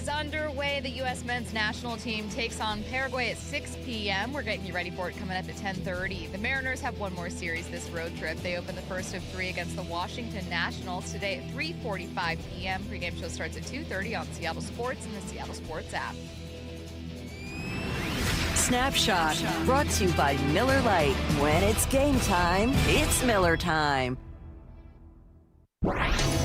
is underway. The U.S. men's national team takes on Paraguay at 6 p.m. We're getting you ready for it coming up at 10:30. The Mariners have one more series this road trip. They open the first of three against the Washington Nationals today at 3:45 p.m. Pre-game show starts at 2:30 on Seattle Sports and the Seattle Sports app. Snapshot brought to you by Miller Lite. When it's game time, it's Miller time.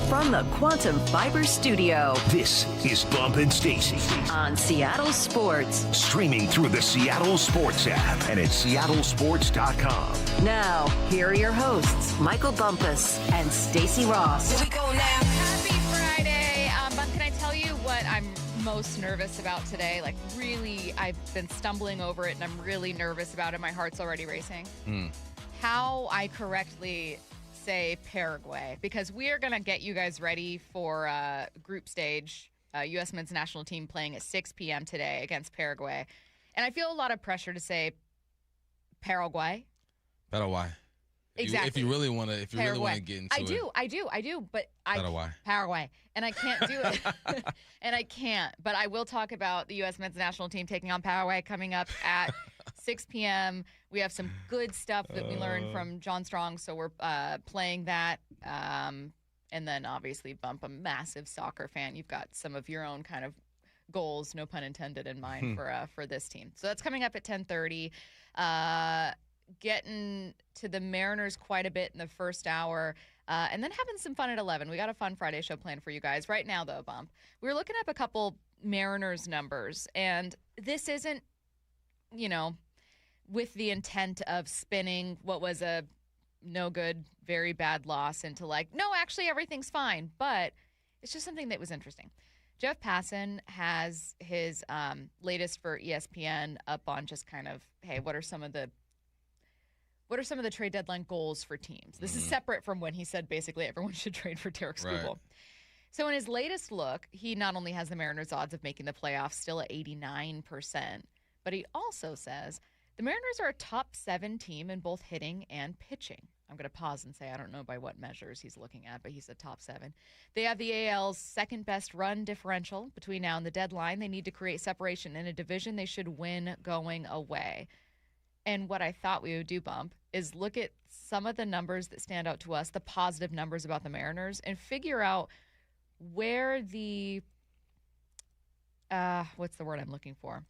From the Quantum Fiber Studio, this is Bump and Stacy on Seattle Sports. Streaming through the Seattle Sports app and at seattlesports.com. Now, here are your hosts, Michael Bumpus and Stacy Ross. Here we go now. Happy Friday. Bump, can I tell you what I'm most nervous about today? Like, really, I've been stumbling over it, and I'm really nervous about it. My heart's already racing. How I correctly say Paraguay, because we are going to get you guys ready for group stage. U.S. men's national team playing at 6 p.m. today against Paraguay. And I feel a lot of pressure to say Paraguay. Paraguay. Exactly. If you really want to get into it. I do, but Paraguay. And I can't do it. And I can't, but I will talk about the U.S. men's national team taking on Paraguay coming up at 6 p.m. We have some good stuff that we learned from John Strong, so we're playing that. And then obviously, Bump, a massive soccer fan. You've got some of your own kind of goals, no pun intended, in mind for this team. So that's coming up at 10:30. Getting to the Mariners quite a bit in the first hour, and then having some fun at 11. We got a fun Friday show planned for you guys. Right now, though, Bump, we were looking up a couple Mariners numbers, and this isn't, with the intent of spinning what was a no good, very bad loss into no, actually everything's fine. But it's just something that was interesting. Jeff Passan has his latest for ESPN up on just kind of, hey, what are some of the trade deadline goals for teams? This is separate from when he said basically everyone should trade for Derek Skubal. Right. So in his latest look, he not only has the Mariners' odds of making the playoffs still at 89%, but he also says the Mariners are a top 7 team in both hitting and pitching. I'm going to pause and say I don't know by what measures he's looking at, but he said top 7. They have the AL's second best run differential between now and the deadline. They need to create separation in a division they should win going away. And what I thought we would do, Bump, is look at some of the numbers that stand out to us, the positive numbers about the Mariners, and figure out where the what's the word I'm looking for?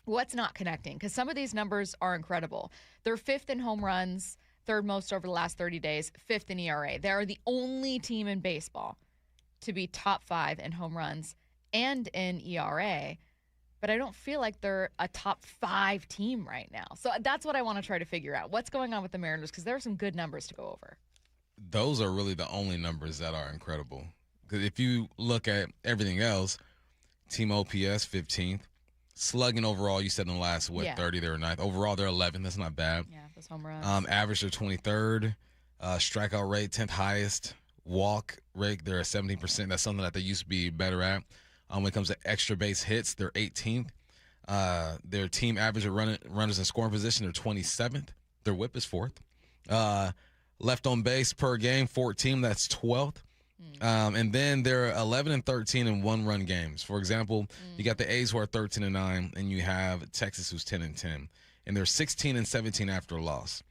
What's not connecting? Because some of these numbers are incredible. They're 5th in home runs, 3rd most over the last 30 days, 5th in ERA. They are the only team in baseball to be top 5 in home runs and in ERA. But I don't feel like they're a top 5 team right now. So that's what I want to try to figure out. What's going on with the Mariners? Because there are some good numbers to go over. Those are really the only numbers that are incredible. Because if you look at everything else, team OPS 15th, slugging overall, you said in the last, 30, they were 9th. Overall, they're 11th. That's not bad. Yeah, those home runs. Average, they're 23rd. Strikeout rate, 10th highest. Walk rate, they're at 70%. That's something that they used to be better at. When it comes to extra base hits, they're 18th. Their team average of runners in scoring position, they're 27th. Their whip is 4th. Left on base per game, 14. That's 12th. And then they're 11 and 13 in one-run games. For example, you got the A's who are 13 and 9, and you have Texas who's 10 and 10. And they're 16 and 17 after a loss.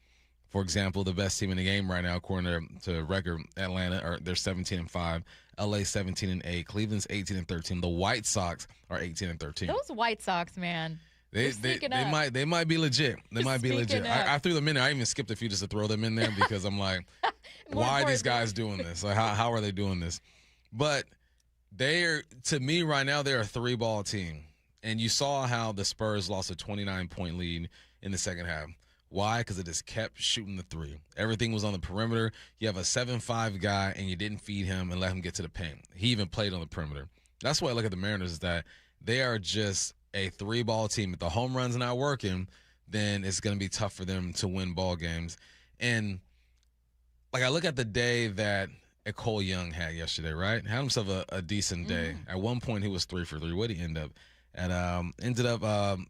For example, the best team in the game right now, according to record, Atlanta, they're 17 and 5. LA 17 and 8. Cleveland's 18 and 13. The White Sox are 18 and 13. Those White Sox, man. They might be legit. They might be legit. I threw them in there. I even skipped a few just to throw them in there because I'm like, why are these guys doing this? Like, how are they doing this? But to me right now, they're a 3-ball team. And you saw how the Spurs lost a 29-point lead in the second half. Why? Because it just kept shooting the 3. Everything was on the perimeter. You have a 7'5" guy, and you didn't feed him and let him get to the paint. He even played on the perimeter. That's why I look at the Mariners is that they are just a 3-ball team. If the home run's not working, then it's going to be tough for them to win ball games. And, I look at the day that Cole Young had yesterday, right? Had himself a decent day. At one point, he was 3 for 3. What did he end up? Ended up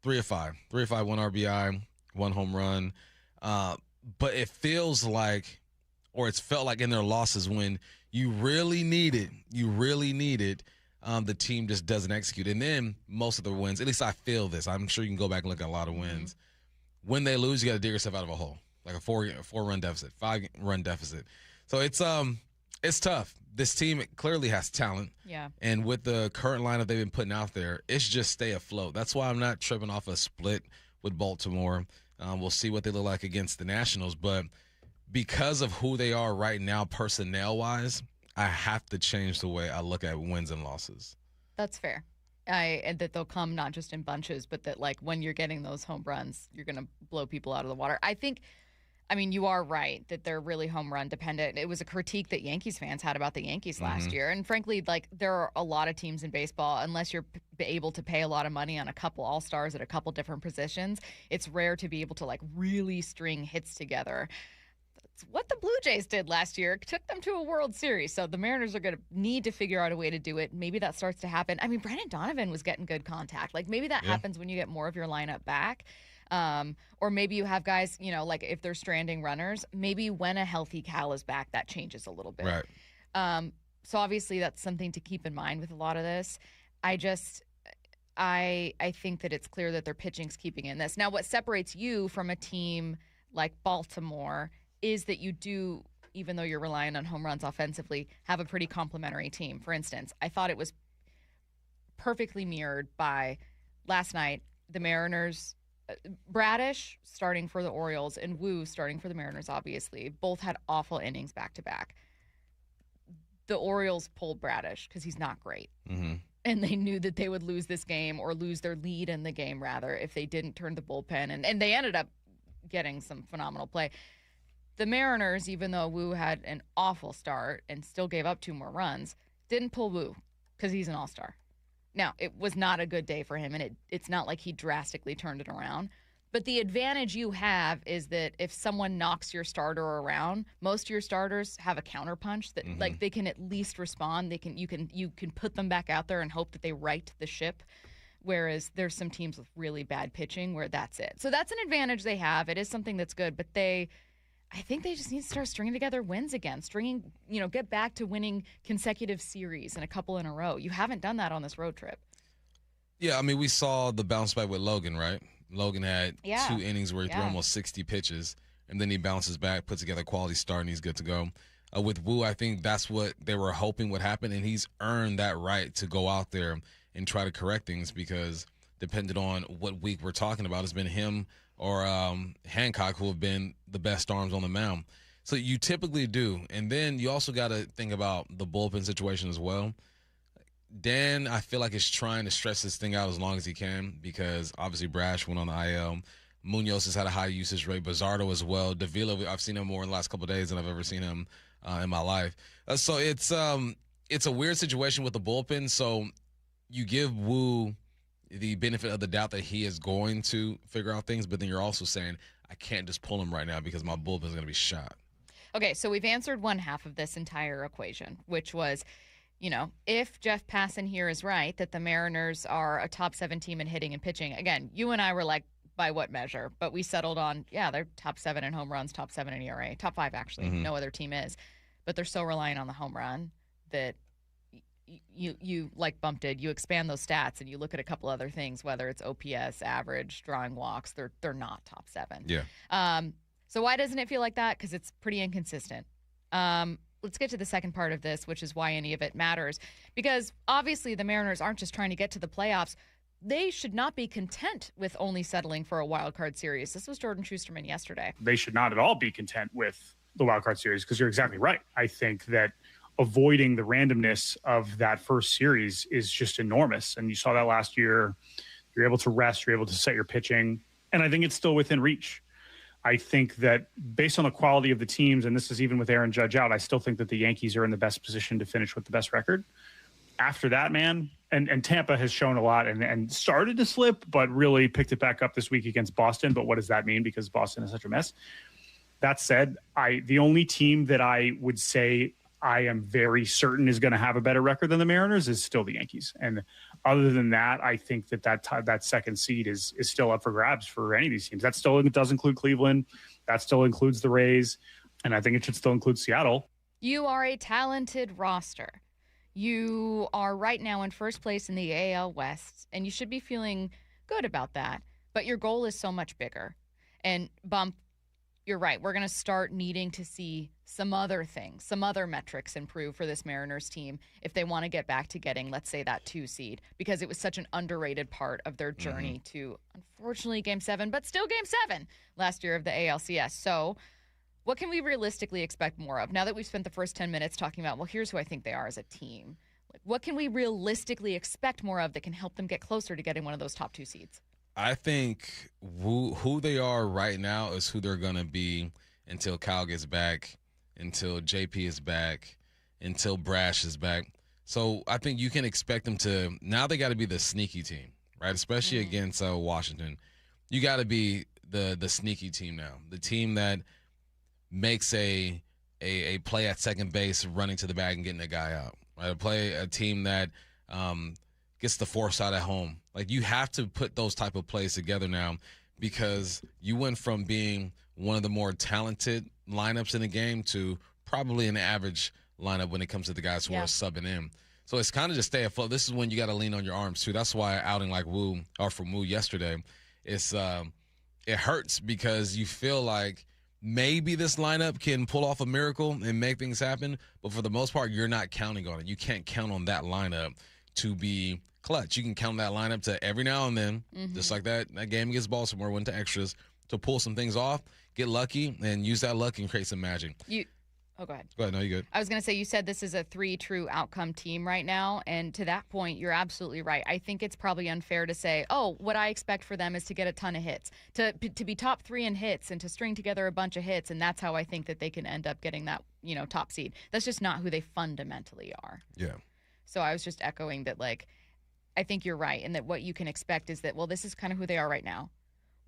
3 of 5. 3 of 5, 1 RBI. 1 home run. But it feels like, or it's felt like in their losses when you really needed the team just doesn't execute. And then most of the wins, at least I feel this. I'm sure you can go back and look at a lot of wins. When they lose, you got to dig yourself out of a hole, like a four-run deficit, 5-run deficit. So it's tough. This team clearly has talent. Yeah. And with the current lineup they've been putting out there, it's just stay afloat. That's why I'm not tripping off a split with Baltimore. We'll see what they look like against the Nationals. But because of who they are right now personnel-wise, I have to change the way I look at wins and losses. That's fair. And that they'll come not just in bunches, but that, like, when you're getting those home runs, you're going to blow people out of the water. I mean, you are right that they're really home run dependent. It was a critique that Yankees fans had about the Yankees last year. And frankly, like, there are a lot of teams in baseball, unless you're able to pay a lot of money on a couple all-stars at a couple different positions, it's rare to be able to, like, really string hits together. What the Blue Jays did last year took them to a World Series. So the Mariners are going to need to figure out a way to do it. Maybe that starts to happen. I mean, Brendan Donovan was getting good contact. Like, maybe that happens when you get more of your lineup back. Or maybe you have guys, you know, like if they're stranding runners, maybe when a healthy Cal is back, that changes a little bit. Right. So obviously that's something to keep in mind with a lot of this. I think that it's clear that their pitching's keeping in this. Now, what separates you from a team like Baltimore is that you do, even though you're relying on home runs offensively, have a pretty complementary team. For instance, I thought it was perfectly mirrored by last night, the Mariners, Bradish starting for the Orioles and Wu starting for the Mariners, obviously. Both had awful innings back-to-back. The Orioles pulled Bradish because he's not great. Mm-hmm. And they knew that they would lose this game, or lose their lead in the game, rather, if they didn't turn the bullpen. And they ended up getting some phenomenal play. The Mariners, even though Wu had an awful start and still gave up 2 more runs, didn't pull Wu because he's an all-star. Now, it was not a good day for him, and it's not like he drastically turned it around. But the advantage you have is that if someone knocks your starter around, most of your starters have a counterpunch that, like, they can at least respond. You can put them back out there and hope that they right the ship. Whereas there's some teams with really bad pitching where that's it. So that's an advantage they have. It is something that's good, but I think they just need to start stringing together wins again. Get back to winning consecutive series and a couple in a row. You haven't done that on this road trip. Yeah, I mean, we saw the bounce back with Logan, right? Logan had 2 innings where he threw almost 60 pitches, and then he bounces back, puts together a quality start, and he's good to go. With Wu, I think that's what they were hoping would happen, and he's earned that right to go out there and try to correct things, because depending on what week we're talking about, it's been him or Hancock who have been the best arms on the mound. So you typically do. And then you also got to think about the bullpen situation as well. Dan, I feel like, is trying to stretch this thing out as long as he can, because obviously Brash went on the IL. Munoz has had a high usage rate. Bizardo as well. Davila, I've seen him more in the last couple of days than I've ever seen him in my life. So it's a weird situation with the bullpen. So you give Wu the benefit of the doubt that he is going to figure out things, but then you're also saying, I can't just pull him right now because my bullpen is going to be shot. Okay, so we've answered one half of this entire equation, which was, if Jeff Passan here is right, that the Mariners are a top 7 team in hitting and pitching. Again, you and I were like, by what measure? But we settled on, they're top 7 in home runs, top 7 in ERA, top 5 actually. No other team is. But they're so reliant on the home run that you like Bump did, you expand those stats and you look at a couple other things, whether it's OPS, average, drawing walks, they're not top 7. Yeah. So why doesn't it feel like that? Because it's pretty inconsistent. Let's get to the second part of this, which is why any of it matters. Because obviously the Mariners aren't just trying to get to the playoffs. They should not be content with only settling for a wild card series. This was Jordan Schusterman yesterday. They should not at all be content with the wild card series, because you're exactly right. I think that avoiding the randomness of that first series is just enormous. And you saw that last year. You're able to rest, you're able to set your pitching. And I think it's still within reach. I think that based on the quality of the teams, and this is even with Aaron Judge out, I still think that the Yankees are in the best position to finish with the best record. After that, man, and Tampa has shown a lot and started to slip, but really picked it back up this week against Boston. But what does that mean? Because Boston is such a mess. That said, the only team that I would say I am very certain is going to have a better record than the Mariners is still the Yankees. And other than that, I think that second seed is still up for grabs for any of these teams. That still does include Cleveland. That still includes the Rays. And I think it should still include Seattle. You are a talented roster. You are right now in first place in the AL West, and you should be feeling good about that. But your goal is so much bigger. And Bump, you're right. We're going to start needing to see some other things, some other metrics improve for this Mariners team if they want to get back to getting, let's say, that 2 seed, because it was such an underrated part of their journey to, unfortunately, Game 7, but still Game 7 last year of the ALCS. So what can we realistically expect more of? Now that we've spent the first 10 minutes talking about, well, here's who I think they are as a team. Like, what can we realistically expect more of that can help them get closer to getting one of those top 2 seeds? I think who they are right now is who they're going to be until Kyle gets back, until JP is back, until Brash is back. So I think you can expect them to – now they got to be the sneaky team, right, especially against Washington. You got to be the sneaky team now, the team that makes a play at second base, running to the bag and getting a guy out, right? A team that gets the force out at home. Like, you have to put those type of plays together now, because you went from being one of the more talented lineups in the game to probably an average lineup when it comes to the guys who are subbing in. So it's kind of just stay afloat. This is when you got to lean on your arms too. That's why outing like Woo or from Woo yesterday, it hurts, because you feel like maybe this lineup can pull off a miracle and make things happen, but for the most part, you're not counting on it. You can't count on that lineup to be clutch. You can count that lineup to every now and then, just like that game against Baltimore went to extras, to pull some things off, get lucky, and use that luck and create some magic. Go ahead. Go ahead. No, you're good. I was going to say, you said this is a 3 true outcome team right now, and to that point, you're absolutely right. I think it's probably unfair to say, oh, what I expect for them is to get a ton of hits, to be top 3 in hits and to string together a bunch of hits, and that's how I think that they can end up getting that, top seed. That's just not who they fundamentally are. Yeah. So I was just echoing that, like, I think you're right, and that what you can expect is that, well, this is kind of who they are right now.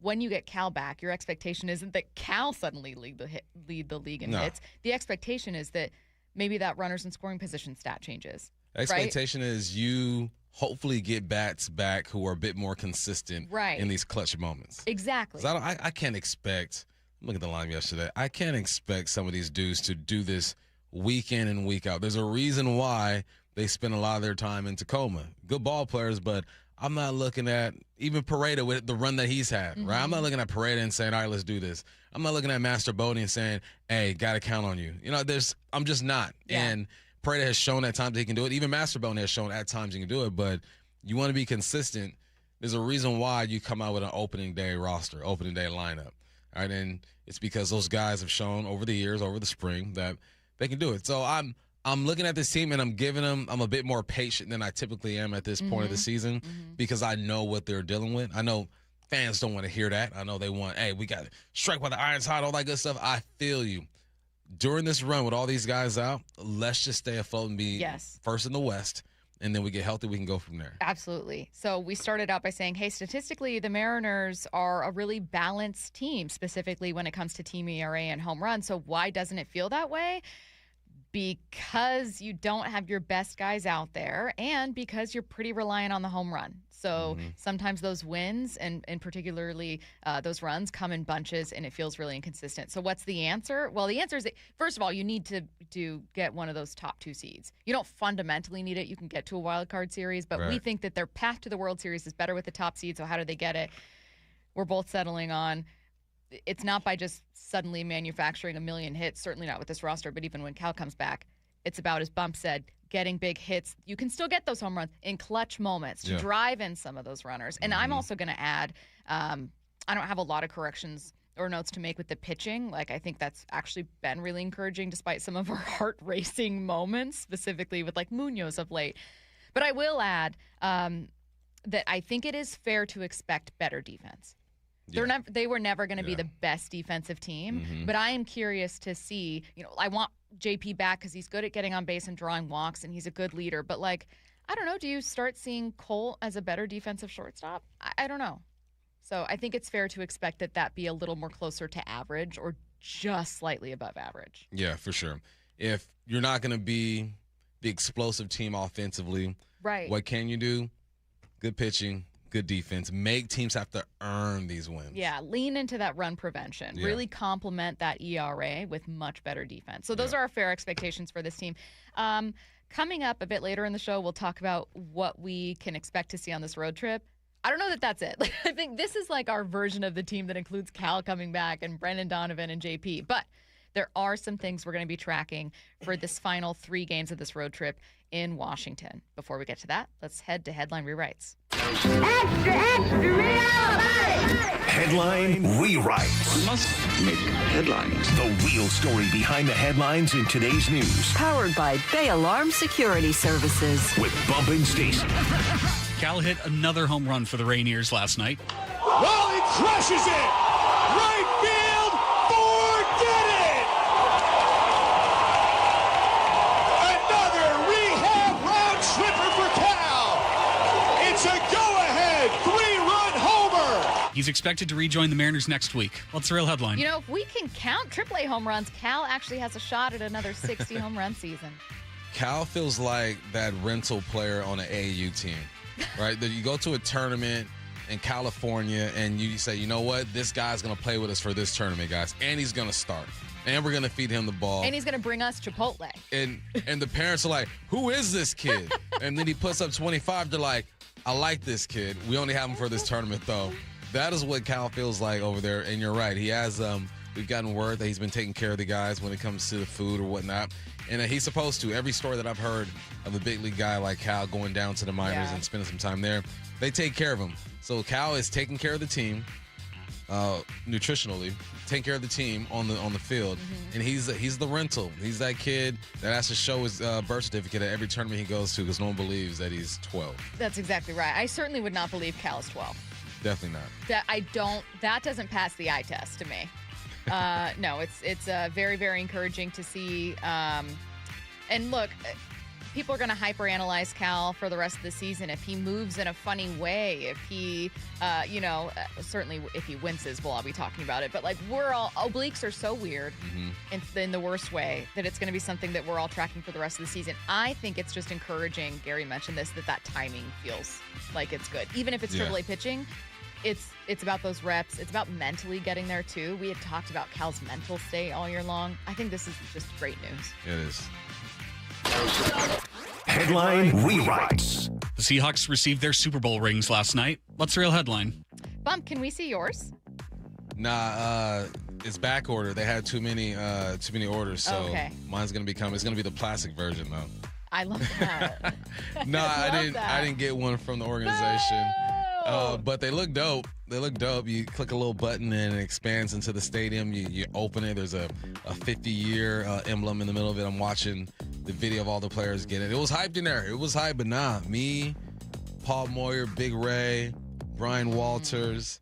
When you get Cal back, your expectation isn't that Cal suddenly lead the league in hits. The expectation is that maybe that runners in scoring position stat changes. Expectation is you hopefully get bats back who are a bit more consistent in these clutch moments. Exactly. I can't expect – look at the line yesterday. I can't expect some of these dudes to do this week in and week out. There's a reason why they spend a lot of their time in Tacoma. Good ball players, but – I'm not looking at even Paredes with the run that he's had, right? I'm not looking at Paredes and saying, all right, let's do this. I'm not looking at Master Bodie and saying, hey, got to count on you. I'm just not. Yeah. And Paredes has shown at times he can do it. Even Master Bodie has shown at times he can do it. But you want to be consistent. There's a reason why you come out with an opening day roster, opening day lineup. All right, and it's because those guys have shown over the years, over the spring, that they can do it. So I'm looking at this team, and I'm a bit more patient than I typically am at this point of the season, because I know what they're dealing with. I know fans don't want to hear that. I know they want, hey, we got to strike while the iron's hot, all that good stuff. I feel you. During this run with all these guys out, let's just stay afloat and be first in the West, and then we get healthy, we can go from there. Absolutely. So we started out by saying, hey, statistically, the Mariners are a really balanced team, specifically when it comes to team ERA and home runs. So why doesn't it feel that way? Because you don't have your best guys out there, and because you're pretty reliant on the home run. So sometimes those wins and particularly those runs come in bunches, and it feels really inconsistent. So what's the answer? Well, the answer is that, first of all, you need to get one of those top 2 seeds. You don't fundamentally need it. You can get to a wild card series, but we think that their path to the World Series is better with the top seed. So how do they get it? We're both settling on, it's not by just suddenly manufacturing 1 million hits, certainly not with this roster, but even when Cal comes back, it's about, as Bump said, getting big hits. You can still get those home runs in clutch moments to drive in some of those runners. And I'm also going to add, I don't have a lot of corrections or notes to make with the pitching. Like, I think that's actually been really encouraging despite some of our heart-racing moments, specifically with, like, Munoz of late. But I will add that I think it is fair to expect better defense. They were never going to be the best defensive team, but I am curious to see, I want JP back because he's good at getting on base and drawing walks, and he's a good leader. But, like, I don't know, do you start seeing Cole as a better defensive shortstop? I don't know. So I think it's fair to expect that be a little more closer to average or just slightly above average. Yeah, for sure. If you're not going to be the explosive team offensively, what can you do? Good pitching. Good defense. Make teams have to earn these wins. Yeah, lean into that run prevention. Yeah. Really complement that ERA with much better defense. So those are our fair expectations for this team. Coming up a bit later in the show, we'll talk about what we can expect to see on this road trip. I don't know that that's it. I think this is like our version of the team that includes Cal coming back and Brendan Donovan and JP. But there are some things we're going to be tracking for this final 3 games of this road trip in Washington. Before we get to that, let's head to Headline Rewrites. Extra, extra, rewrite! Headline Rewrites. Must make headlines. The real story behind the headlines in today's news. Powered by Bay Alarm Security Services. With Bump and Stacy. Cal hit another home run for the Rainiers last night. Well, he crushes it! Right field, forget it! Another rehab round tripper for Cal! It's a go-ahead 3-run homer! He's expected to rejoin the Mariners next week. What's the real headline? You know, if we can count AAA home runs, Cal actually has a shot at another 60 home run season. Cal feels like that rental player on an AAU team, right? That you go to a tournament in California and you say, you know what? This guy's going to play with us for this tournament, guys. And he's going to start. And we're going to feed him the ball. And he's going to bring us Chipotle. And the parents are like, who is this kid? And then he puts up 25. They're like, I like this kid. We only have him for this tournament, though. That is what Cal feels like over there. And you're right. He has, we've gotten word that he's been taking care of the guys when it comes to the food or whatnot. And he's supposed to. Every story that I've heard of a big league guy like Cal going down to the minors and spending some time there, they take care of him. So Cal is taking care of the team nutritionally, taking care of the team on the field. And he's the rental. He's that kid that has to show his birth certificate at every tournament he goes to because no one believes that he's 12. That's exactly right. I certainly would not believe Cal is 12. Definitely not. That doesn't pass the eye test to me. No, it's very, very encouraging to see. And look, people are going to hyperanalyze Cal for the rest of the season. If he moves in a funny way, if he, certainly if he winces, we'll all be talking about it. But like obliques are so weird in the worst way that it's going to be something that we're all tracking for the rest of the season. I think it's just encouraging. Gary mentioned this, that timing feels like it's good. Even if it's AAA pitching, it's about those reps. It's about mentally getting there too. We had talked about Cal's mental state all year long. I think this is just great news. It is. Headline Rewrites. The Seahawks received their Super Bowl rings last night. What's the real headline? Bump, can we see yours? Nah, it's back order. They had too many orders, so mine's gonna become. It's gonna be the plastic version though. I love that. No, I didn't get one from the organization. But they look dope. They look dope. You click a little button and it expands into the stadium. You open it. There's a 50-year emblem in the middle of it. I'm watching the video of all the players get it. It was hyped in there. It was hyped, but me, Paul Moyer, Big Ray, Brian Walters,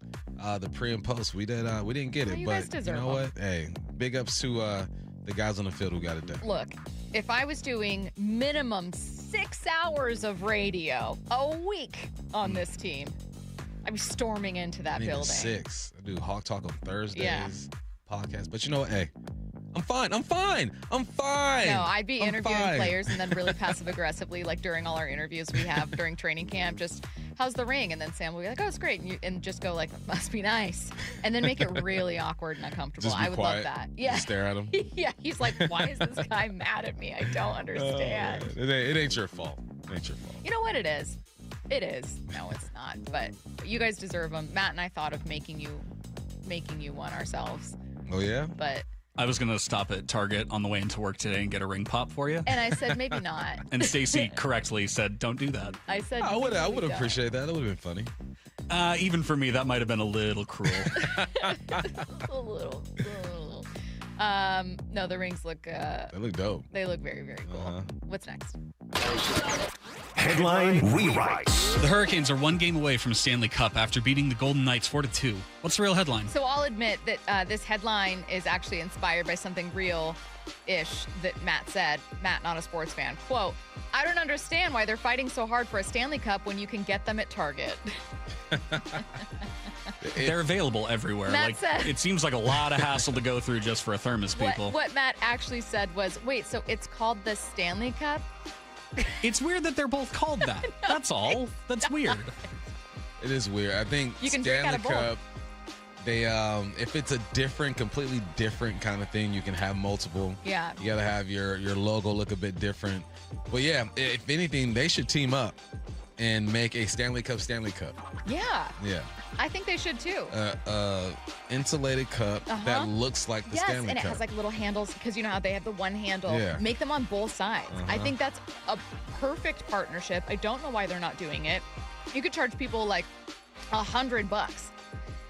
the pre and post. We didn't get it, but you know what? Hey, big ups to the guys on the field who got it done. Look, if I was doing minimum 6 hours of radio a week on this team, I'd be storming into that building. 6. I do Hawk Talk on Thursdays, podcast. But you know what? Hey, I'm fine. No, I'd be interviewing players and then really passive aggressively, like during all our interviews we have during training camp, just how's the ring? And then Sam will be like, oh, it's great. And just go like, must be nice. And then make it really awkward and uncomfortable. I would love that. Yeah. Just stare at him. Yeah. He's like, why is this guy mad at me? I don't understand. It ain't your fault. You know what it is? It is. No, it's not. But you guys deserve them. Matt and I thought of making you one ourselves. Oh, yeah? But I was going to stop at Target on the way into work today and get a ring pop for you. And I said, maybe not. And Stacy correctly said, don't do that. I said, I would appreciate that. That would have been funny. Even for me, that might have been a little cruel. a little. No, the rings look. They look dope. They look very, very cool. What's next? Headline Rewrites. The Hurricanes are 1 game away from Stanley Cup after beating the Golden Knights 4-2. What's the real headline? So I'll admit that this headline is actually inspired by something real-ish that Matt said. Matt, not a sports fan. Quote, I don't understand why they're fighting so hard for a Stanley Cup when you can get them at Target. They're available everywhere. Matt said, it seems like a lot of hassle to go through just for a thermos, people. What Matt actually said was, wait, so it's called the Stanley Cup? It's weird that they're both called that. That's all. That's weird. It is weird. I think you can Stanley Cup if it's a completely different kind of thing, you can have multiple. Yeah. You got to have your logo look a bit different. But yeah, if anything, they should team up and make a Stanley Cup. Yeah. Yeah. I think they should too. Insulated cup that looks like the Stanley Cup. Yes, and it has like little handles because you know how they have the one handle. Yeah. Make them on both sides. I think that's a perfect partnership. I don't know why they're not doing it. You could charge people like $100.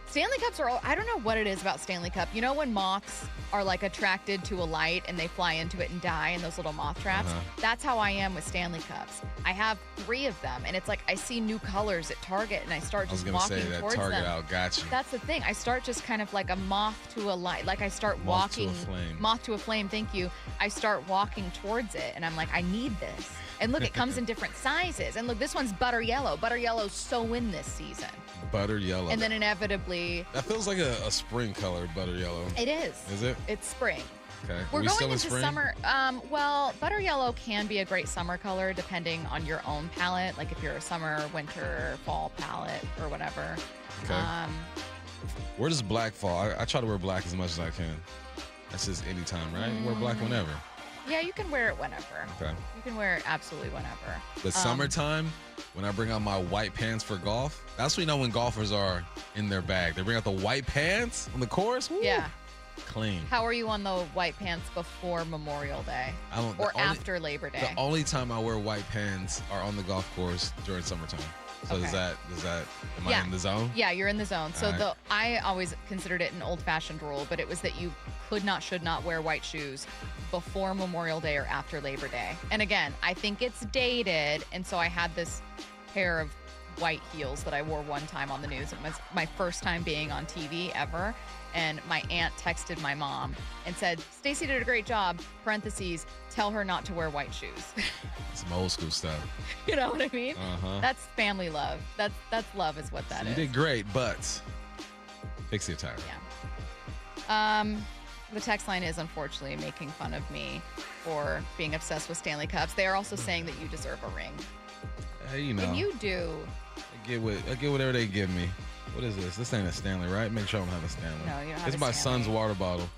Stanley Cups are, I don't know what it is about Stanley Cup. You know when moths are like attracted to a light and they fly into it and die in those little moth traps? That's how I am with Stanley Cups. I have 3 of them, and it's like I see new colors at Target, and I start just walking towards them. I was going to say that Target out got you. That's the thing. I start just kind of like a moth to a light. Like I start walking. Moth to a flame, thank you. I start walking towards it, and I'm like, I need this. And look, it comes in different sizes. And look, this one's butter yellow. Butter yellow's so in this season. Butter yellow. And then inevitably... That feels like a spring color, butter yellow. It is. Is it? It's spring. Okay. We're going into summer. Well, butter yellow can be a great summer color depending on your own palette. Like if you're a summer, winter, fall palette or whatever. Okay. Where does black fall? I try to wear black as much as I can. That's just any time, right? You wear black whenever. Yeah, you can wear it whenever. Okay. You can wear it absolutely whenever. But summertime, when I bring out my white pants for golf, that's when you know when golfers are in their bag. They bring out the white pants on the course. Woo, yeah. Clean. How are you on the white pants before Memorial Day? After Labor Day? The only time I wear white pants are on the golf course during summertime. So am I in the zone? Yeah, you're in the zone. So I always considered it an old-fashioned rule, but it was that you should not wear white shoes before Memorial Day or after Labor Day. And again, I think it's dated, and so I had this pair of white heels that I wore one time on the news. It was my first time being on TV ever. And my aunt texted my mom and said, Stacy did a great job, parentheses, tell her not to wear white shoes. Some old school stuff. You know what I mean? That's family love. That's love is what that is. You did great, but fix the attire. Yeah. The text line is unfortunately making fun of me for being obsessed with Stanley Cups. They are also saying that you deserve a ring. Hey, you know. And you do. I get whatever they give me. What is this? This ain't a Stanley, right? Make sure I don't have a Stanley. No, you don't have It's my son's water bottle.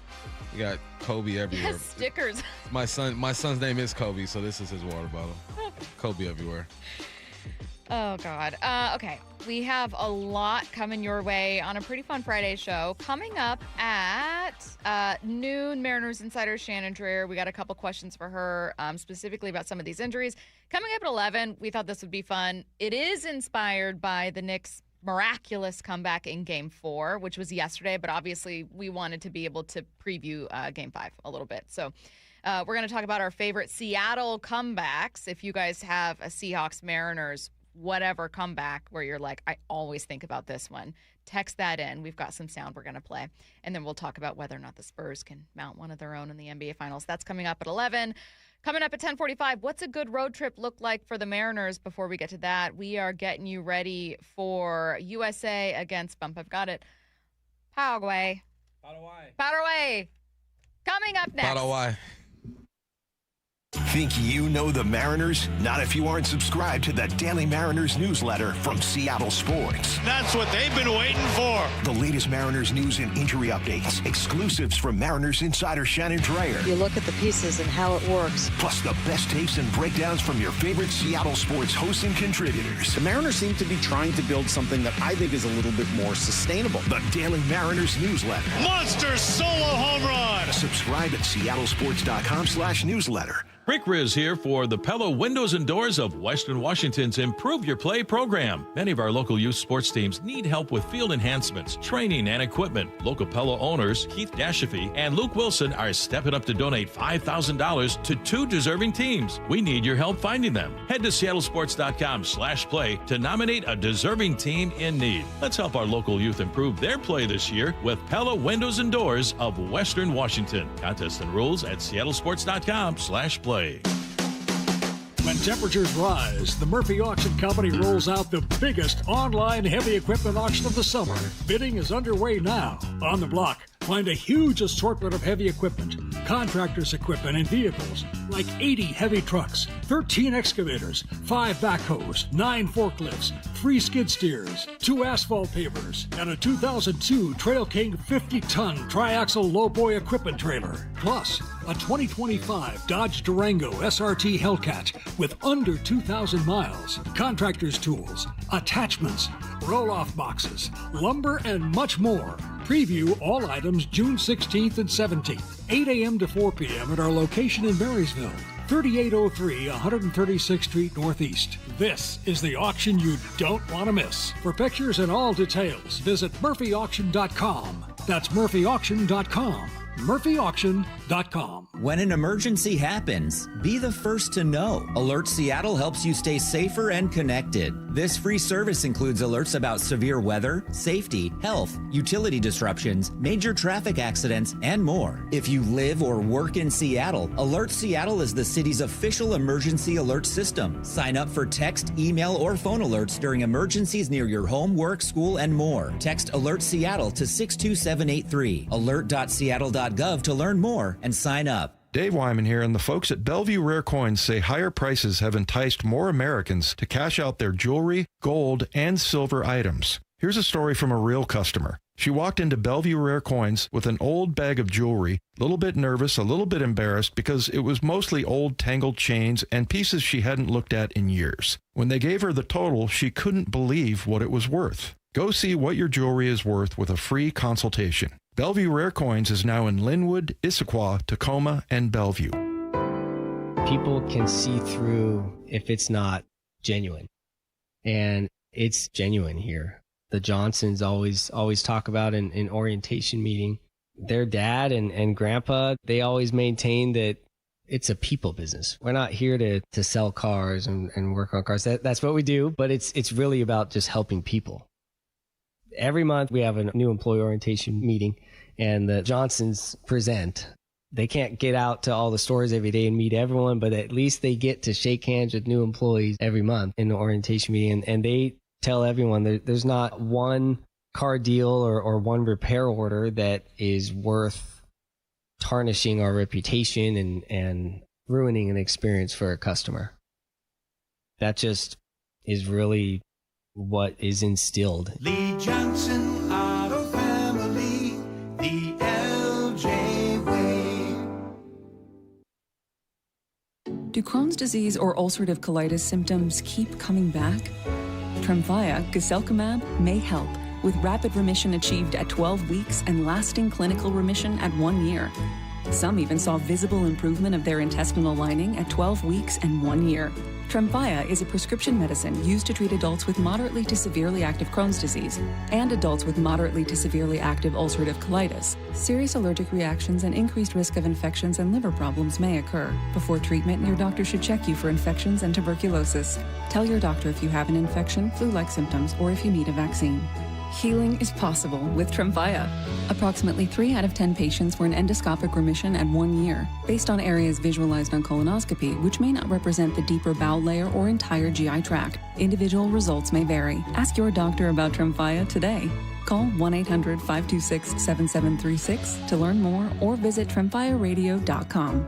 We got Kobe everywhere. Yes, stickers. My son's name is Kobe, so this is his water bottle. Kobe everywhere. Oh, God. Okay. We have a lot coming your way on a pretty fun Friday show. Coming up at noon, Mariners insider Shannon Drayer. We got a couple questions for her, specifically about some of these injuries. Coming up at 11, we thought this would be fun. It is inspired by the Knicks' miraculous comeback in Game 4, which was yesterday, but obviously we wanted to be able to preview Game 5 a little bit. So we're going to talk about our favorite Seattle comebacks. If you guys have a Seahawks, Mariners, whatever comeback where you're like, I always think about this one, text that in. We've got some sound we're going to play. And then we'll talk about whether or not the Spurs can mount one of their own in the NBA Finals. That's coming up at 11. Coming up at 10:45, what's a good road trip look like for the Mariners? Before we get to that, we are getting you ready for USA against Bump. I've got it. Paraguay. Coming up next. Paraguay. Think you know the Mariners? Not if you aren't subscribed to the Daily Mariners newsletter from Seattle Sports. That's what they've been waiting for. The latest Mariners news and injury updates, exclusives from Mariners insider Shannon Drayer. You look at the pieces and how it works. Plus the best takes and breakdowns from your favorite Seattle sports hosts and contributors. The Mariners seem to be trying to build something that I think is a little bit more sustainable. The Daily Mariners newsletter. Monster solo home run. Subscribe at seattlesports.com/newsletter. Rick Riz here for the Pella Windows and Doors of Western Washington's Improve Your Play program. Many of our local youth sports teams need help with field enhancements, training, and equipment. Local Pella owners Keith Dashafy and Luke Wilson are stepping up to donate $5,000 to 2 deserving teams. We need your help finding them. Head to seattlesports.com/play to nominate a deserving team in need. Let's help our local youth improve their play this year with Pella Windows and Doors of Western Washington. Contests and rules at seattlesports.com/play. When temperatures rise, the Murphy Auction Company rolls out the biggest online heavy equipment auction of the summer. Bidding is underway now. On the block, find a huge assortment of heavy equipment. contractors' equipment and vehicles like 80 heavy trucks, 13 excavators, 5 backhoes, 9 forklifts, 3 skid steers, 2 asphalt pavers, and a 2002 Trail King 50-ton triaxle lowboy equipment trailer. Plus, a 2025 Dodge Durango SRT Hellcat with under 2,000 miles, contractors' tools, attachments, roll-off boxes, lumber, and much more. Preview all items June 16th and 17th, 8 a.m. to 4 p.m. at our location in Marysville, 3803 136th Street Northeast. This is the auction you don't want to miss. For pictures and all details, visit murphyauction.com. That's murphyauction.com. murphyauction.com. When an emergency happens, be the first to know. Alert Seattle helps you stay safer and connected. This free service includes alerts about severe weather, safety, health, utility disruptions, major traffic accidents, and more. If you live or work in Seattle, Alert Seattle is the city's official emergency alert system. Sign up for text, email, or phone alerts during emergencies near your home, work, school, and more. Text Alert Seattle to 62783. Alert.seattle.gov to learn more and sign up. Dave Wyman here, and the folks at Bellevue Rare Coins say higher prices have enticed more Americans to cash out their jewelry, gold, and silver items. Here's a story from a real customer. She walked into Bellevue Rare Coins with an old bag of jewelry, a little bit nervous, a little bit embarrassed because it was mostly old tangled chains and pieces she hadn't looked at in years. When they gave her the total, she couldn't believe what it was worth. Go see what your jewelry is worth with a free consultation. Bellevue Rare Coins is now in Linwood, Issaquah, Tacoma, and Bellevue. People can see through if it's not genuine. And it's genuine here. The Johnsons always talk about in orientation meeting, their dad and grandpa, they always maintain that it's a people business. We're not here to sell cars and work on cars. That's what we do, but it's really about just helping people. Every month we have a new employee orientation meeting, and the Johnsons present. They can't get out to all the stores every day and meet everyone, but at least they get to shake hands with new employees every month in the orientation meeting. And they tell everyone there's not one car deal or one repair order that is worth tarnishing our reputation and ruining an experience for a customer. That just is really what is instilled. Lee Johnson Auto Family, the LJ way. Do Crohn's disease or ulcerative colitis symptoms keep coming back? Tremfya, guselkumab, may help, with rapid remission achieved at 12 weeks and lasting clinical remission at 1 year. Some even saw visible improvement of their intestinal lining at 12 weeks and 1 year. Tremfya is a prescription medicine used to treat adults with moderately to severely active Crohn's disease and adults with moderately to severely active ulcerative colitis. Serious allergic reactions and increased risk of infections and liver problems may occur. Before treatment, your doctor should check you for infections and tuberculosis. Tell your doctor if you have an infection, flu-like symptoms, or if you need a vaccine. Healing is possible with Tremfya. Approximately 3 out of 10 patients were in endoscopic remission at 1 year, based on areas visualized on colonoscopy, which may not represent the deeper bowel layer or entire GI tract. Individual results may vary. Ask your doctor about Tremfya today. Call 1-800-526-7736 to learn more or visit tremfyaradio.com.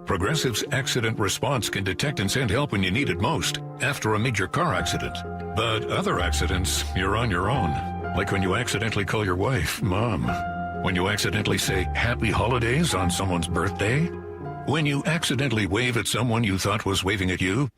Progressive's accident response can detect and send help when you need it most, after a major car accident. But other accidents, you're on your own. Like when you accidentally call your wife Mom. When you accidentally say Happy Holidays on someone's birthday. When you accidentally wave at someone you thought was waving at you.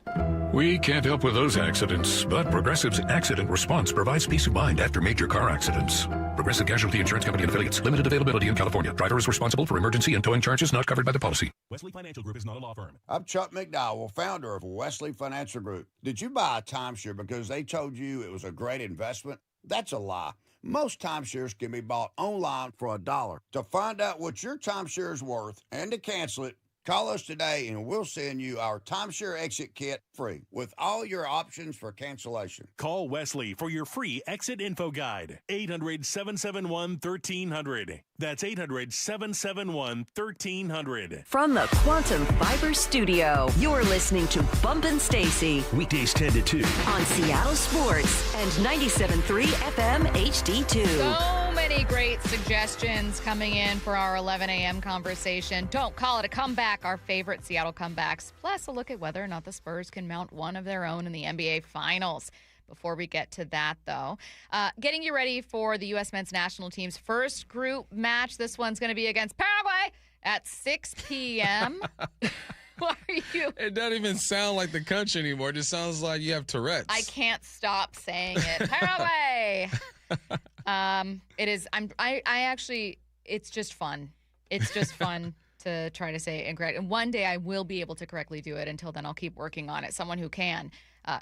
We can't help with those accidents, but Progressive's accident response provides peace of mind after major car accidents. Progressive Casualty Insurance Company and affiliates. Limited availability in California. Driver is responsible for emergency and towing charges not covered by the policy. Wesley Financial Group is not a law firm. I'm Chuck McDowell, founder of Wesley Financial Group. Did you buy a timeshare because they told you it was a great investment? That's a lie. Most timeshares can be bought online for $1. To find out what your timeshare is worth and to cancel it, call us today and we'll send you our timeshare exit kit free with all your options for cancellation. Call Wesley for your free exit info guide. 800-771-1300. That's 800-771-1300. From the Quantum Fiber Studio, you're listening to Bump Stacy. Weekdays 10 to 2. On Seattle Sports and 97.3 FM HD2. So many great suggestions coming in for our 11 a.m. conversation. Don't call it a comeback, our favorite Seattle comebacks, plus a look at whether or not the Spurs can mount one of their own in the NBA Finals. Before we get to that, though, getting you ready for the U.S. men's national team's first group match. This one's going to be against Paraguay at 6 p.m. Why are you? It doesn't even sound like the country anymore. It just sounds like you have Tourette's. I can't stop saying it. Paraguay. It is. I actually. It's just fun. It's just fun to try to say it incorrect. And one day I will be able to correctly do it. Until then, I'll keep working on it. Someone who can.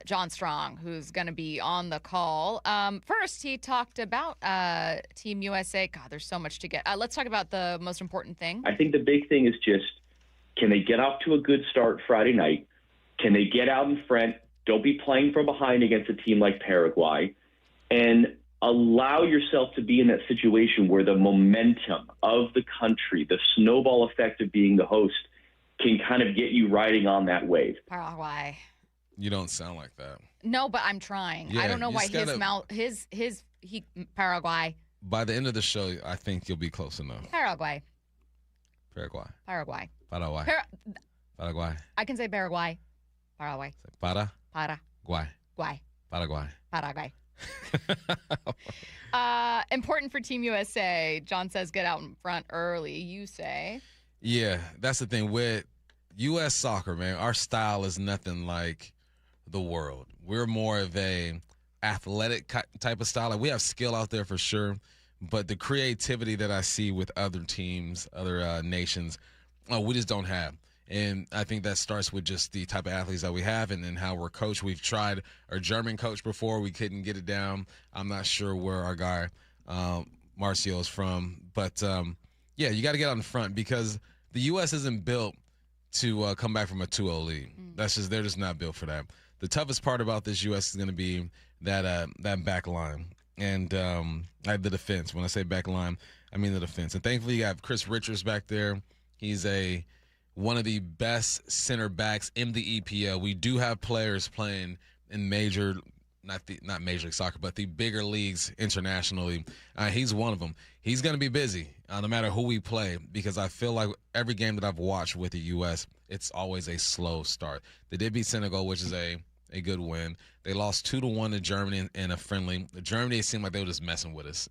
John Strong, who's going to be on the call. First, he talked about Team USA. God, there's so much to get. Let's talk about the most important thing. I think the big thing is just, can they get off to a good start Friday night? Can they get out in front? Don't be playing from behind against a team like Paraguay. And allow yourself to be in that situation where the momentum of the country, the snowball effect of being the host, can kind of get you riding on that wave. Paraguay. You don't sound like that. No, but I'm trying. Yeah, I don't know why his mouth, Paraguay. By the end of the show, I think you'll be close enough. Paraguay. Paraguay. Paraguay. Paraguay. Paraguay. I can say Paraguay. Paraguay. Para. Paraguay. Guay. Paraguay. Paraguay. Important for Team USA. John says get out in front early. You say? Yeah, that's the thing with U.S. soccer, man. Our style is nothing like the world. We're more of a athletic type of style. Like, we have skill out there for sure, but the creativity that I see with other teams, other nations, we just don't have. And I think that starts with just the type of athletes that we have and then how we're coached. We've tried our German coach before. We couldn't get it down. I'm not sure where our guy Marcio is from. But, yeah, you got to get out in front because the U.S. isn't built to come back from a 2-0 lead. They're just not built for that. The toughest part about this U.S. is going to be that back line and the defense. When I say back line, I mean the defense. And thankfully, you have Chris Richards back there. He's one of the best center backs in the EPL. We do have players playing in not Major League Soccer, but the bigger leagues internationally. He's one of them. He's going to be busy no matter who we play because I feel like every game that I've watched with the U.S., it's always a slow start. They did beat Senegal, which is a good win. They lost 2-1 to Germany in a friendly. Germany, it seemed like they were just messing with us,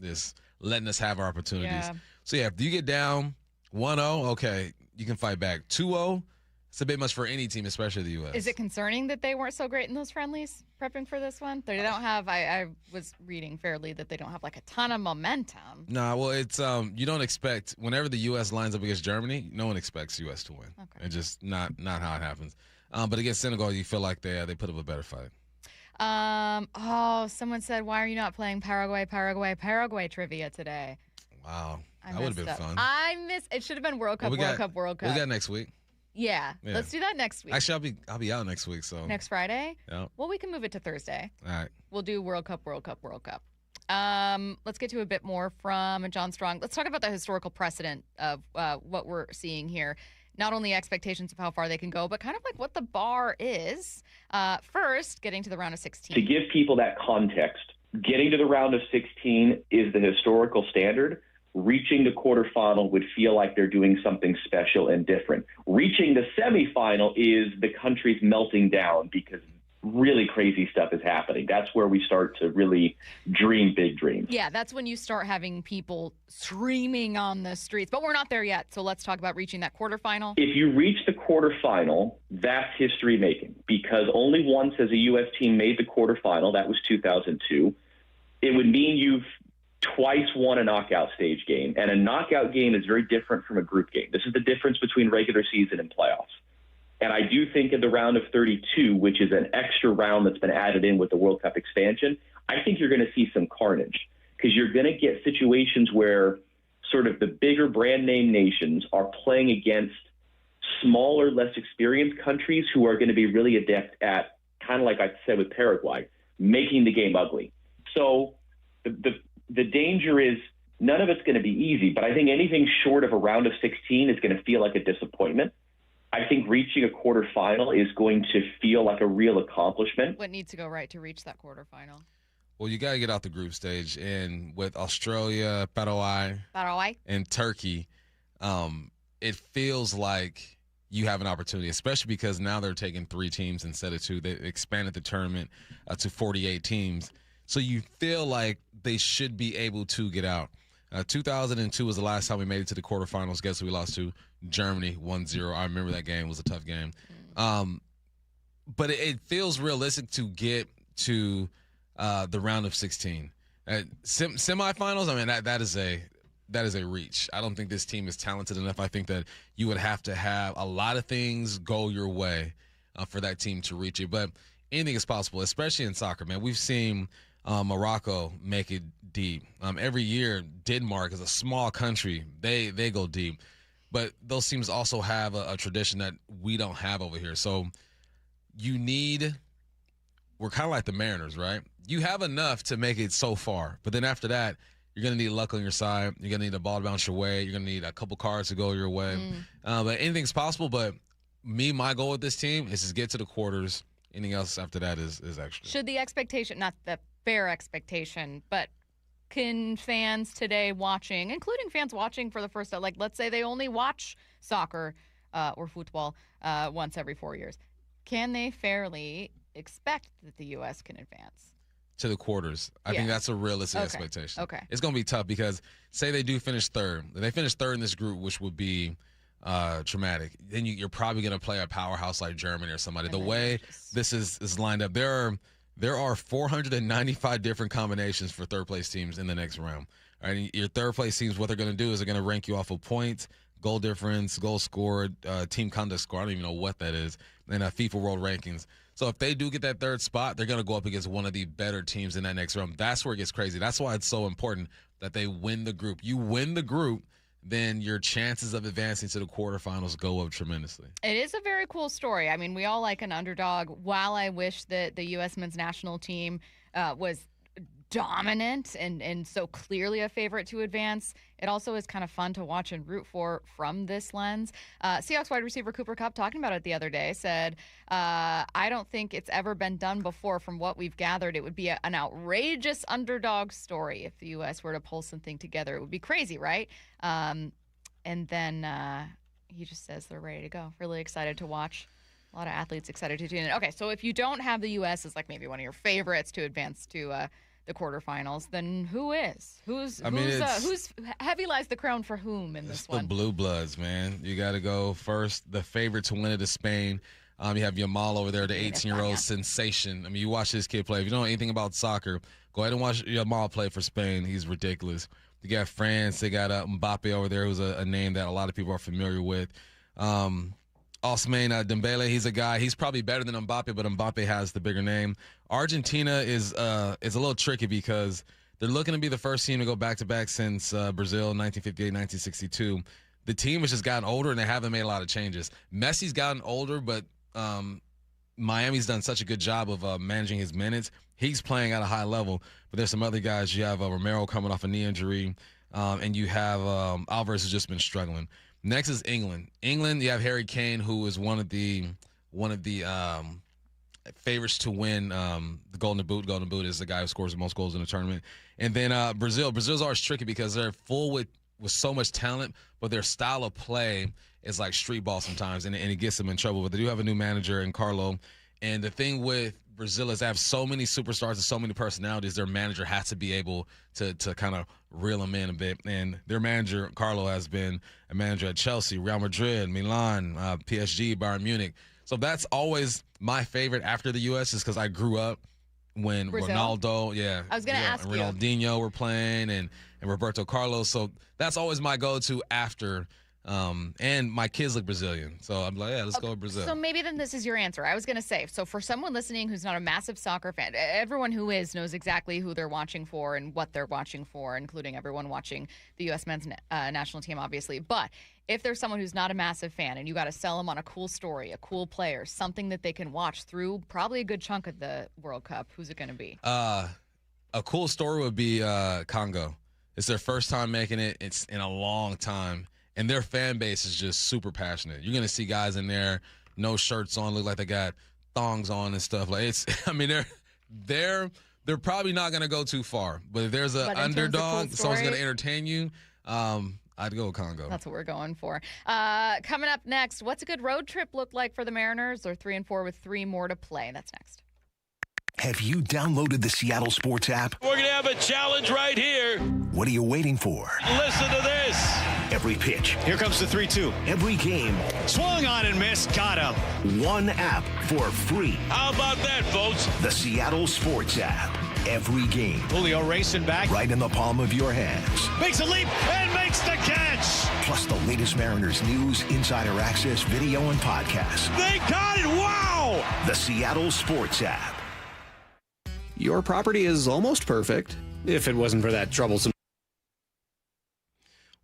just letting us have our opportunities. Yeah. So, yeah, if you get down 1-0, okay, you can fight back. 2-0, it's a bit much for any team, especially the U.S. Is it concerning that they weren't so great in those friendlies prepping for this one? They don't have, I was reading fairly that they don't have like a ton of momentum. Nah, well, it's, you don't expect, whenever the U.S. lines up against Germany, no one expects U.S. to win. Okay. It's just not how it happens. But against Senegal, you feel like they put up a better fight. Someone said, why are you not playing Paraguay trivia today? Wow. That would have been fun. It should have been World Cup. We got next week. Yeah, let's do that next week. Actually, I'll be out next week. So next Friday? Yeah. Well, we can move it to Thursday. All right. We'll do World Cup. Let's get to a bit more from John Strong. Let's talk about the historical precedent of what we're seeing here. Not only expectations of how far they can go, but kind of like what the bar is. First, getting to the round of 16. To give people that context, getting to the round of 16 is the historical standard. Reaching the quarterfinal would feel like they're doing something special and different. Reaching the semifinal is the country's melting down because really crazy stuff is happening. That's where we start to really dream big dreams. Yeah, that's when you start having people screaming on the streets. But we're not there yet, so let's talk about reaching that quarterfinal. If you reach the quarterfinal, that's history making because only once has a U.S. team made the quarterfinal. That was 2002. It would mean you've twice won a knockout stage game, and a knockout game is very different from a group game. This is the difference between regular season and playoffs. And I do think in the round of 32, which is an extra round that's been added in with the World Cup expansion, I think you're going to see some carnage because you're going to get situations where sort of the bigger brand name nations are playing against smaller, less experienced countries who are going to be really adept at, kind of like I said with Paraguay, making the game ugly. So the danger is none of it's going to be easy, but I think anything short of a round of 16 is going to feel like a disappointment. I think reaching a quarterfinal is going to feel like a real accomplishment. What needs to go right to reach that quarterfinal? Well, you got to get out the group stage. And with Australia, Paraguay, and Turkey, it feels like you have an opportunity, especially because now they're taking 3 teams instead of 2. They expanded the tournament to 48 teams. So you feel like they should be able to get out. 2002 was the last time we made it to the quarterfinals. Guess who we lost to? Germany, 1-0. I remember that game. It was a tough game. But it feels realistic to get to the round of 16. Semifinals, I mean, that is a reach. I don't think this team is talented enough. I think that you would have to have a lot of things go your way for that team to reach it. But anything is possible, especially in soccer, man. We've seen Morocco make it deep. Every year, Denmark is a small country. They go deep. But those teams also have a tradition that we don't have over here. So we're kind of like the Mariners, right? You have enough to make it so far. But then after that, you're going to need luck on your side. You're going to need a ball to bounce your way. You're going to need a couple cards to go your way. But anything's possible. But my goal with this team is to get to the quarters. Anything else after that is extra. Should the expectation, not the fair expectation, but can fans today watching, including fans watching for the first time, like let's say they only watch soccer or football once every 4 years, can they fairly expect that the U.S. can advance to the quarters? I think that's a realistic expectation. Okay. It's going to be tough because say they do finish third. They finish third in this group, which would be traumatic. Then you're probably going to play a powerhouse like Germany or somebody. The way this is lined up, there are 495 different combinations for third-place teams in the next round. All right, and your third-place teams, what they're going to do is they're going to rank you off of points, goal difference, goal scored, team conduct score. I don't even know what that is, and FIFA World Rankings. So if they do get that third spot, they're going to go up against one of the better teams in that next round. That's where it gets crazy. That's why it's so important that they win the group. You win the group, then your chances of advancing to the quarterfinals go up tremendously. It is a very cool story. I mean, we all like an underdog. While I wish that the U.S. men's national team was dominant and so clearly a favorite to advance, it also is kind of fun to watch and root for from this lens. Seahawks wide receiver Cooper Kupp, talking about it the other day, said, I don't think it's ever been done before. From what we've gathered, it would be an outrageous underdog story if the U.S. were to pull something together. It would be crazy, right? And then he just says they're ready to go. Really excited to watch. A lot of athletes excited to tune in. Okay, so if you don't have the U.S. as like maybe one of your favorites to advance to the quarterfinals, then who is? Who's heavy lies the crown for whom in this one? The Blue Bloods, man. You got to go first. The favorite to win it is Spain. You have Yamal over there, the 18-year-old sensation. I mean, you watch this kid play. If you don't know anything about soccer, go ahead and watch Yamal play for Spain. He's ridiculous. You got France. They got Mbappe over there, who's a name that a lot of people are familiar with. Ousmane Dembele, he's a guy. He's probably better than Mbappe, but Mbappe has the bigger name. Argentina is a little tricky because they're looking to be the first team to go back-to-back since Brazil, 1958, 1962. The team has just gotten older, and they haven't made a lot of changes. Messi's gotten older, but Miami's done such a good job of managing his minutes. He's playing at a high level, but there's some other guys. You have Romero coming off a knee injury, and you have Alvarez who's just been struggling. Next is England. England, you have Harry Kane, who is one of the favorites to win the Golden Boot. Golden Boot is the guy who scores the most goals in the tournament. And then Brazil. Brazil's always tricky because they're full with so much talent, but their style of play is like street ball sometimes, and it gets them in trouble. But they do have a new manager in Carlo. And the thing with Brazil is they have so many superstars and so many personalities, their manager has to be able to kind of reel them in a bit. And their manager, Carlo, has been a manager at Chelsea, Real Madrid, Milan, PSG, Bayern Munich. So that's always my favorite after the U.S. is because I grew up when Brazil. Ronaldo, I was going to ask you. Ronaldinho were playing and Roberto Carlos. So that's always my go-to after. And my kids look Brazilian. So I'm like, let's go with Brazil. So maybe then this is your answer. I was going to say, so for someone listening who's not a massive soccer fan, everyone who is knows exactly who they're watching for and what they're watching for, including everyone watching the U.S. men's national team, obviously. But if there's someone who's not a massive fan and you got to sell them on a cool story, a cool player, something that they can watch through probably a good chunk of the World Cup, who's it going to be? A cool story would be Congo. It's their first time making it. It's in a long time. And their fan base is just super passionate. You're going to see guys in there, no shirts on, look like they got thongs on and stuff. Like their they're probably not going to go too far. But if there's an underdog, someone's going to entertain you, I'd go with Congo. That's what we're going for. Coming up next, what's a good road trip look like for the Mariners? They're 3-4 with 3 more to play. That's next. Have you downloaded the Seattle Sports app? We're going to have a challenge right here. What are you waiting for? Listen to this. Every pitch. Here comes the 3-2. Every game. Swung on and missed. Got him. One app for free. How about that, folks? The Seattle Sports app. Every game. Julio racing back. Right in the palm of your hands. Makes a leap and makes the catch. Plus the latest Mariners news, insider access, video, and podcasts. They got it. Wow. The Seattle Sports app. Your property is almost perfect if it wasn't for that troublesome.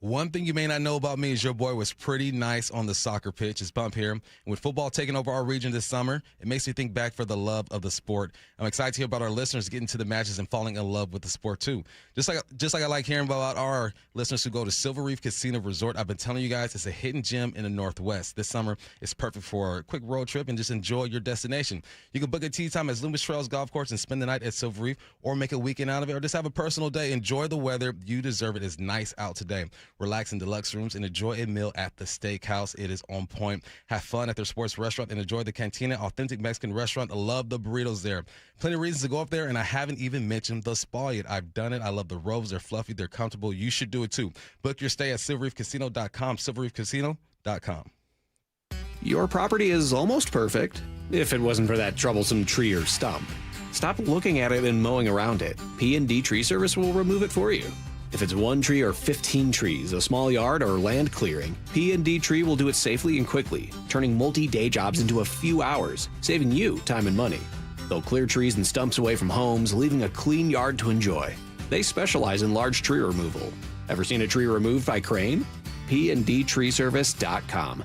One thing you may not know about me is your boy was pretty nice on the soccer pitch. It's Bump here. And with football taking over our region this summer, it makes me think back for the love of the sport. I'm excited to hear about our listeners getting to the matches and falling in love with the sport too. Just like I like hearing about our listeners who go to Silver Reef Casino Resort. I've been telling you guys it's a hidden gem in the Northwest. This summer, it's perfect for a quick road trip and just enjoy your destination. You can book a tee time at Loomis Trails Golf Course and spend the night at Silver Reef, or make a weekend out of it, or just have a personal day. Enjoy the weather. You deserve it. It's nice out today. Relax in deluxe rooms and enjoy a meal at the steakhouse. It is on point. Have fun at their sports restaurant and enjoy the Cantina, authentic Mexican restaurant. I love the burritos there. Plenty of reasons to go up there, and I haven't even mentioned the spa yet. I've done it. I love the robes. They're fluffy. They're comfortable. You should do it too. Book your stay at silverreefcasino.com, silverreefcasino.com. Your property is almost perfect if it wasn't for that troublesome tree or stump. Stop looking at it and mowing around it. P&D Tree Service will remove it for you. If it's 1 tree or 15 trees, a small yard, or land clearing, P&D Tree will do it safely and quickly, turning multi-day jobs into a few hours, saving you time and money. They'll clear trees and stumps away from homes, leaving a clean yard to enjoy. They specialize in large tree removal. Ever seen a tree removed by crane? PNDTreeService.com.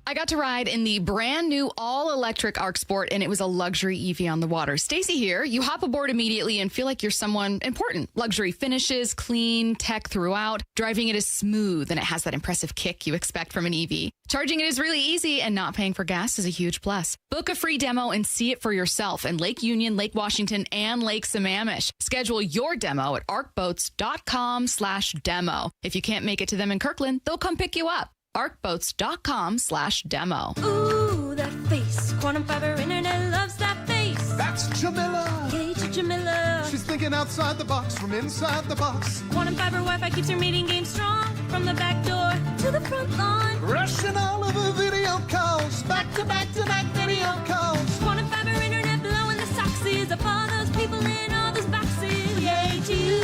I got to ride in the brand new all-electric ARC Sport, and it was a luxury EV on the water. Stacy here. You hop aboard immediately and feel like you're someone important. Luxury finishes, clean, tech throughout. Driving it is smooth, and it has that impressive kick you expect from an EV. Charging it is really easy, and not paying for gas is a huge plus. Book a free demo and see it for yourself in Lake Union, Lake Washington, and Lake Sammamish. Schedule your demo at arcboats.com/demo. If you can't make it to them in Kirkland, they'll come pick you up. arcboats.com/demo. Ooh, that face. Quantum Fiber Internet loves that face. That's Jamila. Gage Jamila. She's thinking outside the box from inside the box. Quantum Fiber Wi-Fi keeps her meeting game strong. From the back door to the front lawn. Rushing all of the video calls. Back to back to back video calls. Quantum Fiber Internet blowing the soxies up all those people in all those boxes. Yay to you.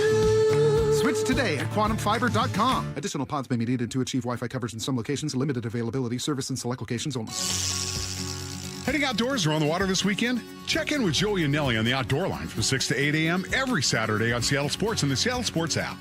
Switch today at quantumfiber.com. Additional pods may be needed to achieve Wi-Fi coverage in some locations. Limited availability. Service in select locations only. Heading outdoors or on the water this weekend? Check in with Joey and Nelly on the Outdoor Line from 6 to 8 a.m. every Saturday on Seattle Sports and the Seattle Sports app.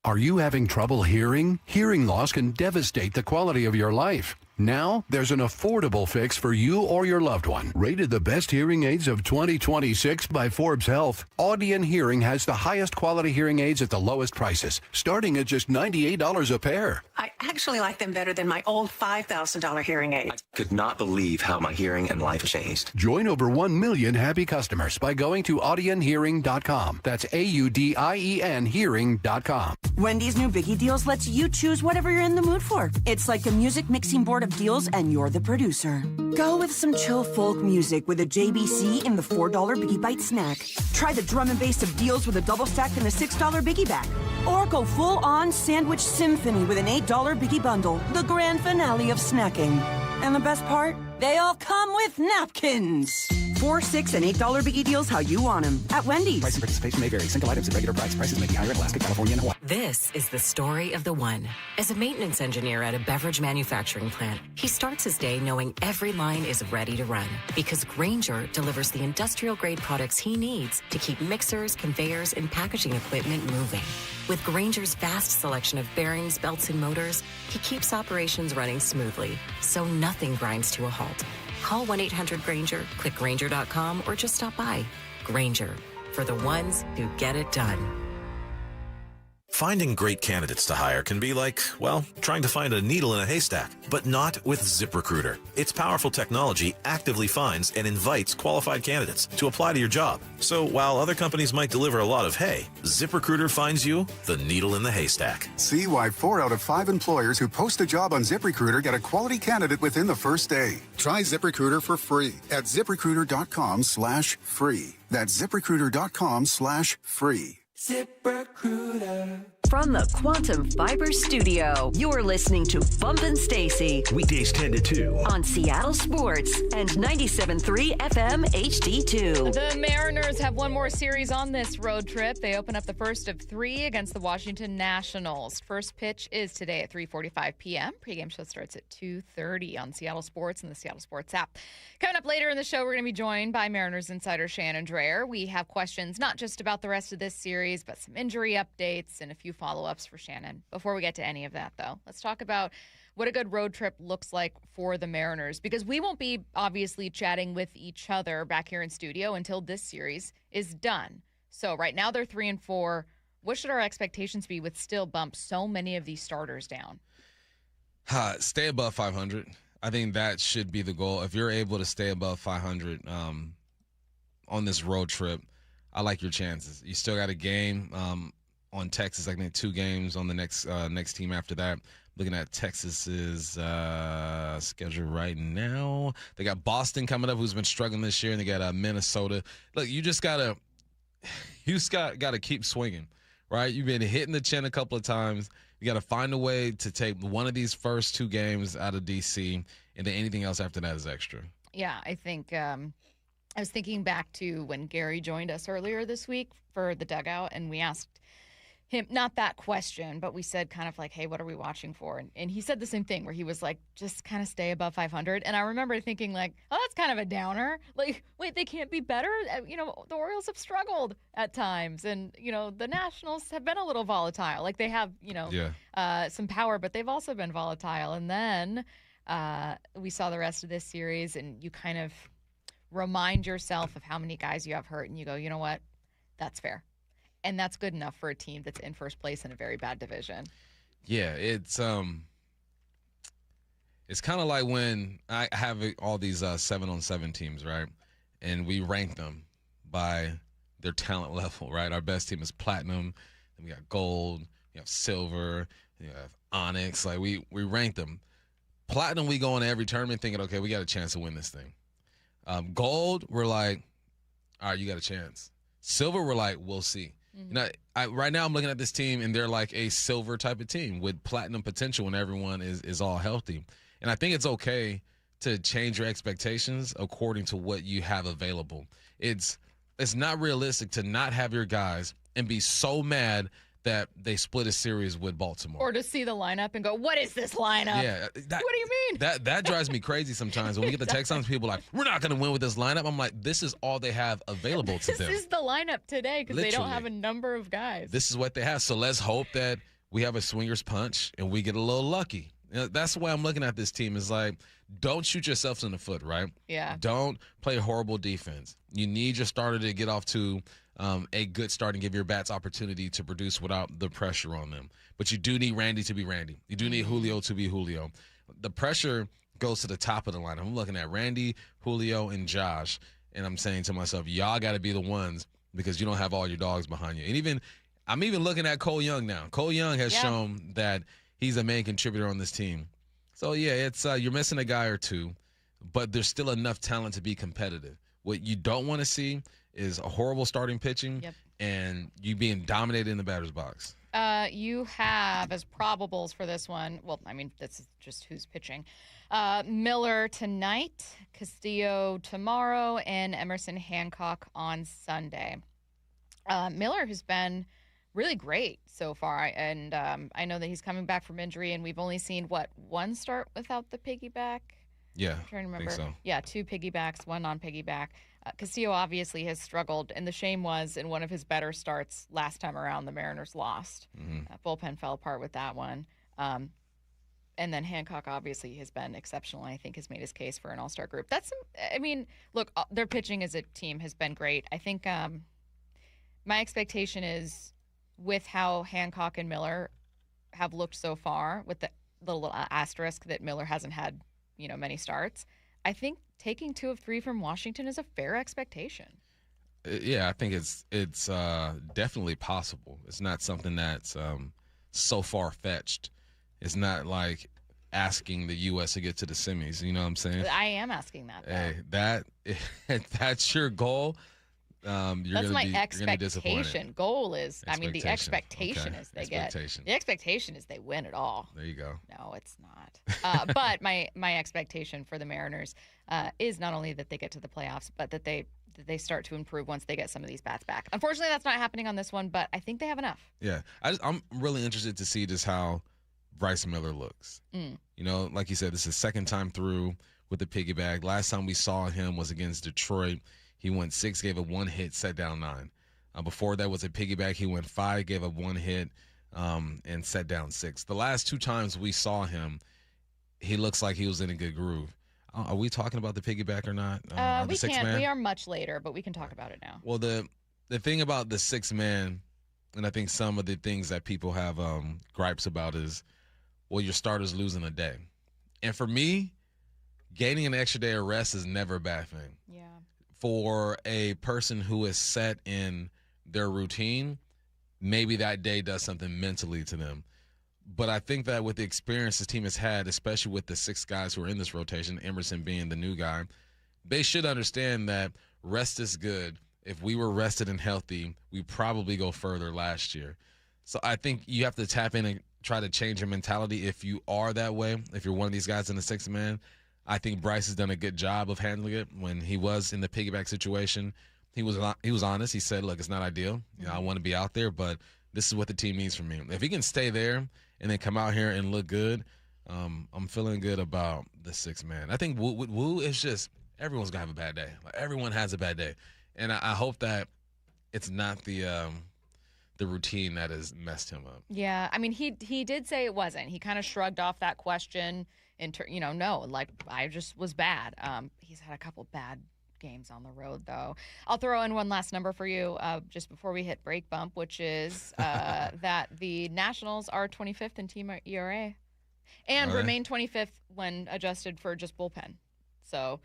Are you having trouble hearing? Hearing loss can devastate the quality of your life. Now, there's an affordable fix for you or your loved one. Rated the best hearing aids of 2026 by Forbes Health, Audion Hearing has the highest quality hearing aids at the lowest prices, starting at just $98 a pair. I actually like them better than my old $5,000 hearing aid. I could not believe how my hearing and life changed. Join over 1 million happy customers by going to audionhearing.com. That's AUDIEN hearing.com. Wendy's new Biggie Deals lets you choose whatever you're in the mood for. It's like a music mixing board of deals, and you're the producer. Go with some chill folk music with a JBC in the $4 Biggie Bite snack. Try the drum and bass of deals with a double stack and a $6 Biggie bag. Or go full-on sandwich symphony with an $8 Biggie bundle, the grand finale of snacking. And the best part? They all come with napkins. $4, $6, and $8 Biggie Deals how you want them at Wendy's. Price and participation may vary. Single items at regular price. Prices may be higher in Alaska, California, and Hawaii. This is the story of the one. As a maintenance engineer at a beverage manufacturing plant, he starts his day knowing every line is ready to run because Grainger delivers the industrial-grade products he needs to keep mixers, conveyors, and packaging equipment moving. With Grainger's vast selection of bearings, belts, and motors, he keeps operations running smoothly, so nothing grinds to a halt. Call 1-800-GRAINGER, click Grainger.com, or just stop by. Grainger, for the ones who get it done. Finding great candidates to hire can be like, well, trying to find a needle in a haystack, but not with ZipRecruiter. Its powerful technology actively finds and invites qualified candidates to apply to your job. So while other companies might deliver a lot of hay, ZipRecruiter finds you the needle in the haystack. See why 4 out of 5 employers who post a job on ZipRecruiter get a quality candidate within the first day. Try ZipRecruiter for free at ZipRecruiter.com/free. That's ZipRecruiter.com/free. ZipRecruiter. From the Quantum Fiber Studio, you're listening to Bump Stacy. Weekdays 10 to 2. On Seattle Sports and 97.3 FM HD2. The Mariners have one more series on this road trip. They open up the first of 3 against the Washington Nationals. First pitch is today at 3:45 p.m. Pre-game show starts at 2:30 on Seattle Sports and the Seattle Sports app. Coming up later in the show, we're going to be joined by Mariners insider Shannon Drayer. We have questions not just about the rest of this series, but some injury updates and a few follow-ups for Shannon. Before we get to any of that, though, let's talk about what a good road trip looks like for the Mariners, because we won't be obviously chatting with each other back here in studio until this series is done. So right now they're 3-4. What should our expectations be with still bump so many of these starters down? Stay above 500. I think that should be the goal. If you're able to stay above 500 on this road trip, I like your chances. You still got a game on Texas. I think 2 games on the next team after that. Looking at Texas's schedule right now, they got Boston coming up, who's been struggling this year, and they got Minnesota. Look, you just gotta keep swinging, right? You've been hitting the chin a couple of times. You got to find a way to take one of these first 2 games out of DC, and then anything else after that is extra. Yeah, I think I was thinking back to when Gary joined us earlier this week for the dugout, and we asked him, not that question, but we said kind of like, hey, what are we watching for? And he said the same thing, where he was like, just kind of stay above 500. And I remember thinking like, oh, that's kind of a downer. Like, wait, they can't be better? You know, the Orioles have struggled at times. And, you know, the Nationals have been a little volatile. Like, they have, you know, some power, but they've also been volatile. And then we saw the rest of this series, and you kind of remind yourself of how many guys you have hurt, and you go, you know what? That's fair. And that's good enough for a team that's in first place in a very bad division. Yeah, it's kind of like when I have all these 7-on-7 teams, right? And we rank them by their talent level, right? Our best team is platinum, and we got gold, we have silver, we have onyx. Like we rank them. Platinum, we go into every tournament thinking, okay, we got a chance to win this thing. Gold, we're like, all right, you got a chance. Silver, we're like, we'll see. You know, right now I'm looking at this team, and they're like a silver type of team with platinum potential when everyone is all healthy. And I think it's okay to change your expectations according to what you have available. It's not realistic to not have your guys and be so mad that they split a series with Baltimore. Or to see the lineup and go, what is this lineup? Yeah. What do you mean? That drives me crazy sometimes. When we get the text on people like, we're not going to win with this lineup. I'm like, this is all they have available to them. This is the lineup today because they don't have a number of guys. This is what they have. So let's hope that we have a swinger's punch and we get a little lucky. You know, that's the way I'm looking at this team, is like, don't shoot yourselves in the foot, right? Yeah. Don't play horrible defense. You need your starter to get off to a good start and give your bats opportunity to produce without the pressure on them. But you do need Randy to be Randy. You do need Julio to be Julio. The pressure goes to the top of the line. I'm looking at Randy, Julio, and Josh, and I'm saying to myself, y'all got to be the ones, because you don't have all your dogs behind you. And I'm even looking at Cole Young now. Cole Young has shown that he's a main contributor on this team. So, yeah, it's you're missing a guy or two, but there's still enough talent to be competitive. What you don't want to see is a horrible starting pitching and you being dominated in the batter's box. You have as probables for this one, well, I mean, this is just who's pitching. Miller tonight, Castillo tomorrow, and Emerson Hancock on Sunday. Miller has been really great so far, and I know that he's coming back from injury, and we've only seen, one start without the piggyback? Yeah, I'm trying to remember. I think so. Yeah, 2 piggybacks, 1 non-piggyback. Castillo obviously has struggled, and the shame was in one of his better starts last time around, the Mariners lost. Bullpen fell apart with that one. And then Hancock obviously has been exceptional, and I think has made his case for an all-star group. Look, their pitching as a team has been great. I think my expectation is with how Hancock and Miller have looked so far, with the little asterisk that Miller hasn't had, many starts, I think taking 2 of 3 from Washington is a fair expectation. Yeah, I think it's definitely possible. It's not something that's so far-fetched. It's not like asking the U.S. to get to the semis. You know what I'm saying? I am asking that, though. Hey, if that's your goal, that's my expectation. Goal is, the expectation is they get. The expectation is they win it all. There you go. No, it's not. But my expectation for the Mariners is not only that they get to the playoffs, but that they start to improve once they get some of these bats back. Unfortunately, that's not happening on this one, but I think they have enough. Yeah, I'm really interested to see just how Bryce Miller looks. Like you said, this is his second time through with the piggyback. Last time we saw him was against Detroit. He went 6, gave up 1 hit, set down 9. Before that was a piggyback. He went 5, gave up 1 hit, and set down 6. The last 2 times we saw him, he looks like he was in a good groove. Are we talking about the piggyback or not? We can't. We are much later, but we can talk about it now. Well, the thing about the 6-man, and I think some of the things that people have gripes about is, well, your starter's losing a day. And for me, gaining an extra day of rest is never a bad thing. Yeah. For a person who is set in their routine, maybe that day does something mentally to them. But I think that with the experience this team has had, especially with the 6 guys who are in this rotation, Emerson being the new guy, they should understand that rest is good. If we were rested and healthy, we probably go further last year. So I think you have to tap in and try to change your mentality if you are that way. If you're one of these guys in the 6-man, I think Bryce has done a good job of handling it. When he was in the piggyback situation, he was honest. He said, look, it's not ideal. I want to be out there, but this is what the team needs from me. If he can stay there and then come out here and look good, I'm feeling good about the 6-man. I think Woo is just, everyone's going to have a bad day. Like, everyone has a bad day. And I hope that it's not the routine that has messed him up. Yeah, I mean, he did say it wasn't. He kind of shrugged off that question. I just was bad. He's had a couple bad games on the road, though. I'll throw in one last number for you just before we hit break bump, which is that the Nationals are 25th in team ERA and remain 25th when adjusted for just bullpen. So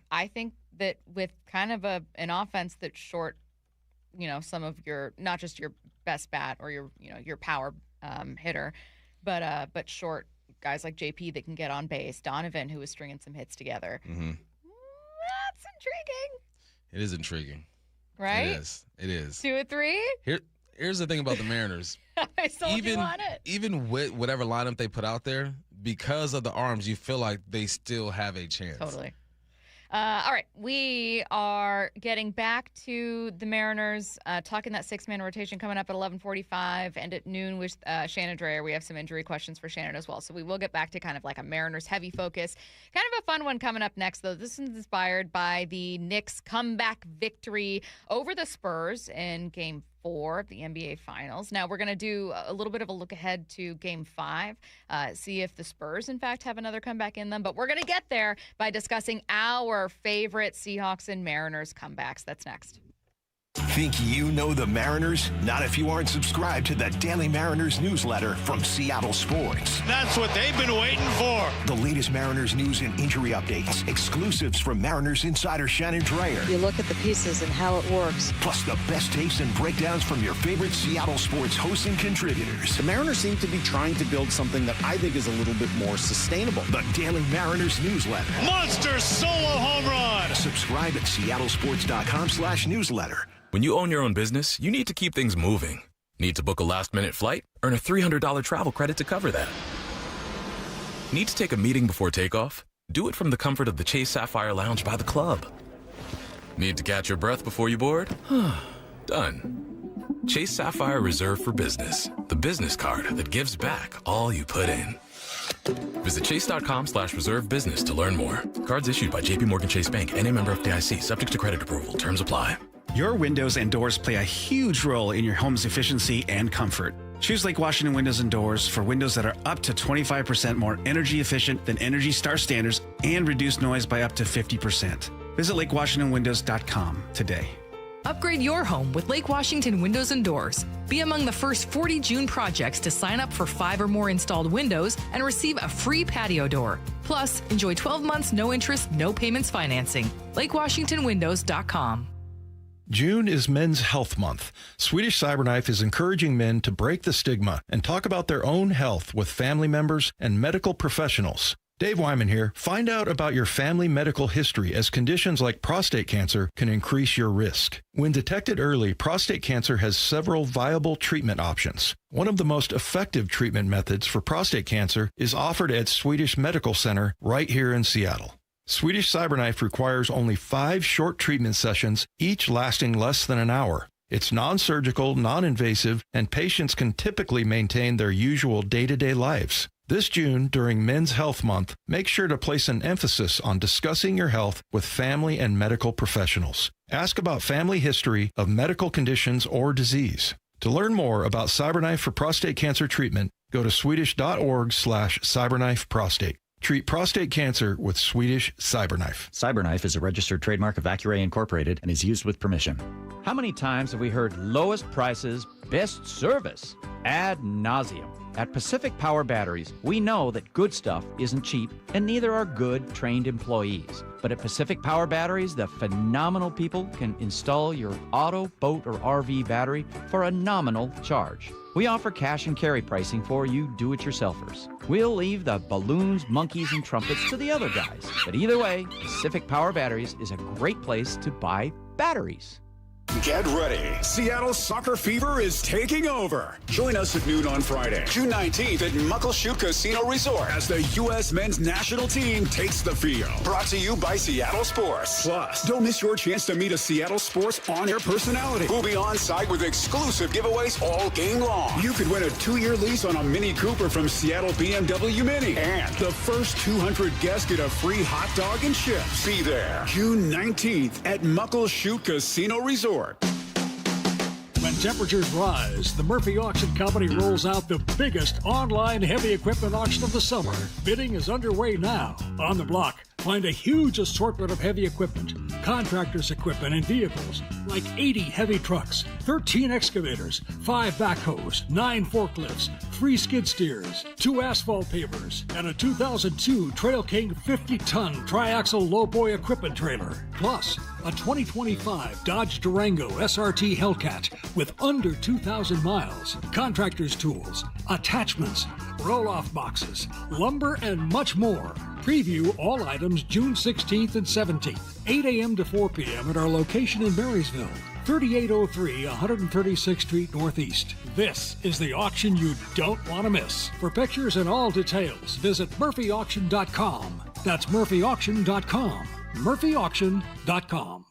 I think that with kind of an offense that's short, some of your, not just your best bat or your power hitter, but short guys like JP that can get on base, Donovan, who was stringing some hits together. Mm-hmm. That's intriguing. It is intriguing. Right? It is. 2 or 3? Here's the thing about the Mariners. I told you on it. Even with whatever lineup they put out there, because of the arms, you feel like they still have a chance. Totally. All right, we are getting back to the Mariners, talking that 6-man rotation coming up at 11:45, and at noon with Shannon Drayer. We have some injury questions for Shannon as well, so we will get back to kind of like a Mariners heavy focus. Kind of a fun one coming up next, though. This is inspired by the Knicks' comeback victory over the Spurs in Game 4 of the NBA Finals. Now, we're going to do a little bit of a look ahead to Game 5, see if the Spurs, in fact, have another comeback in them. But we're going to get there by discussing our favorite Seahawks and Mariners comebacks. That's next. Think you know the Mariners? Not if you aren't subscribed to the Daily Mariners newsletter from Seattle Sports. That's what they've been waiting for. The latest Mariners news and injury updates, exclusives from Mariners insider Shannon Drayer. You look at the pieces and how it works. Plus the best takes and breakdowns from your favorite Seattle sports hosts and contributors. The Mariners seem to be trying to build something that I think is a little bit more sustainable. The Daily Mariners newsletter. Monster solo home run. Subscribe at seattlesports.com/newsletter. When you own your own business, you need to keep things moving. Need to book a last-minute flight? Earn a $300 travel credit to cover that. Need to take a meeting before takeoff? Do it from the comfort of the Chase Sapphire Lounge by the club. Need to catch your breath before you board? Done. Chase Sapphire Reserve for Business, the business card that gives back all you put in. Visit chase.com/reserve business to learn more. Cards issued by JPMorgan Chase Bank, N.A. member FDIC, subject to credit approval. Terms apply. Your windows and doors play a huge role in your home's efficiency and comfort. Choose Lake Washington Windows and Doors for windows that are up to 25% more energy efficient than Energy Star standards and reduce noise by up to 50%. Visit LakeWashingtonWindows.com today. Upgrade your home with Lake Washington Windows and Doors. Be among the first 40 June projects to sign up for 5 or more installed windows and receive a free patio door. Plus, enjoy 12 months no interest, no payments financing. LakeWashingtonWindows.com. June is Men's Health Month. Swedish Cyberknife is encouraging men to break the stigma and talk about their own health with family members and medical professionals. Dave Wyman here. Find out about your family medical history, as conditions like prostate cancer can increase your risk. When detected early, prostate cancer has several viable treatment options. One of the most effective treatment methods for prostate cancer is offered at Swedish Medical Center right here in Seattle. Swedish Cyberknife requires only 5 short treatment sessions, each lasting less than an hour. It's non-surgical, non-invasive, and patients can typically maintain their usual day-to-day lives. This June, during Men's Health Month, make sure to place an emphasis on discussing your health with family and medical professionals. Ask about family history of medical conditions or disease. To learn more about Cyberknife for prostate cancer treatment, go to swedish.org/cyberknifeprostate. Treat prostate cancer with Swedish Cyberknife. Cyberknife is a registered trademark of Accuray Incorporated and is used with permission. How many times have we heard lowest prices, best service ad nauseum? At Pacific Power Batteries, we know that good stuff isn't cheap, and neither are good, trained employees. But at Pacific Power Batteries, the phenomenal people can install your auto, boat, or RV battery for a nominal charge. We offer cash and carry pricing for you do-it-yourselfers. We'll leave the balloons, monkeys, and trumpets to the other guys. But either way, Pacific Power Batteries is a great place to buy batteries. Get ready. Seattle soccer fever is taking over. Join us at noon on Friday, June 19th at Muckleshoot Casino Resort as the U.S. men's national team takes the field. Brought to you by Seattle Sports. Plus, don't miss your chance to meet a Seattle Sports on-air personality who'll be on site with exclusive giveaways all game long. You could win a 2-year lease on a Mini Cooper from Seattle BMW Mini. And the first 200 guests get a free hot dog and chips. Be there June 19th at Muckleshoot Casino Resort. When temperatures rise, the Murphy Auction Company rolls out the biggest online heavy equipment auction of the summer. Bidding is underway now. On the block, find a huge assortment of heavy equipment, contractors' equipment, and vehicles, like 80 heavy trucks, 13 excavators, 5 backhoes, 9 forklifts, 3 skid steers, 2 asphalt pavers, and a 2002 Trail King 50-ton triaxle lowboy equipment trailer. Plus, a 2025 Dodge Durango SRT Hellcat with under 2,000 miles, contractor's tools, attachments, roll-off boxes, lumber, and much more. Preview all items June 16th and 17th, 8 a.m. to 4 p.m. at our location in Marysville, 3803 136th Street Northeast. This is the auction you don't want to miss. For pictures and all details, visit murphyauction.com. That's murphyauction.com. murphyauction.com.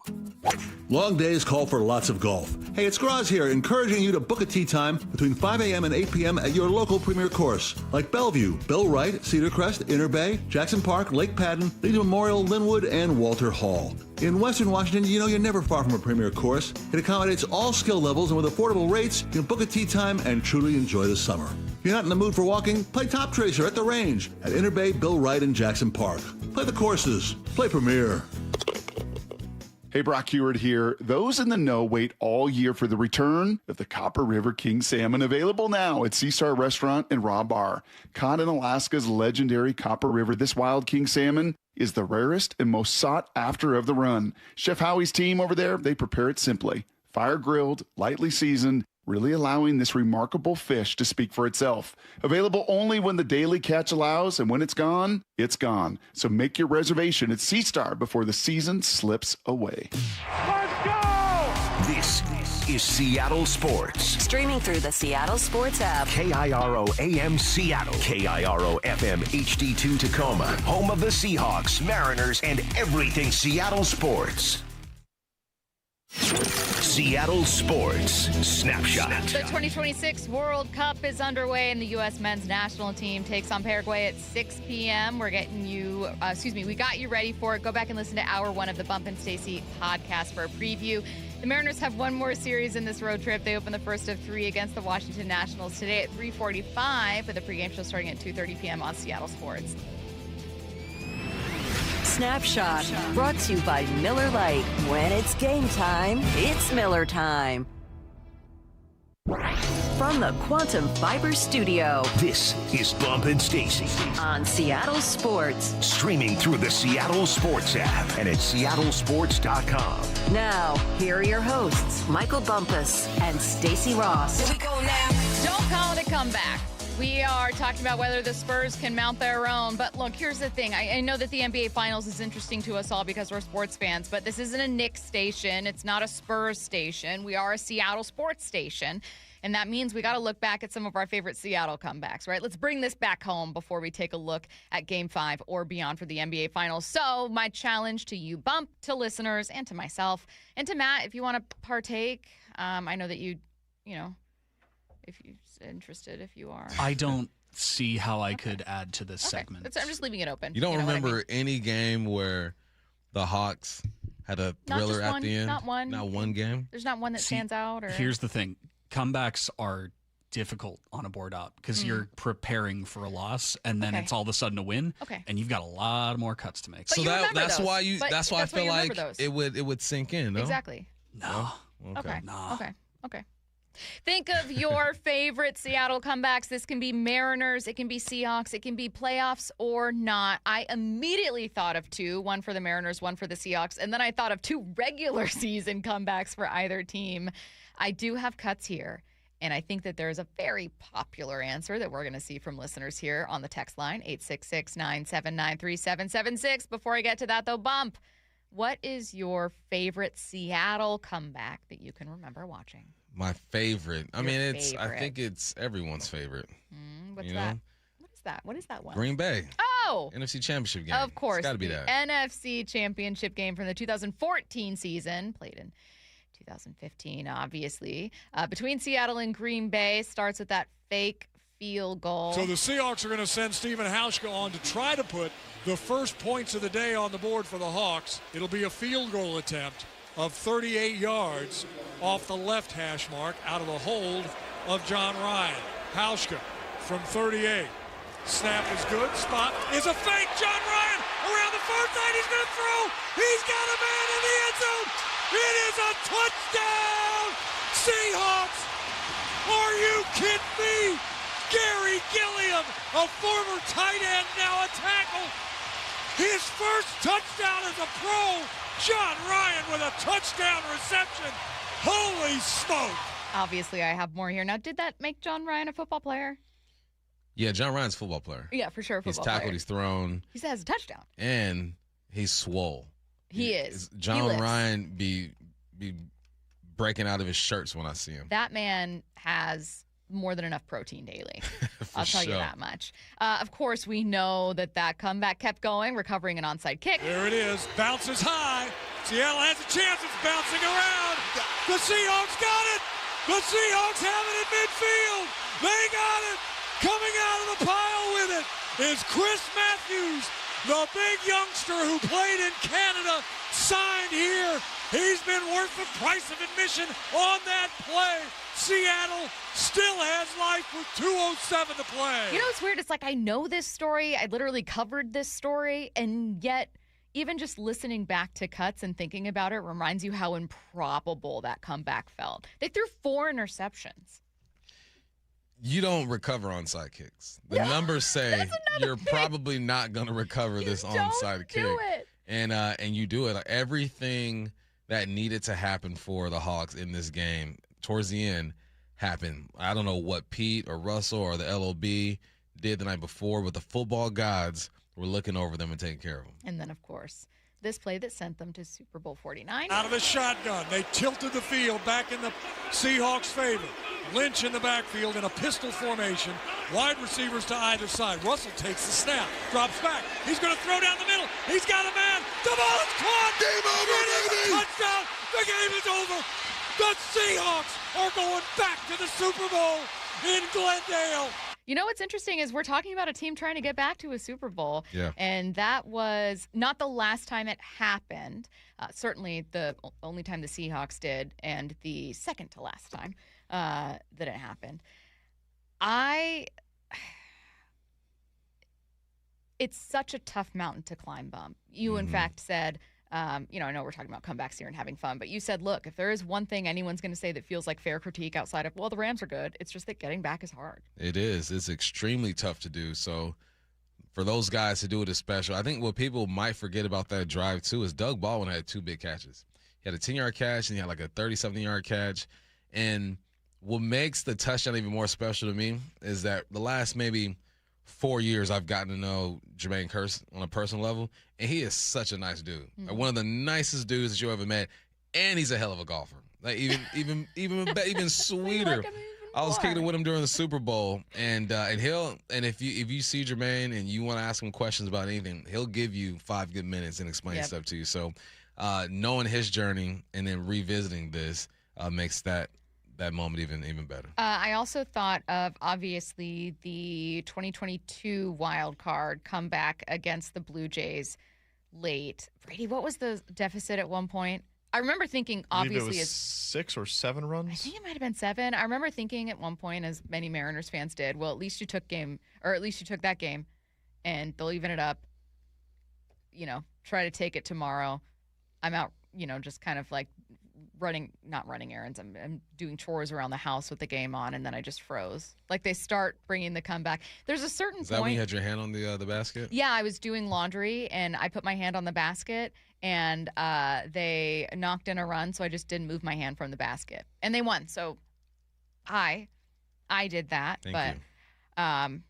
Long days call for lots of golf. Hey, it's Graz here, encouraging you to book a tee time between 5 a.m. and 8 p.m. at your local premier course, like Bellevue, Bill Wright, Cedar Crest, Inner Bay, Jackson Park, Lake Padden, Legion Memorial, Linwood, and Walter Hall. In Western Washington, you know you're never far from a premier course. It accommodates all skill levels, and with affordable rates, you can book a tee time and truly enjoy the summer. If you're not in the mood for walking, play Top Tracer at the range at Inner Bay, Bill Wright, and Jackson Park. Play the courses. Play Premier. Hey, Brock Heward here. Those in the know wait all year for the return of the Copper River King Salmon, available now at Seastar Restaurant and Raw Bar. Caught in Alaska's legendary Copper River, this wild king salmon is the rarest and most sought after of the run. Chef Howie's team over there, they prepare it simply. Fire grilled, lightly seasoned, really allowing this remarkable fish to speak for itself. Available only when the daily catch allows, and when it's gone, it's gone. So make your reservation at Seastar before the season slips away. Let's go! This is Seattle Sports. Streaming through the Seattle Sports app. KIRO AM Seattle. KIRO FM HD2 Tacoma. Home of the Seahawks, Mariners, and everything Seattle sports. Seattle Sports Snapshot. The 2026 World Cup is underway, and the U.S. men's national team takes on Paraguay at 6 p.m. We're getting you, we got you ready for it. Go back and listen to Hour 1 of the Bump Stacy podcast for a preview. The Mariners have one more series in this road trip. They open the first of 3 against the Washington Nationals today at 3:45, with a pregame show starting at 2:30 p.m. on Seattle Sports. Snapshot, brought to you by Miller Lite. When it's game time, it's Miller time. From the Quantum Fiber Studio, this is Bump and Stacy on Seattle Sports. Streaming through the Seattle Sports app and at seattlesports.com. Now, here are your hosts, Michael Bumpus and Stacy Ross. Here we go now. Don't call it a comeback. We are talking about whether the Spurs can mount their own. But look, here's the thing. I know that the NBA Finals is interesting to us all because we're sports fans, but this isn't a Knicks station. It's not a Spurs station. We are a Seattle sports station. And that means we got to look back at some of our favorite Seattle comebacks, right? Let's bring this back home before we take a look at Game 5 or beyond for the NBA Finals. So my challenge to you, Bump, to listeners, and to myself, and to Matt, if you want to partake, I know that you know, if you're interested, if you are. I don't see how I could add to this segment. I'm just leaving it open. You don't remember any game where the Hawks had a thriller at the end? Not one. Not one game? There's not one that stands out? Or here's the thing. Comebacks are difficult on a board up because you're preparing for a loss, and then it's all of a sudden a win, and you've got a lot more cuts to make. But so that's why I feel like it would sink in. No? Exactly. No. Okay. No. Okay. Think of your favorite Seattle comebacks. This can be Mariners, it can be Seahawks, it can be playoffs or not. I immediately thought of two, one for the Mariners, one for the Seahawks, and then I thought of two regular season comebacks for either team. I do have cuts here, and I think that there's a very popular answer that we're going to see from listeners here on the text line, 866-979-3776. Before I get to that, though, Bump, what is your favorite Seattle comeback that you can remember watching? My favorite. I think it's everyone's favorite. What's that? What is that? What is that one? Green Bay. Oh! NFC Championship game. Of course. It's got to be that. NFC Championship game from the 2014 season, played in 2015, obviously. Between Seattle and Green Bay, starts with that fake field goal. So the Seahawks are going to send Stephen Hauschka on to try to put the first points of the day on the board for the Hawks. It'll be a field goal attempt of 38 yards off the left hash mark out of the hold of John Ryan. Hauschka from 38. Snap is good. Spot is a fake. John Ryan around the far side. He's going to throw. He's got a man in the end zone. It is a touchdown. Seahawks. Are you kidding me? Gary Gilliam, a former tight end, now a tackle. His first touchdown as a pro. John Ryan with a touchdown reception. Holy smoke. Obviously, I have more here. Now, did that make John Ryan a football player? Yeah, John Ryan's a football player. Yeah, for sure. He's tackled, he's thrown. He has a touchdown. And he's swole. He is. John Ryan be breaking out of his shirts when I see him. That man has more than enough protein daily. I'll tell you that much. Of course, we know that comeback kept going, recovering an onside kick. There it is. Bounces high. Seattle has a chance. It's bouncing around. The Seahawks got it. The Seahawks have it in midfield. They got it. Coming out of the pile with it is Chris Matthews, the big youngster who played in Canada, signed here. He's been worth the price of admission on that play. Seattle still has life with 2:07 to play. You know what's weird? It's like I know this story. I literally covered this story, and yet even just listening back to cuts and thinking about it reminds you how improbable that comeback felt. They threw 4 interceptions. You don't recover onside kicks. The numbers say you're probably not going to recover this onside kick. It. And you do it. Like, everything that needed to happen for the Hawks in this game towards the end happened. I don't know what Pete or Russell or the LOB did the night before, but the football gods were looking over them and taking care of them. And then, of course, this play that sent them to Super Bowl 49. Out of the shotgun, they tilted the field back in the Seahawks' favor. Lynch in the backfield in a pistol formation. Wide receivers to either side. Russell takes the snap, drops back. He's going to throw down the middle. He's got a man. The ball is caught. Game over, baby. Touchdown. The game is over. The Seahawks are going back to the Super Bowl in Glendale. You know what's interesting is we're talking about a team trying to get back to a Super Bowl. Yeah. And that was not the last time it happened. Certainly the only time the Seahawks did, and the second to last time that it it's such a tough mountain to climb, Bump. You, in fact, said, I know we're talking about comebacks here and having fun, but you said, look, if there is one thing anyone's going to say that feels like fair critique outside of, well, the Rams are good, it's just that getting back is hard. It is. It's extremely tough to do. So for those guys to do it is special. I think what people might forget about that drive, too, is Doug Baldwin had 2 big catches. He had a 10-yard catch, and he had like a 30-something-yard catch. And what makes the touchdown even more special to me is that the last maybe 4 years I've gotten to know Jermaine Kearse on a personal level, and he is such a nice dude. Like one of the nicest dudes that you ever met, and he's a hell of a golfer. Like even sweeter. Like I was kicking it with him during the Super Bowl, and if you see Jermaine and you want to ask him questions about anything, he'll give you 5 good minutes and explain stuff to you. So knowing his journey and then revisiting this makes that moment even better. I also thought of, obviously, the 2022 wild card comeback against the Blue Jays late. Brady, what was the deficit at one point? I remember thinking, obviously, it was 6 or 7 runs. I think it might have been 7. I remember thinking at one point, as many Mariners fans did, well, at least you took that game, and they'll even it up. Try to take it tomorrow. I'm out, just kind of like not running errands. I'm doing chores around the house with the game on, and then I just froze. Like they start bringing the comeback. There's a certain point. Is that when you had your hand on the basket? Yeah, I was doing laundry, and I put my hand on the basket, and they knocked in a run, so I just didn't move my hand from the basket, and they won. So I did that, but I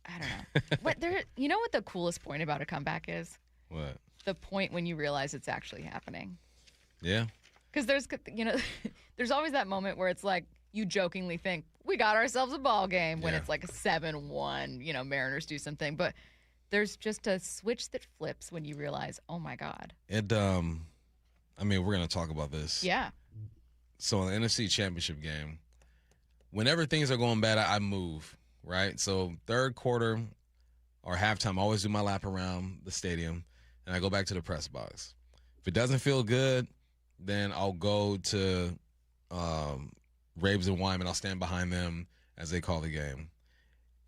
don't know. You know what the coolest point about a comeback is? What? The point when you realize it's actually happening. Yeah. Because there's always that moment where it's like you jokingly think we got ourselves a ball game when it's like a 7-1, Mariners do something, but there's just a switch that flips when you realize, oh my God. And we're going to talk about this. Yeah. So in the NFC Championship game, whenever things are going bad, I move, right? So third quarter or halftime, I always do my lap around the stadium, and I go back to the press box. If it doesn't feel good, then I'll go to Rabes and Wyman. I'll stand behind them as they call the game.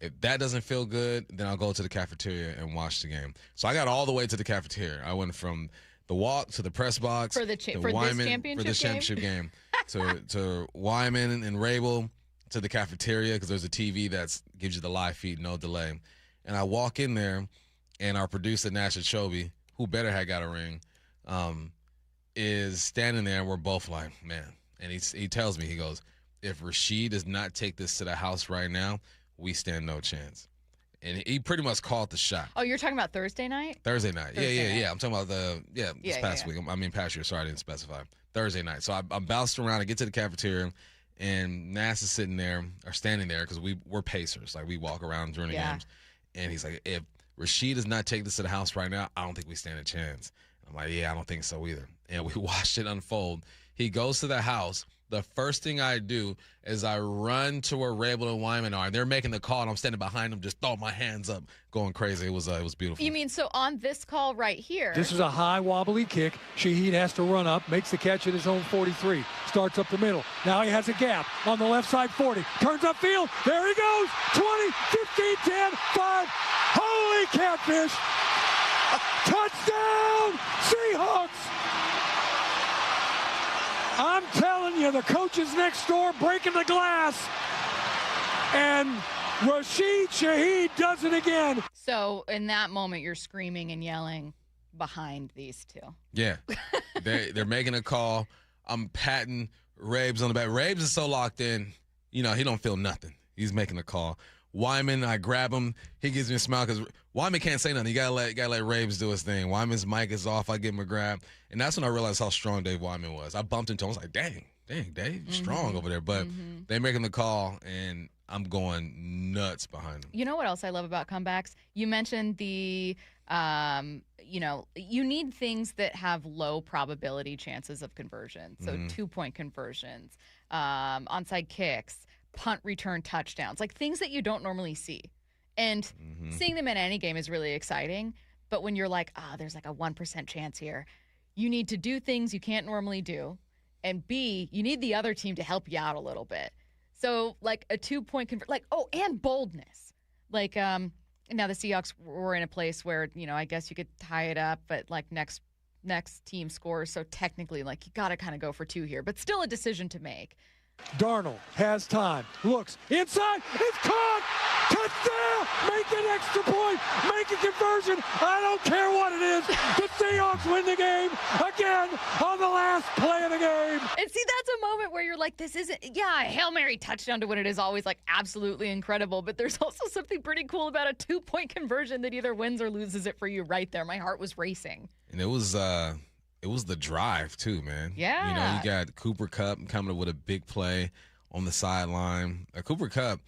If that doesn't feel good, then I'll go to the cafeteria and watch the game. So I got all the way to the cafeteria. I went from the walk to the press box for this championship game to Wyman and Rabel to the cafeteria because there's a TV that gives you the live feed, no delay. And I walk in there, and our producer, Nash Achobe, who better had got a ring, is standing there, and we're both like, man. And he tells me, he goes, if Rasheed does not take this to the house right now, we stand no chance. And he pretty much called the shot. Oh, you're talking about Thursday night? Thursday night. Yeah. I'm talking about this past week. Past year. Sorry, I didn't specify. Thursday night. So I bounced around and get to the cafeteria, and Nass is standing there because we're pacers. Like, we walk around during the games. And he's like, if Rasheed does not take this to the house right now, I don't think we stand a chance. I'm like, yeah, I don't think so either. And we watched it unfold. He goes to the house. The first thing I do is I run to where Rabel and Wyman are. They're making the call, and I'm standing behind them, just throwing my hands up, going crazy. It was beautiful. You mean so on this call right here? This is a high, wobbly kick. Shaheed has to run up, makes the catch at his own 43, starts up the middle. Now he has a gap on the left side 40, turns upfield. There he goes. 20, 15, 10, 5. Holy catfish. Touchdown, Seahawks. I'm telling you, the coach is next door breaking the glass. And Rashid Shaheed does it again. So in that moment, you're screaming and yelling behind these two. Yeah. They're making a call. I'm patting Rabes on the back. Rabes is so locked in, he don't feel nothing. He's making a call. Wyman, I grab him. He gives me a smile because Wyman can't say nothing. You gotta let Rabes do his thing. Wyman's mic is off. I give him a grab, and that's when I realized how strong Dave Wyman was. I bumped into him. I was like, "Dang, Dave, strong over there." But they make him the call, and I'm going nuts behind him. You know what else I love about comebacks? You mentioned the, you need things that have low probability chances of conversion. So 2-point conversions, onside kicks, punt return touchdowns, like things that you don't normally see. And seeing them in any game is really exciting. But when you're like, there's like a 1% chance here, you need to do things you can't normally do. And B, you need the other team to help you out a little bit. So like a 2-point and boldness. Like Now the Seahawks were in a place where, I guess you could tie it up, but like next team scores. So technically, like, you got to kind of go for 2 here, but still a decision to make. Darnold has time, looks inside, it's caught, touchdown, make an extra point, make a conversion, I don't care what it is, the Seahawks win the game again on the last play of the game. And see, that's a moment where you're like, this isn't, a Hail Mary touchdown to win it is always like absolutely incredible, but there's also something pretty cool about a 2-point conversion that either wins or loses it for you right there. My heart was racing. And it was the drive, too, man. Yeah. You got Cooper Kupp coming up with a big play on the sideline. Cooper Kupp,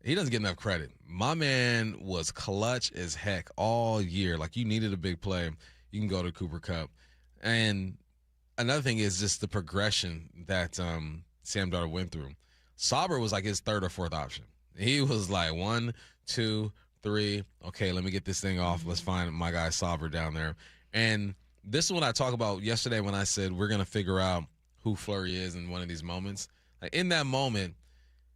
he doesn't get enough credit. My man was clutch as heck all year. Like, you needed a big play, you can go to Cooper Kupp. And another thing is just the progression that Sam Darnold went through. Sauber was like his 3rd or 4th option. He was like 1, 2, 3. Okay, let me get this thing off. Let's find my guy Sauber down there. And this is what I talked about yesterday when I said we're going to figure out who Fleury is in one of these moments. Like, in that moment,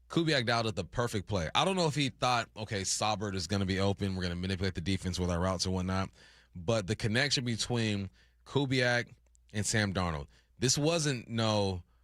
Kubiak dialed at the perfect play. I don't know if he thought, okay, Saubert is going to be open. We're going to manipulate the defense with our routes and whatnot. But the connection between Kubiak and Sam Darnold, this wasn't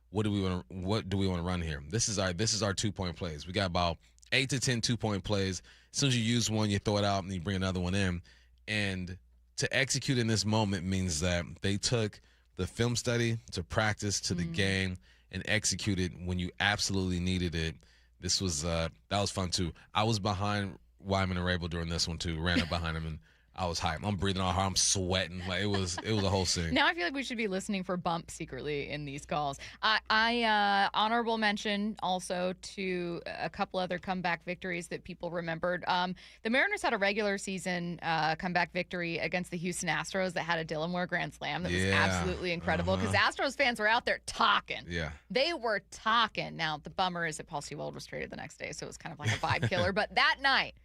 what do we want to run here? This is our 2-point plays. We got about 8 to 10 2-point plays. As soon as you use one, you throw it out and you bring another one in. And to execute in this moment means that they took the film study to practice to the game and executed when you absolutely needed it. This was that was fun too. I was behind Wyman and Rabel during this one too. Ran up behind him and I was hyped. I'm breathing all hard. I'm sweating. Like, it was a whole scene. Now I feel like we should be listening for Bump secretly in these calls. I honorable mention also to a couple other comeback victories that people remembered. The Mariners had a regular season comeback victory against the Houston Astros that had a Dylan Moore grand slam that was absolutely incredible because Astros fans were out there talking. Yeah. They were talking. Now, the bummer is that Paul Sewald was traded the next day, so it was kind of like a vibe killer. But that night,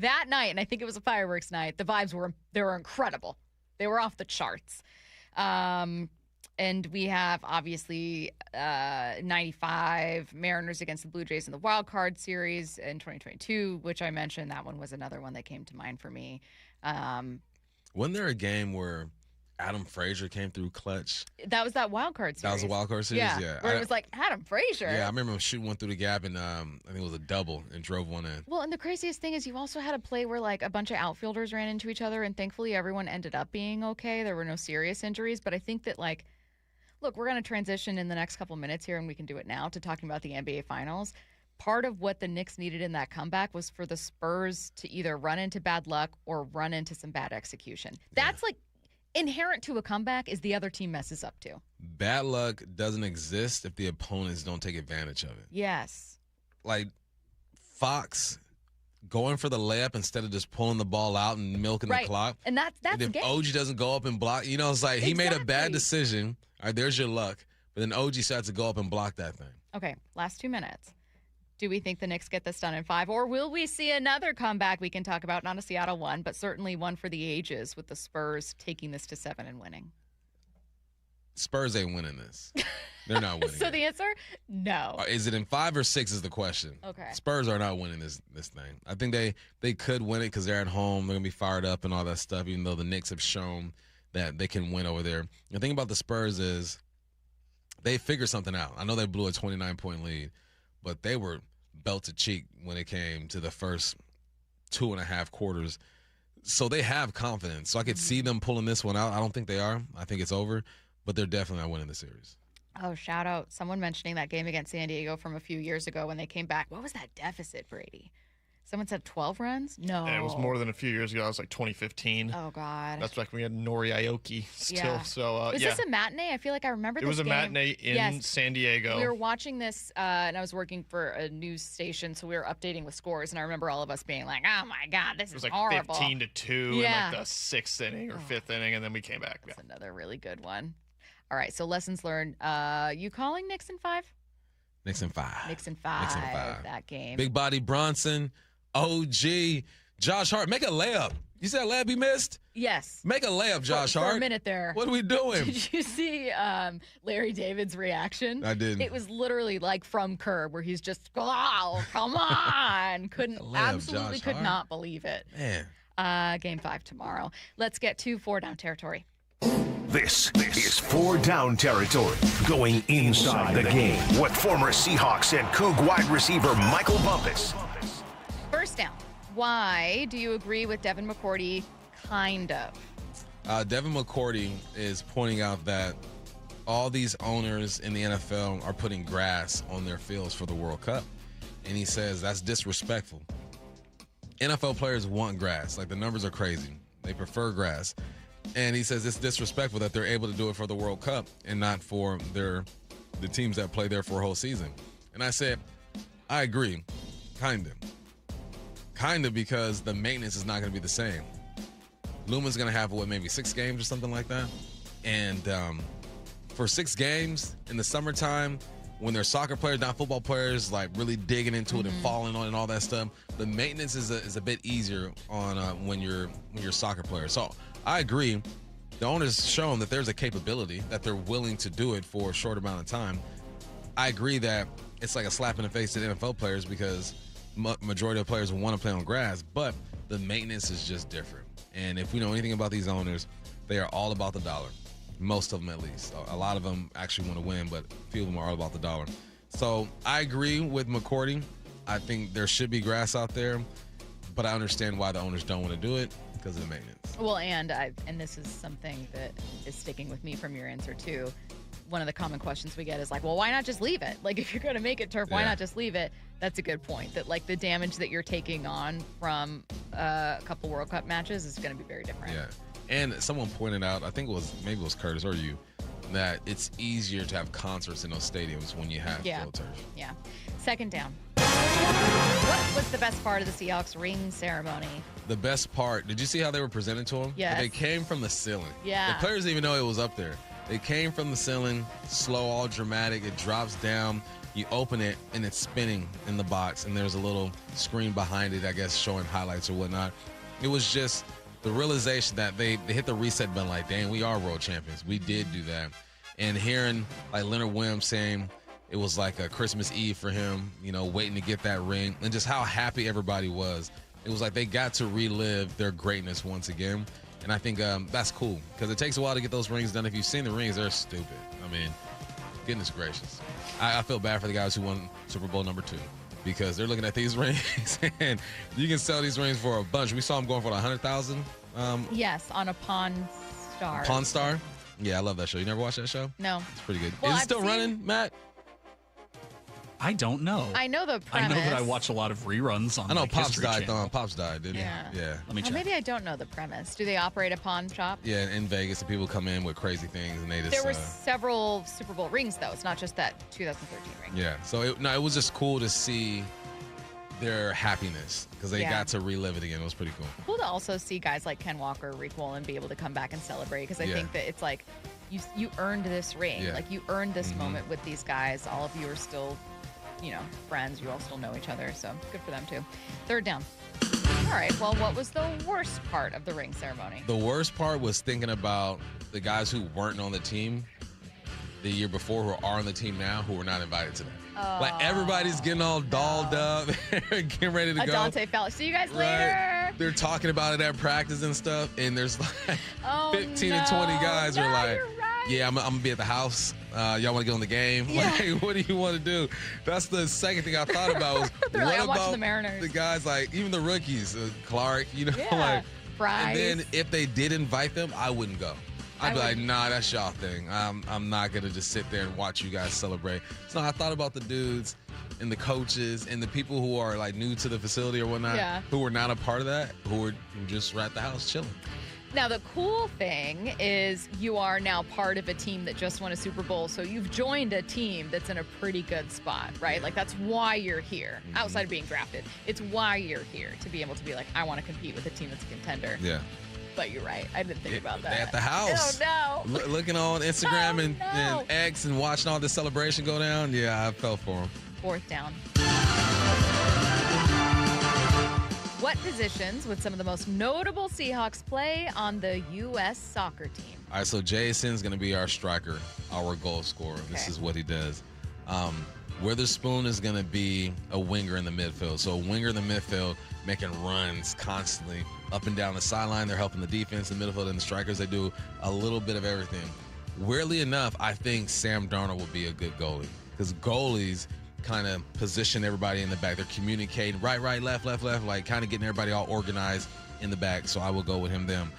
and I think it was a fireworks night, the vibes were incredible. They were off the charts. And we have, obviously, 95 Mariners against the Blue Jays in the wild card series in 2022, which I mentioned. That one was another one that came to mind for me. Wasn't there a game where Adam Frazier came through clutch? That was that wild card series. That was a wild card series? Yeah. Where it was like, Adam Frazier. Yeah, I remember him shooting one through the gap, and I think it was a double, and drove one in. Well, and the craziest thing is you also had a play where, like, a bunch of outfielders ran into each other, and thankfully everyone ended up being okay. There were no serious injuries, but I think that, like, look, we're going to transition in the next couple minutes here, and we can do it now, to talking about the NBA Finals. Part of what the Knicks needed in that comeback was for the Spurs to either run into bad luck or run into some bad execution. That's, like, inherent to a comeback is the other team messes up too. Bad luck doesn't exist if the opponents don't take advantage of it. Yes. Like Fox going for the layup instead of just pulling the ball out and milking the clock. And that's if game. OG doesn't go up and block, it's like he made a bad decision. All right, there's your luck. But then OG starts to go up and block that thing. Okay, last 2 minutes. Do we think the Knicks get this done in 5? Or will we see another comeback we can talk about? Not a Seattle one, but certainly one for the ages with the Spurs taking this to 7 and winning. Spurs ain't winning this. They're not winning. So the answer, no. Is it in 5 or 6 is the question. Okay. Spurs are not winning this thing. I think they could win it because they're at home. They're going to be fired up and all that stuff, even though the Knicks have shown that they can win over there. The thing about the Spurs is they figured something out. I know they blew a 29-point lead, but they were belt to cheek when it came to the first 2.5 quarters. So they have confidence. So I could see them pulling this one out. I don't think they are. I think it's over, but they're definitely not winning the series. Oh, shout out. Someone mentioning that game against San Diego from a few years ago when they came back. What was that deficit, Brady? Someone said 12 runs? No. Yeah, it was more than a few years ago. It was like 2015. Oh, God. That's like we had Nori Aoki still. Yeah. So, was this a matinee? I feel like I remember this It was a game. matinee in San Diego. We were watching this, and I was working for a news station, so we were updating with scores, and I remember all of us being like, oh, my God, this is horrible. It was like 15-2 in like the 6th inning or 5th inning, and then we came back. That's another really good one. All right, so lessons learned. You calling Knicks in 5? Knicks in 5. Knicks in 5. That game. Big body Bronson. OG, Josh Hart, make a layup. You said layup he missed? Yes. Make a layup, Josh Hart. For a minute there. What are we doing? Did you see Larry David's reaction? I didn't. It was literally like from Curb, where he's just, oh, come on. Absolutely could not believe it. Man. Game 5 tomorrow. Let's get to 4 down territory. This is 4 down territory, going inside the game with former Seahawks and Coug wide receiver Michael Bumpus. First down. Why do you agree with Devin McCourty? Kind of. Devin McCourty is pointing out that all these owners in the NFL are putting grass on their fields for the World Cup. And he says that's disrespectful. NFL players want grass. Like, the numbers are crazy. They prefer grass. And he says it's disrespectful that they're able to do it for the World Cup and not for the teams that play there for a whole season. And I said, I agree. Kind of, because the maintenance is not going to be the same. Lumen's going to have, maybe 6 games or something like that. And for 6 games in the summertime, when they're soccer players, not football players, like really digging into it and falling on it and all that stuff, the maintenance is a bit easier on when you're soccer players. So I agree. The owner's shown that there's a capability that they're willing to do it for a short amount of time. I agree that it's like a slap in the face to the NFL players because majority of players want to play on grass, but the maintenance is just different. And if we know anything about these owners, they are all about the dollar. Most of them, at least. A lot of them actually want to win, but a few of them are all about the dollar. So I agree with McCourty. I think there should be grass out there, but I understand why the owners don't want to do it because of the maintenance. Well, and this is something that is sticking with me from your answer too. One of the common questions we get is like, well, why not just leave it? Like, if you're going to make it turf, why not just leave it? That's a good point. That, like, the damage that you're taking on from a couple World Cup matches is going to be very different. Yeah. And someone pointed out, I think it was Curtis or you, that it's easier to have concerts in those stadiums when you have field turf. Yeah. Second down. What was the best part of the Seahawks ring ceremony? The best part, did you see how they were presented to them? Yes. They came from the ceiling. Yeah. The players didn't even know it was up there. They came from the ceiling, slow, all dramatic. It drops down. You open it, and it's spinning in the box, and there's a little screen behind it, I guess, showing highlights or whatnot. It was just the realization that they hit the reset button like, dang, we are world champions. We did do that. And hearing, like, Leonard Williams saying it was like a Christmas Eve for him, waiting to get that ring, and just how happy everybody was. It was like they got to relive their greatness once again. And I think that's cool because it takes a while to get those rings done. If you've seen the rings, they're stupid. I mean, goodness gracious. I feel bad for the guys who won Super Bowl number 2 because they're looking at these rings and you can sell these rings for a bunch. We saw them going for $100,000. Yes, on a Pawn Star. Pawn Star? Yeah, I love that show. You never watched that show? No. It's pretty good. Well, Is it still running, Matt? I don't know. I know the premise. I know that I watch a lot of reruns on. I know like, Pops History died. Channel. Pops died, didn't he? Yeah. Let me check. Maybe I don't know the premise. Do they operate a pawn shop? Yeah, in Vegas, the people come in with crazy things, and they just. There were several Super Bowl rings, though. It's not just that 2013 ring. Yeah. So it was just cool to see their happiness because they got to relive it again. It was pretty cool. Cool to also see guys like Ken Walker, Rick Woolen be able to come back and celebrate because I think that it's like you earned this ring. Yeah. Like you earned this moment with these guys. All of you are still, friends. You all still know each other. So good for them too. Third down. All right. Well, what was the worst part of the ring ceremony? The worst part was thinking about the guys who weren't on the team the year before who are on the team now who were not invited to that. Like everybody's getting all dolled up, getting ready to go. Dante Fowler. See you guys later. They're talking about it at practice and stuff, and there's like 15 and 20 guys are like, yeah, I'm going to be at the house. Y'all want to get on the game? Yeah. Like, what do you want to do? That's the second thing I thought about was They're what like, I'm watching about the Mariners. the guys, like even the rookies, Clark, Yeah. Bryce. And then if they did invite them, I wouldn't go. I'd be like, nah, that's y'all thing. I'm not going to just sit there and watch you guys celebrate. So I thought about the dudes and the coaches and the people who are like new to the facility or whatnot, who were not a part of that, who were just at the house chilling. Now, the cool thing is you are now part of a team that just won a Super Bowl, so you've joined a team that's in a pretty good spot, right? Like, that's why you're here, outside of being drafted. It's why you're here, to be able to be like, I want to compete with a team that's a contender. Yeah. But you're right. I didn't think about that. At the house. Oh, no. Looking on Instagram and X and watching all this celebration go down. Yeah, I fell for them. Fourth down. What positions would some of the most notable Seahawks play on the U.S. soccer team? All right, so Jason's going to be our striker, our goal scorer. Okay. This is what he does. Witherspoon is going to be a winger in the midfield. So a winger in the midfield making runs constantly up and down the sideline. They're helping the defense, the midfield, and the strikers. They do a little bit of everything. Weirdly enough, I think Sam Darnold will be a good goalie because goalies kind of position everybody in the back. They're communicating right, left, like kind of getting everybody all organized in the back. So I will go with them.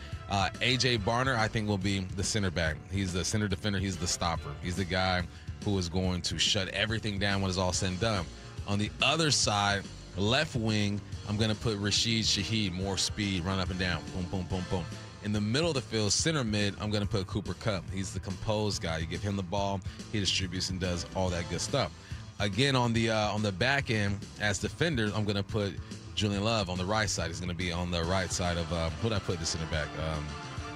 A.J. Barner, I think, will be the center back. He's the center defender. He's the stopper. He's the guy who is going to shut everything down when it's all said and done. On the other side, left wing, I'm going to put Rashid Shaheed, more speed, run up and down, boom, boom, boom, boom. In the middle of the field, center mid, I'm going to put Cooper Kupp. He's the composed guy. You give him the ball, he distributes and does all that good stuff. Again, on the back end, as defenders, I'm going to put Julian Love on the right side. He's going to be on the right side of, who did I put the center back?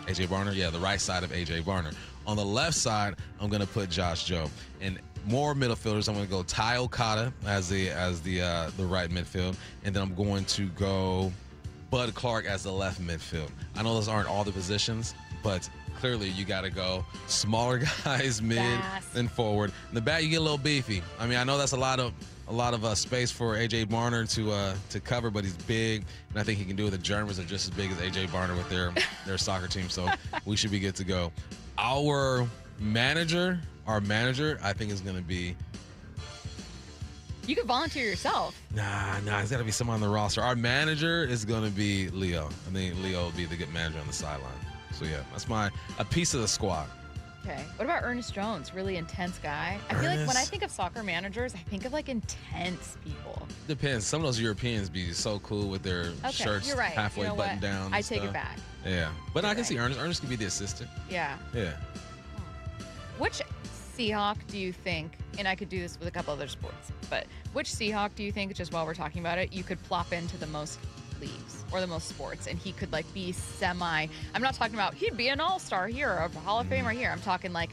A.J. Barner? Yeah, the right side of A.J. Barner. On the left side, I'm going to put Josh Joe. And more midfielders, I'm going to go Ty Okada as the right midfield. And then I'm going to go Bud Clark as the left midfield. I know those aren't all the positions, but clearly you got to go smaller guys mid and forward. In the back, you get a little beefy. I mean, I know that's a lot of space for A.J. Barner to cover, but he's big, and I think he can do it. The Germans are just as big as A.J. Barner with their soccer team, so we should be good to go. Our manager, I think is going to be. You could volunteer yourself. Nah, it's got to be someone on the roster. Our manager is going to be Leo. I think Leo will be the good manager on the sideline. So, yeah, that's a piece of the squad. Okay. What about Ernest Jones? Really intense guy. I feel like when I think of soccer managers, I think of like intense people. Depends. Some of those Europeans be so cool with their shirts halfway buttoned down. I take it back. Yeah. But I can see Ernest. Ernest could be the assistant. Yeah. Yeah. Which Seahawk do you think, and I could do this with a couple other sports, but which Seahawk do you think, just while we're talking about it, you could plop into the most leagues or the most sports and he could like be I'm not talking about he'd be an all-star here or a Hall of Famer here. I'm talking like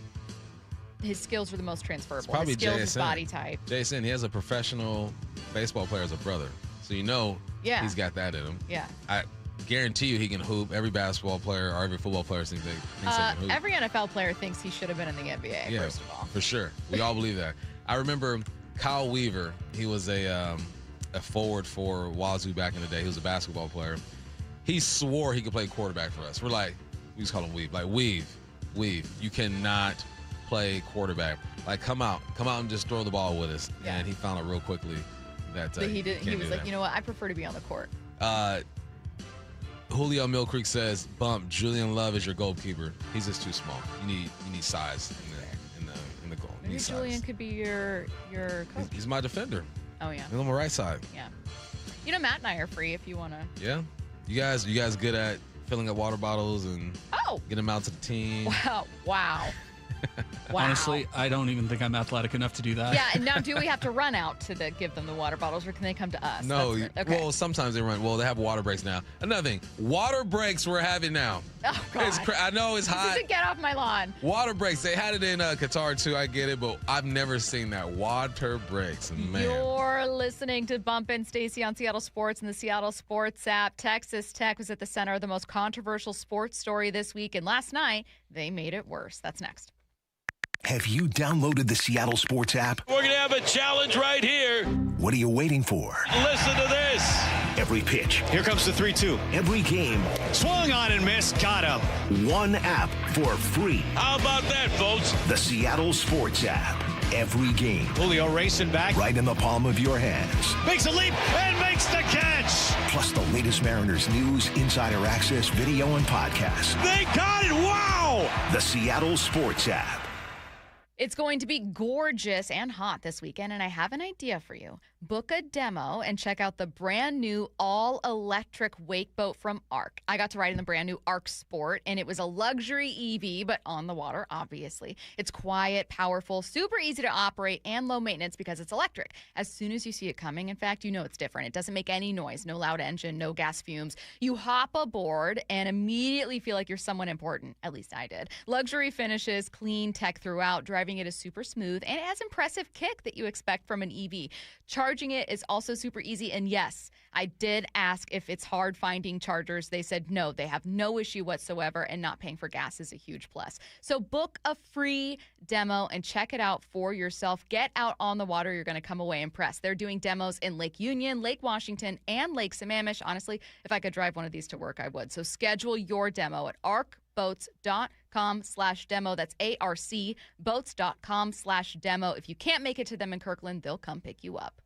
his skills were the most transferable. It's probably his skills, JSN. His body type. Jason, he has a professional baseball player as a brother. So he's got that in him. Yeah. I guarantee you he can hoop. Every basketball player or every football player thinks they can hoop. Every NFL player thinks he should have been in the NBA, first of all. For sure. We all believe that. I remember Kyle Weaver. He was a forward for Wazoo back in the day. He was a basketball player. He swore he could play quarterback for us. We're like, we just call him Weave. Like, Weave. You cannot play quarterback. Like, come out and just throw the ball with us. Yeah. And he found out real quickly that he was like, you know what? I prefer to be on the court. Julio Mill Creek says, Bump, Julian Love is your goalkeeper. He's just too small. You need size in the goal. Maybe Julian could be your coach. He's my defender. Oh yeah. He's on my right side. Yeah. Matt and I are free if you want to. Yeah. You guys good at filling up water bottles and get them out to the team. Wow. Honestly, I don't even think I'm athletic enough to do that. Yeah, and now do we have to run out to give them the water bottles, or can they come to us? No, well, sometimes they run. Well, they have water breaks now. Another thing, water breaks we're having now. Oh, God. I know it's hot. Get off my lawn. Water breaks. They had it in Qatar, too. I get it, but I've never seen that. Water breaks, man. You're listening to Bump and Stacy on Seattle Sports and the Seattle Sports app. Texas Tech was at the center of the most controversial sports story this week, and last night they made it worse. That's next. Have you downloaded the Seattle Sports app? We're going to have a challenge right here. What are you waiting for? Listen to this. Every pitch. Here comes the 3-2. Every game. Swung on and missed. Got him. One app for free. How about that, folks? The Seattle Sports app. Every game. Julio racing back. Right in the palm of your hands. Makes a leap and makes the catch. Plus the latest Mariners news, insider access, video, and podcasts. They got it. Wow. The Seattle Sports app. It's going to be gorgeous and hot this weekend, and I have an idea for you. Book a demo and check out the brand new all-electric wake boat from ARC. I got to ride in the brand new ARC Sport, and it was a luxury EV, but on the water, obviously. It's quiet, powerful, super easy to operate, and low maintenance because it's electric. As soon as you see it coming, in fact, you know it's different. It doesn't make any noise, no loud engine, no gas fumes. You hop aboard and immediately feel like you're someone important. At least I did. Luxury finishes, clean tech throughout. Driving it is super smooth, and it has impressive kick that you expect from an EV. Charge Charging it is also super easy. And yes, I did ask if it's hard finding chargers. They said no, they have no issue whatsoever, and not paying for gas is a huge plus. So book a free demo and check it out for yourself. Get out on the water. You're going to come away impressed. They're doing demos in Lake Union, Lake Washington, and Lake Sammamish. Honestly, if I could drive one of these to work, I would. So schedule your demo at arcboats.com/demo. That's ARC boats.com/demo. If you can't make it to them in Kirkland, they'll come pick you up.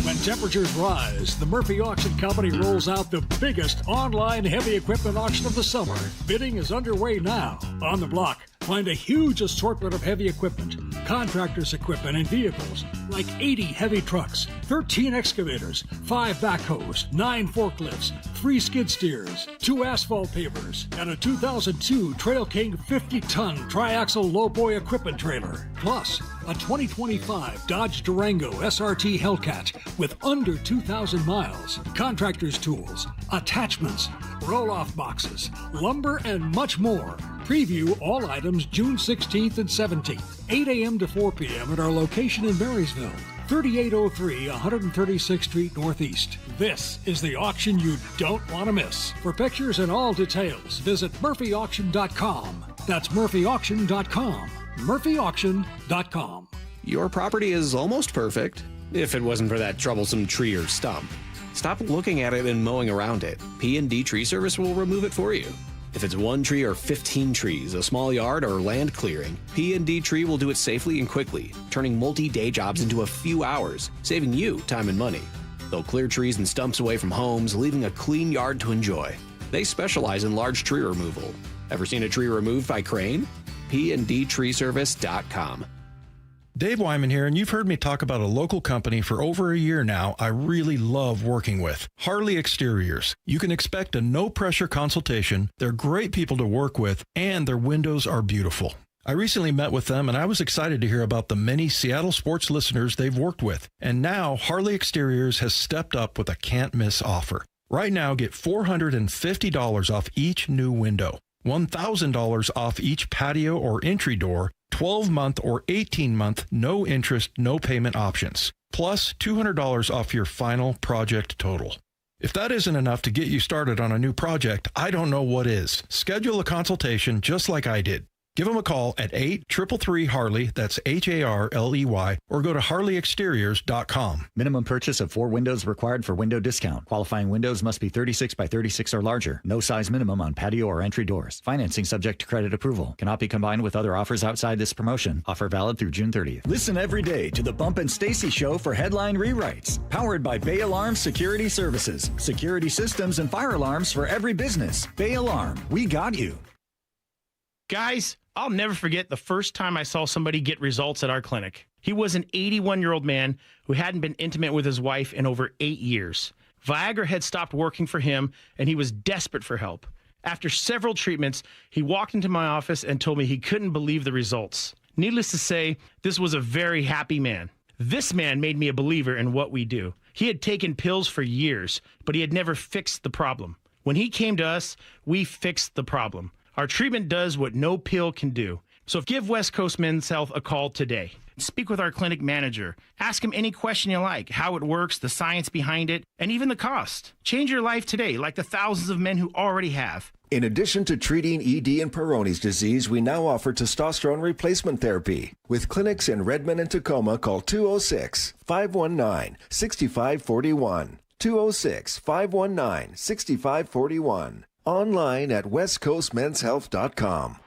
When temperatures rise, the Murphy Auction Company rolls out the biggest online heavy equipment auction of the summer. Bidding is underway now. On the block, find a huge assortment of heavy equipment, contractors' equipment, and vehicles, like 80 heavy trucks, 13 excavators, 5 backhoes, 9 forklifts, 3 skid steers, 2 asphalt pavers, and a 2002 Trail King 50-ton triaxle lowboy equipment trailer. Plus, a 2025 Dodge Durango SRT Hellcat with under 2,000 miles, contractor's tools, attachments, roll-off boxes, lumber, and much more. Preview all items June 16th and 17th, 8 a.m. to 4 p.m. at our location in Marysville, 3803 136th Street Northeast. This is the auction you don't want to miss. For pictures and all details, visit murphyauction.com. That's murphyauction.com. murphyauction.com. Your property is almost perfect, if it wasn't for that troublesome tree or stump. Stop looking at it and mowing around it. P&D Tree Service will remove it for you. If it's 1 tree or 15 trees, a small yard, or land clearing, P&D Tree will do it safely and quickly, turning multi-day jobs into a few hours, saving you time and money. They'll clear trees and stumps away from homes, leaving a clean yard to enjoy. They specialize in large tree removal. Ever seen a tree removed by crane? PNDTreeService.com. Dave Wyman here, and you've heard me talk about a local company for over a year now I really love working with, Harley Exteriors. You can expect a no-pressure consultation, they're great people to work with, and their windows are beautiful. I recently met with them, and I was excited to hear about the many Seattle sports listeners they've worked with. And now, Harley Exteriors has stepped up with a can't-miss offer. Right now, get $450 off each new window, $1,000 off each patio or entry door, 12-month or 18-month no interest, no payment options, plus $200 off your final project total. If that isn't enough to get you started on a new project, I don't know what is. Schedule a consultation just like I did. Give them a call at 833-HARLEY, that's HARLEY, or go to harleyexteriors.com. Minimum purchase of 4 windows required for window discount. Qualifying windows must be 36 by 36 or larger. No size minimum on patio or entry doors. Financing subject to credit approval. Cannot be combined with other offers outside this promotion. Offer valid through June 30th. Listen every day to the Bump and Stacy Show for headline rewrites. Powered by Bay Alarm Security Services. Security systems and fire alarms for every business. Bay Alarm. We got you. Guys, I'll never forget the first time I saw somebody get results at our clinic. He was an 81-year-old man who hadn't been intimate with his wife in over 8 years. Viagra had stopped working for him, and he was desperate for help. After several treatments, he walked into my office and told me he couldn't believe the results. Needless to say, this was a very happy man. This man made me a believer in what we do. He had taken pills for years, but he had never fixed the problem. When he came to us, we fixed the problem. Our treatment does what no pill can do. So give West Coast Men's Health a call today. Speak with our clinic manager. Ask him any question you like, how it works, the science behind it, and even the cost. Change your life today, like the thousands of men who already have. In addition to treating ED and Peyronie's disease, we now offer testosterone replacement therapy. With clinics in Redmond and Tacoma, call 206-519-6541. 206-519-6541. Online at westcoastmenshealth.com.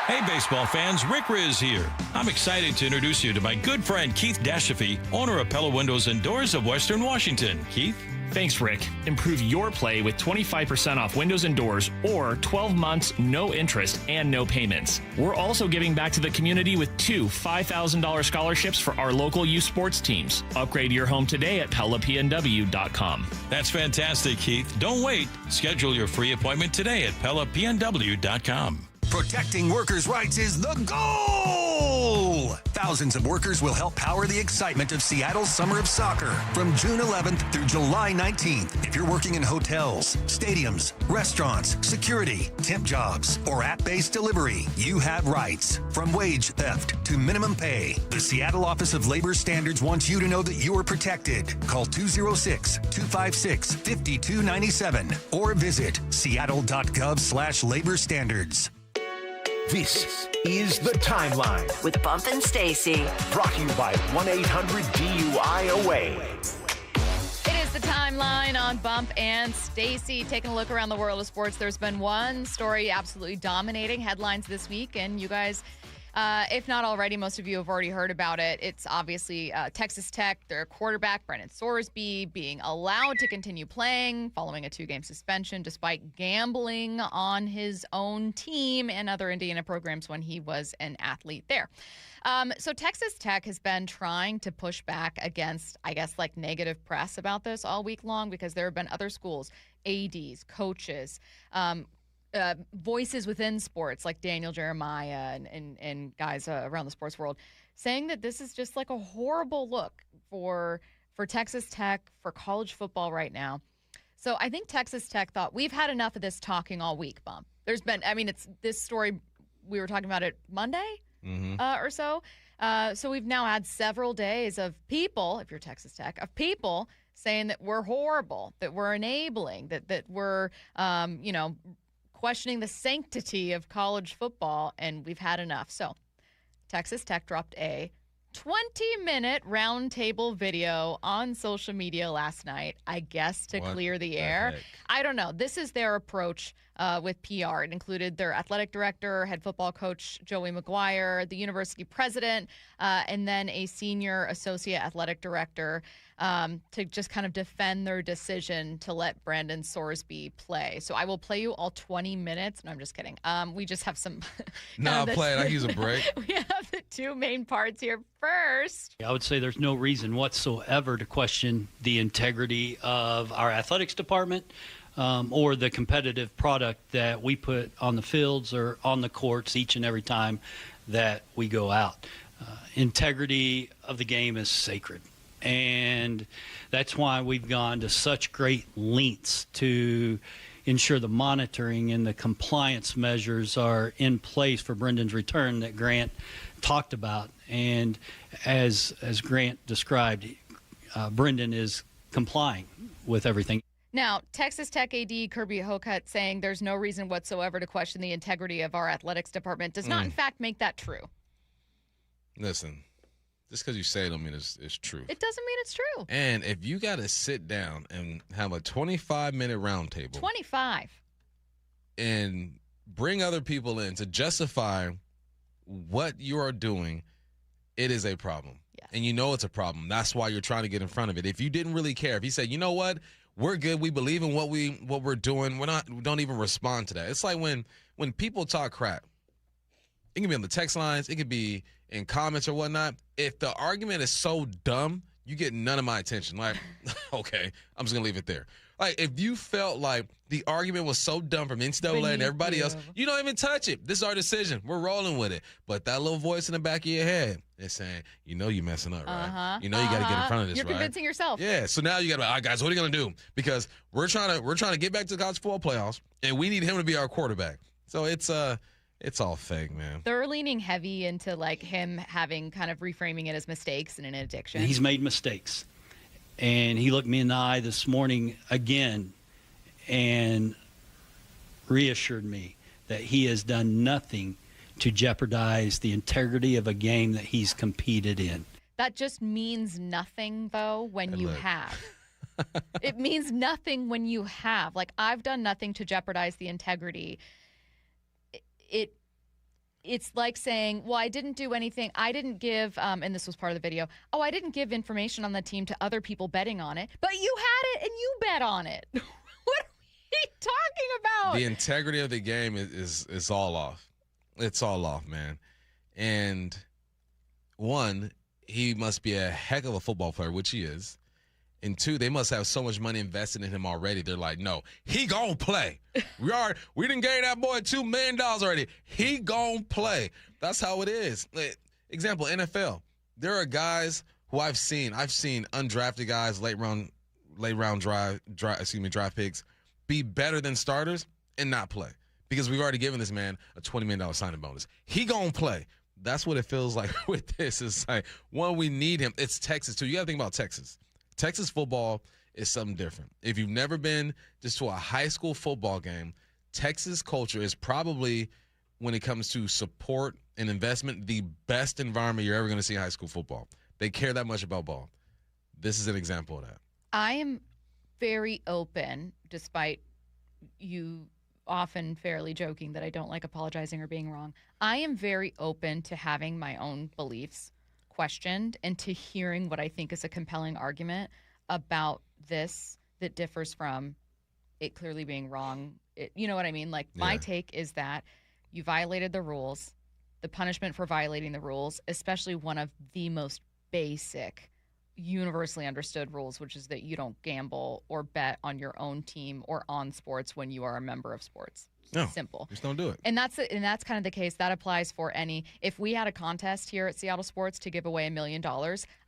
Hey, baseball fans, Rick Riz here. I'm excited to introduce you to my good friend Keith Dashafee, owner of Pella Windows and Doors of Western Washington. Keith? Thanks, Rick. Improve your play with 25% off windows and doors or 12 months, no interest, and no payments. We're also giving back to the community with 2 $5,000 scholarships for our local youth sports teams. Upgrade your home today at PellaPNW.com. That's fantastic, Keith. Don't wait. Schedule your free appointment today at PellaPNW.com. Protecting workers' rights is the goal! school. Thousands of workers will help power the excitement of Seattle's Summer of Soccer from June 11th through July 19th. If you're working in hotels, stadiums, restaurants, security, temp jobs, or app-based delivery, you have rights. From wage theft to minimum pay, the Seattle Office of Labor Standards wants you to know that you are protected. Call 206-256-5297 or visit seattle.gov/labor standards. This is The Timeline with Bump and Stacy. Brought to you by 1-800-DUI-AWAY. It is The Timeline on Bump and Stacy. Taking a look around the world of sports, there's been one story absolutely dominating headlines this week, and you guys, if not already, most of you have already heard about it. It's obviously Texas Tech, their quarterback, Brendan Sorsby, being allowed to continue playing following a 2-game suspension despite gambling on his own team and other Indiana programs when he was an athlete there. So Texas Tech has been trying to push back against, I guess, like negative press about this all week long because there have been other schools, ADs, coaches, voices within sports like Daniel Jeremiah and guys around the sports world saying that this is just like a horrible look for Texas Tech, for college football right now. So I think Texas Tech thought, we've had enough of this talking all week, Bump. There's been, it's this story, we were talking about it Monday or so. So we've now had several days of people, if you're Texas Tech, of people saying that we're horrible, that we're enabling, that we're, questioning the sanctity of college football, and we've had enough. So Texas Tech dropped a 20-minute roundtable video on social media last night, I guess to clear the air. I don't know. This is their approach with PR. It included their athletic director, head football coach Joey McGuire, the university president, and then a senior associate athletic director to just kind of defend their decision to let Brendan Sorsby play. So I will play you all 20 minutes. No, I'm just kidding. We just have some. No, play it. I use a break. We have the two main parts here. First, I would say there's no reason whatsoever to question the integrity of our athletics department or the competitive product that we put on the fields or on the courts each and every time that we go out. Integrity of the game is sacred. And that's why we've gone to such great lengths to ensure the monitoring and the compliance measures are in place for Brendan's return that Grant talked about. And as Grant described, Brendan is complying with everything. Now, Texas Tech AD Kirby Hocutt saying there's no reason whatsoever to question the integrity of our athletics department does not, in fact, make that true. Listen. Just because you say it don't mean it's true. It doesn't mean it's true. And if you got to sit down and have a 25-minute roundtable. 25. And bring other people in to justify what you are doing, it is a problem. Yes. And you know it's a problem. That's why you're trying to get in front of it. If you didn't really care, if you said, you know what, we're good, we believe in what we're doing, we don't even respond to that. It's like when people talk crap. It can be on the text lines. It could be in comments or whatnot. If the argument is so dumb, you get none of my attention. Like, okay, I'm just going to leave it there. Like, if you felt like the argument was so dumb from NCAA and everybody else, you don't even touch it. This is our decision. We're rolling with it. But that little voice in the back of your head is saying, you know you're messing up, right? You know you got to get in front of this, You're convincing yourself. Yeah, so now you got to be, all right, guys, what are you going to do? Because we're trying to get back to the college football playoffs, and we need him to be our quarterback. So it's all fake, man. They're leaning heavy into like him having kind of reframing it as mistakes and an addiction. He's made mistakes. And he looked me in the eye this morning again and reassured me that he has done nothing to jeopardize the integrity of a game that he's competed in. That just means nothing, though, when you have. It means nothing when you have. Like, I've done nothing to jeopardize the integrity. It's like saying, well, I didn't do anything. I didn't give, and this was part of the video, I didn't give information on the team to other people betting on it, but you had it and you bet on it. What are we talking about? The integrity of the game is all off. It's all off, man. And one, he must be a heck of a football player, which he is. And two, they must have so much money invested in him already. They're like, no, he gonna play. We didn't gave that boy $2 million already. He gonna play. That's how it is. Example, NFL. There are guys who I've seen undrafted guys, late round draft picks, be better than starters and not play because we've already given this man a $20 million signing bonus. He gonna play. That's what it feels like with this. It's like, one, we need him. It's Texas too. You gotta think about Texas. Texas football is something different. If you've never been just to a high school football game, Texas culture is probably, when it comes to support and investment, the best environment you're ever going to see in high school football. They care that much about ball. This is an example of that. I am very open, despite you often fairly joking that I don't like apologizing or being wrong. I am very open to having my own beliefs questioned and to hearing what I think is a compelling argument about this that differs from it clearly being wrong. You know what I mean? Like, my take is that you violated the rules. The punishment for violating the rules, especially one of the most basic, universally understood rules, which is that you don't gamble or bet on your own team or on sports when you are a member of sports. No, simple. Just don't do it. And that's kind of the case. That applies for any. If we had a contest here at Seattle Sports to give away $1 million,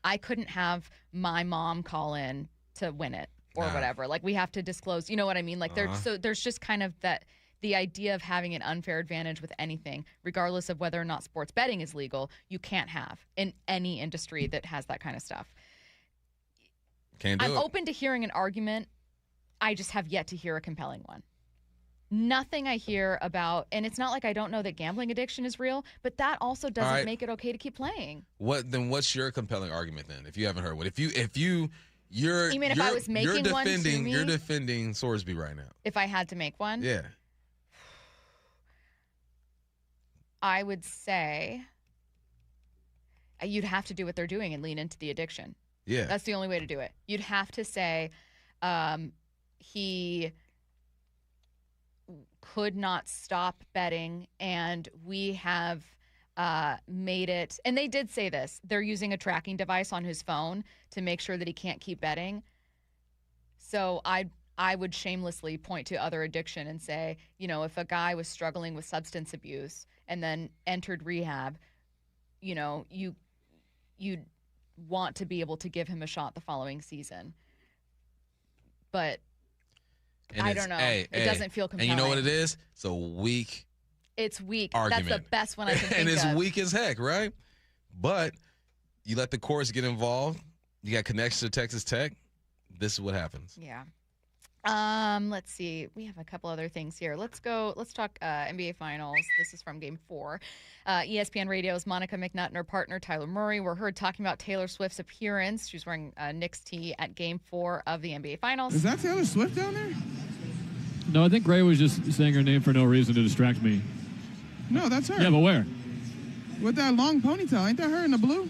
I couldn't have my mom call in to win it or whatever. Like, we have to disclose. You know what I mean? Like, there's just kind of that. The idea of having an unfair advantage with anything, regardless of whether or not sports betting is legal, you can't have in any industry that has that kind of stuff. I'm open to hearing an argument. I just have yet to hear a compelling one. Nothing I hear about, and it's not like I don't know that gambling addiction is real, but that also doesn't make it okay to keep playing. What's your compelling argument then? If you haven't heard one, if I was making one to me? You're defending Sorsby right now. If I had to make one? Yeah. I would say you'd have to do what they're doing and lean into the addiction. Yeah. That's the only way to do it. You'd have to say he could not stop betting, and we have made it. And they did say this. They're using a tracking device on his phone to make sure that he can't keep betting. So I would shamelessly point to other addiction and say, if a guy was struggling with substance abuse and then entered rehab, you'd want to be able to give him a shot the following season. But I don't know. It doesn't feel compelling. And you know what it is? It's a weak argument. That's the best one I can think and it's of. weak as heck, right? But you let the courts get involved. You got connections to Texas Tech. This is what happens. Yeah. Let's see. We have a couple other things here. Let's talk NBA Finals. This is from Game 4. ESPN Radio's Monica McNutt and her partner Tyler Murray were heard talking about Taylor Swift's appearance. She was wearing a Knicks tee at Game 4 of the NBA Finals. Is that Taylor Swift down there? No, I think Gray was just saying her name for no reason to distract me. No, that's her. Yeah, but where? With that long ponytail. Ain't that her in the blue?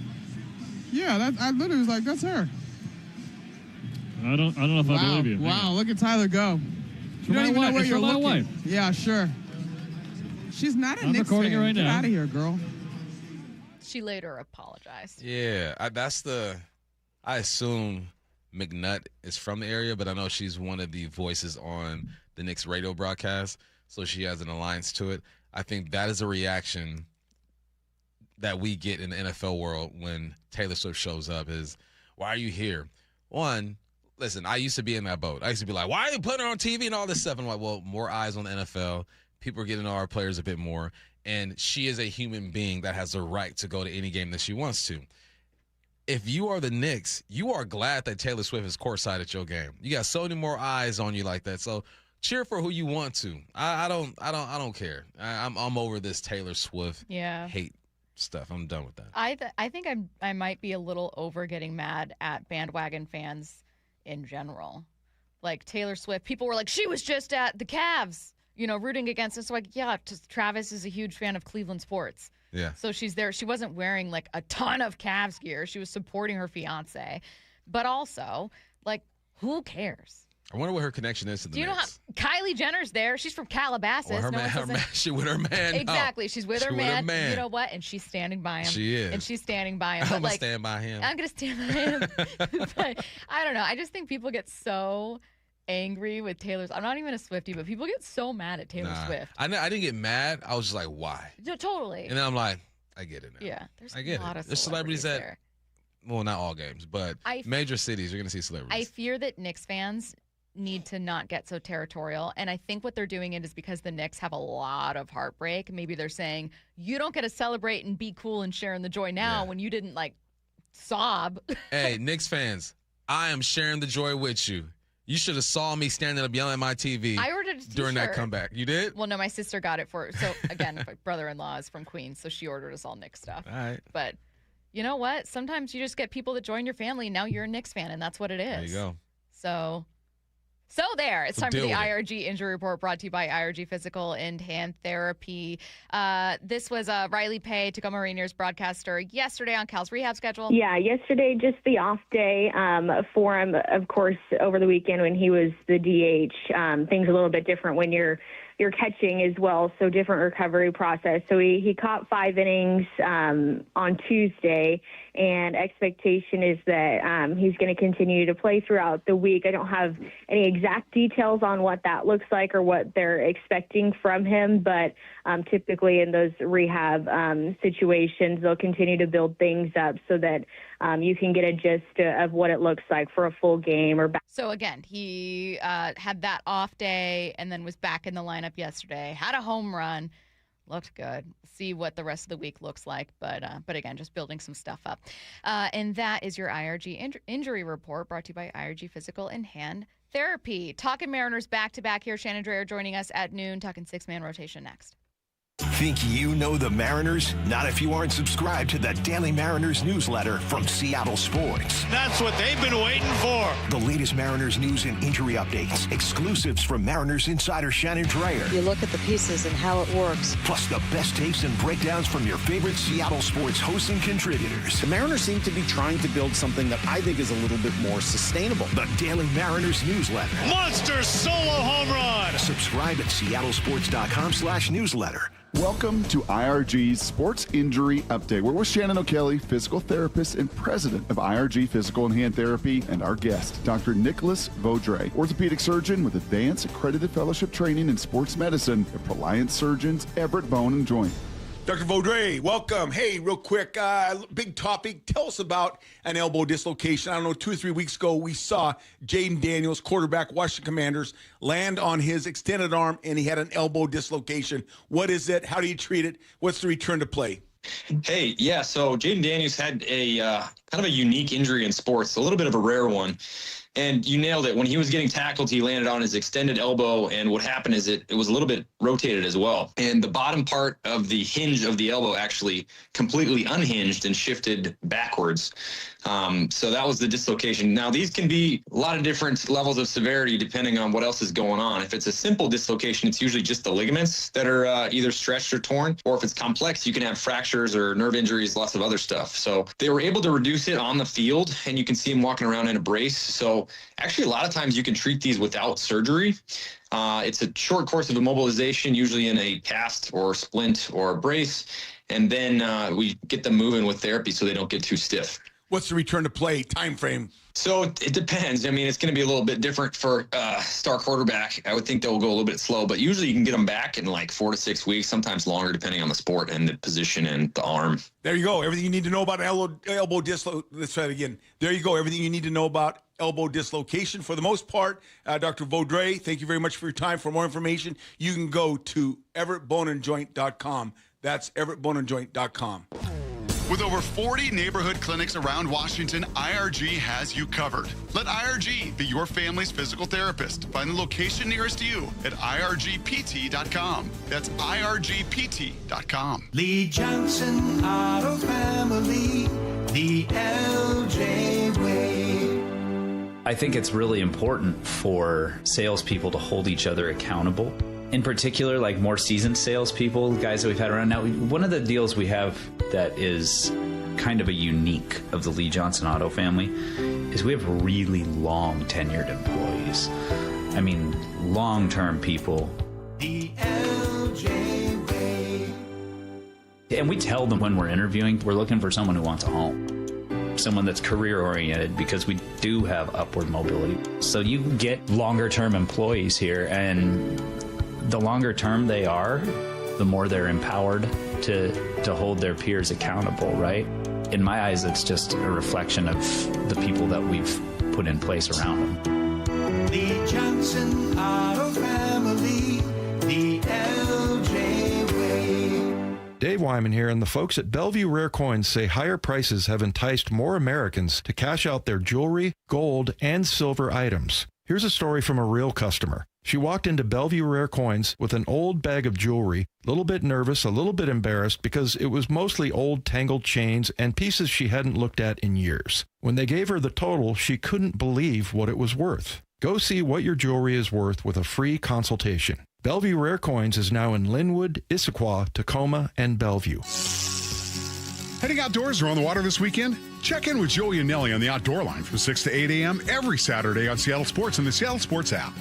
Yeah, I literally was like, that's her. I don't know if I believe you. Wow, look at Tyler go. You don't even know where you're looking. Wife. Yeah, sure. She's not a Knicks fan. Recording it right Get now. out of here, girl. She later apologized. Yeah, I assume McNutt is from the area, but I know she's one of the voices on the Knicks radio broadcast, so she has an alliance to it. I think that is a reaction that we get in the NFL world when Taylor Swift shows up is, why are you here? One, listen, I used to be in that boat. I used to be like, why are you putting her on TV and all this stuff? And I'm like, well, more eyes on the NFL. People are getting to know our players a bit more. And she is a human being that has the right to go to any game that she wants to. If you are the Knicks, you are glad that Taylor Swift is courtside at your game. You got so many more eyes on you like that. So cheer for who you want to. I don't care. I'm over this Taylor Swift hate stuff. I'm done with that. I think I might be a little over getting mad at bandwagon fans in general. Like Taylor Swift, people were like, she was just at the Cavs, rooting against us. So like, yeah, Travis is a huge fan of Cleveland sports. Yeah. So she's there. She wasn't wearing like a ton of Cavs gear. She was supporting her fiance. But also, like, who cares? I wonder what her connection is to the Do you know how Kylie Jenner's there? She's from Calabasas. Well, she's with her man. Exactly. She's with her man. You know what? And she's standing by him. She is. And she's standing by him. I'm going to stand by him. I'm going to stand by him. But I don't know. I just think people get so angry with Taylor's. I'm not even a Swiftie, but people get so mad at Taylor Swift. I didn't get mad. I was just like, why? Totally. And then I'm like, I get it now. Yeah, there's I get a lot it. of There's celebrities that, there. well, not all games, but major cities, you're going to see celebrities. I fear that Knicks fans need to not get so territorial. And I think what they're doing it is because the Knicks have a lot of heartbreak. Maybe they're saying, you don't get to celebrate and be cool and share in the joy now when you didn't, like, sob. Hey, Knicks fans, I am sharing the joy with you. You should have saw me standing up yelling at my TV I ordered a during that t-shirt. comeback. You did? Well, no, my sister got it for, so again, my brother-in-law is from Queens, so she ordered us all Knicks stuff. All right. But you know what? Sometimes you just get people that join your family, and now you're a Knicks fan, and that's what it is. There you go. So there. It's time for the deal with IRG Injury Report brought to you by IRG Physical and Hand Therapy. This was Riley Pay, Tacoma Mariners broadcaster, yesterday on Cal's rehab schedule. Yeah, yesterday, just the off day for him. Of course, over the weekend when he was the DH, things a little bit different when you're catching as well, so different recovery process. So he caught 5 innings on Tuesday, and expectation is that he's going to continue to play throughout the week. I don't have any exact details on what that looks like or what they're expecting from him, but typically in those rehab situations, they'll continue to build things up so that you can get a gist of what it looks like for a full game. So again, he had that off day and then was back in the lineup yesterday, had a home run, looked good. See what the rest of the week looks like, but again, just building some stuff up. And that is your IRG injury report brought to you by IRG Physical and Hand Therapy. Talking Mariners back-to-back here. Shannon Drayer joining us at noon, talking 6-man rotation next. Think you know the Mariners? Not if you aren't subscribed to the Daily Mariners newsletter from Seattle Sports. That's what they've been waiting for. The latest Mariners news and injury updates, exclusives from Mariners insider Shannon Drayer. You look at the pieces and how it works. Plus the best takes and breakdowns from your favorite Seattle sports hosts and contributors. The Mariners seem to be trying to build something that I think is a little bit more sustainable. The Daily Mariners newsletter. Monster solo home run. Subscribe at seattlesports.com/newsletter. Welcome to IRG's Sports Injury Update. We're with Shannon O'Kelly, physical therapist and president of IRG Physical and Hand Therapy, and our guest, Dr. Nicholas Vaudreuil, orthopedic surgeon with advanced accredited fellowship training in sports medicine at Proliant Surgeons, Everett Bone and Joint. Dr. Vaudreuil, welcome. Hey, real quick, big topic. Tell us about an elbow dislocation. I don't know, 2 or 3 weeks ago, we saw Jaden Daniels, quarterback, Washington Commanders, land on his extended arm, and he had an elbow dislocation. What is it? How do you treat it? What's the return to play? Hey, yeah, so Jaden Daniels had a kind of a unique injury in sports, a little bit of a rare one. And you nailed it. When he was getting tackled, he landed on his extended elbow, and what happened is it was a little bit rotated as well. And the bottom part of the hinge of the elbow actually completely unhinged and shifted backwards. So that was the dislocation. Now, these can be a lot of different levels of severity depending on what else is going on. If it's a simple dislocation, it's usually just the ligaments that are either stretched or torn. Or if it's complex, you can have fractures or nerve injuries, lots of other stuff. So they were able to reduce it on the field, and you can see him walking around in a brace. So actually, a lot of times you can treat these without surgery. It's a short course of immobilization, usually in a cast or splint or a brace. And then we get them moving with therapy so they don't get too stiff. What's the return to play time frame? So it depends. I mean, it's going to be a little bit different for star quarterback. I would think they'll go a little bit slow, but usually you can get them back in like 4 to 6 weeks, sometimes longer, depending on the sport and the position and the arm. There you go. Everything you need to know about elbow dislocation. Let's try it again. There you go. Everything you need to know about elbow dislocation. For the most part, Dr. Vaudreuil, thank you very much for your time. For more information, you can go to everettboneandjoint.com. That's everettboneandjoint.com. With over 40 neighborhood clinics around Washington, IRG has you covered. Let IRG be your family's physical therapist. Find the location nearest you at irgpt.com. That's irgpt.com. Lee Johnson Auto Family, the LJ way. I think it's really important for salespeople to hold each other accountable. In particular, like more seasoned salespeople, guys that we've had around. Now, one of the deals we have that is kind of a unique of the Lee Johnson Auto family is we have really long tenured employees. I mean, long-term people. The LJ way. And we tell them when we're interviewing, we're looking for someone who wants a home. Someone that's career-oriented, because we do have upward mobility. So you get longer-term employees here, and the longer term they are, the more they're empowered to hold their peers accountable, right? In my eyes, it's just a reflection of the people that we've put in place around them. The Johnson Auto Family, the LJ way. Dave Wyman here, and the folks at Bellevue Rare Coins say higher prices have enticed more Americans to cash out their jewelry, gold, and silver items. Here's a story from a real customer. She walked into Bellevue Rare Coins with an old bag of jewelry, a little bit nervous, a little bit embarrassed because it was mostly old tangled chains and pieces she hadn't looked at in years. When they gave her the total, she couldn't believe what it was worth. Go see what your jewelry is worth with a free consultation. Bellevue Rare Coins is now in Linwood, Issaquah, Tacoma, and Bellevue. Heading outdoors or on the water this weekend? Check in with Joey and Nelly on the Outdoor Line from 6 to 8 a.m. every Saturday on Seattle Sports and the Seattle Sports app.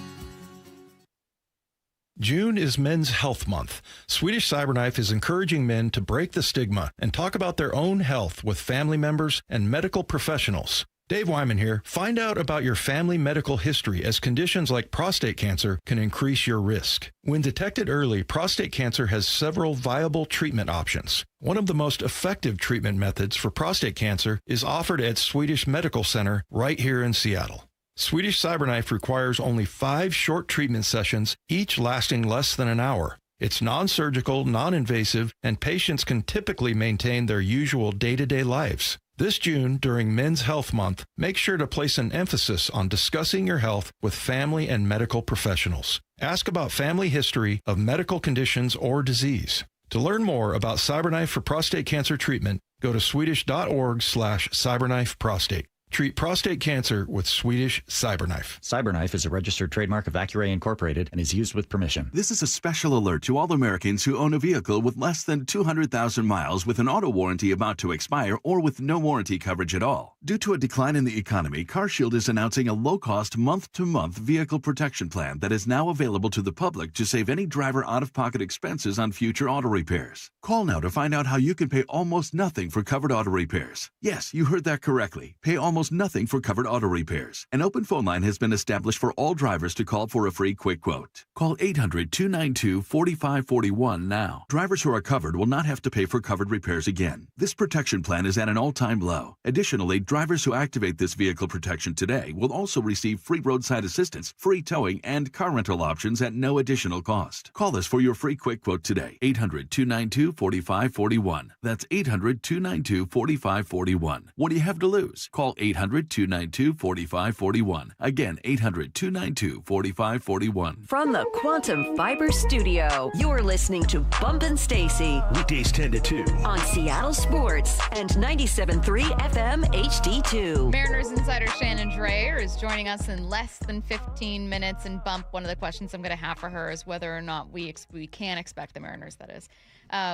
June is Men's Health Month. Swedish Cyberknife is encouraging men to break the stigma and talk about their own health with family members and medical professionals. Dave Wyman here. Find out about your family medical history, as conditions like prostate cancer can increase your risk. When detected early, prostate cancer has several viable treatment options. One of the most effective treatment methods for prostate cancer is offered at Swedish Medical Center right here in Seattle. Swedish Cyberknife requires only 5 short treatment sessions, each lasting less than an hour. It's non-surgical, non-invasive, and patients can typically maintain their usual day-to-day lives. This June, during Men's Health Month, make sure to place an emphasis on discussing your health with family and medical professionals. Ask about family history of medical conditions or disease. To learn more about Cyberknife for prostate cancer treatment, go to swedish.org/cyberknifeprostate. Treat prostate cancer with Swedish Cyberknife. Cyberknife is a registered trademark of Accuray Incorporated and is used with permission. This is a special alert to all Americans who own a vehicle with less than 200,000 miles with an auto warranty about to expire or with no warranty coverage at all. Due to a decline in the economy, CarShield is announcing a low-cost month-to-month vehicle protection plan that is now available to the public to save any driver out-of-pocket expenses on future auto repairs. Call now to find out how you can pay almost nothing for covered auto repairs. Yes, you heard that correctly. Pay almost nothing for covered auto repairs. An open phone line has been established for all drivers to call for a free quick quote. Call 800-292-4541 now. Drivers who are covered will not have to pay for covered repairs again. This protection plan is at an all-time low. Additionally, drivers who activate this vehicle protection today will also receive free roadside assistance, free towing, and car rental options at no additional cost. Call us for your free quick quote today. 800-292-4541. That's 800-292-4541. What do you have to lose? Call 800-292-4541. Again, 800-292-4541. From the Quantum Fiber Studio, you're listening to Bump and Stacy. Weekdays 10 to 2. On Seattle Sports and 97.3 FM HD2. Mariners insider Shannon Drayer is joining us in less than 15 minutes. And Bump, one of the questions I'm going to have for her is whether or not we can expect the Mariners, that is.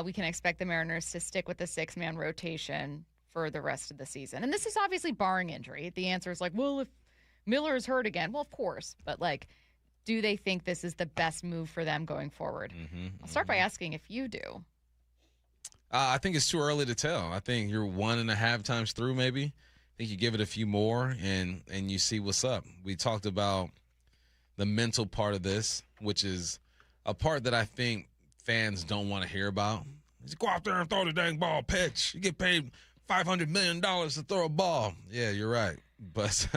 We can expect the Mariners to stick with the 6-man rotation for the rest of the season. And this is obviously barring injury. The answer is like, well, if Miller is hurt again, well, of course. But, like, do they think this is the best move for them going forward? I'll start by asking if you do. I think it's too early to tell. I think you're 1.5 times through, maybe. I think you give it a few more and you see what's up. We talked about the mental part of this, which is a part that I think fans don't want to hear about. Just go out there and throw the dang ball, pitch. You get paid $500 million to throw a ball. Yeah, you're right. But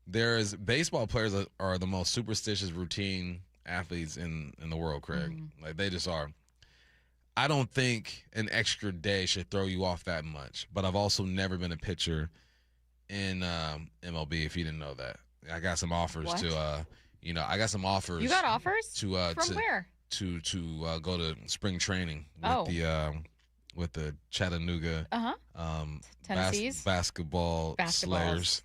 there's baseball players that are the most superstitious routine athletes in the world, Craig. Like, they just are. I don't think an extra day should throw you off that much. But I've also never been a pitcher in MLB, if you didn't know that. I got some offers I got some offers. You got offers? From where? To go to spring training with the Chattanooga Tennessee's basketball Slayers.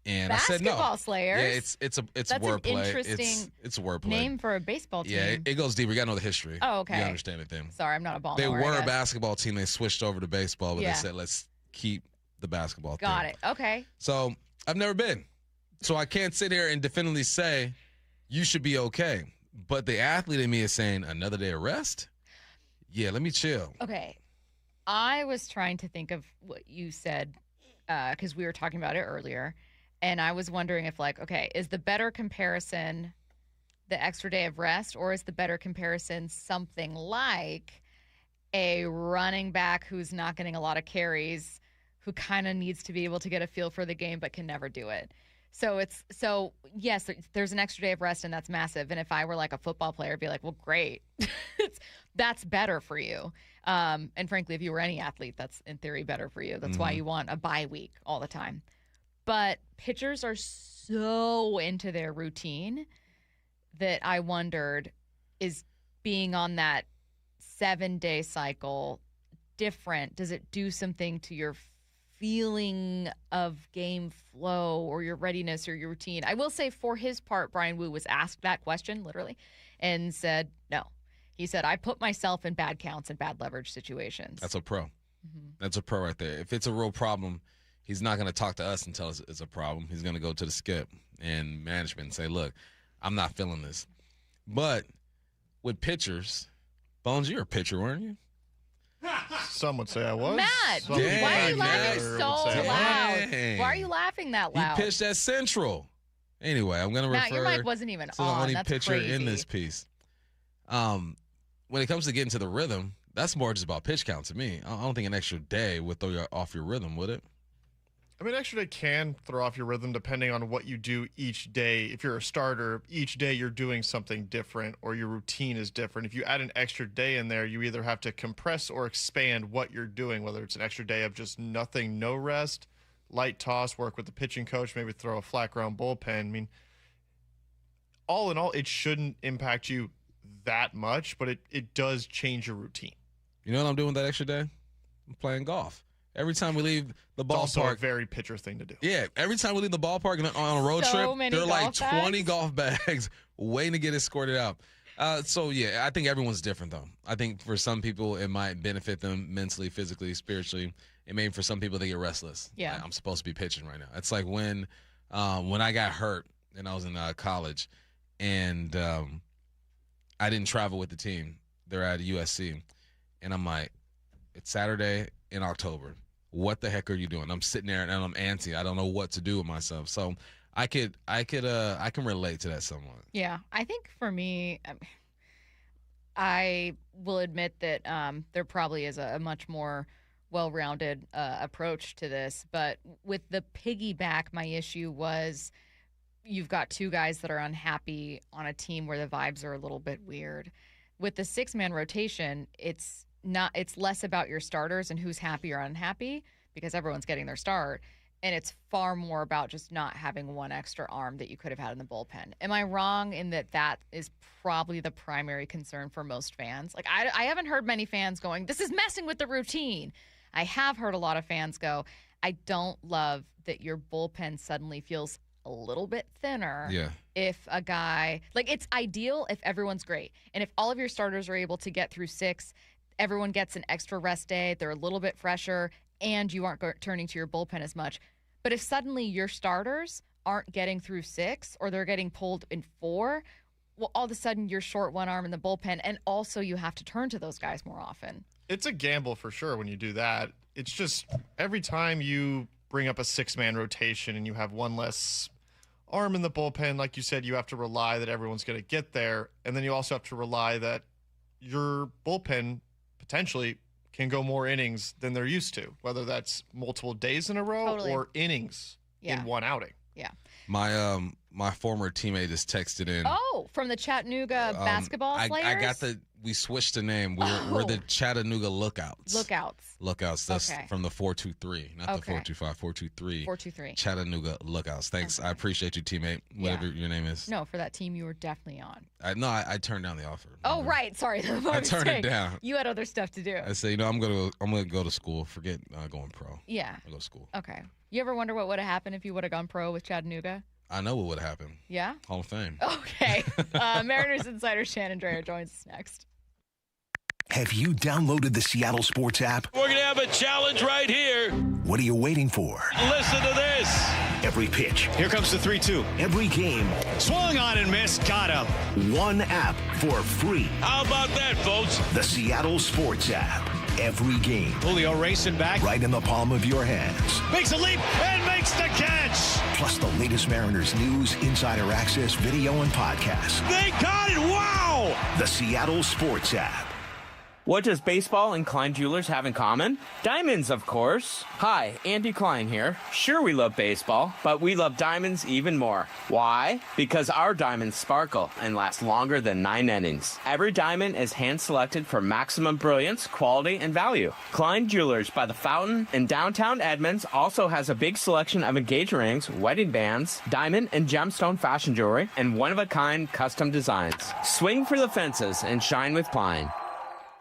And basketball I said no. Slayers. Yeah, it's wordplay. An interesting it's wordplay name for a baseball team. Yeah, it goes deeper. You gotta know the history. Oh, okay. You understand it then. Sorry, I'm not a ball. They were a basketball team. They switched over to baseball, but Yeah. they said let's keep the basketball. Got it. Okay. So I've never been. So I can't sit here and definitively say you should be okay. But the athlete in me is saying another day of rest? Yeah, let me chill. Okay. I was trying to think of what you said because we were talking about it earlier. And I was wondering if, like, okay, is the better comparison the extra day of rest, or is the better comparison something like a running back who's not getting a lot of carries, who kind of needs to be able to get a feel for the game but can never do it? So yes, there's an extra day of rest, and that's massive. And if I were like a football player, I'd be like, well, great. That's better for you. And frankly, if you were any athlete, that's in theory better for you. That's why you want a bye week all the time. But pitchers are so into their routine that I wondered, is being on that 7-day cycle different? Does it do something to your feeling of game flow or your readiness or your routine? I will say, for his part, Brian Wu was asked that question literally and said no. He said, I put myself in bad counts and bad leverage situations. That's a pro. That's a pro right there. If it's a real problem, he's not going to talk to us and tell us it's a problem. He's going to go to the skip and management and say, look, I'm not feeling this. But with pitchers, Bones, you're a pitcher, weren't you? Some would say I was. Matt, why are you laughing so loud? Why are you laughing that loud? He pitched at Central. Anyway, I'm going to refer Matt, your mic wasn't even to the on. only That's pitcher crazy. in this piece. When it comes to getting to the rhythm, that's more just about pitch count to me. I don't think an extra day would throw you off your rhythm, would it? I mean, extra day can throw off your rhythm depending on what you do each day. If you're a starter, each day you're doing something different or your routine is different. If you add an extra day in there, you either have to compress or expand what you're doing, whether it's an extra day of just nothing, no rest, light toss, work with the pitching coach, maybe throw a flat ground bullpen. I mean, all in all, it shouldn't impact you that much, but it does change your routine. You know what I'm doing that extra day? I'm playing golf. Every time we leave the ballpark. It's also a very pitcher thing to do. Yeah, every time we leave the ballpark on a road trip, there are like 20 golf bags waiting to get escorted out. So, yeah, I think everyone's different, though. I think for some people, it might benefit them mentally, physically, spiritually. And maybe for some people, they get restless. Yeah. I'm supposed to be pitching right now. It's like when I got hurt and I was in college and I didn't travel with the team. They're at USC. And I'm like, it's Saturday in October. What the heck are you doing? I'm sitting there and I'm antsy. I don't know what to do with myself. So I can relate to that somewhat. Yeah, I think for me, I will admit that there probably is a much more well-rounded approach to this. But with the piggyback, my issue was you've got two guys that are unhappy on a team where the vibes are a little bit weird. With the 6-man rotation, it's less about your starters and who's happy or unhappy because everyone's getting their start. And it's far more about just not having one extra arm that you could have had in the bullpen. Am I wrong in that is probably the primary concern for most fans? Like, I haven't heard many fans going, this is messing with the routine. I have heard a lot of fans go, I don't love that your bullpen suddenly feels a little bit thinner. Yeah. If a guy, like, it's ideal if everyone's great. And if all of your starters are able to get through 6, everyone gets an extra rest day, they're a little bit fresher, and you aren't turning to your bullpen as much. But if suddenly your starters aren't getting through 6 or they're getting pulled in 4, well, all of a sudden you're short one arm in the bullpen, and also you have to turn to those guys more often. It's a gamble for sure when you do that. It's just every time you bring up a 6-man rotation and you have one less arm in the bullpen, like you said, you have to rely that everyone's going to get there. And then you also have to rely that your bullpen potentially can go more innings than they're used to, whether that's multiple days in a row or innings in one outing. Yeah. My former teammate just texted in. Oh, from the Chattanooga basketball players? We switched the name. We're the Chattanooga Lookouts. Lookouts. That's from the 423, not the 425. 423. 423. Chattanooga Lookouts. Thanks. Okay. I appreciate you, teammate, whatever your name is. No, for that team you were definitely on. I turned down the offer. Oh, right. Sorry. I turned it down. You had other stuff to do. I said, I'm gonna go to school. Forget going pro. Yeah. I'll go to school. Okay. You ever wonder what would have happened if you would have gone pro with Chattanooga? I know what would have happened. Yeah? Hall of Fame. Okay. Mariners insider Shannon Drayer joins us next. Have you downloaded the Seattle Sports app? We're going to have a challenge right here. What are you waiting for? Listen to this. Every pitch. Here comes the 3-2. Every game. Swung on and missed. Got him. One app for free. How about that, folks? The Seattle Sports app. Every game. Julio racing back. Right in the palm of your hands. Makes a leap and makes the catch. Plus the latest Mariners news, insider access, video, and podcasts. They got it. Wow. The Seattle Sports app. What does baseball and Klein Jewelers have in common? Diamonds, of course. Hi, Andy Klein here. Sure, we love baseball, but we love diamonds even more. Why? Because our diamonds sparkle and last longer than 9 innings. Every diamond is hand-selected for maximum brilliance, quality, and value. Klein Jewelers by the Fountain in downtown Edmonds also has a big selection of engagement rings, wedding bands, diamond and gemstone fashion jewelry, and one-of-a-kind custom designs. Swing for the fences and shine with Klein.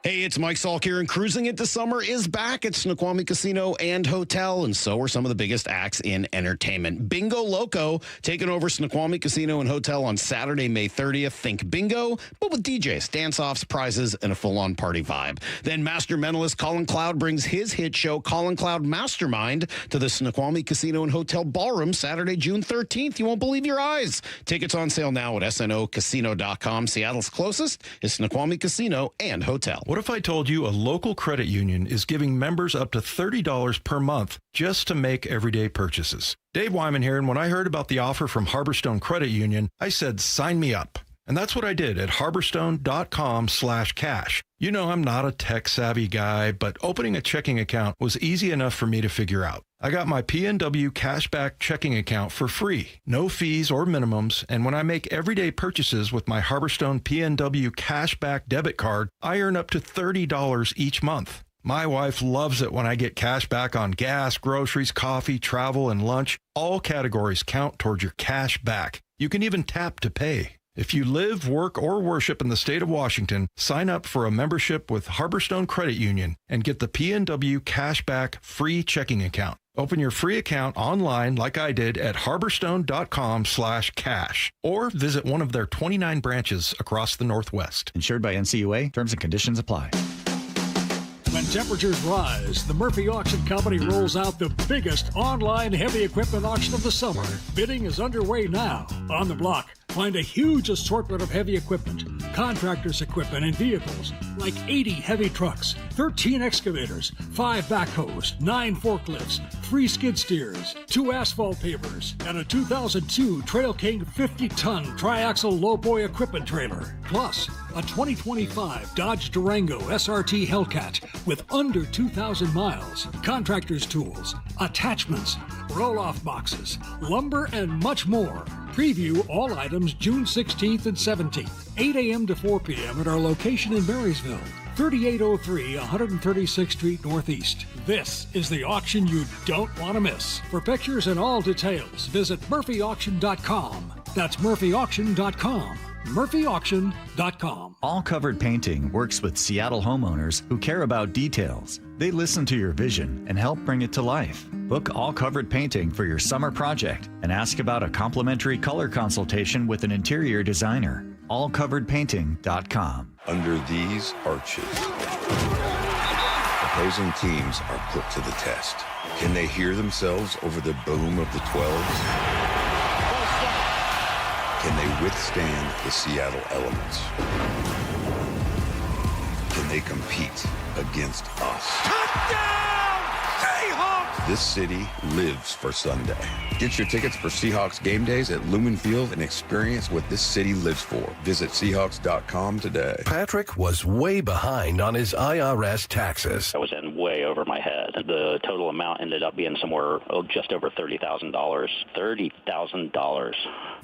Hey, it's Mike Salk here, and Cruising Into Summer is back at Snoqualmie Casino and Hotel, and so are some of the biggest acts in entertainment. Bingo Loco taking over Snoqualmie Casino and Hotel on Saturday, May 30th. Think bingo, but with DJs, dance-offs, prizes, and a full-on party vibe. Then Master Mentalist Colin Cloud brings his hit show, Colin Cloud Mastermind, to the Snoqualmie Casino and Hotel Ballroom Saturday, June 13th. You won't believe your eyes. Tickets on sale now at snocasino.com. Seattle's closest is Snoqualmie Casino and Hotel. What if I told you a local credit union is giving members up to $30 per month just to make everyday purchases? Dave Wyman here, and when I heard about the offer from Harborstone Credit Union, I said, sign me up. And that's what I did at harborstone.com/cash. You know, I'm not a tech-savvy guy, but opening a checking account was easy enough for me to figure out. I got my PNW Cashback checking account for free, no fees or minimums, and when I make everyday purchases with my Harborstone PNW Cashback debit card, I earn up to $30 each month. My wife loves it when I get cash back on gas, groceries, coffee, travel, and lunch. All categories count towards your cash back. You can even tap to pay. If you live, work, or worship in the state of Washington, sign up for a membership with Harborstone Credit Union and get the PNW Cashback free checking account. Open your free account online like I did at harborstone.com/cash or visit one of their 29 branches across the Northwest. Insured by NCUA. Terms and conditions apply. When temperatures rise, the Murphy Auction Company rolls out the biggest online heavy equipment auction of the summer. Bidding is underway now. On the block, find a huge assortment of heavy equipment, contractors' equipment, and vehicles, like 80 heavy trucks, 13 excavators, 5 backhoes, 9 forklifts, 3 skid steers, 2 asphalt pavers, and a 2002 Trail King 50-ton triaxle lowboy equipment trailer. Plus, a 2025 Dodge Durango SRT Hellcat with under 2,000 miles, contractors' tools, attachments, roll-off boxes, lumber, and much more. Preview all items June 16th and 17th, 8 a.m. to 4 p.m. at our location in Marysville, 3803 136th Street Northeast. This is the auction you don't want to miss. For pictures and all details, visit murphyauction.com. That's murphyauction.com. murphyauction.com. All Covered Painting works with Seattle homeowners who care about details. They listen to your vision and help bring it to life. Book All Covered Painting for your summer project and ask about a complimentary color consultation with an interior designer. allcoveredpainting.com. Under these arches, opposing teams are put to the test. Can they hear themselves over the boom of the 12s? Can they withstand the Seattle elements? Can they compete against us? Touchdown, Seahawks! This city lives for Sunday. Get your tickets for Seahawks game days at Lumen Field and experience what this city lives for. Visit Seahawks.com today. Patrick was way behind on his IRS taxes. I was in way over my head. The total amount ended up being somewhere just over $30,000. $30,000.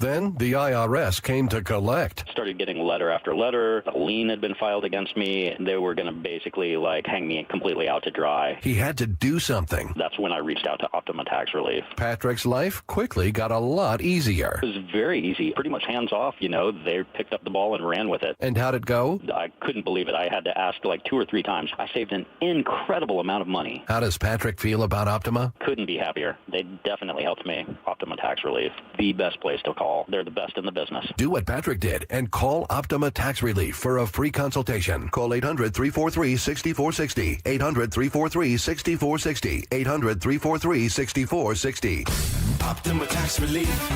Then the IRS came to collect. Started getting letter after letter. A lien had been filed against me. They were going to basically hang me completely out to dry. He had to do something. That's when I reached out to Optima Tax Relief. Patrick's life quickly got a lot easier. It was very easy, pretty much hands off. They picked up the ball and ran with it. And how'd it go? I couldn't believe it. I had to ask 2 or 3 times. I saved an incredible amount amount of money. How does Patrick feel about Optima? Couldn't be happier. They definitely helped me. Optima Tax Relief, the best place to call. They're the best in the business. Do what Patrick did and call Optima Tax Relief for a free consultation. Call 800-343-6460. 800-343-6460. 800-343-6460. Optima Tax Relief.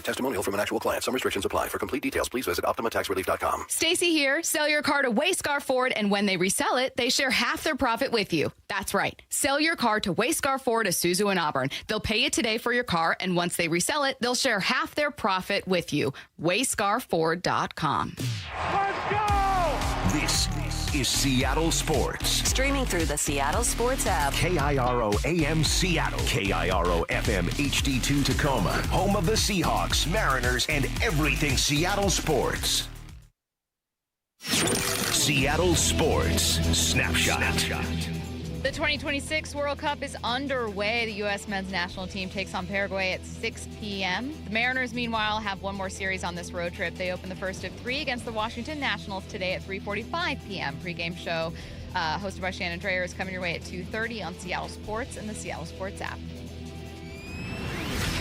Testimonial from an actual client. Some restrictions apply. For complete details, please visit OptimaTaxRelief.com. Stacy here. Sell your car to Wayscar Ford, and when they resell it, they share half their profit with you. That's right. Sell your car to Wayscar Ford, Isuzu, and Auburn. They'll pay you today for your car, and once they resell it, they'll share half their profit with you. WayscarFord.com. Let's go! This is Seattle Sports. Streaming through the Seattle Sports app. KIRO AM Seattle. KIRO FM HD2 Tacoma. Home of the Seahawks, Mariners, and everything Seattle sports. Seattle Sports Snapshot. The 2026 World Cup is underway. The U.S. men's national team takes on Paraguay at 6 p.m. The Mariners, meanwhile, have one more series on this road trip. They open the first of 3 against the Washington Nationals today at 3:45 p.m. Pre-game show hosted by Shannon Drayer is coming your way at 2:30 on Seattle Sports and the Seattle Sports app.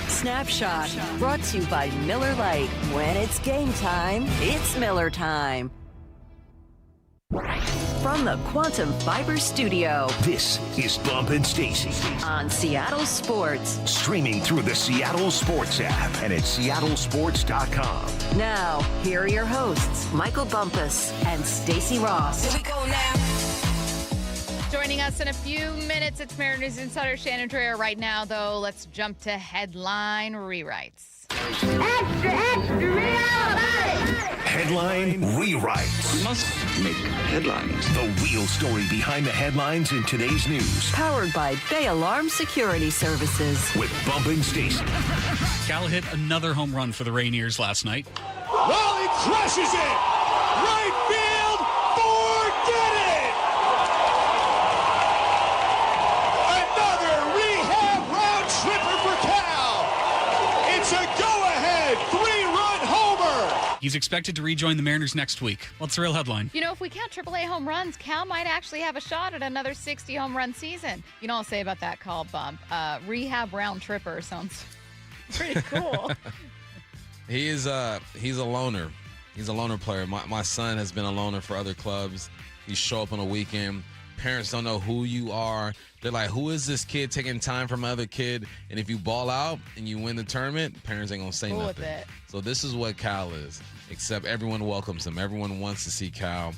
Snapshot, brought to you by Miller Lite. When it's game time, it's Miller time. From the Quantum Fiber Studio. This is Bump and Stacy on Seattle Sports. Streaming through the Seattle Sports app and at seattlesports.com. Now, here are your hosts, Michael Bumpus and Stacy Ross. Here we go now. Joining us in a few minutes, it's Mariners insider Shannon Drayer. Right now, though, let's jump to headline rewrites. Extra, extra, real Headline rewrites. We must make headlines. The real story behind the headlines in today's news. Powered by Bay Alarm Security Services. With Bump and Stacy. Cal hit another home run for the Rainiers last night. Well, he crushes it! Right field, forget it! Another rehab round tripper for Cal! It's a go-ahead 3-run homer! He's expected to rejoin the Mariners next week. What's the real headline? You know, if we count AAA home runs, Cal might actually have a shot at another 60 home run season. You know, I'll say about that call, Bump. Rehab round tripper sounds pretty cool. He's a loner. He's a loner player. My son has been a loner for other clubs. You show up on a weekend. Parents don't know who you are. They're like, who is this kid taking time from another kid? And if you ball out and you win the tournament, parents ain't going to say Cool nothing. with it. So this is what Cal is, except everyone welcomes him. Everyone wants to see Cal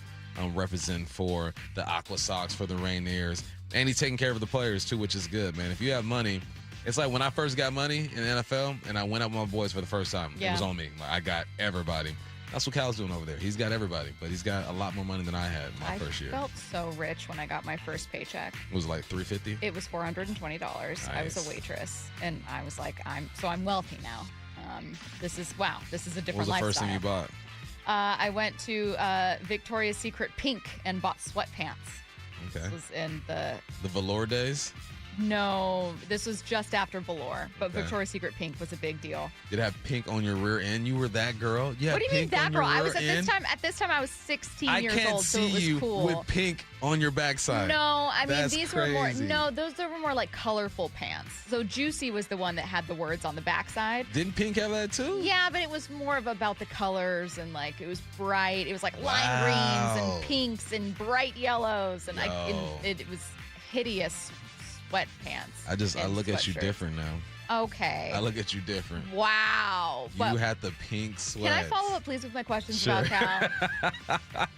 represent for the Aqua Sox, for the Rainiers. And he's taking care of the players, too, which is good, man. If you have money, it's like when I first got money in the NFL and I went out with my boys for the first time. Yeah. It was on me. Like, I got everybody. That's what Cal's doing over there. He's got everybody, but he's got a lot more money than I had my first year. I felt so rich when I got my first paycheck. It was like $350. It was $420. Nice. I was a waitress, and I was like, I'm wealthy now. This is a different lifestyle. What was the first thing you bought? I went to Victoria's Secret Pink and bought sweatpants. Okay. This was in the velour days? No, this was just after velour, but Okay. Victoria's Secret Pink was a big deal. Did it have pink on your rear end? You were that girl? Yeah. What do you mean that girl? I was at this time I was 16 years old, so it was cool. With pink on your backside. No, I mean That's these crazy. were more those were more like colorful pants. So Juicy was the one that had the words on the backside. Didn't pink have that too? Yeah, but it was more about the colors and like it was bright. It was like lime greens and pinks and bright yellows and it was hideous sweatpants. I look at you sweatshirts. different now. Okay. I look at you different. Wow. You had the pink sweat. Can I follow up, please, with my questions Sure. about Cal?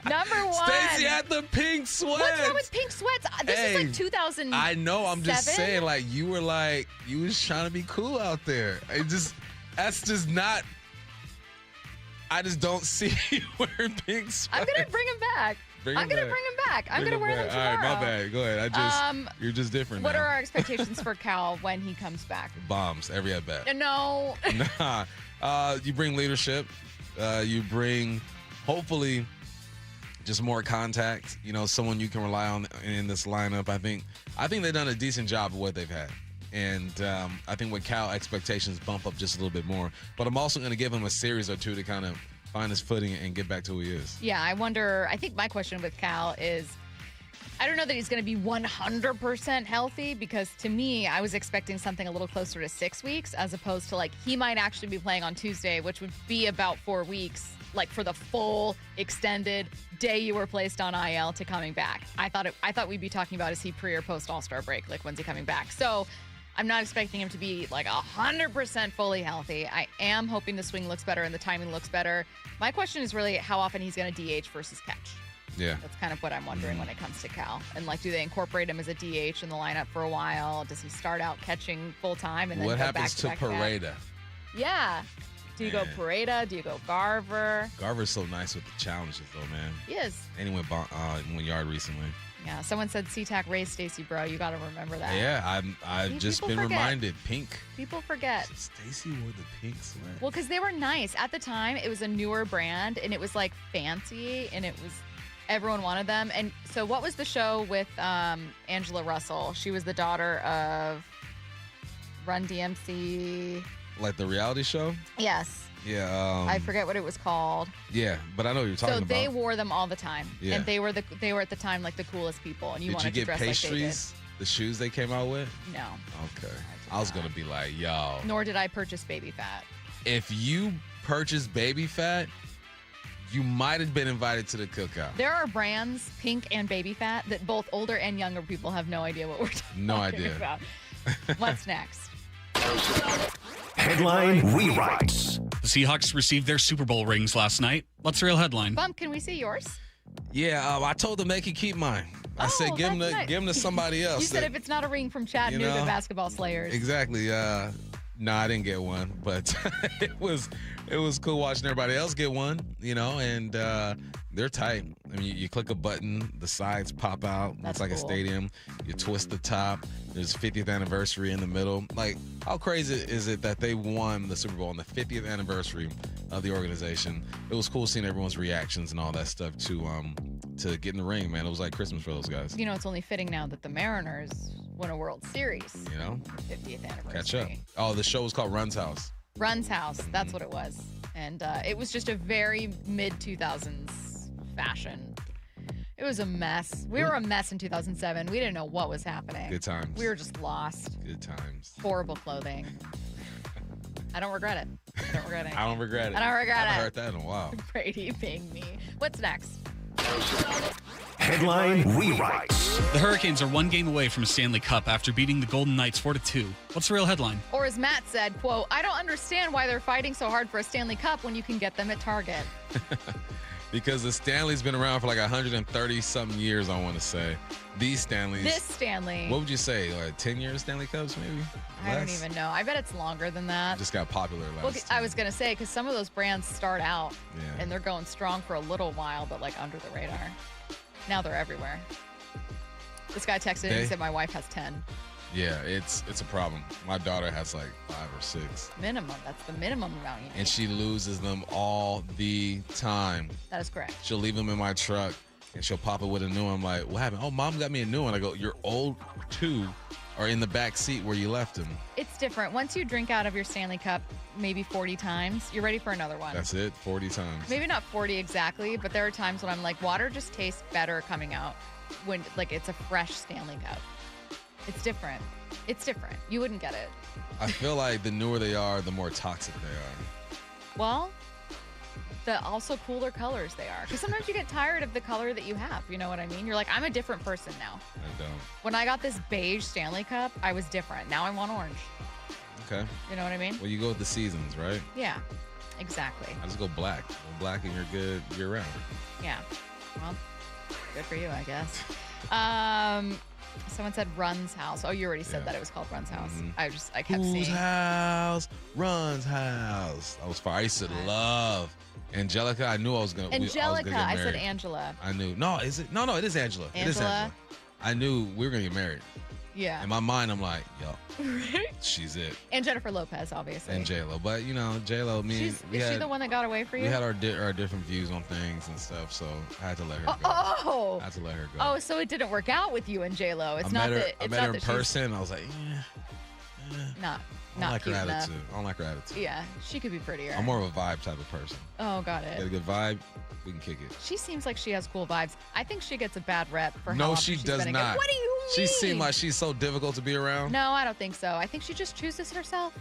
Number one. Stacy had the pink sweats. What's wrong with pink sweats? This is like 2000. I know. I'm just saying, like, you was trying to be cool out there. That's just not. I just don't see you wearing pink sweats. I'm going to bring him back. I'm going to bring him back. I'm going to wear them tomorrow. All right, my bad. Go ahead. You're just different What now. are our expectations for Cal when he comes back? Bombs every at bat. No. Nah. You bring leadership. You bring, hopefully, just more contact. You know, someone you can rely on in this lineup. I think they've done a decent job of what they've had. And I think with Cal, expectations bump up just a little bit more. But I'm also going to give him a series or two to kind of find his footing and get back to who he is. Yeah, I think my question with Cal is, I don't know that he's going to be 100% healthy because to me, I was expecting something a little closer to 6 weeks as opposed to he might actually be playing on Tuesday, which would be about 4 weeks, for the full extended day you were placed on IL to coming back. I thought we'd be talking about is he pre or post All-Star break, when's he coming back? So I'm not expecting him to be 100% fully healthy. I am hoping the swing looks better and the timing looks better. My question is really how often he's going to DH versus catch. Yeah. That's kind of what I'm wondering when it comes to Cal. And do they incorporate him as a DH in the lineup for a while? Does he start out catching full time and then what go happens back to Pareda? Yeah. Do you go Pareda? Do you go Garver? Garver's so nice with the challenges, though, man. He is. And he went 1 yard recently. Yeah. Someone said SeaTac raised Stacy, bro. You got to remember that. Yeah, I've just been reminded. Pink. People forget. Stacy wore the pink sweat. Well, because they were nice. At the time, it was a newer brand, and it was fancy, and it was everyone wanted them. And so what was the show with Angela Russell? She was the daughter of Run DMC. The reality show? Yes. Yeah. I forget what it was called. Yeah, but I know what you're talking about. So they wore them all the time. Yeah. And they were at the time the coolest people. And you wanted to dress pastries, like they did. The shoes they came out with? No. Okay. I was going to be yo. Nor did I purchase Baby Fat. If you purchased Baby Fat, you might have been invited to the cookout. There are brands, Pink and Baby Fat, that both older and younger people have no idea what we're talking about. What's next? Headline rewrites. The Seahawks received their Super Bowl rings last night. What's the real headline? Bump, can we see yours? Yeah, I told them they could keep mine. I said give them to somebody else. You said if it's not a ring from Chattanooga Basketball Slayers. Exactly. No, I didn't get one, but it was cool watching everybody else get one, and they're tight. I mean, you click a button, the sides pop out. Looks like a stadium. You twist the top. There's 50th anniversary in the middle. How crazy is it that they won the Super Bowl on the 50th anniversary of the organization? It was cool seeing everyone's reactions and all that stuff to get in the ring, man. It was like Christmas for those guys. It's only fitting now that the Mariners won a World Series. 50th anniversary. Catch up. Oh, the show was called Run's House. Run's House. That's what it was. And it was just a very mid-2000s fashion. It was a mess. We were a mess in 2007. We didn't know what was happening. Good times. We were just lost. Good times. Horrible clothing. I don't regret it. I don't regret it. I don't regret it. I don't regret it. I haven't heard that in a while. Brady being me. What's next? Headline rewrites. The Hurricanes are 1 game away from a Stanley Cup after beating the Golden Knights 4-2. What's the real headline? Or as Matt said, quote, I don't understand why they're fighting so hard for a Stanley Cup when you can get them at Target. Because the Stanley's been around for 130-something years, I want to say. These Stanleys. This Stanley. What would you say? 10 years Stanley Cups, maybe? I don't even know. I bet it's longer than that. Just got popular last I was going to say, because some of those brands start out Yeah. and they're going strong for a little while, but under the radar. Now they're everywhere. This guy texted and he said my wife has 10. Yeah, it's a problem. My daughter has 5 or 6. Minimum. That's the minimum amount you need. And she loses them all the time. That is correct. She'll leave them in my truck and she'll pop it with a new one. I'm like, what happened? Oh, mom got me a new one. I go, your old 2 are in the back seat where you left them. It's different. Once you drink out of your Stanley Cup maybe 40 times, you're ready for another one. That's it, 40 times. Maybe not 40 exactly, but there are times when I'm like, water just tastes better coming out when it's a fresh Stanley Cup. It's different. It's different. You wouldn't get it. I feel like the newer they are, the more toxic they are. Well, the also cooler colors they are. Because sometimes you get tired of the color that you have. You know what I mean? You're like, I'm a different person now. I don't. When I got this beige Stanley Cup, I was different. Now I want orange. Okay. You know what I mean? Well, you go with the seasons, right? Yeah, exactly. I just go black. Go black and you're good year round. Yeah. Well, good for you, I guess. Someone said Run's House. Oh, you already said that it was called Run's House. Mm-hmm. I kept Whose seeing. house? Run's house. I was fire. I used to love Angelica. I knew I was gonna. Angelica. I said Angela. I knew. No, is it? No, it is Angela. It is Angela. I knew we were gonna get married. Yeah. In my mind, I'm like, yo, she's it. And Jennifer Lopez, obviously. And J-Lo. But, J-Lo, is she the one that got away for you? We had our different views on things and stuff, so I had to let her go. Oh! I had to let her go. Oh, so it didn't work out with you and J-Lo. I met her in person, and I was like, Not. not cute enough. I don't like her attitude. Yeah, she could be prettier. I'm more of a vibe type of person. Oh, got it. Get a good vibe, we can kick it. She seems like she has cool vibes. I think she gets a bad rep for how No, often she she's does been not. What do you mean? She seems like she's so difficult to be around. No, I don't think so. I think she just chooses herself.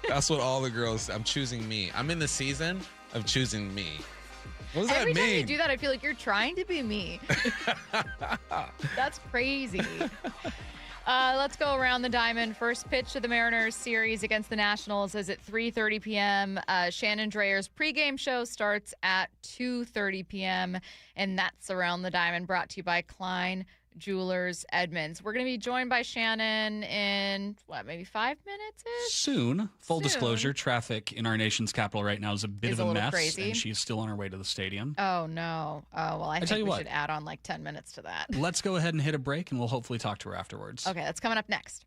That's what all the girls. I'm choosing me. I'm in the season of choosing me. What does that Every mean? time you do that, I feel like you're trying to be me. That's crazy. Let's go around the diamond. First pitch of the Mariners series against the Nationals is at 3:30 p.m. Shannon Drayer's pregame show starts at 2:30 p.m. And that's Around the Diamond, brought to you by Klein Jewelers Edmonds. We're going to be joined by Shannon in, maybe 5 minutes-ish? Soon. Full disclosure, traffic in our nation's capital right now is a bit of a mess, crazy. and she's still on her way to the stadium. Oh, no. Oh, well, I think we should add on 10 minutes to that. Let's go ahead and hit a break, and we'll hopefully talk to her afterwards. Okay, that's coming up next.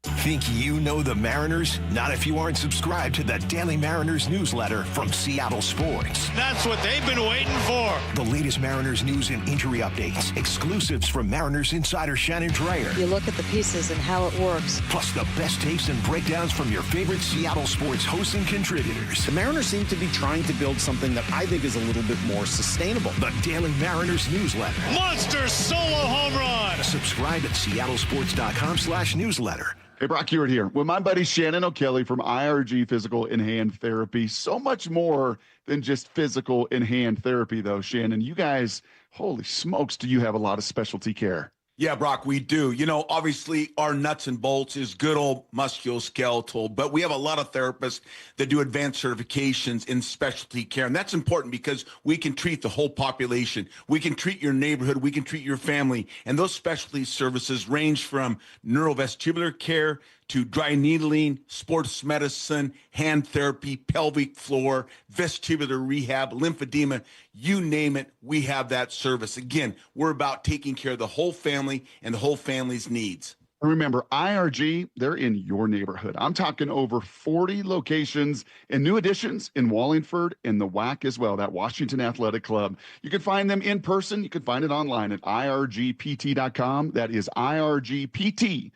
Think you know the Mariners? Not if you aren't subscribed to the Daily Mariners newsletter from Seattle Sports. That's what they've been waiting for. The latest Mariners news and injury updates, exclusives from Mariners insider Shannon Drayer. You look at the pieces and how it works. Plus the best takes and breakdowns from your favorite Seattle sports hosts and contributors. The Mariners seem to be trying to build something that I think is a little bit more sustainable. The Daily Mariners newsletter. Monster solo home run. Subscribe at seattlesports.com/newsletter. Hey, Brock Hewitt here with my buddy Shannon O'Kelly from IRG Physical and Hand Therapy. So much more than just physical and hand therapy, though, Shannon. You guys, holy smokes, do you have a lot of specialty care? Yeah, Brock, we do. You know, obviously our nuts and bolts is good old musculoskeletal, but we have a lot of therapists that do advanced certifications in specialty care. And that's important because we can treat the whole population. We can treat your neighborhood. We can treat your family. And those specialty services range from neurovestibular care to dry needling, sports medicine, hand therapy, pelvic floor, vestibular rehab, lymphedema, you name it, we have that service. Again, we're about taking care of the whole family and the whole family's needs. Remember, IRG, they're in your neighborhood. I'm talking over 40 locations and new additions in Wallingford and the WAC as well, that Washington Athletic Club. You can find them in person. You can find it online at irgpt.com. That is irgpt.com.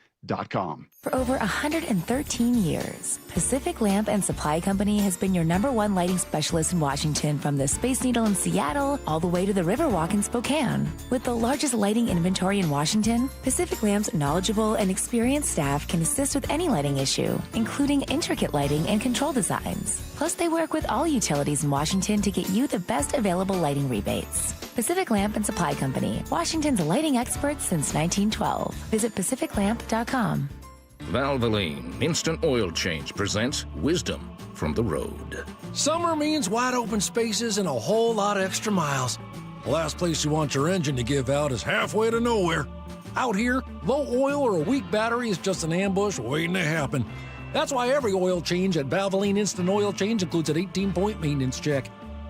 For over 113 years, Pacific Lamp and Supply Company has been your #1 lighting specialist in Washington, from the Space Needle in Seattle all the way to the Riverwalk in Spokane. With the largest lighting inventory in Washington, Pacific Lamp's knowledgeable and experienced staff can assist with any lighting issue, including intricate lighting and control designs. Plus, they work with all utilities in Washington to get you the best available lighting rebates. Pacific Lamp and Supply Company, Washington's lighting experts since 1912. Visit pacificlamp.com. Valvoline Instant Oil Change presents Wisdom from the Road. Summer means wide open spaces and a whole lot of extra miles. The last place you want your engine to give out is halfway to nowhere. Out here, low oil or a weak battery is just an ambush waiting to happen. That's why every oil change at Valvoline Instant Oil Change includes an 18-point maintenance check.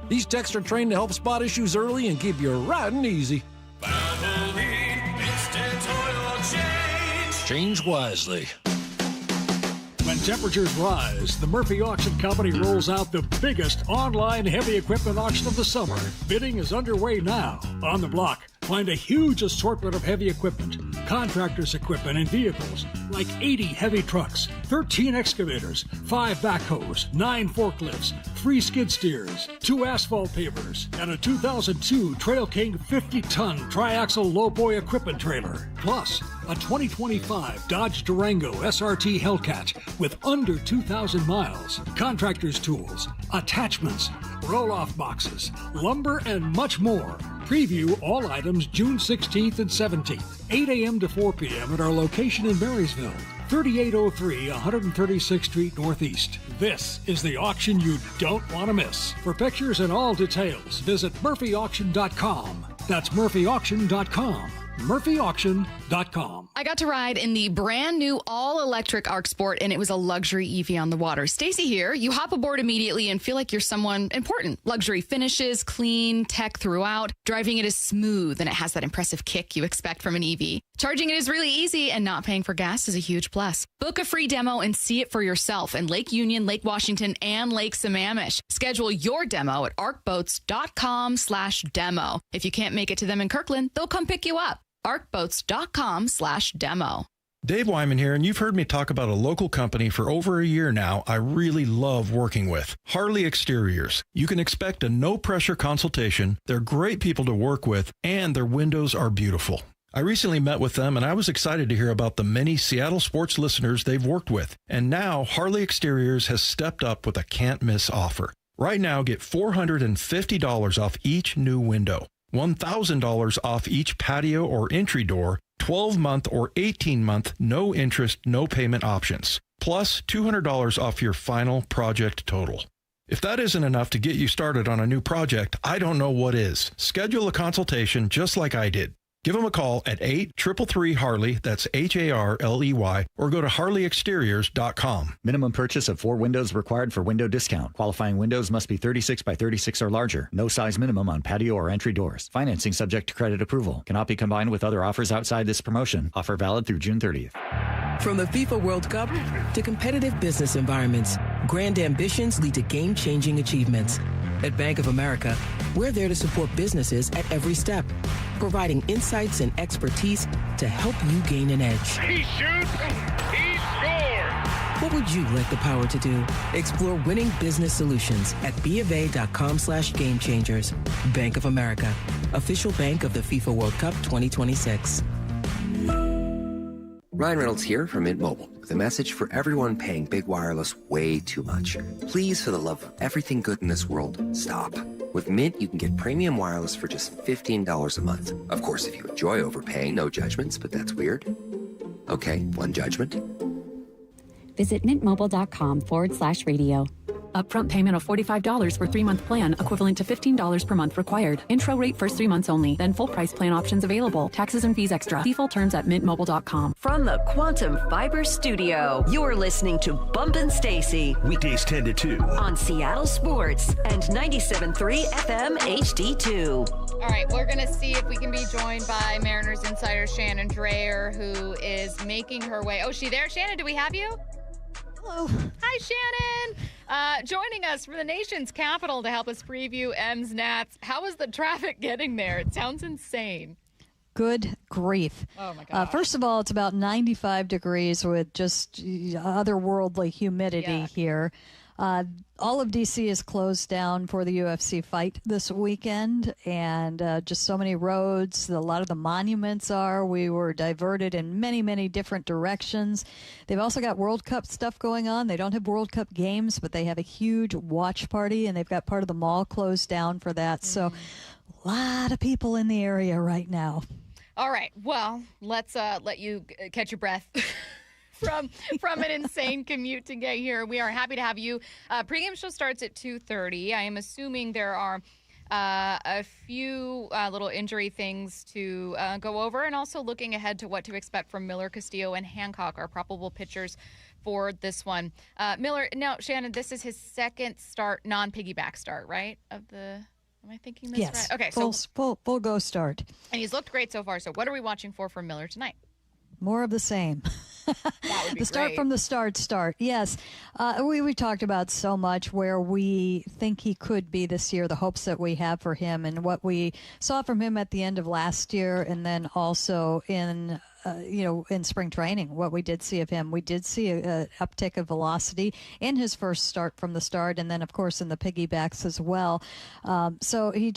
These techs are trained to help spot issues early and keep you riding easy. Valvoline Instant Oil Change. Change wisely. When temperatures rise, the Murphy Auction Company rolls out the biggest online heavy equipment auction of the summer. Bidding is underway now. On the block, find a huge assortment of heavy equipment, contractors' equipment, and vehicles, like 80 heavy trucks, 13 excavators, 5 backhoes, 9 forklifts, 3 skid steers, 2 asphalt pavers, and a 2002 Trail King 50-ton triaxle lowboy equipment trailer. Plus, a 2025 Dodge Durango SRT Hellcat with under 2,000 miles, contractor's tools, attachments, roll-off boxes, lumber, and much more. Preview all items June 16th and 17th, 8 a.m. to 4 p.m. at our location in Marysville, 3803 136th Street Northeast. This is the auction you don't want to miss. For pictures and all details, visit murphyauction.com. That's murphyauction.com. murphyauction.com. I got to ride in the brand new all-electric ARC Sport, and it was a luxury EV on the water. Stacy here. You hop aboard immediately and feel like you're someone important. Luxury finishes, clean, tech throughout. Driving it is smooth, and it has that impressive kick you expect from an EV. Charging it is really easy, and not paying for gas is a huge plus. Book a free demo and see it for yourself in Lake Union, Lake Washington, and Lake Sammamish. Schedule your demo at arcboats.com/demo. If you can't make it to them in Kirkland, they'll come pick you up. arcboats.com/demo. Dave Wyman here, and you've heard me talk about a local company for over a year now I really love working with, Harley Exteriors. You can expect a no-pressure consultation. They're great people to work with, and their windows are beautiful. I recently met with them, and I was excited to hear about the many Seattle sports listeners they've worked with. And now, Harley Exteriors has stepped up with a can't-miss offer. Right now, get $450 off each new window, $1,000 off each patio or entry door, 12-month or 18-month no interest, no payment options, plus $200 off your final project total. If that isn't enough to get you started on a new project, I don't know what is. Schedule a consultation just like I did. Give them a call at 833-HARLEY, that's HARLEY, or go to harleyexteriors.com. Minimum purchase of 4 windows required for window discount. Qualifying windows must be 36 by 36 or larger. No size minimum on patio or entry doors. Financing subject to credit approval. Cannot be combined with other offers outside this promotion. Offer valid through June 30th. From the FIFA World Cup to competitive business environments, grand ambitions lead to game-changing achievements. At Bank of America, we're there to support businesses at every step, providing insights and expertise to help you gain an edge. He shoots, he scores! What would you like the power to do? Explore winning business solutions at BofA.com/gamechangers. Bank of America, official bank of the FIFA World Cup 2026. Ryan Reynolds here from Mint Mobile with a message for everyone paying big wireless way too much. Please, for the love of everything good in this world, stop. With Mint, you can get premium wireless for just $15 a month. Of course, if you enjoy overpaying, no judgments, but that's weird. Okay, one judgment. Visit mintmobile.com/radio. Upfront payment of $45 for 3-month plan, equivalent to $15 per month required. Intro rate first 3 months only, then full price plan options available. Taxes and fees extra. See full terms at mintmobile.com. From the Quantum Fiber Studio, you're listening to Bump and Stacy. Weekdays 10 to 2. On Seattle Sports and 97.3 FM HD2. All right, we're going to see if we can be joined by Mariners insider Shannon Drayer, who is making her way. Oh, is she there? Shannon, do we have you? Hello. Hi, Shannon. Joining us from the nation's capital to help us preview M's Nats. How is the traffic getting there? It sounds insane. Good grief. Oh, my God. First of all, it's about 95 degrees with just otherworldly humidity here. All of D.C. is closed down for the UFC fight this weekend, and just so many roads. A lot of the monuments we were diverted in many, many different directions. They've also got World Cup stuff going on. They don't have World Cup games, but they have a huge watch party, and they've got part of the mall closed down for that. So a lot of people in the area right now. All right. Well, let's let you catch your breath. From an insane commute to get here. We are happy to have you. Pregame show starts at 2:30. I am assuming there are a few little injury things to go over, and also looking ahead to what to expect from Miller, Castillo, and Hancock, our probable pitchers for this one. Miller, now, Shannon, this is his second start, non-piggyback start, right? Am I thinking this yes. right? Okay, full go start. And he's looked great so far. So what are we watching for from Miller tonight? More of the same. That would be the start great. from the start. Yes. We talked about so much where we think he could be this year, the hopes that we have for him, and what we saw from him at the end of last year, and then also in spring training, what we did see of him. We did see an uptick of velocity in his first start from the start, and then, of course, in the piggybacks as well. So he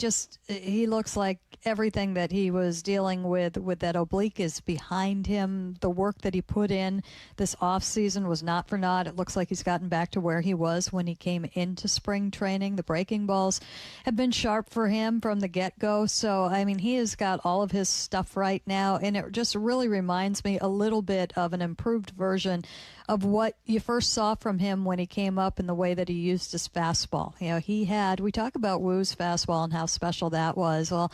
looks like everything that he was dealing with that oblique is behind him. The work that he put in this offseason was not for naught. It looks like he's gotten back to where he was when he came into spring training. The breaking balls have been sharp for him from the get-go. So, I mean, he has got all of his stuff right now, and it just really reminds me a little bit of an improved version of what you first saw from him when he came up in the way that he used his fastball. We talk about Woo's fastball and how special that was. Well,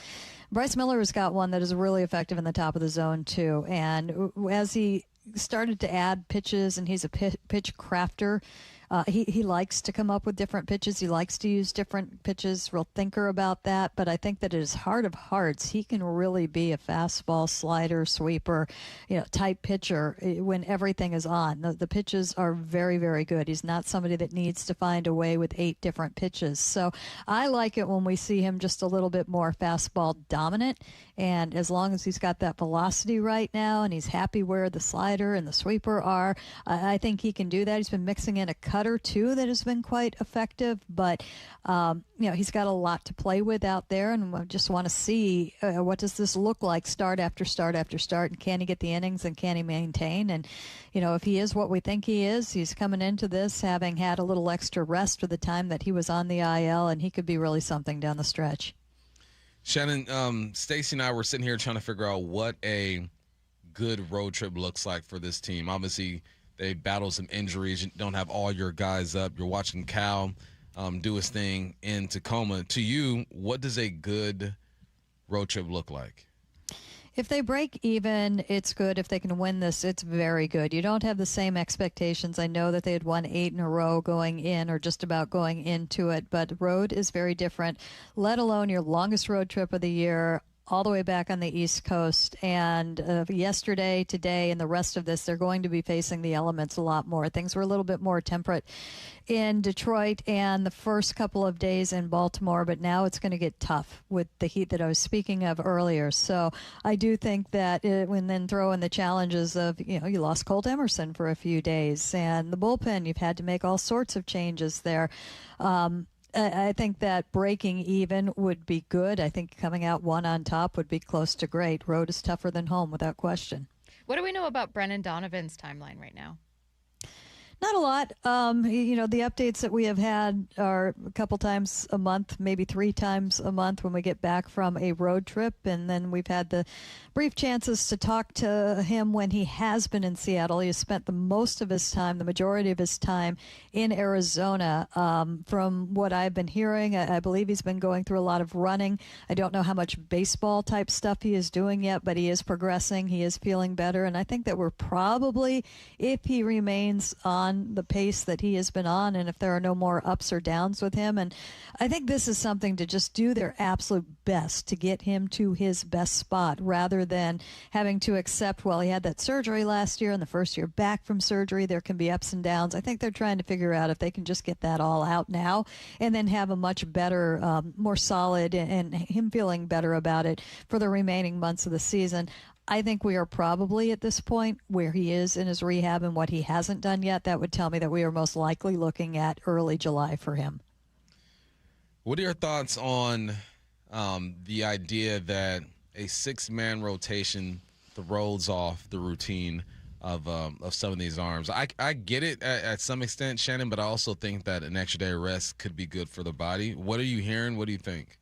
Bryce Miller has got one that is really effective in the top of the zone, too. And as he started to add pitches, and he's a pitch crafter, he likes to come up with different pitches. He likes to use different pitches, real thinker about that. But I think that at his heart of hearts, he can really be a fastball, slider, sweeper, type pitcher when everything is on. The pitches are very, very good. He's not somebody that needs to find a way with 8 different pitches. So I like it when we see him just a little bit more fastball dominant. And as long as he's got that velocity right now, and he's happy where the slider slider and the sweeper are. I think he can do that. He's been mixing in a cutter, too, that has been quite effective. But, he's got a lot to play with out there, and I just want to see what does this look like start after start after start, and can he get the innings and can he maintain? And, if he is what we think he is, he's coming into this having had a little extra rest for the time that he was on the IL, and he could be really something down the stretch. Shannon, Stacy and I were sitting here trying to figure out what a good road trip looks like for this team. Obviously, they battle some injuries. You don't have all your guys up. You're watching Cal do his thing in Tacoma. To you, what does a good road trip look like? If they break even, it's good. If they can win this, it's very good. You don't have the same expectations. I know that they had won 8 in a row going in or just about going into it, but road is very different, let alone your longest road trip of the year, all the way back on the East Coast. And yesterday, today, and the rest of this, they're going to be facing the elements a lot more. Things were a little bit more temperate in Detroit and the first couple of days in Baltimore, but now it's going to get tough with the heat that I was speaking of earlier. So I do think that when then throw in the challenges of, you lost Colt Emerson for a few days, and the bullpen, you've had to make all sorts of changes there. I think that breaking even would be good. I think coming out one on top would be close to great. Road is tougher than home, without question. What do we know about Brennan Donovan's timeline right now? Not a lot. The updates that we have had are a couple times a month, maybe 3 times a month when we get back from a road trip. And then we've had the brief chances to talk to him when he has been in Seattle. He has spent the majority of his time in Arizona. From what I've been hearing, I believe he's been going through a lot of running. I don't know how much baseball type stuff he is doing yet, but he is progressing. He is feeling better. And I think that we're probably, if he remains on the pace that he has been on, and if there are no more ups or downs with him. And I think this is something to just do their absolute best to get him to his best spot, rather than having to accept, well, he had that surgery last year, and the first year back from surgery, there can be ups and downs. I think they're trying to figure out if they can just get that all out now and then have a much better, more solid, and him feeling better about it for the remaining months of the season. I think we are probably at this point where he is in his rehab, and what he hasn't done yet, that would tell me that we are most likely looking at early July for him. What are your thoughts on the idea that a 6-man rotation throws off the routine of some of these arms? I get it at some extent, Shannon, but I also think that an extra day of rest could be good for the body. What are you hearing? What do you think?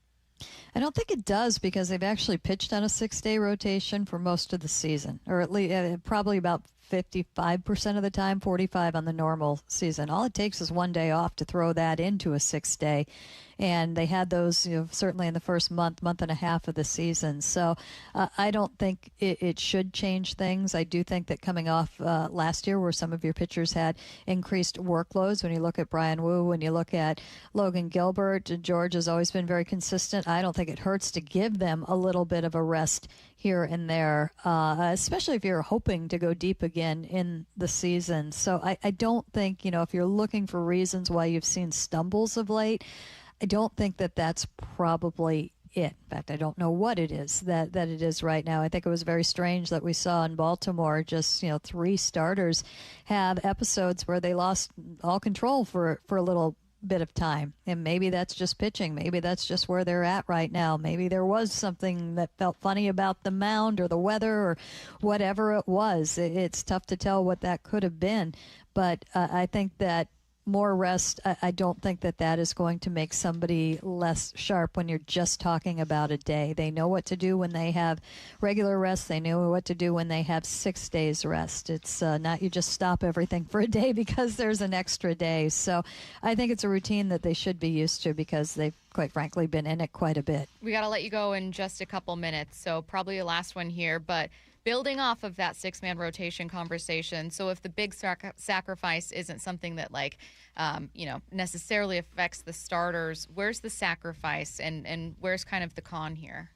I don't think it does, because they've actually pitched on a 6-day rotation for most of the season, or at least probably about 55% of the time, 45 on the normal season. All it takes is 1 day off to throw that into a 6-day. And they had those, certainly in the first month and a half of the season. So I don't think it should change things. I do think that coming off last year, where some of your pitchers had increased workloads, when you look at Brian Wu, when you look at Logan Gilbert, George has always been very consistent. I don't think it hurts to give them a little bit of a rest here and there, especially if you're hoping to go deep again in the season. So I don't think, if you're looking for reasons why you've seen stumbles of late, I don't think that that's probably it. In fact, I don't know what it is that it is right now. I think it was very strange that we saw in Baltimore just, 3 starters have episodes where they lost all control for a little bit of time. And maybe that's just pitching. Maybe that's just where they're at right now. Maybe there was something that felt funny about the mound or the weather or whatever it was. It's tough to tell what that could have been. But I think that more rest, I don't think that is going to make somebody less sharp when you're just talking about a day. They know what to do when they have regular rest. They know what to do when they have 6 days rest. It's not you just stop everything for a day because there's an extra day. So I think it's a routine that they should be used to, because they've quite frankly been in it quite a bit. We got to let you go in just a couple minutes, so probably the last one here, but building off of that 6-man rotation conversation, so if the big sacrifice isn't something that necessarily affects the starters, where's the sacrifice and where's kind of the con here?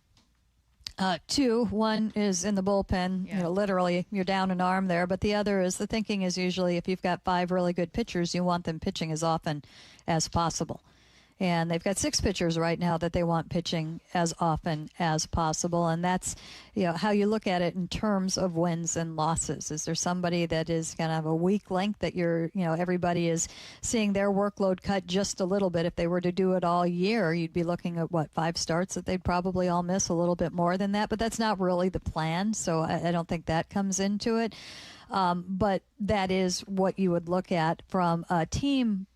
2. One is in the bullpen. Yeah. Literally, you're down an arm there. But the other is, the thinking is usually if you've got 5 really good pitchers, you want them pitching as often as possible. And they've got 6 pitchers right now that they want pitching as often as possible. And that's, how you look at it in terms of wins and losses. Is there somebody that is going to have a weak link that everybody is seeing their workload cut just a little bit? If they were to do it all year, you'd be looking at 5 starts that they'd probably all miss, a little bit more than that. But that's not really the plan. So I don't think that comes into it. But that is what you would look at from a team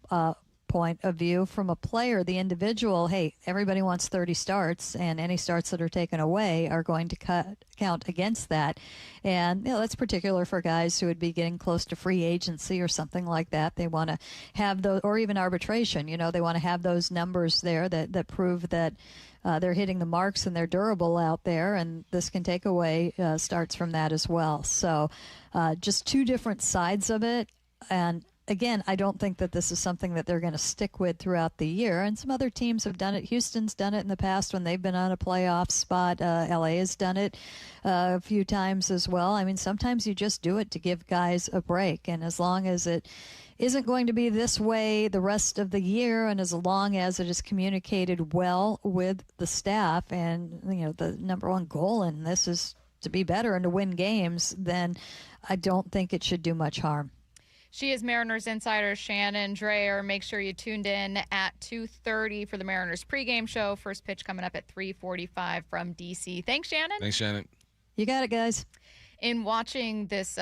point of view. From a player, the individual, hey, everybody wants 30 starts, and any starts that are taken away are going to count against that. And that's particular for guys who would be getting close to free agency or something like that. They want to have those, or even arbitration, they want to have those numbers there that prove that they're hitting the marks and they're durable out there, and this can take away starts from that as well. So just 2 different sides of it. And again, I don't think that this is something that they're going to stick with throughout the year. And some other teams have done it. Houston's done it in the past when they've been on a playoff spot. LA has done it a few times as well. I mean, sometimes you just do it to give guys a break. And as long as it isn't going to be this way the rest of the year, and as long as it is communicated well with the staff, and the number one goal in this is to be better and to win games, then I don't think it should do much harm. She is Mariners insider Shannon Drayer. Make sure you tuned in at 2:30 for the Mariners pregame show. First pitch coming up at 3:45 from D.C. Thanks, Shannon. Thanks, Shannon. You got it, guys. In watching this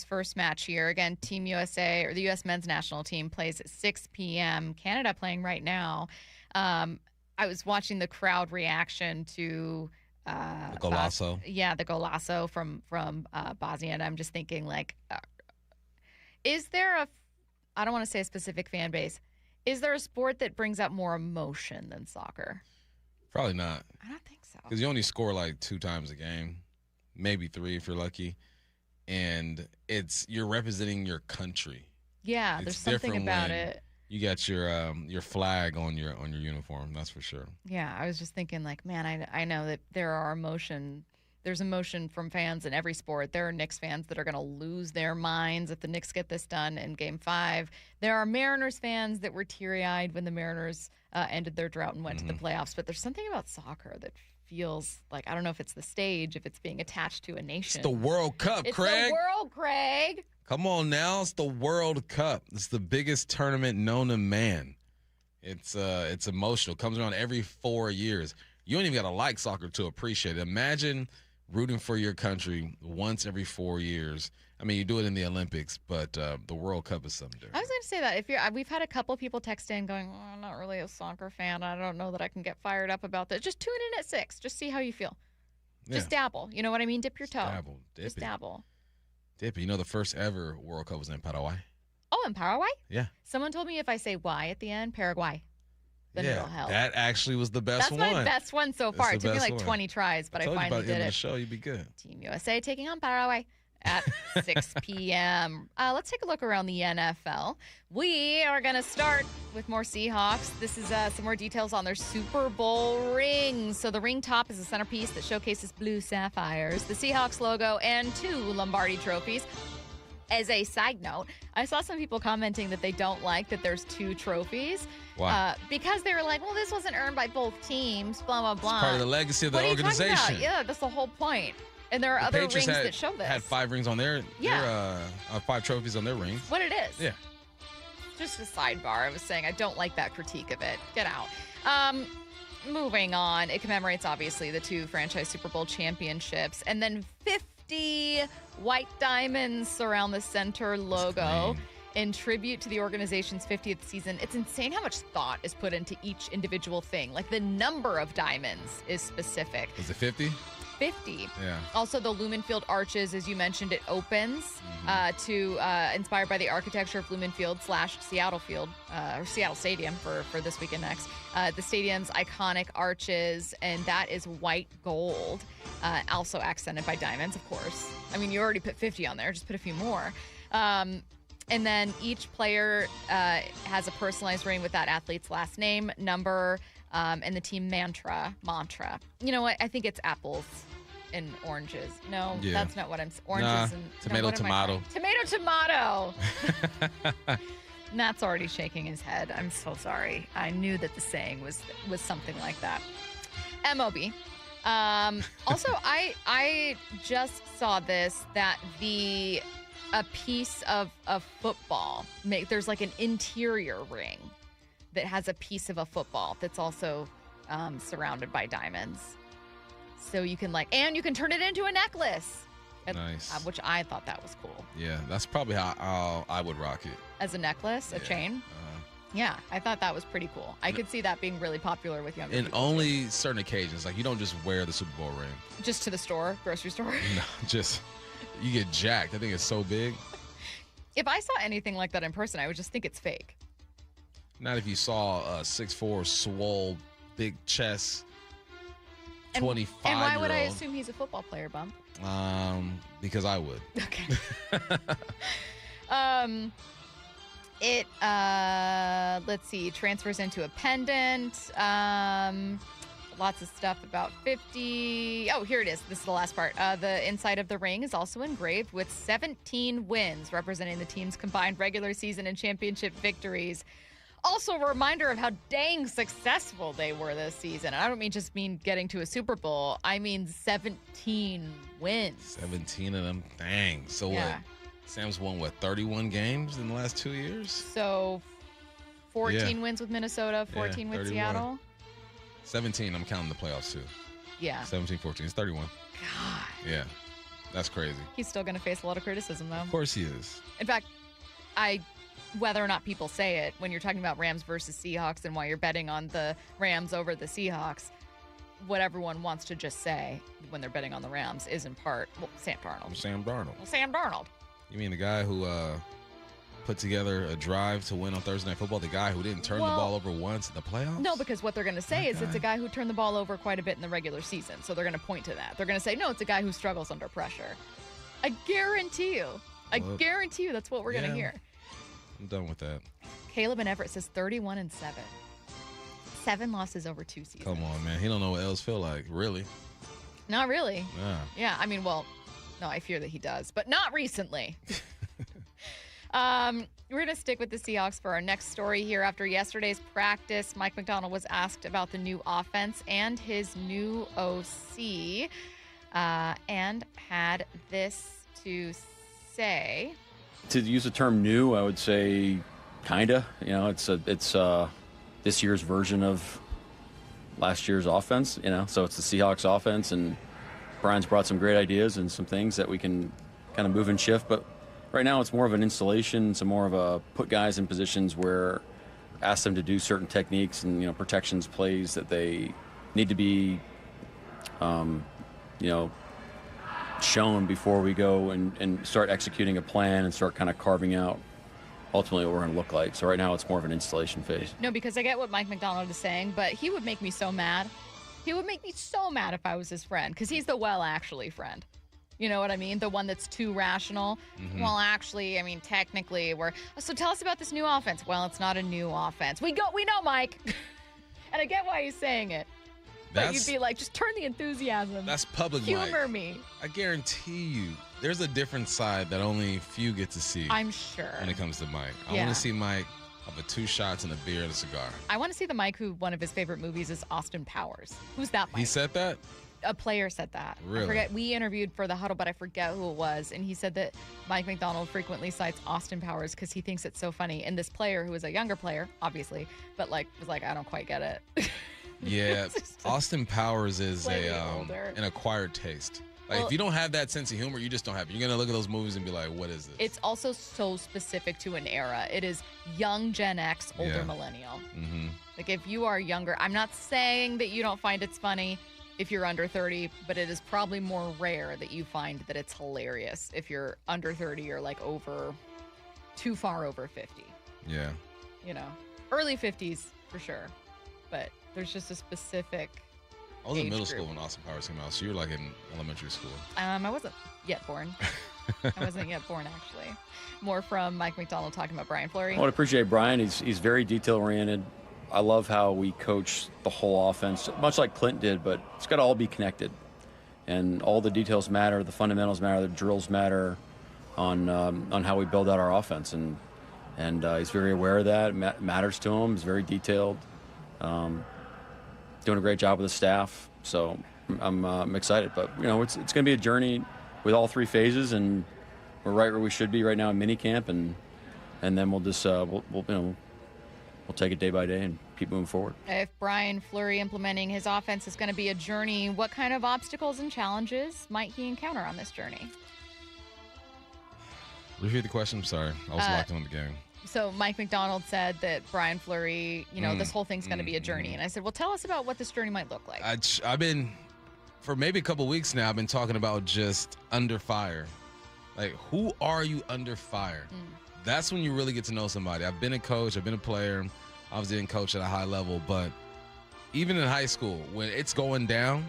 first match here, again, Team USA, or the U.S. men's national team, plays at 6 p.m. Canada playing right now. I was watching the crowd reaction to the golazo. The golazo from Bosnia, and I'm just thinking, is there I don't want to say a specific fan base, is there a sport that brings out more emotion than soccer? Probably not. I don't think so. Because you only score 2 times a game, maybe 3 if you're lucky, and you're representing your country. Yeah, there's something about it. You got your flag on your uniform, that's for sure. Yeah, I was just thinking, man, I know that there's emotion from fans in every sport. There are Knicks fans that are going to lose their minds if the Knicks get this done in Game 5. There are Mariners fans that were teary-eyed when the Mariners ended their drought and went to the playoffs. But there's something about soccer that feels like, I don't know if it's the stage, if it's being attached to a nation. It's the World Cup, Craig. It's the World, Craig. Come on now. It's the World Cup. It's the biggest tournament known to man. It's emotional. It comes around every 4 years. You don't even got to like soccer to appreciate it. Imagine rooting for your country once every 4 years. I mean, you do it in the Olympics, but the World Cup is something different. I was going to say that we've had a couple people text in going, I'm not really a soccer fan. I don't know that I can get fired up about that. Just tune in at 6. Just see how you feel. Yeah. Just dabble. You know what I mean? Dip your toe. Dabble. Dip Just it. dabble. Dip it. The first ever World Cup was in Paraguay. Oh, in Paraguay? Yeah. Someone told me if I say Y at the end, Paraguay. Then it'll help. That actually was the best one. That's my best one so far. It took me 20 20 tries, but I finally did it. The show, you'd be good. Team USA taking on Paraguay at 6 p.m. Let's take a look around the NFL. We are going to start with more Seahawks. This is some more details on their Super Bowl rings. So the ring top is a centerpiece that showcases blue sapphires, the Seahawks logo, and 2 Lombardi trophies. As a side note, I saw some people commenting that they don't like that there's 2 trophies. Why? Because they were like, well, this wasn't earned by both teams, blah, blah, blah. It's part of the legacy of the organization. What are you talking about? Yeah, that's the whole point. And there are other Patriots rings that show this. Had 5 rings on their 5 trophies on their rings. What it is. Yeah. Just a sidebar. I was saying I don't like that critique of it. Get out. Moving on. It commemorates, obviously, the 2 franchise Super Bowl championships. And then 50 white diamonds surround the center logo in tribute to the organization's 50th season. It's insane how much thought is put into each individual thing. Like, the number of diamonds is specific. Is it 50? 50. Yeah. Also, the Lumen Field arches, as you mentioned, it opens inspired by the architecture of Lumen Field / Seattle Field, or Seattle Stadium for this weekend next. The stadium's iconic arches, and that is white gold, also accented by diamonds, of course. I mean, you already put 50 on there, just put a few more. And then each player has a personalized ring with that athlete's last name, number, and the team mantra. You know what? I think it's apples and oranges. No, that's not what I'm saying. Oranges and tomato. Tomato. Matt's already shaking his head. I'm so sorry. I knew that the saying was something like that. MOB. Also, I just saw this, that a piece of football, there's like an interior ring that has a piece of a football that's also surrounded by diamonds. So you can and you can turn it into a necklace. Nice. Which I thought that was cool. Yeah, that's probably how I would rock it. As a necklace, a chain? Yeah, I thought that was pretty cool. I could see that being really popular with younger In people. only certain occasions. Like, you don't just wear the Super Bowl ring. Just to the store, grocery store? No, just, you get jacked. I think it's so big. If I saw anything like that in person, I would just think it's fake. Not if you saw a 6'4", swole, big chest, 25-year-old. And why would I assume he's a football player, Bump? Because I would. Okay. Let's see, transfers into a pendant. Lots of stuff about 50. Oh, here it is. This is the last part. The inside of the ring is also engraved with 17 wins, representing the team's combined regular season and championship victories. Also a reminder of how dang successful they were this season. And I don't mean getting to a Super Bowl. I mean 17 wins. 17 of them. Dang. So Yeah. what? Sam's won, 31 games in the last 2 years? So 14 wins with Minnesota, 14 with 31. Seattle. 17, I'm counting the playoffs too. Yeah. 17, 14. It's 31. God. Yeah. That's crazy. He's still going to face a lot of criticism, though. Of course he is. In fact, whether or not people say it, when you're talking about Rams versus Seahawks and why you're betting on the Rams over the Seahawks, what everyone wants to just say when they're betting on the Rams is in part, Sam Darnold. Sam Darnold. Well, Sam Darnold. You mean the guy who put together a drive to win on Thursday Night Football? The guy who didn't turn the ball over once in the playoffs? No, because what they're going to say is it's a guy who turned the ball over quite a bit in the regular season. So they're going to point to that. They're going to say, no, it's a guy who struggles under pressure. I guarantee you. That's what we're going to hear. I'm done with that. Caleb and Everett says 31-7. 7 losses over 2 seasons. Come on, man. He don't know what L's feel like, really. Not really. Yeah. Yeah, I mean, well, no, I fear that he does, but not recently. We're going to stick with the Seahawks for our next story here. After yesterday's practice, Mike Macdonald was asked about the new offense and his new OC, and had this to say. To use the term new, I would say kinda. You know, it's this year's version of last year's offense. You know, so it's the Seahawks offense, and Brian's brought some great ideas and some things that we can kind of move and shift. But right now, it's more of an installation. It's more of a put guys in positions where ask them to do certain techniques and protections, plays that they need to be, shown before we go and start executing a plan and start kind of carving out ultimately what we're going to look like. So right now it's more of an installation phase. No, because I get what Mike Macdonald is saying, but he would make me so mad. He would make me so mad if I was his friend, because he's the actually friend. You know what I mean? The one that's too rational. Mm-hmm. Well, actually, I mean, technically, so tell us about this new offense. Well, it's not a new offense. We know, Mike. And I get why he's saying it. But you'd be like, just turn the enthusiasm. That's public Humor Mike. me. I guarantee you, there's a different side that only few get to see. I'm sure. When it comes to Mike. I Yeah. want to see Mike have 2 shots and a beer and a cigar. I want to see the Mike who one of his favorite movies is Austin Powers. Who's that Mike? He said that? A player said that. Really? I forget. We interviewed for the Huddle, but I forget who it was. And he said that Mike Macdonald frequently cites Austin Powers because he thinks it's so funny. And this player, who is a younger player, obviously, but was like, I don't quite get it. Yeah, Austin Powers is Slightly older. an acquired taste. Well, if you don't have that sense of humor, you just don't have it. You're going to look at those movies and be like, what is this? It's also so specific to an era. It is young Gen X, older millennial. Mm-hmm. Like, if you are younger, I'm not saying that you don't find it's funny if you're under 30, but it is probably more rare that you find that it's hilarious if you're under 30 or too far over 50. Yeah. Early 50s for sure, but there's just a specific I was in age middle group. school when Austin Powers came out, so you were in elementary school. I wasn't yet born. I wasn't yet born, actually. More from Mike Macdonald talking about Brian Fleury. I would appreciate Brian. He's very detail-oriented. I love how we coach the whole offense, much like Clint did, but it's got to all be connected. And all the details matter, the fundamentals matter, the drills matter on how we build out our offense. And and he's very aware of that. It matters to him. He's very detailed. Doing a great job with the staff. So I'm excited. But, it's going to be a journey with all three phases, and we're right where we should be right now in minicamp, and then we'll just we'll take it day by day and keep moving forward. If Brian Fleury implementing his offense is going to be a journey, what kind of obstacles and challenges might he encounter on this journey? Repeat the question. I'm sorry. I was locked on the game. So Mike McDonald said that Brian Fleury, this whole thing's going to be a journey. And I said, well, tell us about what this journey might look like. I've been, for maybe a couple weeks now, I've been talking about just under fire. Like, who are you under fire? That's when you really get to know somebody. I've been a coach. I've been a player. Obviously didn't coach at a high level. But even in high school, when it's going down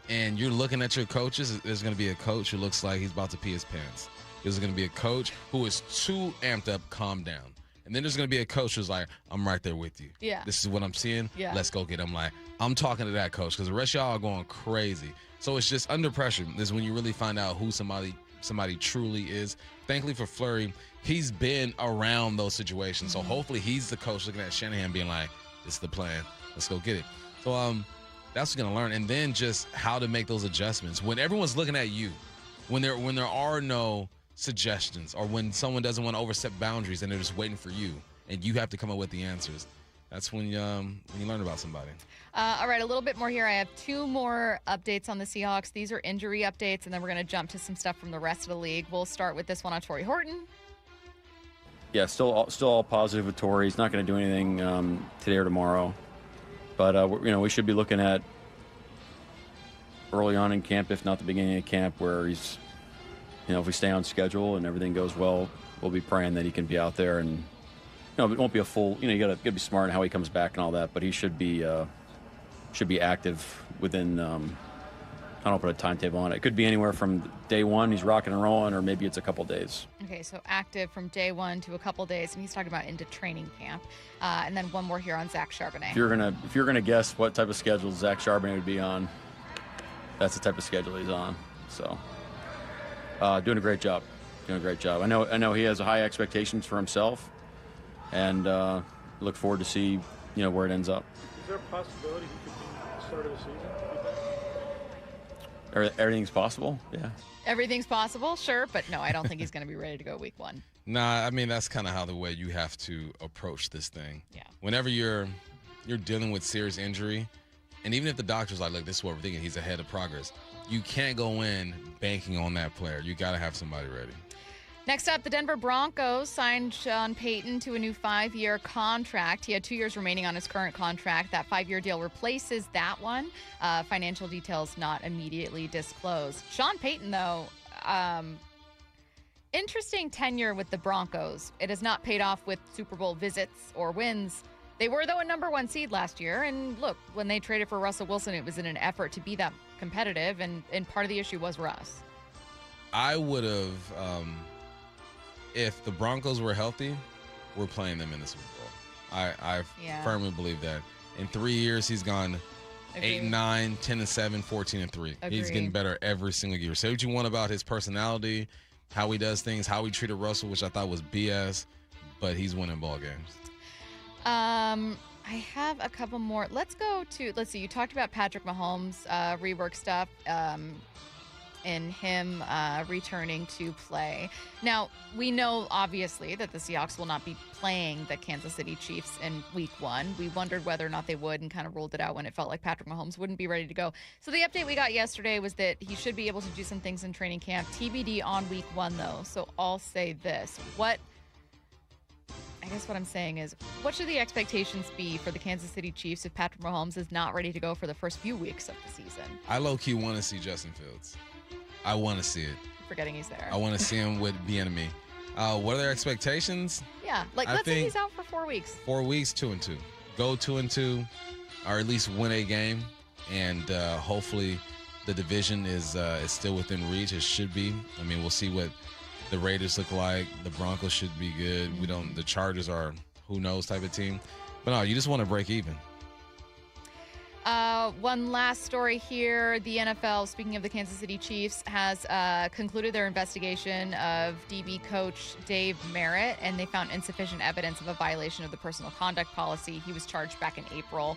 and you're looking at your coaches, there's going to be a coach who looks like he's about to pee his pants. There's going to be a coach who is too amped up, calm down. And then there's going to be a coach who's like, I'm right there with you. Yeah. This is what I'm seeing. Yeah. Let's go get him. Like, I'm talking to that coach because the rest of y'all are going crazy. So it's just under pressure is when you really find out who somebody truly is. Thankfully for Fleury, he's been around those situations. So hopefully he's the coach looking at Shanahan being like, this is the plan. Let's go get it. So that's what you're going to learn. And then just how to make those adjustments. When everyone's looking at you, when there are no suggestions, or when someone doesn't want to overstep boundaries and they're just waiting for you and you have to come up with the answers, that's when you learn about somebody. All right, a little bit more here. I have two more updates on the Seahawks. These are injury updates, and then we're going to jump to some stuff from the rest of the league. We'll start with this one on Torrey Horton. Yeah, still all positive with Torrey. He's not going to do anything today or tomorrow, but we should be looking at early on in camp, if not the beginning of camp, where he's, if we stay on schedule and everything goes well, we'll be praying that he can be out there. And it won't be a full. You got to be smart in how he comes back and all that. But he should be active within. I don't put a timetable on it. It could be anywhere from day one, he's rocking and rolling, or maybe it's a couple days. Okay, so active from day one to a couple days, and he's talking about into training camp. And then one more here on Zach Charbonnet. If you're gonna guess what type of schedule Zach Charbonnet would be on, that's the type of schedule he's on. So. Doing a great job. I know he has high expectations for himself, and look forward to see where it ends up. Is there a possibility he could be at the start of the season? Everything's possible. Yeah. Everything's possible, sure, but no, I don't think he's going to be ready to go week one. Nah, I mean that's kind of how the way you have to approach this thing. Yeah. Whenever you're dealing with serious injury, and even if the doctor's like, look, this is what we're thinking, he's ahead of progress. You can't go in banking on that player. You got to have somebody ready. Next up, the Denver Broncos signed Sean Payton to a new 5-year contract. He had 2 years remaining on his current contract. That 5-year deal replaces that one. Financial details not immediately disclosed. Sean Payton, though, interesting tenure with the Broncos. It has not paid off with Super Bowl visits or wins. They were, though, a number 1 seed last year. And look, when they traded for Russell Wilson, it was in an effort to be that competitive. And part of the issue was Russ. I would have, if the Broncos were healthy, we're playing them in the Super Bowl. I firmly believe that. In 3 years, he's gone 8-9, 10-7, 14-3. He's getting better every single year. Say what you want about his personality, how he does things, how he treated Russell, which I thought was BS, but he's winning ball games. I have a couple more. Let's see. You talked about Patrick Mahomes' rework stuff and him returning to play. Now, we know, obviously, that the Seahawks will not be playing the Kansas City Chiefs in week 1. We wondered whether or not they would and kind of ruled it out when it felt like Patrick Mahomes wouldn't be ready to go. So the update we got yesterday was that he should be able to do some things in training camp. TBD on week 1, though. So I'll say this. I guess what I'm saying is, what should the expectations be for the Kansas City Chiefs if Patrick Mahomes is not ready to go for the first few weeks of the season? I low-key want to see Justin Fields. I want to see it. Forgetting he's there. I want to see him with Bieniemy. What are their expectations? Yeah, let's say he's out for 4 weeks. 4 weeks, 2-2. Go 2-2, or at least win a game, and hopefully the division is still within reach. It should be. I mean, we'll see what the Raiders look like. The Broncos should be good. The Chargers are who knows type of team. But no, you just want to break even. One last story here. The NFL, speaking of the Kansas City Chiefs, has concluded their investigation of DB coach Dave Merritt, and they found insufficient evidence of a violation of the personal conduct policy. He was charged back in April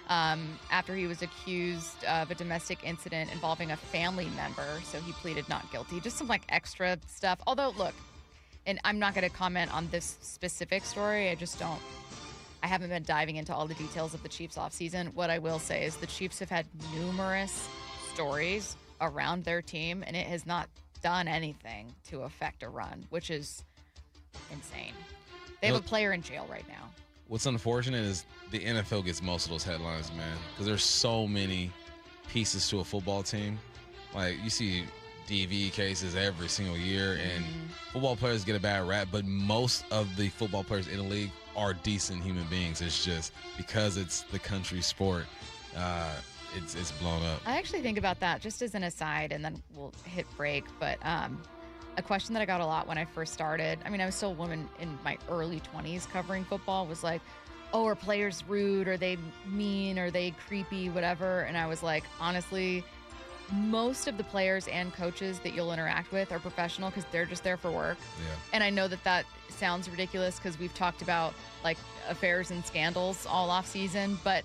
after he was accused of a domestic incident involving a family member, so he pleaded not guilty. Just some, extra stuff. Although, look, and I'm not going to comment on this specific story. I haven't been diving into all the details of the Chiefs offseason. What I will say is the Chiefs have had numerous stories around their team, and it has not done anything to affect a run, which is insane. They have a player in jail right now. What's unfortunate is the NFL gets most of those headlines, man, because there's so many pieces to a football team. You see DV cases every single year, and football players get a bad rap, but most of the football players in the league are decent human beings. It's just because it's the country sport, it's blown up. I actually think about that just as an aside, and then we'll hit break. But a question that I got a lot when I first started, I was still a woman in my early 20s covering football, was like, oh, are players rude? Are they mean? Are they creepy? Whatever. And I was like, honestly, most of the players and coaches that you'll interact with are professional because they're just there for work. Yeah. And I know that sounds ridiculous because we've talked about affairs and scandals all off season, but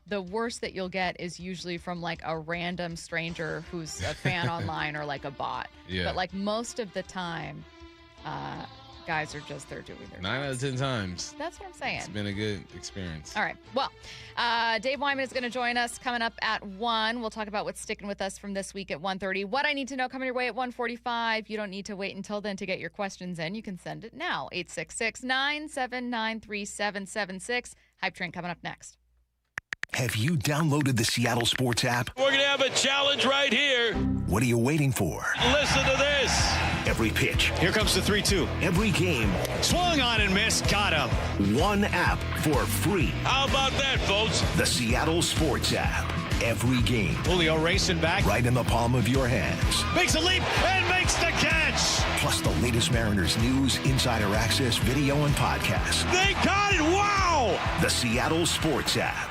the worst that you'll get is usually from a random stranger who's a fan online or a bot. Yeah. But most of the time, guys are just there doing their 9 out of 10 times. That's what I'm saying. It's been a good experience. All right. Well, Dave Wyman is going to join us coming up at 1. We'll talk about what's sticking with us from this week at 1:30. What I need to know coming your way at 1:45. You don't need to wait until then to get your questions in. You can send it now. 866-979-3776. Hype Train coming up next. Have you downloaded the Seattle Sports app? We're going to have a challenge right here. What are you waiting for? Listen to this. Every pitch. Here comes the 3-2. Every game. Swung on and missed. Got him. One app for free. How about that, folks? The Seattle Sports app. Every game. Julio racing back. Right in the palm of your hands. Makes a leap and makes the catch. Plus the latest Mariners news, insider access, video, and podcasts. They got it. Wow. The Seattle Sports app.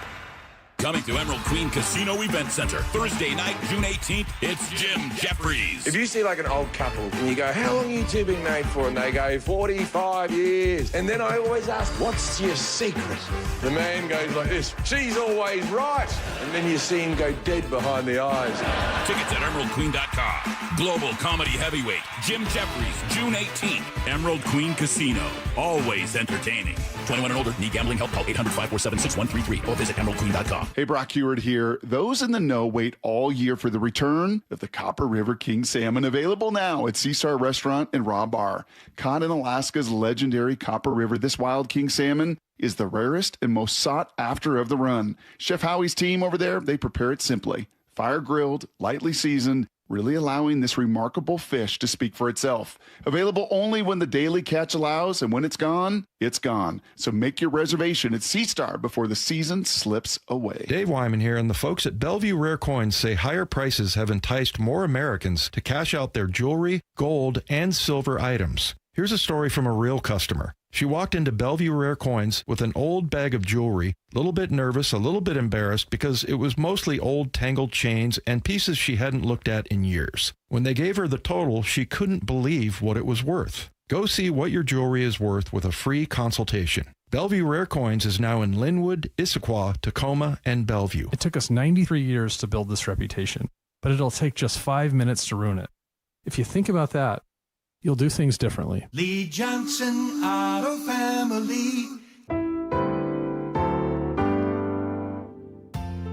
Coming to Emerald Queen Casino Event Center, Thursday night, June 18th, it's Jim Jeffries. If you see an old couple and you go, how long have you two been married for? And they go, 45 years. And then I always ask, what's your secret? The man goes like this, she's always right. And then you see him go dead behind the eyes. Tickets at emeraldqueen.com. Global comedy heavyweight, Jim Jeffries, June 18th, Emerald Queen Casino. Always entertaining. 21 and older, need gambling help, call 800-547-6133 or visit emeraldqueen.com. Hey, Brock Heward here. Those in the know wait all year for the return of the Copper River King Salmon, available now at Seastar Restaurant and Raw Bar. Caught in Alaska's legendary Copper River, this wild king salmon is the rarest and most sought after of the run. Chef Howie's team over there, they prepare it simply. Fire grilled, lightly seasoned, really allowing this remarkable fish to speak for itself. Available only when the daily catch allows, and when it's gone, it's gone. So make your reservation at Seastar before the season slips away. Dave Wyman here, and the folks at Bellevue Rare Coins say higher prices have enticed more Americans to cash out their jewelry, gold, and silver items. Here's a story from a real customer. She walked into Bellevue Rare Coins with an old bag of jewelry, a little bit nervous, a little bit embarrassed because it was mostly old tangled chains and pieces she hadn't looked at in years. When they gave her the total, she couldn't believe what it was worth. Go see what your jewelry is worth with a free consultation. Bellevue Rare Coins is now in Linwood, Issaquah, Tacoma, and Bellevue. It took us 93 years to build this reputation, but it'll take just 5 minutes to ruin it. If you think about that, you'll do things differently. Lee Johnson Auto Family.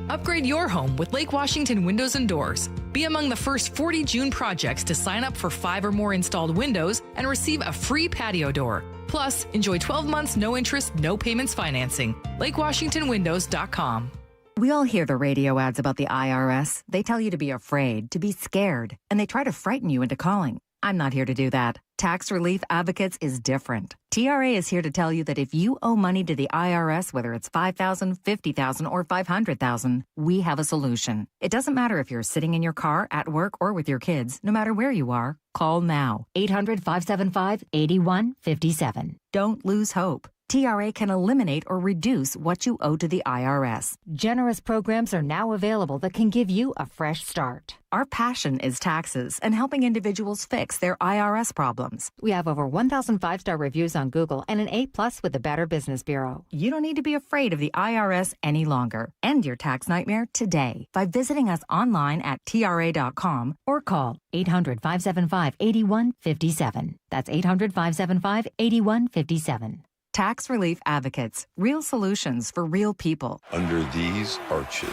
Upgrade your home with Lake Washington Windows and Doors. Be among the first 40 June projects to sign up for 5 or more installed windows and receive a free patio door. Plus, enjoy 12 months no interest, no payments financing. LakeWashingtonWindows.com. We all hear the radio ads about the IRS. They tell you to be afraid, to be scared, and they try to frighten you into calling. I'm not here to do that. Tax Relief Advocates is different. TRA is here to tell you that if you owe money to the IRS, whether it's $5,000, $50,000, or $500,000, we have a solution. It doesn't matter if you're sitting in your car, at work, or with your kids. No matter where you are, call now. 800-575-8157. Don't lose hope. TRA can eliminate or reduce what you owe to the IRS. Generous programs are now available that can give you a fresh start. Our passion is taxes and helping individuals fix their IRS problems. We have over 1,000 5-star reviews on Google and an A+ with the Better Business Bureau. You don't need to be afraid of the IRS any longer. End your tax nightmare today by visiting us online at TRA.com or call 800-575-8157. That's 800-575-8157. Tax Relief Advocates. Real solutions for real people. Under these arches,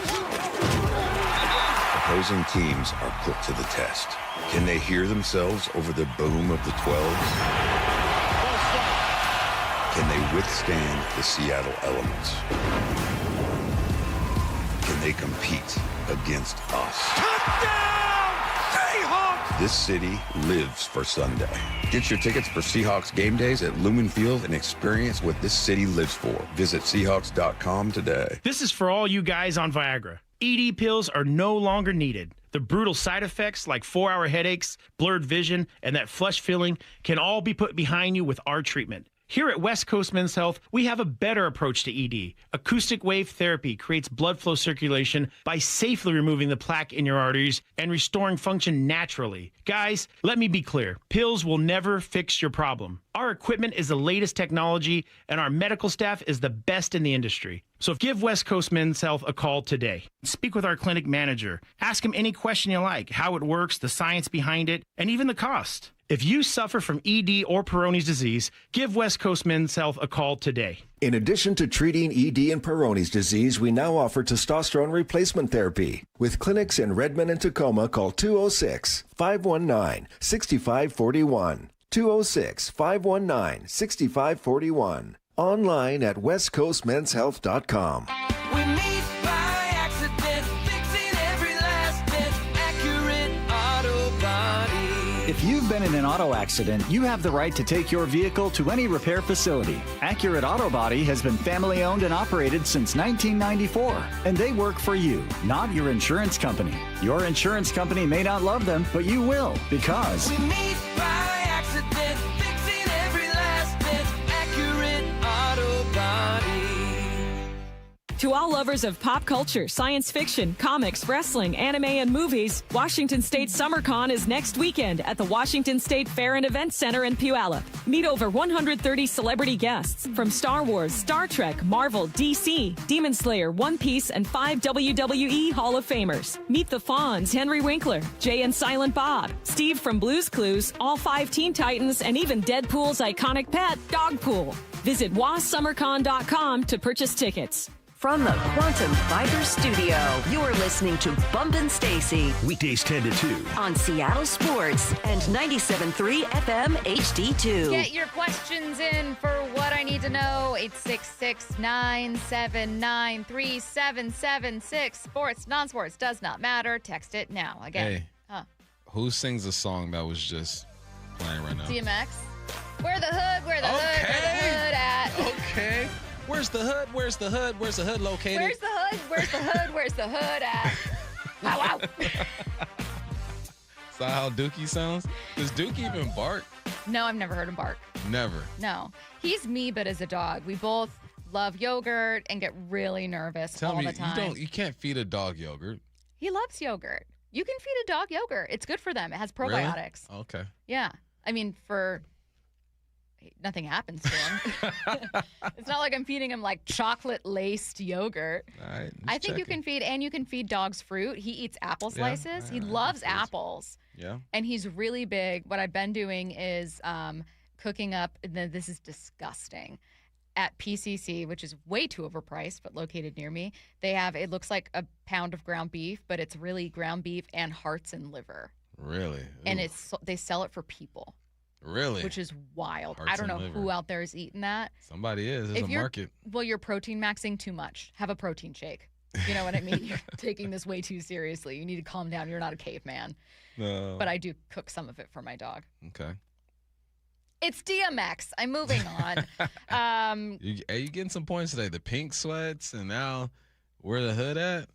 opposing teams are put to the test. Can they hear themselves over the boom of the 12s? Can they withstand the Seattle elements? Can they compete against us? This city lives for Sunday. Get your tickets for Seahawks game days at Lumen Field and experience what this city lives for. Visit Seahawks.com today. This is for all you guys on Viagra. ED pills are no longer needed. The brutal side effects like 4-hour headaches, blurred vision, and that flush feeling can all be put behind you with our treatment. Here at West Coast Men's Health, we have a better approach to ED. Acoustic wave therapy creates blood flow circulation by safely removing the plaque in your arteries and restoring function naturally. Guys, let me be clear. Pills will never fix your problem. Our equipment is the latest technology, and our medical staff is the best in the industry. So give West Coast Men's Health a call today. Speak with our clinic manager. Ask him any question you like, how it works, the science behind it, and even the cost. If you suffer from ED or Peyronie's disease, give West Coast Men's Health a call today. In addition to treating ED and Peyronie's disease, we now offer testosterone replacement therapy. With clinics in Redmond and Tacoma, call 206-519-6541. 206-519-6541. Online at westcoastmenshealth.com. We meet by accident, fixing every last bit, accurate auto body. If you've been in an auto accident, you have the right to take your vehicle to any repair facility. Accurate Auto Body has been family owned and operated since 1994, and they work for you, not your insurance company. Your insurance company may not love them, but you will, because We meet by accident, fixing every last bit, accurate auto body. To all lovers of pop culture, science fiction, comics, wrestling, anime, and movies, Washington State SummerCon is next weekend at the Washington State Fair and Event Center in Puyallup. Meet over 130 celebrity guests from Star Wars, Star Trek, Marvel, DC, Demon Slayer, One Piece, and 5 WWE Hall of Famers. Meet the Fonz, Henry Winkler, Jay and Silent Bob, Steve from Blue's Clues, all 5 Teen Titans, and even Deadpool's iconic pet, Dogpool. Visit wassummercon.com to purchase tickets. From the Quantum Fiber Studio, you're listening to Bump Stacy. Weekdays 10 to 2. On Seattle Sports and 97.3 FM HD2. Get your questions in for what I need to know. 866-979-3776. Sports, non-sports, does not matter. Text it now. Again. Hey, who sings a song that was just playing right now? DMX. Where the hood? Where the hood? Where the hood at? Okay. Where's the hood? Where's the hood? Where's the hood located? Where's the hood? Where's the hood? Where's the hood at? Wow, wow. Is that how Dookie sounds? Does Dookie even bark? No, I've never heard him bark. Never. No. He's me, but as a dog. We both love yogurt and get really nervous all the time. You can't feed a dog yogurt. He loves yogurt. You can feed a dog yogurt. It's good for them. It has probiotics. Really? Okay. Yeah. I mean, nothing happens to him. It's not like I'm feeding him like chocolate-laced yogurt. All right, I think you can feed dogs fruit. He eats apple slices. He loves apples. Yeah. And he's really big. What I've been doing is cooking up, and this is disgusting, at PCC, which is way too overpriced, but located near me. They have, it looks like a pound of ground beef, but it's really ground beef and hearts and liver. Really? Ooh. And they sell it for people. Really? Which is wild. Hearts I don't know and liver. who out there is eating that. Somebody is. There's a market. Well, you're protein maxing too much. Have a protein shake. You know what I mean? You're taking this way too seriously. You need to calm down. You're not a caveman. No. But I do cook some of it for my dog. Okay. It's DMX. I'm moving on. You getting some points today. The pink sweats, and now where the hood at?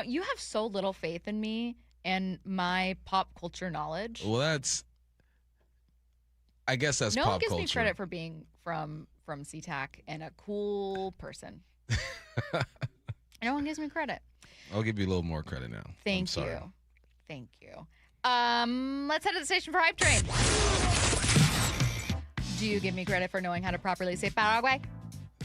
You have so little faith in me and my pop culture knowledge. Well, I guess that's pop culture. No one gives me credit for being from from SeaTac and a cool person. No one gives me credit. I'll give you a little more credit now. Thank you. Thank you. Let's head to the station for Hype Train. Do you give me credit for knowing how to properly say Paraguay?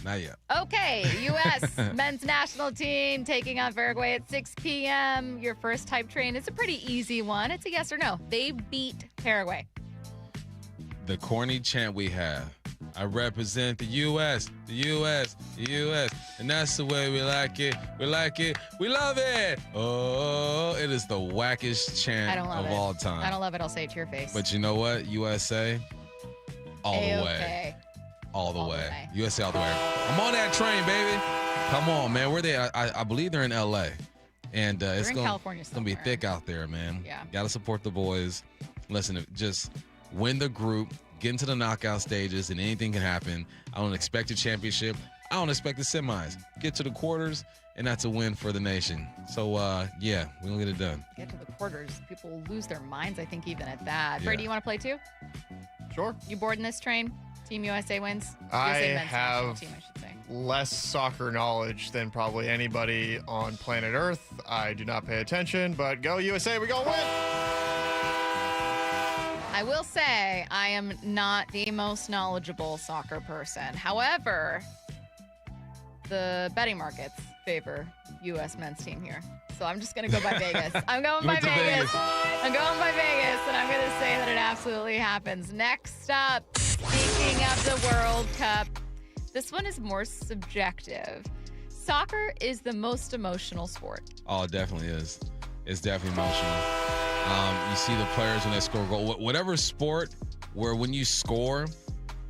Not yet. Okay, U.S. men's national team taking on Paraguay at 6 p.m. Your first Hype Train is a pretty easy one. It's a yes or no. They beat Paraguay. The corny chant we have. I represent the U.S., the U.S., the U.S., and that's the way we like it. We like it. We love it. Oh, it is the wackest chant of all time. I don't love it. I'll say it to your face. But you know what? USA, all the way. All the way. USA all the way. I'm on that train, baby. Come on, man. Where they? I believe they're in L.A. And it's going to be thick out there, man. Yeah. Got to support the boys. Listen, just win the group, get into the knockout stages, and anything can happen. I don't expect a championship. I don't expect the semis. Get to the quarters, and that's a win for the nation. So, yeah, we're going to get it done. Get to the quarters. People will lose their minds, I think, even at that. Yeah. Brady, you want to play too? Sure. You boarding this train? Team USA wins? I USA men's national have team, I should say. less soccer knowledge than probably anybody on planet Earth. I do not pay attention, but go USA, we gonna win! I will say I am not the most knowledgeable soccer person. However, the betting markets favor U.S. men's team here. So I'm just going to go by Vegas. I'm going by Vegas. I'm going by Vegas, and I'm going to say that it absolutely happens. Next up, speaking of the World Cup, this one is more subjective. Soccer is the most emotional sport. Oh, it definitely is. It's definitely emotional. You see the players when they score a goal. Whatever sport where when you score,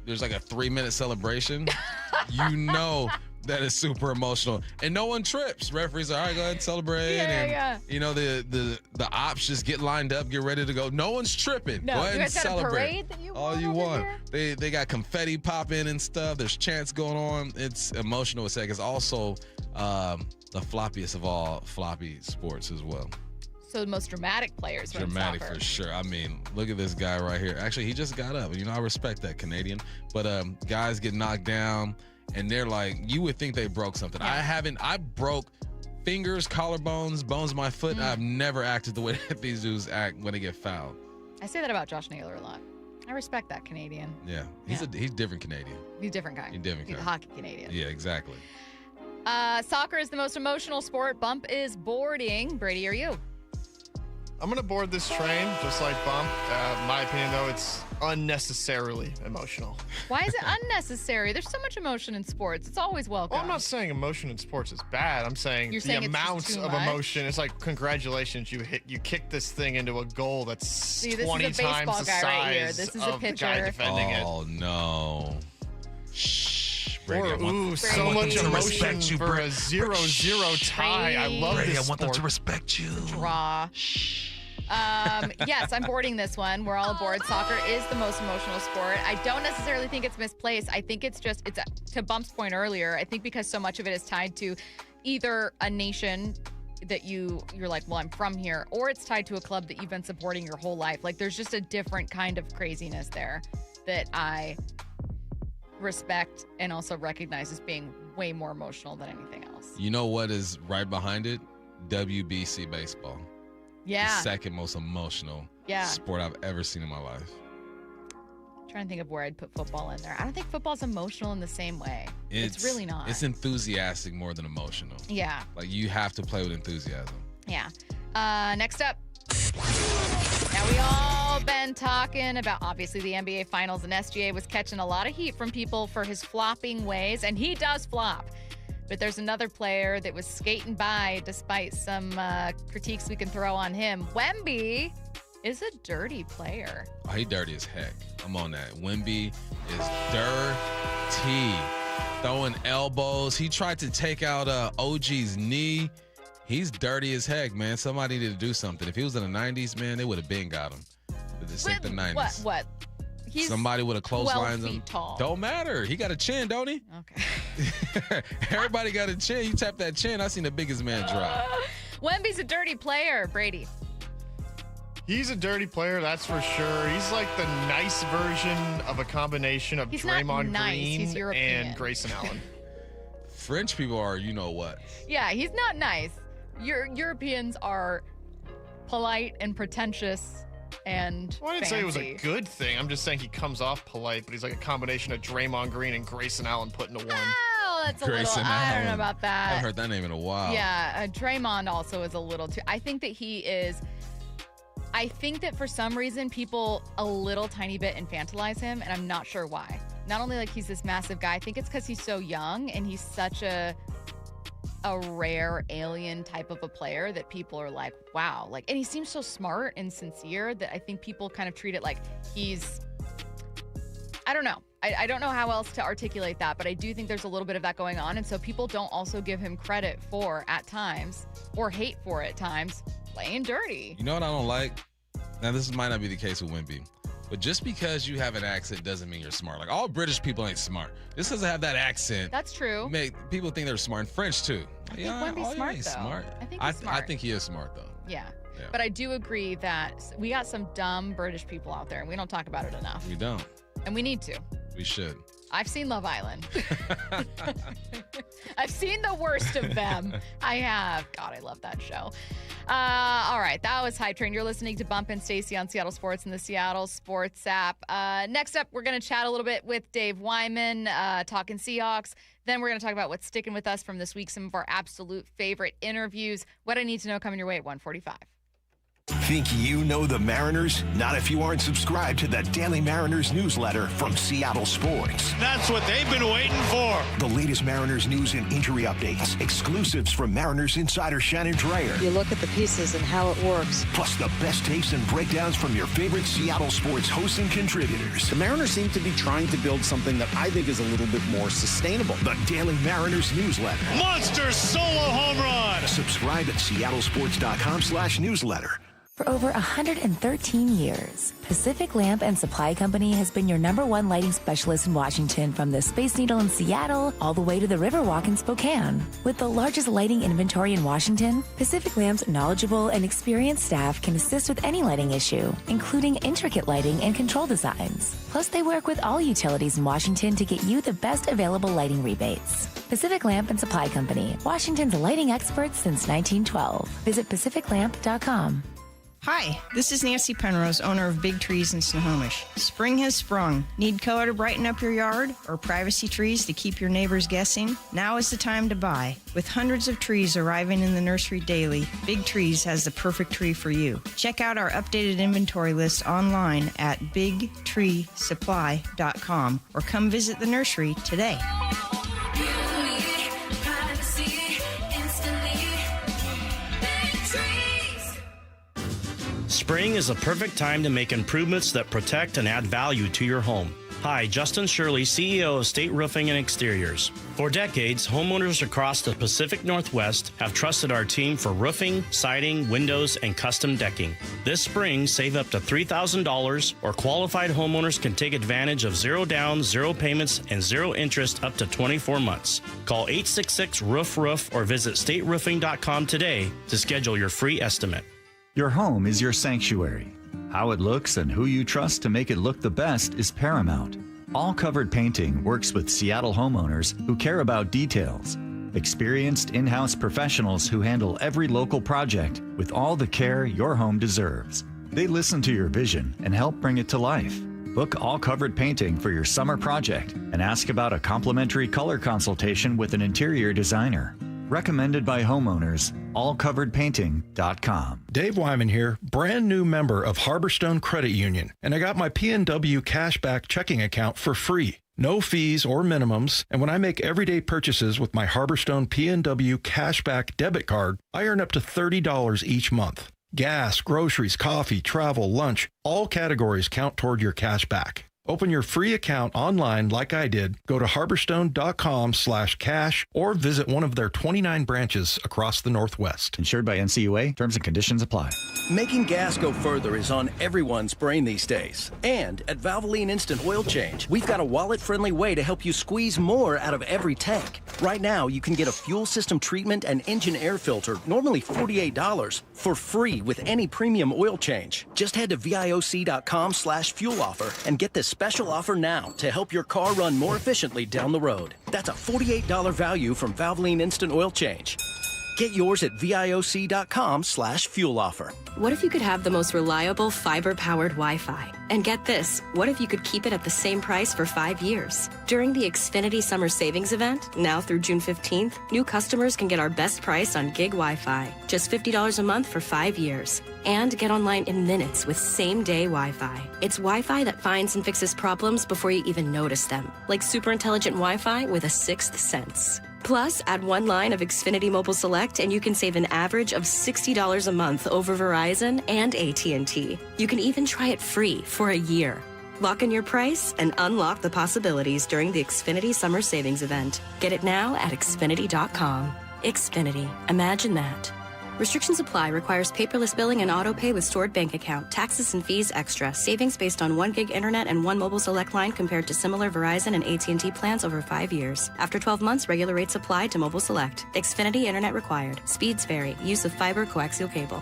there's like a 3-minute celebration, you know that is super emotional. And no one trips. Referees are, all right, go ahead and celebrate. You know, the ops just get lined up, get ready to go. No one's tripping. No, go ahead you guys and got celebrate. a parade that you all want you over want. there? They got confetti popping and stuff. There's chants going on. It's emotional. It's also the floppiest of all floppy sports as well. So the most dramatic players are in Dramatic soccer. for sure. I mean, look at this guy right here. Actually, he just got up. You know, I respect that, Canadian. But guys get knocked down, and they're like, you would think they broke something. Yeah. I broke fingers, collarbones, bones of my foot. And I've never acted the way that these dudes act when they get fouled. I say that about Josh Naylor a lot. I respect that Canadian. Yeah, he's different Canadian. He's a different guy. He's different He's guy. a hockey Canadian. Yeah, exactly. Soccer is the most emotional sport. Bump is boarding. Brady, are you? I'm going to board this train, just like Bump. My opinion, though, it's unnecessarily emotional. Why is it unnecessary? There's so much emotion in sports. It's always welcome. Well, I'm not saying emotion in sports is bad. I'm saying You're the saying it's amount just too of much? emotion. It's like, congratulations, you kicked this thing into a goal that's See, this 20 is a baseball times the guy size right here. This is a of the guy pitcher. defending it. Oh, no. Shh. Brady, Or, so much emotion for a 0-0 tie. I love Brady, this I want them to sport. respect you. Draw. Yes, I'm boarding this one. We're all aboard. Soccer is the most emotional sport. I don't necessarily think it's misplaced. I think it's to Bump's point earlier, I think because so much of it is tied to either a nation that you're like, well, I'm from here, or it's tied to a club that you've been supporting your whole life. Like, there's just a different kind of craziness there that I respect and also recognize as being way more emotional than anything else. You know what is right behind it? WBC baseball. Yeah. The second most emotional sport I've ever seen in my life. I'm trying to think of where I'd put football in there. I don't think football's emotional in the same way. It's really not. It's enthusiastic more than emotional. Yeah. Like, you have to play with enthusiasm. Yeah. Next up. Now, we all been talking about, obviously, the NBA Finals, and SGA was catching a lot of heat from people for his flopping ways, and he does flop. But there's another player that was skating by despite some critiques we can throw on him. Wemby is a dirty player. Oh, he dirty as heck. I'm on that. Wemby is dirty. Throwing elbows. He tried to take out OG's knee. He's dirty as heck, man. Somebody needed to do something. If he was in the 90s, man, they would have been got him. But this ain't the 90s. What? He's somebody would have clotheslined 12 him. feet tall. Don't matter. He got a chin, don't he? Okay. Everybody got a chin. You tap that chin, I seen the biggest man drop. Wemby's a dirty player, Brady. He's a dirty player, that's for sure. He's like the nice version of a combination of Draymond Green and Grayson Allen. French people are, you know what? Yeah, he's not nice. Europeans are polite and pretentious and Well, I didn't say it was a good thing. I'm just saying he comes off polite, but he's like a combination of Draymond Green and Grayson Allen put into one. Oh, that's a Grayson little, I don't Allen. know about I that. haven't heard that name in a while. Yeah, Draymond also is a little too. I think that he is. I think that for some reason people a little tiny bit infantilize him, and I'm not sure why. Not only like he's this massive guy, I think it's because he's so young and he's such a rare alien type of a player that people are like, wow. Like, and he seems so smart and sincere that I think people kind of treat it like he's, I don't know. I don't know how else to articulate that, but I do think there's a little bit of that going on. And so people don't also give him credit for, at times, or hate for, at times, playing dirty. You know what I don't like? Now, this might not be the case with Wemby, but just because you have an accent doesn't mean you're smart. Like, all British people ain't smart. Just because I have that accent. That's true. Make people think they're smart. And French, too. I think Wemby's smart, though. Smart. I think he's smart. I think he is smart, though. Yeah. But I do agree that we got some dumb British people out there, and we don't talk about it enough. We don't. And we need to. We should. I've seen Love Island. I've seen the worst of them. I have. God, I love that show. All right, that was Hype Train. You're listening to Bump and Stacy on Seattle Sports and the Seattle Sports app. Next up, we're going to chat a little bit with Dave Wyman, talking Seahawks. Then we're going to talk about what's sticking with us from this week, some of our absolute favorite interviews. What I need to know coming your way at 1:45. Think you know the Mariners? Not if you aren't subscribed to the Daily Mariners newsletter from Seattle Sports. That's what they've been waiting for. The latest Mariners news and injury updates, exclusives from Mariners insider Shannon Drayer. You look at the pieces and how it works. Plus the best takes and breakdowns from your favorite Seattle Sports hosts and contributors. The Mariners seem to be trying to build something that I think is a little bit more sustainable. The Daily Mariners newsletter. Monster solo home run. Subscribe at seattlesports.com/newsletter. For over 113 years, Pacific Lamp and Supply Company has been your #1 lighting specialist in Washington, from the Space Needle in Seattle all the way to the Riverwalk in Spokane. With the largest lighting inventory in Washington, Pacific Lamp's knowledgeable and experienced staff can assist with any lighting issue, including intricate lighting and control designs. Plus, they work with all utilities in Washington to get you the best available lighting rebates. Pacific Lamp and Supply Company, Washington's lighting experts since 1912. Visit pacificlamp.com. Hi, this is Nancy Penrose, owner of Big Trees in Snohomish. Spring has sprung. Need color to brighten up your yard or privacy trees to keep your neighbors guessing? Now is the time to buy. With hundreds of trees arriving in the nursery daily, Big Trees has the perfect tree for you. Check out our updated inventory list online at bigtreesupply.com or come visit the nursery today. Spring is a perfect time to make improvements that protect and add value to your home. Hi, Justin Shirley, CEO of State Roofing and Exteriors. For decades, homeowners across the Pacific Northwest have trusted our team for roofing, siding, windows, and custom decking. This spring, save up to $3,000, or qualified homeowners can take advantage of 0 down, 0 payments, and 0 interest up to 24 months. Call 866-ROOF-ROOF or visit stateroofing.com today to schedule your free estimate. Your home is your sanctuary. How it looks and who you trust to make it look the best is paramount. All Covered Painting works with Seattle homeowners who care about details. Experienced in-house professionals who handle every local project with all the care your home deserves. They listen to your vision and help bring it to life. Book All Covered Painting for your summer project and ask about a complimentary color consultation with an interior designer. Recommended by homeowners, allcoveredpainting.com. Dave Wyman here, brand new member of Harborstone Credit Union, and I got my PNW cashback checking account for free. No fees or minimums, and when I make everyday purchases with my Harborstone PNW cashback debit card, I earn up to $30 each month. Gas, groceries, coffee, travel, lunch, all categories count toward your cashback. Open your free account online like I did. Go to harborstone.com/cash or visit one of their 29 branches across the Northwest. Insured by NCUA. Terms and conditions apply. Making gas go further is on everyone's brain these days. And at Valvoline Instant Oil Change, we've got a wallet-friendly way to help you squeeze more out of every tank. Right now, you can get a fuel system treatment and engine air filter, normally $48, for free with any premium oil change. Just head to VIOC.com/fuel offer and get this special offer now to help your car run more efficiently down the road. That's a $48 value from Valvoline Instant Oil Change. Get yours at VIOC.com/fuel offer. What if you could have the most reliable fiber-powered Wi-Fi? And get this, what if you could keep it at the same price for 5 years? During the Xfinity Summer Savings Event, now through June 15th, new customers can get our best price on gig Wi-Fi, just $50 a month for 5 years. And get online in minutes with same-day Wi-Fi. It's Wi-Fi that finds and fixes problems before you even notice them, like super intelligent Wi-Fi with a sixth sense. Plus, add one line of Xfinity Mobile Select and you can save an average of $60 a month over Verizon and AT&T. You can even try it free for a year. Lock in your price and unlock the possibilities during the Xfinity Summer Savings Event. Get it now at Xfinity.com. Xfinity. Imagine that. Restrictions apply. Requires paperless billing and auto pay with stored bank account. Taxes and fees extra. Savings based on 1 gig internet and 1 mobile select line compared to similar Verizon and AT&T plans over 5 years. After 12 months, regular rates apply to mobile select. Xfinity internet required. Speeds vary. Use of fiber coaxial cable.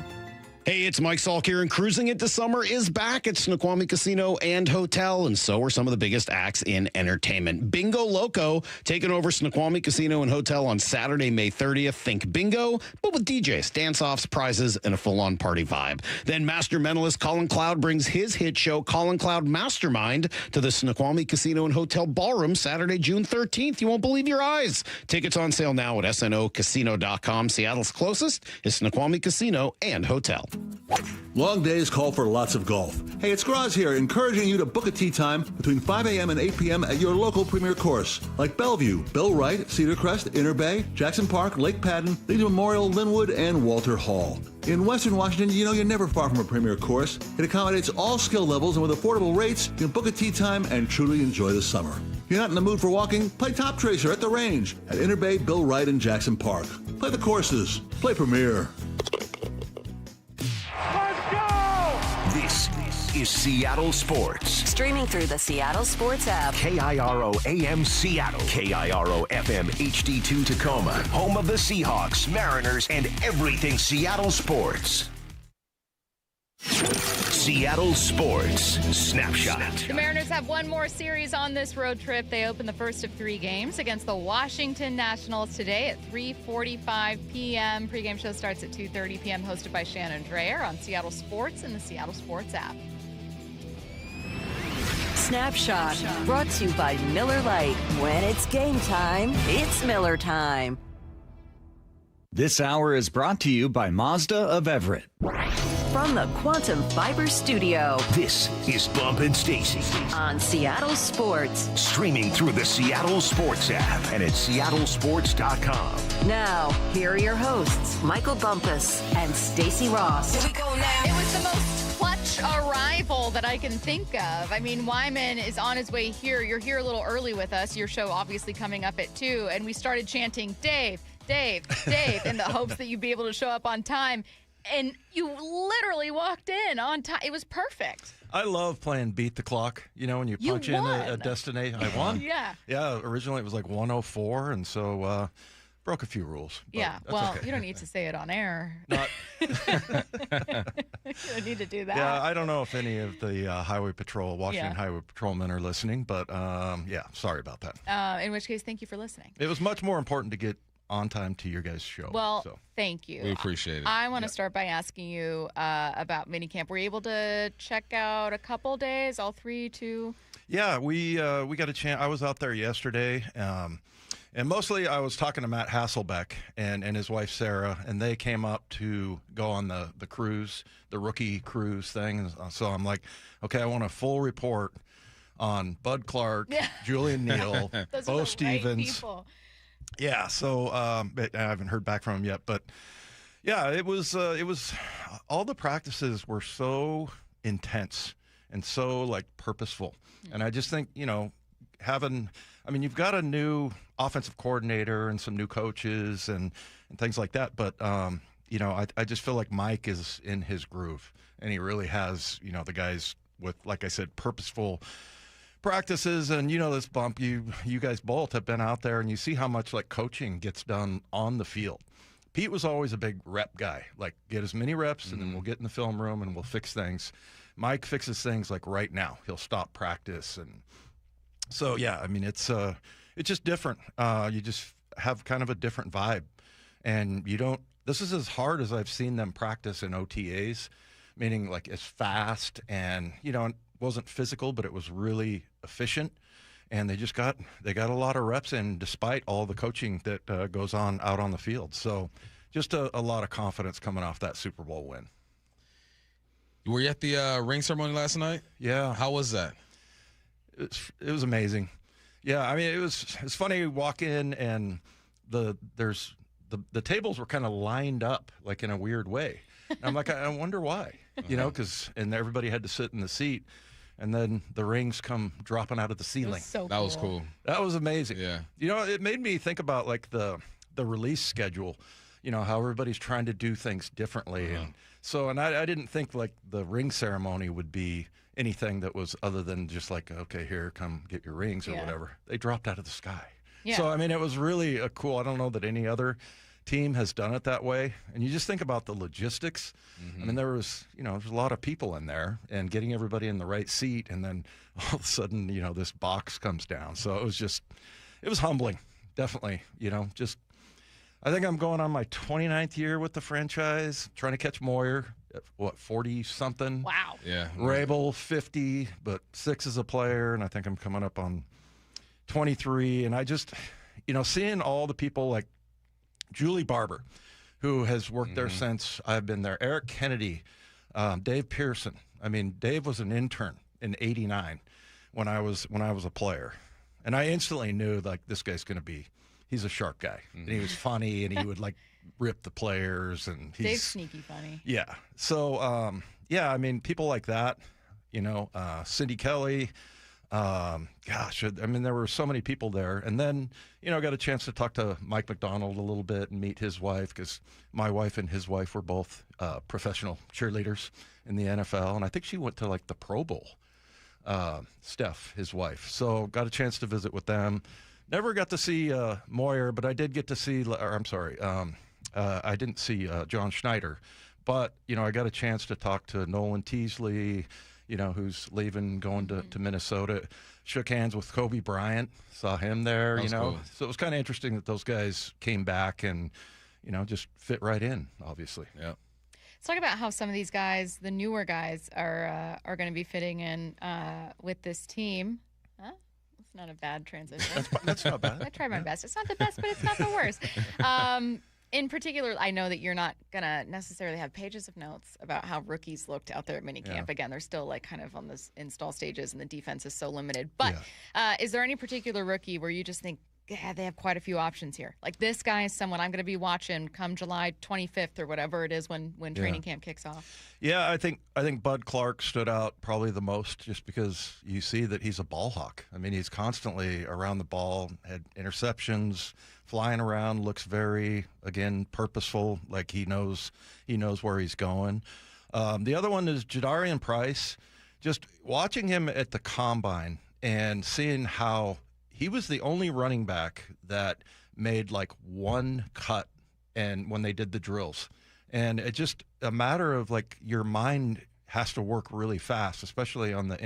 Hey, it's Mike Salk here, and Cruising Into Summer is back at Snoqualmie Casino and Hotel, and so are some of the biggest acts in entertainment. Bingo Loco taking over Snoqualmie Casino and Hotel on Saturday, May 30th. Think bingo, but with DJs, dance-offs, prizes, and a full-on party vibe. Then Master Mentalist Colin Cloud brings his hit show, Colin Cloud Mastermind, to the Snoqualmie Casino and Hotel Ballroom Saturday, June 13th. You won't believe your eyes. Tickets on sale now at snocasino.com. Seattle's closest is Snoqualmie Casino and Hotel. Long days call for lots of golf. Hey, it's Graz here, encouraging you to book a tee time between 5 a.m. and 8 p.m. at your local premier course, like Bellevue, Bill Wright, Cedar Crest, Inner Bay, Jackson Park, Lake Padden, Legion Memorial, Linwood, and Walter Hall. In Western Washington, you know you're never far from a premier course. It accommodates all skill levels, and with affordable rates, you can book a tee time and truly enjoy the summer. If you're not in the mood for walking, play Top Tracer at the range at Inner Bay, Bill Wright, and Jackson Park. Play the courses. Play Premier. This is Seattle Sports. Streaming through the Seattle Sports app. KIRO AM Seattle. KIRO FM HD2 Tacoma. Home of the Seahawks, Mariners, and everything Seattle sports. Seattle Sports Snapshot. The Mariners have one more series on this road trip. They open the first of 3 games against the Washington Nationals today at 3:45 p.m. Pre-game show starts at 2:30 p.m. hosted by Shannon Drayer on Seattle Sports and the Seattle Sports app. Snapshot brought to you by Miller Lite. When it's game time, it's Miller time. This hour is brought to you by Mazda of Everett. From the Quantum Fiber Studio. This is Bump and Stacy on Seattle Sports. Streaming through the Seattle Sports app and at seattlesports.com. Now, here are your hosts, Michael Bumpus and Stacy Ross. Here we go now. It was the most clutch arrival that I can think of. I mean, Wyman is on his way here. You're here a little early with us. Your show obviously coming up at 2. And we started chanting, Dave, Dave, Dave, in the hopes that you'd be able to show up on time. And you literally walked in on time. It was perfect. I love playing Beat the Clock. You know, when you punch in a destination. I won. Yeah. Yeah, originally it was like 104, and so broke a few rules. Yeah, well, okay. You don't need to say it on air. Not. You don't need to do that. Yeah, I don't know if any of the Washington Highway Patrolmen are listening, but yeah, sorry about that. In which case, thank you for listening. It was much more important to get on time to your guys' show. Well, thank you. We appreciate it. I want to start by asking you about minicamp. Were you able to check out a couple days, all 3, 2? Yeah, we got a chance. I was out there yesterday, and mostly I was talking to Matt Hasselbeck and his wife Sarah, and they came up to go on the cruise, the rookie cruise thing. So I'm like, okay, I want a full report on Bud Clark, Julian Neal, Bo Stevens. Right. Yeah, so I haven't heard back from him yet, but yeah, it was all the practices were so intense, and so like purposeful. And I just think, you've got a new offensive coordinator and some new coaches and things like that. But, I just feel like Mike is in his groove, and he really has, the guys with, like I said, purposeful practices. And, this Bump, you guys both have been out there, and you see how much like coaching gets done on the field. Pete was always a big rep guy, like get as many reps and then we'll get in the film room and we'll fix things. Mike fixes things like right now. He'll stop practice. And so, it's just different. You just have kind of a different vibe. And this is as hard as I've seen them practice in OTAs, meaning like it's fast and, it wasn't physical, but it was really efficient. And they got a lot of reps in despite all the coaching that goes on out on the field. So just a lot of confidence coming off that Super Bowl win. Were you at the ring ceremony last night? Yeah. How was that? It was amazing. Yeah, it's funny. You walk in and the tables were kind of lined up like in a weird way. And I'm like, I wonder why, and everybody had to sit in the seat. And then the rings come dropping out of the ceiling. That was cool. That was amazing. Yeah. It made me think about like the release schedule, how everybody's trying to do things differently. And so, I didn't think like the ring ceremony would be anything that was other than just like, okay, here, come get your rings or whatever. They dropped out of the sky. Yeah. So, it was really cool. I don't know that any other team has done it that way. And you just think about the logistics. There was a lot of people in there and getting everybody in the right seat. And then all of a sudden, this box comes down. So it was humbling. Definitely, I think I'm going on my 29th year with the franchise, trying to catch Moyer at 40 something. Wow. Yeah. Rabel 50, but 6 as a player. And I think I'm coming up on 23. And I just, seeing all the people like Julie Barber, who has worked there since I've been there. Eric Kennedy, Dave Pearson. Dave was an intern in '89 when I was a player, and I instantly knew like this guy's going to be. He's a sharp guy, and he was funny, and he would like rip the players, and Dave's sneaky funny. Yeah. So people like that, Cindy Kelly. There were so many people there. And then, got a chance to talk to Mike McDonald a little bit and meet his wife, because my wife and his wife were both professional cheerleaders in the NFL. And I think she went to like the Pro Bowl, Steph, his wife. So got a chance to visit with them. Never got to see Moyer, but I did get to see, I didn't see John Schneider. But, I got a chance to talk to Nolan Teasley, who's leaving, going to Minnesota. Shook hands with Kobe Bryant, saw him there, Cool. So it was kind of interesting that those guys came back and, just fit right in, obviously. Yeah. Let's talk about how some of these guys, the newer guys, are going to be fitting in with this team. Huh? That's not a bad transition. That's not bad. I tried my best. It's not the best, but it's not the worst. In particular, I know that you're not going to necessarily have pages of notes about how rookies looked out there at minicamp. Yeah. Again, they're still like kind of on this install stages, and the defense is so limited. But is there any particular rookie where you just think, yeah, they have quite a few options here? Like this guy is someone I'm going to be watching come July 25th or whatever it is when training camp kicks off. Yeah, I think Bud Clark stood out probably the most, just because you see that he's a ball hawk. He's constantly around the ball, had interceptions, flying around, looks very, again, purposeful, like he knows where he's going. The other one is Jadarian Price. Just watching him at the combine and seeing how he was the only running back that made like one cut and when they did the drills. And it's just a matter of like your mind has to work really fast, especially on the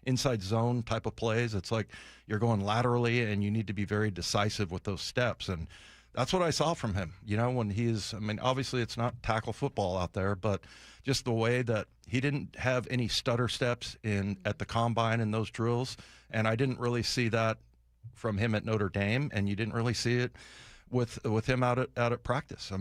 inside zone type of plays. It's like you're going laterally and you need to be very decisive with those steps. And that's what I saw from him, when he's, obviously it's not tackle football out there, but just the way that he didn't have any stutter steps at the combine in those drills. And I didn't really see that from him at Notre Dame, and you didn't really see it with him out at practice.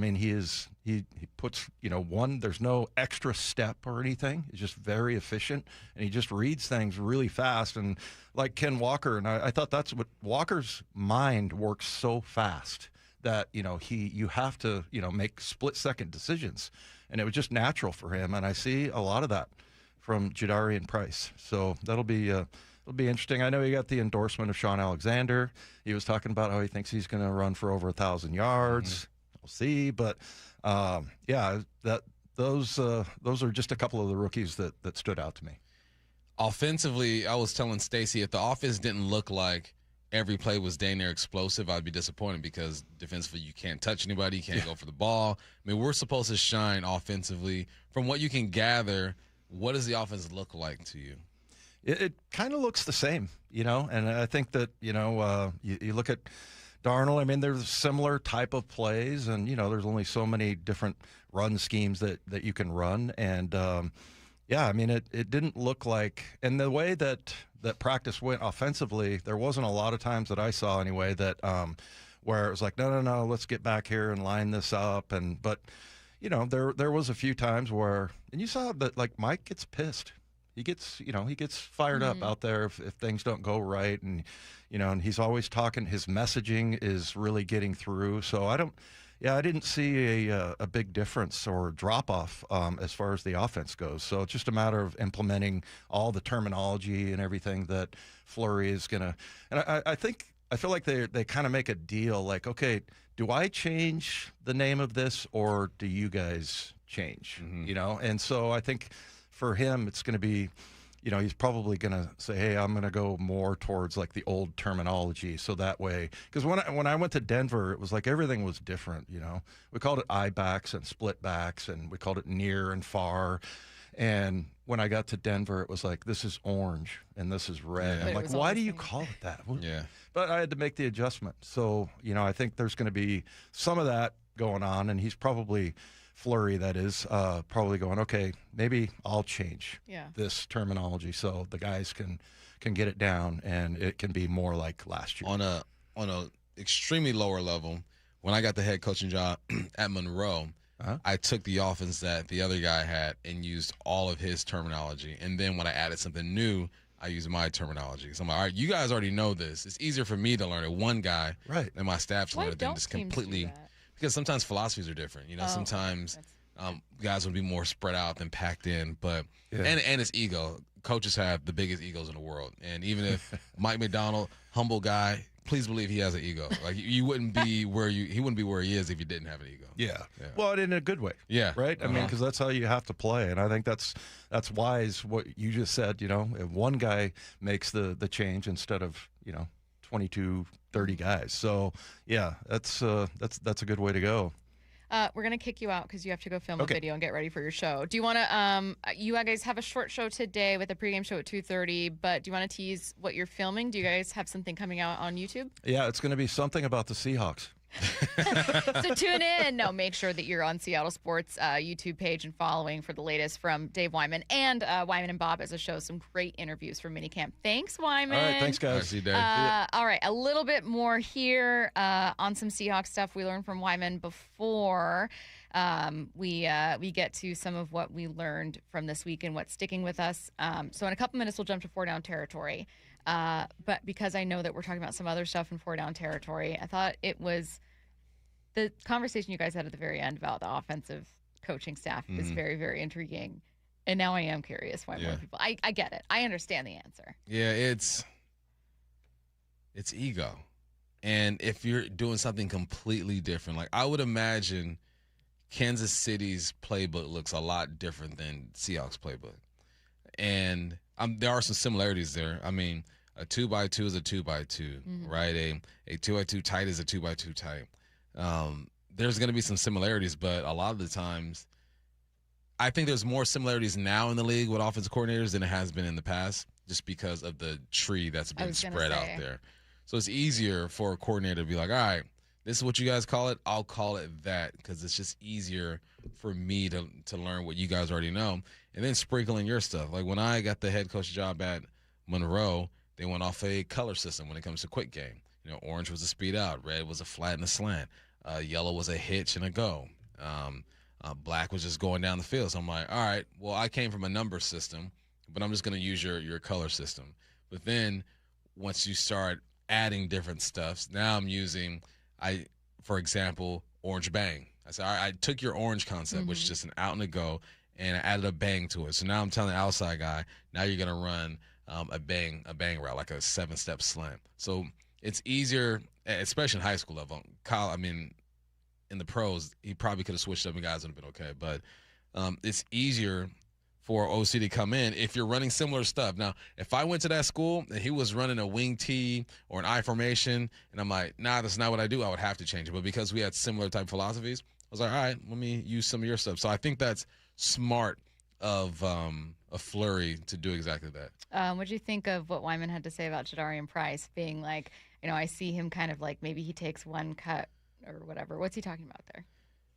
He puts, there's no extra step or anything. He's just very efficient, and he just reads things really fast. And like Ken Walker, and I thought that's what Walker's mind works so fast that, you have to, make split-second decisions. And it was just natural for him, and I see a lot of that from Jadarian Price. So that'll be interesting. I know you got the endorsement of Sean Alexander. He was talking about how he thinks he's going to run for over 1,000 yards. We'll see, but those are just a couple of the rookies that stood out to me. Offensively, I was telling Stacy, if the offense didn't look like every play was dang near explosive, I'd be disappointed because defensively you can't touch anybody, you can't go for the ball. I mean, we're supposed to shine offensively. From what you can gather, what does the offense look like to you? It kind of looks the same, and I think that, you look at Darnold. I mean, there's similar type of plays, and, there's only so many different run schemes that you can run. And, I mean, it didn't look like – and the way that practice went offensively, there wasn't a lot of times that I saw anyway that where it was like, no, let's get back here and line this up. But, there was a few times where – and you saw that, like, Mike gets pissed. He gets fired up out there if things don't go right. And, and he's always talking. His messaging is really getting through. So I didn't see a big difference or drop off as far as the offense goes. So it's just a matter of implementing all the terminology and everything that Fleury is going to. And I feel like they kind of make a deal like, okay, do I change the name of this or do you guys change? And so I think for him, it's going to be, he's probably going to say, hey, I'm going to go more towards like the old terminology. So that way, because when I went to Denver, it was like everything was different. We called it eye backs and split backs, and we called it near and far. And when I got to Denver, it was like, this is orange and this is red. Yeah. I'm like, why do you call it that? Yeah. But I had to make the adjustment. So, I think there's going to be some of that going on, and he's probably Fleury, that is, probably going, okay, maybe I'll change this terminology so the guys can get it down and it can be more like last year. On a extremely lower level, when I got the head coaching job at Monroe, I took the offense that the other guy had and used all of his terminology. And then when I added something new, I used my terminology. So I'm like, all right, you guys already know this. It's easier for me to learn it, one guy, and my staff to learn it than just completely. Because sometimes philosophies are different. Sometimes guys would be more spread out than packed in. But and it's ego. Coaches have the biggest egos in the world. And even if Mike McDonald, humble guy, please believe he has an ego. Like he wouldn't be where he is if he didn't have an ego. Yeah. Well, in a good way. Yeah. Right? I mean, because that's how you have to play. And I think that's wise what you just said, if one guy makes the change instead of, 22, 30 guys. So, yeah, that's a good way to go. We're going to kick you out because you have to go film a video and get ready for your show. Do you want to you guys have a short show today with a pregame show at 2:30, but do you want to tease what you're filming? Do you guys have something coming out on YouTube? Yeah, it's going to be something about the Seahawks. So tune in. No, make sure that you're on Seattle Sports YouTube page and following for the latest from Dave Wyman and Wyman and Bob as a show. Some great interviews from minicamp. Thanks, Wyman. All right, thanks, guys. See you, Dave. All right, a little bit more here on some Seahawks stuff we learned from Wyman before we get to some of what we learned from this week and what's sticking with us. So in a couple minutes, we'll jump to 4-down territory. But because I know that we're talking about some other stuff in 4-down territory, I thought it was the conversation you guys had at the very end about the offensive coaching staff is very, very intriguing. And now I am curious why more people. I get it. I understand the answer. Yeah, it's ego. And if you're doing something completely different, like I would imagine Kansas City's playbook looks a lot different than Seahawks playbook. And there are some similarities there. I mean, a 2x2 is a 2x2, right? A 2x2 tight is a 2x2 tight. There's going to be some similarities, but a lot of the times, I think there's more similarities now in the league with offensive coordinators than it has been in the past, just because of the tree that's been spread out there. So it's easier for a coordinator to be like, all right, this is what you guys call it. I'll call it that, because it's just easier for me to learn what you guys already know, and then sprinkle in your stuff. Like when I got the head coach job at Monroe, they went off a color system when it comes to quick game. Orange was a speed out, red was a flat and a slant, yellow was a hitch and a go, black was just going down the field. So I'm like, all right, well, I came from a number system, but I'm just going to use your color system. But then once you start adding different stuffs, now I'm using, for example, orange bang. I said, all right, I took your orange concept, which is just an out and a go, and I added a bang to it. So now I'm telling the outside guy, now you're going to run a bang route, like a 7-step slam. So it's easier, especially in high school level. In the pros, he probably could have switched up and guys would have been okay. But it's easier for OC to come in if you're running similar stuff. Now, if I went to that school and he was running a wing T or an I formation, and I'm like, nah, that's not what I do, I would have to change it. But because we had similar type philosophies, I was like, all right, let me use some of your stuff. So I think that's smart of a Fleury to do exactly that. What do you think of what Wyman had to say about Jadarian Price being like, I see him kind of like maybe he takes one cut or whatever. What's he talking about there?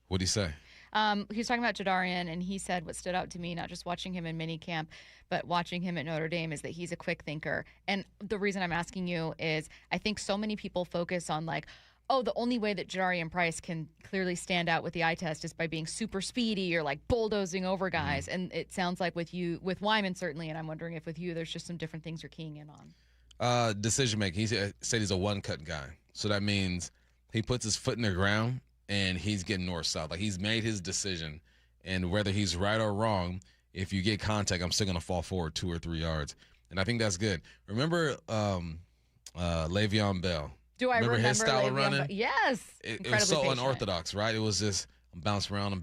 What'd he say? He was talking about Jadarian, and he said what stood out to me, not just watching him in minicamp, but watching him at Notre Dame, is that he's a quick thinker. And the reason I'm asking you is I think so many people focus on like, oh, the only way that Jadarian Price can clearly stand out with the eye test is by being super speedy or like bulldozing over guys. And it sounds like with Wyman certainly, and I'm wondering if with you there's just some different things you're keying in on. Decision making. He said he's a one-cut guy. So that means he puts his foot in the ground and he's getting north-south. Like, he's made his decision, and whether he's right or wrong, if you get contact, I'm still going to fall forward 2 or 3 yards. And I think that's good. Remember Le'Veon Bell? Do I remember his style of running? Yes. It was so unorthodox, right? It was just I'm bouncing around,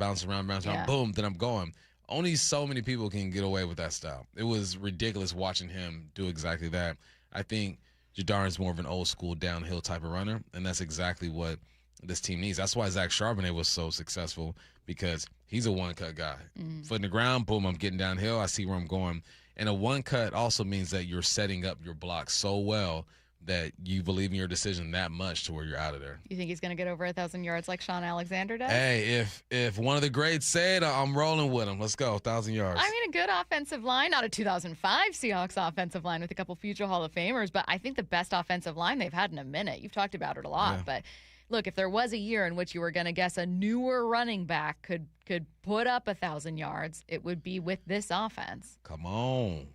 Yeah. boom, then I'm going. Only so many people can get away with that style. It was ridiculous watching him do exactly that. I think Jadarian's more of an old-school downhill type of runner, and that's exactly what this team needs. That's why Zach Charbonnet was so successful, because he's a one-cut guy. Foot in the ground, boom, I'm getting downhill. I see where I'm going. And a one-cut also means that you're setting up your block so well that you believe in your decision that much to where you're out of there. You think he's going to get over 1,000 yards like Sean Alexander does? Hey, if one of the greats said, I'm rolling with him. Let's go, 1,000 yards. I mean, a good offensive line, not a 2005 Seahawks offensive line with a couple future Hall of Famers, but I think the best offensive line they've had in a minute. You've talked about it a lot, but look, if there was a year in which you were going to guess a newer running back could put up 1,000 yards, it would be with this offense. Come on.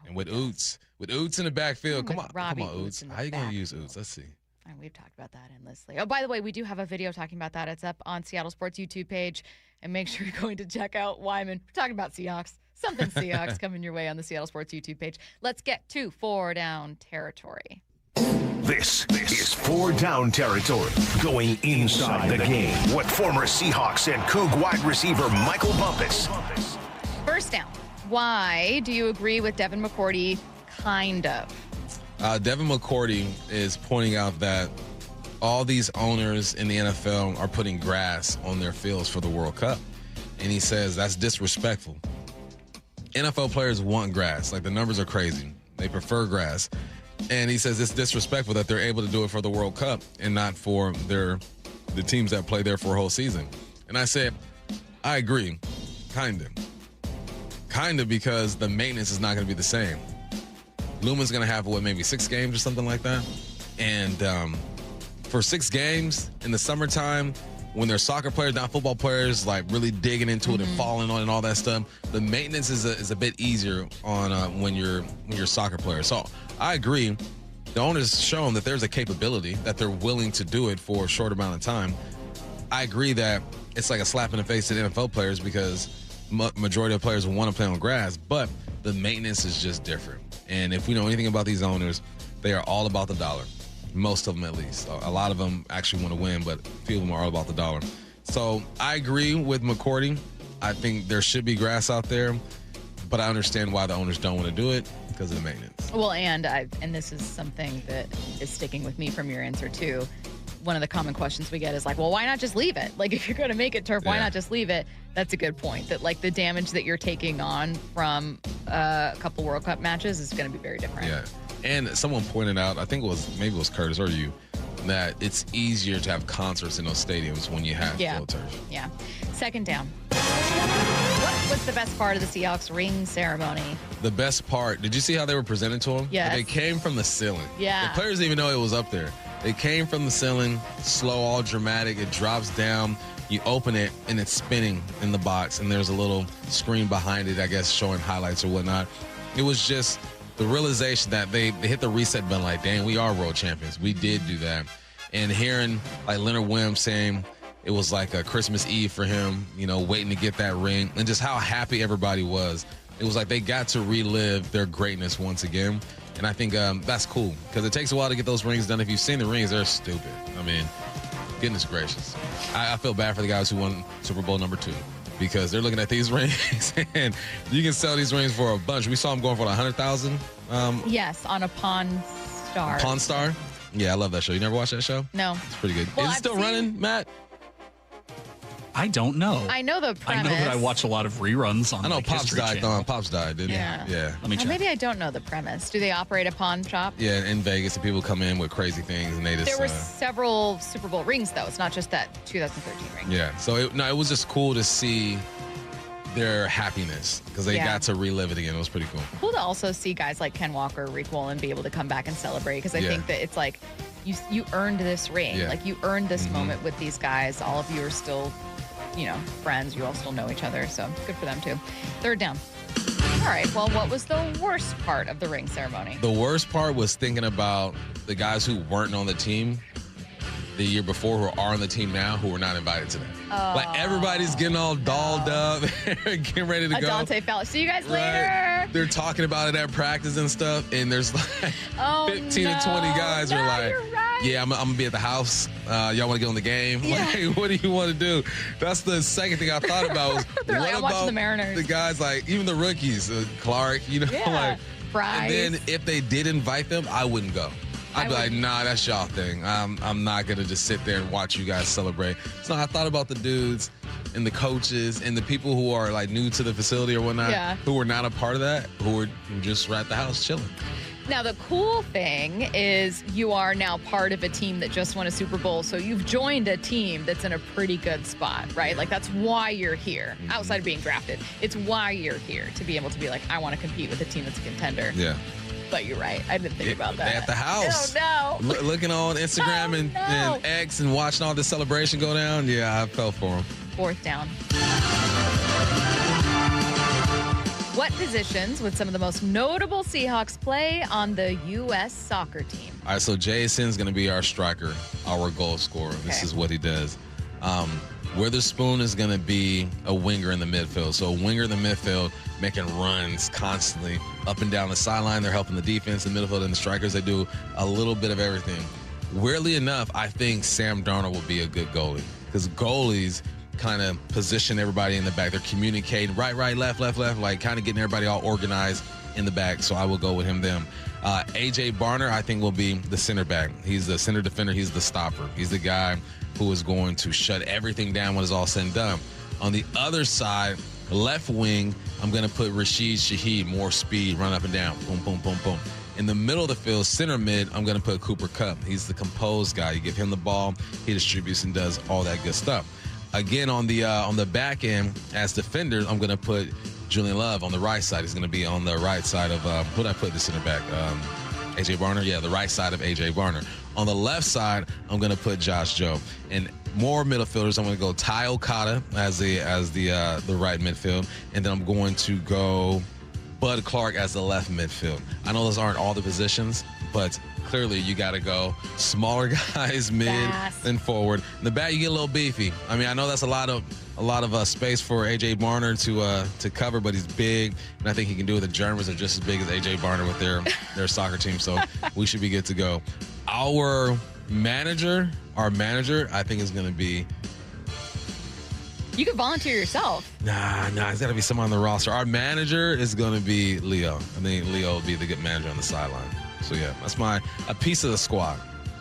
And with Oots in the backfield, come on, Oots. How you going to use Oots? Let's see. And we've talked about that endlessly. Oh, by the way, we do have a video talking about that. It's up on Seattle Sports YouTube page. And make sure you're going to check out Wyman. We're talking about Seahawks. Something Seahawks coming your way on the Seattle Sports YouTube page. Let's get to 4 down territory. This is 4 down territory, going inside the game. With former Seahawks and Coug wide receiver Michael Bumpus. First down. Why do you agree with Devin McCourty? Kind of. Devin McCourty is pointing out that all these owners in the NFL are putting grass on their fields for the World Cup. And he says that's disrespectful. NFL players want grass. Like, the numbers are crazy. They prefer grass. And he says it's disrespectful that they're able to do it for the World Cup and not for the teams that play there for a whole season. And I said, I agree. Kind of, because the maintenance is not going to be the same. Lumen's going to have, maybe 6 games or something like that. And for 6 games in the summertime, when they're soccer players, not football players, like really digging into it and falling on it and all that stuff, the maintenance is a bit easier on when you're soccer players. So I agree. The owner's shown that there's a capability that they're willing to do it for a short amount of time. I agree that it's like a slap in the face to the NFL players because majority of players want to play on grass, but the maintenance is just different. And if we know anything about these owners, they are all about the dollar. Most of them, at least. A lot of them actually want to win, but a few of them are all about the dollar. So I agree with McCourty. I think there should be grass out there, but I understand why the owners don't want to do it because of the maintenance. Well, and this is something that is sticking with me from your answer too. One of the common questions we get is like, well, why not just leave it? Like, if you're going to make it turf, why not just leave it? That's a good point. That, like, the damage that you're taking on from a couple World Cup matches is going to be very different. Yeah. And someone pointed out, I think it was Curtis or you, that it's easier to have concerts in those stadiums when you have field turf. Yeah. Second down. What's the best part of the Seahawks ring ceremony? The best part, did you see how they were presented to him? Yes. They came from the ceiling. Yeah. The players didn't even know it was up there. They came from the ceiling, slow, all dramatic. It drops down. You open it, and it's spinning in the box, and there's a little screen behind it, I guess, showing highlights or whatnot. It was just the realization that they hit the reset button like, dang, we are world champions. We did do that. And hearing, like, Leonard Williams saying, it was like a Christmas Eve for him, waiting to get that ring, and just how happy everybody was. It was like they got to relive their greatness once again. And I think that's cool because it takes a while to get those rings done. If you've seen the rings, they're stupid. I mean, goodness gracious. I feel bad for the guys who won Super Bowl #2 because they're looking at these rings and you can sell these rings for a bunch. We saw them going for $100,000. Yes, on a Pawn Star. Pawn Star? Yeah, I love that show. You never watched that show? No. It's pretty good. Well, Is it still running, Matt? I don't know. I know the premise. I know that I watch a lot of reruns on. I know like, Pops History died. Channel. Pops died, didn't he? Yeah. Let me check. Maybe I don't know the premise. Do they operate a pawn shop? Yeah, in Vegas, and people come in with crazy things, and they just. There were several Super Bowl rings, though. It's not just that 2013 ring. Yeah. So it was just cool to see their happiness because they got to relive it again. It was pretty cool. Cool to also see guys like Ken Walker, Rick Wallen be able to come back and celebrate because I think that it's like you earned this ring. Yeah. Like you earned this moment with these guys. All of you are still, friends. You all still know each other. So good for them too. Third down. All right. Well, what was the worst part of the ring ceremony? The worst part was thinking about the guys who weren't on the team the year before who are on the team now who were not invited to that. Like everybody's getting all dolled up, getting ready to go. Dante Fowler. See you guys later. They're talking about it at practice and stuff, and there's like 15 to 20 guys who are like, yeah, I'm gonna be at the house. Y'all want to get on the game? Yeah. Like, what do you want to do? That's the second thing I thought about was They're what like, I'm about watching the Mariners. the guys like even the rookies, Clark, like Bryce. and then if they did invite them, I wouldn't go. I'd be like, nah, that's y'all thing. I'm not going to just sit there and watch you guys celebrate. So I thought about the dudes and the coaches and the people who are like new to the facility or whatnot, who were not a part of that, who were just at the house chilling. Now, the cool thing is you are now part of a team that just won a Super Bowl. So you've joined a team that's in a pretty good spot, right? Like that's why you're here outside of being drafted. It's why you're here to be able to be like, I want to compete with a team that's a contender. Yeah. But you're right. I didn't think about that. At the house. Oh, no. Looking on Instagram and X and watching all this celebration go down. Yeah, I fell for them. Fourth down. What positions would some of the most notable Seahawks play on the U.S. soccer team? All right, so Jason's going to be our striker, our goal scorer. This is what he does. Witherspoon is going to be a winger in the midfield. So a winger in the midfield making runs constantly up and down the sideline. They're helping the defense, the midfield, and the strikers. They do a little bit of everything. Weirdly enough, I think Sam Darnold will be a good goalie because goalies kind of position everybody in the back. They're communicating right, left, like kind of getting everybody all organized in the back. So I will go with him then. A.J. Barner, I think, will be the center back. He's the center defender. He's the stopper. He's the guy who is going to shut everything down when it's all said and done. On the other side, left wing, I'm going to put Rashid Shaheed, more speed, run up and down, boom, boom, boom, boom. In the middle of the field, center mid, I'm going to put Cooper Kupp. He's the composed guy. You give him the ball, he distributes and does all that good stuff. Again, on the back end, as defenders, I'm going to put Julian Love on the right side. He's going to be on the right side of, who did I put the center back? A.J. Barner? Yeah, the right side of A.J. Barner. On the left side, I'm going to put Josh Joe. And more midfielders, I'm going to go Ty Okada as the right midfield. And then I'm going to go Bud Clark as the left midfield. I know those aren't all the positions, but clearly you got to go smaller guys mid and forward. In the back, you get a little beefy. I mean, I know that's a lot of space for A.J. Barner to cover, but he's big, and I think he can do it. The Germans are just as big as A.J. Barner with their soccer team, so we should be good to go. Our manager, I think is going to be. You could volunteer yourself. Nah, it's got to be someone on the roster. Our manager is going to be Leo. I think Leo will be the good manager on the sideline. So, yeah, that's a piece of the squad.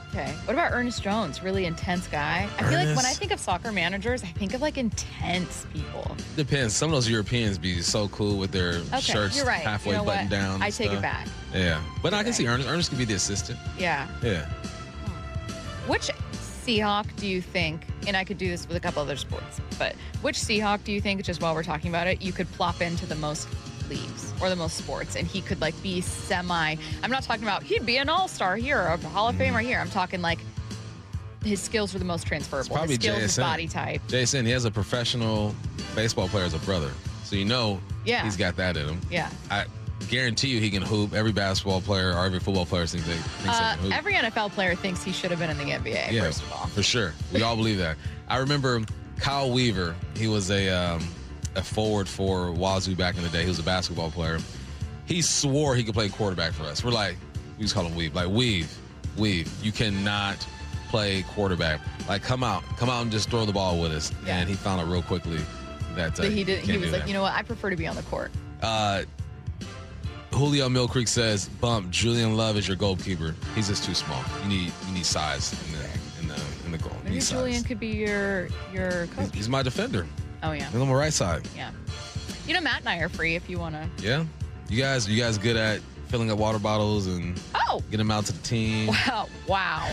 Okay. What about Ernest Jones? Really intense guy. I feel like when I think of soccer managers, I think of like intense people. Depends. Some of those Europeans be so cool with their shirts halfway buttoned down. I take it back. Yeah. But I can see Ernest. Ernest could be the assistant. Yeah. Yeah. Which Seahawk do you think, and I could do this with a couple other sports, but which Seahawk do you think, just while we're talking about it, you could plop into the most leagues or the most sports and he could like be I'm not talking about he'd be an all-star here or a Hall of Famer here. I'm talking like his skills are the most transferable. Probably his skills, JSN. His body type. JSN, he has a professional baseball player as a brother. So he's got that in him. Yeah. guarantee you he can hoop. Every basketball player or every football player thinks they can hoop. Every NFL player thinks he should have been in the NBA, first of all. For sure. We all believe that. I remember Kyle Weaver. He was a forward for Wazoo back in the day. He was a basketball player. He swore he could play quarterback for us. We're like, we just call him Weave. Like, Weave. You cannot play quarterback. Like, come out and just throw the ball with us. Yeah. And he found out real quickly that he did. He was like, you know what? I prefer to be on the court. Julio Mill Creek says, Bump, Julian Love is your goalkeeper. He's just too small. You need size in the goal. Maybe Julian could be your coach. He's my defender. Oh, yeah. He's on my right side. Yeah. You know, Matt and I are free if you want to. Yeah. You guys good at filling up water bottles and getting them out to the team? Wow. Wow.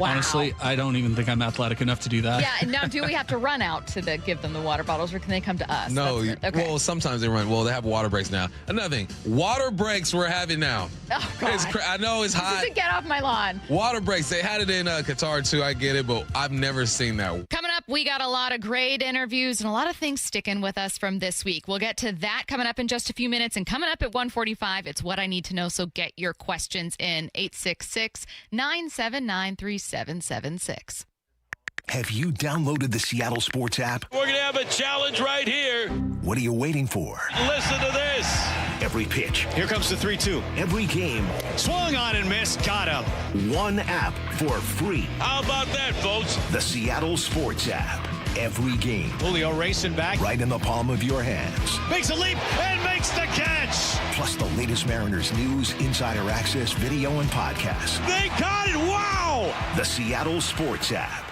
Honestly, I don't even think I'm athletic enough to do that. Yeah, and now do we have to run out to give them the water bottles, or can they come to us? No, okay. Well, sometimes they run. Well, they have water breaks now. Another thing, water breaks we're having now. Oh, God. I know it's hot. This is a get off my lawn. Water breaks. They had it in Qatar, too. I get it, but I've never seen that. Coming up, we got a lot of great interviews and a lot of things sticking with us from this week. We'll get to that coming up in just a few minutes. And coming up at 1:45, it's What I Need to Know. So get your questions in 866-979-3776. Have you downloaded the Seattle Sports app? We're going to have a challenge right here. What are you waiting for? Listen to this. Every pitch. Here comes the 3-2. Every game. Swung on and missed. Got him. One app for free. How about that, folks? The Seattle Sports app. Every game. Julio racing back. Right in the palm of your hands. Makes a leap and makes the catch. Plus the latest Mariners news, insider access, video, and podcasts. They caught it. Wow. The Seattle Sports app.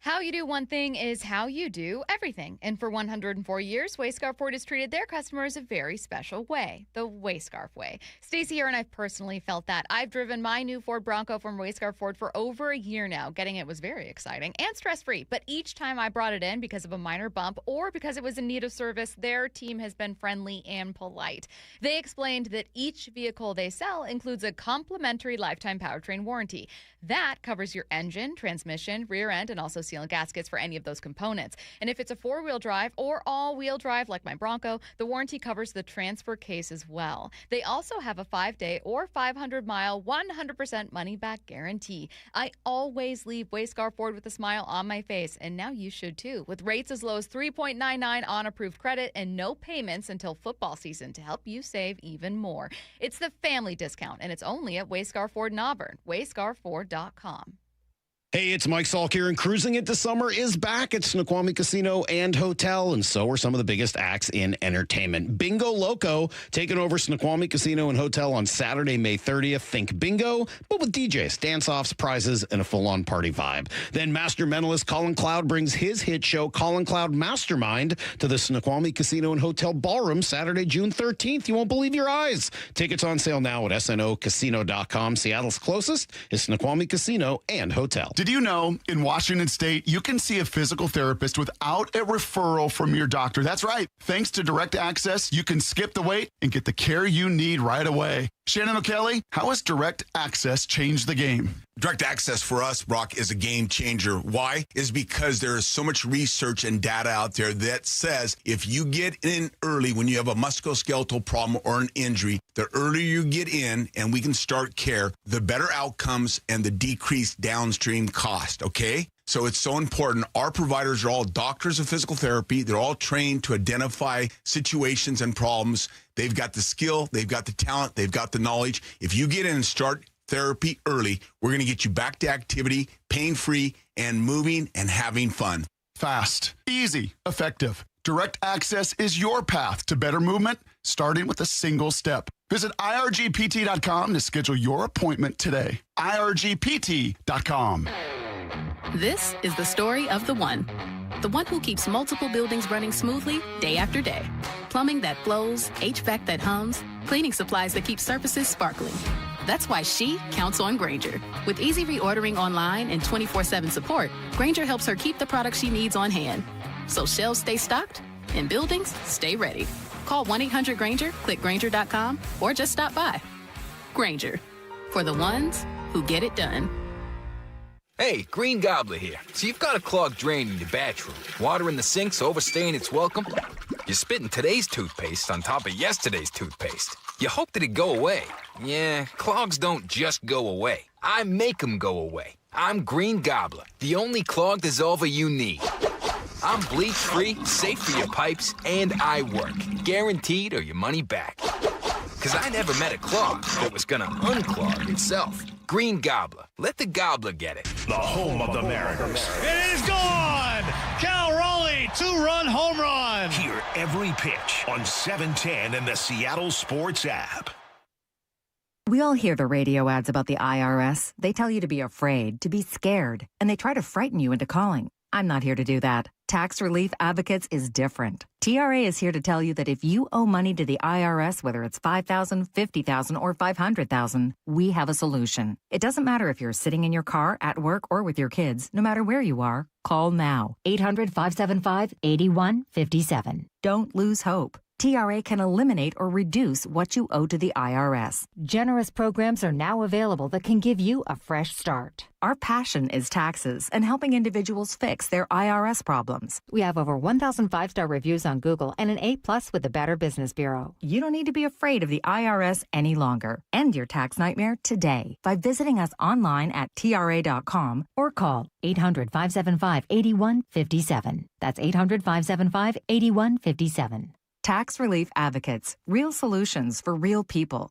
How you do one thing is how you do everything. And for 104 years, Wayscarf Ford has treated their customers a very special way, the Wayscarf way. Stacey here and I've personally felt that. I've driven my new Ford Bronco from Wayscarf Ford for over a year now. Getting it was very exciting and stress-free. But each time I brought it in because of a minor bump or because it was in need of service, their team has been friendly and polite. They explained that each vehicle they sell includes a complimentary lifetime powertrain warranty. That covers your engine, transmission, rear end, and also sealant gaskets for any of those components. And if it's a four-wheel drive or all-wheel drive like my Bronco, the warranty covers the transfer case as well. They also have a 5-day or 500-mile 100% money-back guarantee. I always leave Wayscarf Ford with a smile on my face, and now you should too, with rates as low as 3.99 on approved credit and no payments until football season to help you save even more. It's the family discount, and it's only at Wayscarf Ford in Auburn. WayscarFord.com. Hey, it's Mike Salk here, and Cruising Into Summer is back at Snoqualmie Casino and Hotel, and so are some of the biggest acts in entertainment. Bingo Loco taking over Snoqualmie Casino and Hotel on Saturday, May 30th. Think bingo, but with DJs, dance-offs, prizes, and a full-on party vibe. Then Master Mentalist Colin Cloud brings his hit show, Colin Cloud Mastermind, to the Snoqualmie Casino and Hotel Ballroom Saturday, June 13th. You won't believe your eyes. Tickets on sale now at snocasino.com. Seattle's closest is Snoqualmie Casino and Hotel. Did you know in Washington State, you can see a physical therapist without a referral from your doctor? That's right. Thanks to Direct Access, you can skip the wait and get the care you need right away. Shannon O'Kelly, how has Direct Access changed the game? Direct Access for us, Brock, is a game changer. Why? Is because there is so much research and data out there that says if you get in early when you have a musculoskeletal problem or an injury, the earlier you get in and we can start care, the better outcomes and the decreased downstream cost, okay? So it's so important. Our providers are all doctors of physical therapy. They're all trained to identify situations and problems. They've got the skill, they've got the talent, they've got the knowledge. If you get in and start therapy early, we're going to get you back to activity, pain-free, and moving and having fun. Fast, easy, effective. Direct Access is your path to better movement, starting with a single step. Visit irgpt.com to schedule your appointment today. irgpt.com. This is the story of the one who keeps multiple buildings running smoothly day after day. Plumbing that flows, HVAC that hums, cleaning supplies that keep surfaces sparkling. That's why she counts on Grainger. With easy reordering online and 24/7 support, Grainger helps her keep the products she needs on hand. So shelves stay stocked and buildings stay ready. Call 1-800-GRAINGER, click Grainger.com, or just stop by. Grainger, for the ones who get it done. Hey, Green Gobbler here. So you've got a clogged drain in your bathroom. Water in the sink's overstaying its welcome. You're spitting today's toothpaste on top of yesterday's toothpaste. You hope that it go away. Yeah, clogs don't just go away. I make them go away. I'm Green Gobbler, the only clog dissolver you need. I'm bleach-free, safe for your pipes, and I work. Guaranteed or your money back. Because I never met a clog that was going to unclog itself. Green Gobbler. Let the gobbler get it. The home of the Mariners. It is gone! Cal Raleigh, 2-run home run! Hear every pitch on 710 and the Seattle Sports app. We all hear the radio ads about the IRS. They tell you to be afraid, to be scared, and they try to frighten you into calling. I'm not here to do that. Tax Relief Advocates is different. TRA is here to tell you that if you owe money to the IRS, whether it's $5,000, $50,000, or $500,000, we have a solution. It doesn't matter if you're sitting in your car, at work, or with your kids. No matter where you are, call now. 800-575-8157. Don't lose hope. TRA can eliminate or reduce what you owe to the IRS. Generous programs are now available that can give you a fresh start. Our passion is taxes and helping individuals fix their IRS problems. We have over 1,000 5-star reviews on Google and an A+ with the Better Business Bureau. You don't need to be afraid of the IRS any longer. End your tax nightmare today by visiting us online at TRA.com or call 800-575-8157. That's 800-575-8157. Tax Relief Advocates. Real solutions for real people.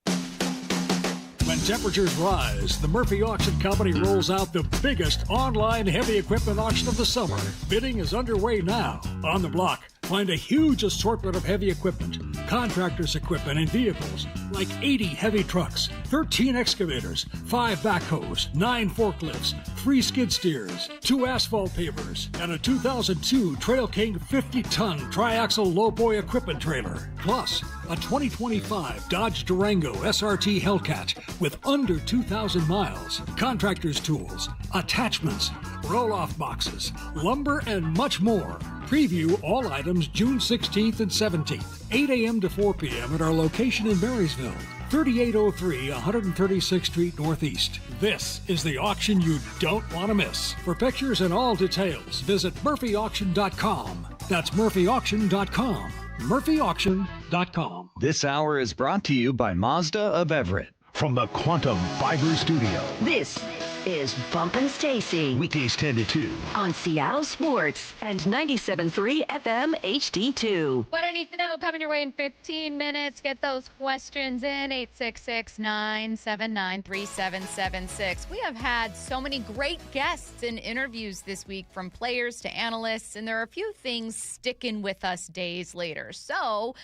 When temperatures rise, the Murphy Auction Company rolls out the biggest online heavy equipment auction of the summer. Bidding is underway now. On the block, find a huge assortment of heavy equipment, contractors' equipment, and vehicles, like 80 heavy trucks, 13 excavators, 5 backhoes, 9 forklifts, 3 skid steers, 2 asphalt pavers, and a 2002 Trail King 50-ton triaxle lowboy equipment trailer. Plus, a 2025 Dodge Durango SRT Hellcat with under 2,000 miles, contractor's tools, attachments, roll-off boxes, lumber, and much more. Preview all items June 16th and 17th, 8 a.m. to 4 p.m. at our location in Marysville, 3803 136th Street Northeast. This is the auction you don't want to miss. For pictures and all details, visit murphyauction.com. That's murphyauction.com. murphyauction.com. This hour is brought to you by Mazda of Everett. From the Quantum Fiber Studio. This is Bump Stacy. Weekdays 10 to 2. On Seattle Sports and 97.3 FM HD2. What I need to know coming your way in 15 minutes. Get those questions in. 866-979-3776. We have had so many great guests and interviews this week, from players to analysts, and there are a few things sticking with us days later. So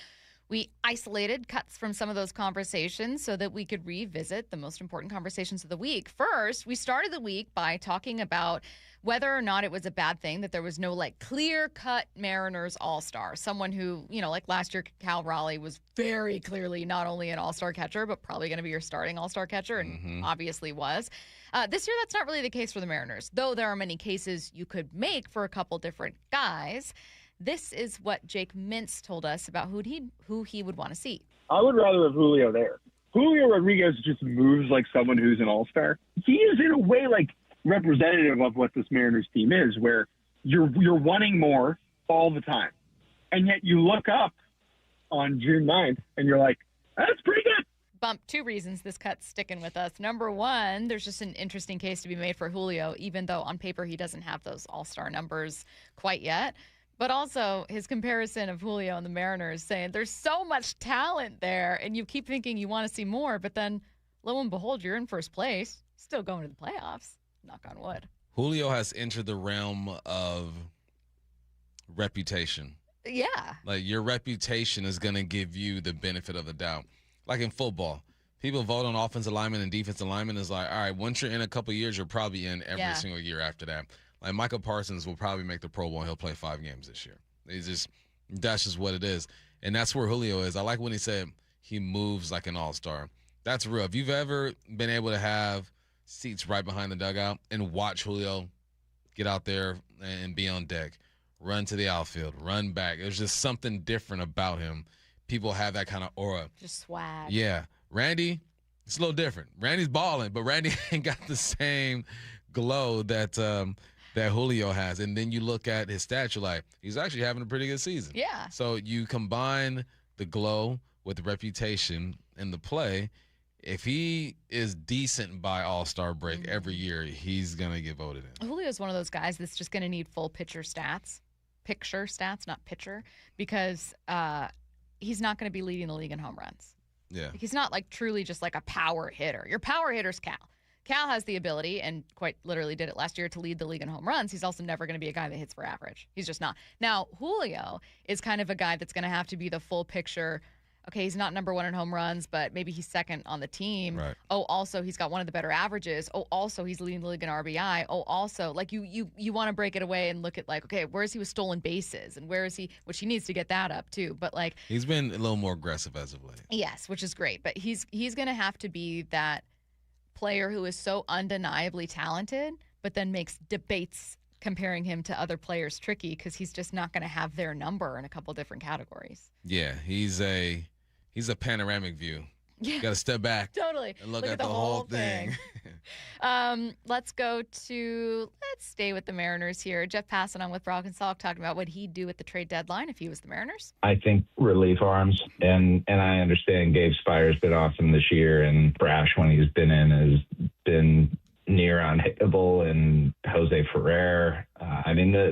we isolated cuts from some of those conversations so that we could revisit the most important conversations of the week. First, we started the week by talking about whether or not it was a bad thing that there was no clear-cut Mariners all-star. Someone who, like last year, Cal Raleigh was very clearly not only an all-star catcher, but probably going to be your starting all-star catcher, and obviously was. This year, that's not really the case for the Mariners, though there are many cases you could make for a couple different guys. This is what Jake Mintz told us about who he would want to see. I would rather have Julio there. Julio Rodriguez just moves like someone who's an all-star. He is in a way representative of what this Mariners team is, where you're wanting more all the time. And yet you look up on June 9th and you're like, that's pretty good. Bump, 2 reasons this cut's sticking with us. Number one, there's just an interesting case to be made for Julio, even though on paper he doesn't have those all-star numbers quite yet. But also his comparison of Julio and the Mariners, saying there's so much talent there and you keep thinking you want to see more, but then lo and behold, you're in first place, still going to the playoffs. Knock on wood. Julio has entered the realm of reputation. Yeah. Your reputation is going to give you the benefit of the doubt. Like in football, people vote on offensive linemen and defensive linemen. Is all right, once you're in a couple of years, you're probably in every single year after that. Michael Parsons will probably make the Pro Bowl, and he'll play 5 games this year. That's just what it is. And that's where Julio is. I like when he said he moves like an all-star. That's real. If you've ever been able to have seats right behind the dugout and watch Julio get out there and be on deck, run to the outfield, run back, there's just something different about him. People have that kind of aura. Just swag. Yeah. Randy, it's a little different. Randy's balling, but Randy ain't got the same glow that that Julio has. And then you look at his stats, you're like, he's actually having a pretty good season. Yeah. So you combine the glow with the reputation and the play. If he is decent by All-Star break every year, he's going to get voted in. Julio's one of those guys that's just going to need full picture stats, not pitcher, because he's not going to be leading the league in home runs. Yeah. He's not like truly just like a power hitter. Your power hitter's Cal. Cal has the ability, and quite literally did it last year, to lead the league in home runs. He's also never going to be a guy that hits for average. He's just not. Now, Julio is kind of a guy that's going to have to be the full picture. Okay, he's not number one in home runs, but maybe he's second on the team. Right. Oh, also, he's got one of the better averages. Oh, also, he's leading the league in RBI. Oh, also, like you want to break it away and look at like, okay, where is he with stolen bases, and where is he, which he needs to get that up too. But like, he's been a little more aggressive as of late. Yes, which is great. But he's going to have to be that player who is so undeniably talented, but then makes debates comparing him to other players tricky because he's just not going to have their number in a couple different categories. Yeah, he's a panoramic view. Yeah. You got to step back. Totally. And look at the whole thing. Let's stay with the Mariners here. Jeff Passan on with Brock and Salk talking about what he'd do at the trade deadline if he was the Mariners. I think relief arms, and I understand Gabe Spider's been awesome this year, and Brash, when he's been in, has been near unhittable, and Jose Ferrer.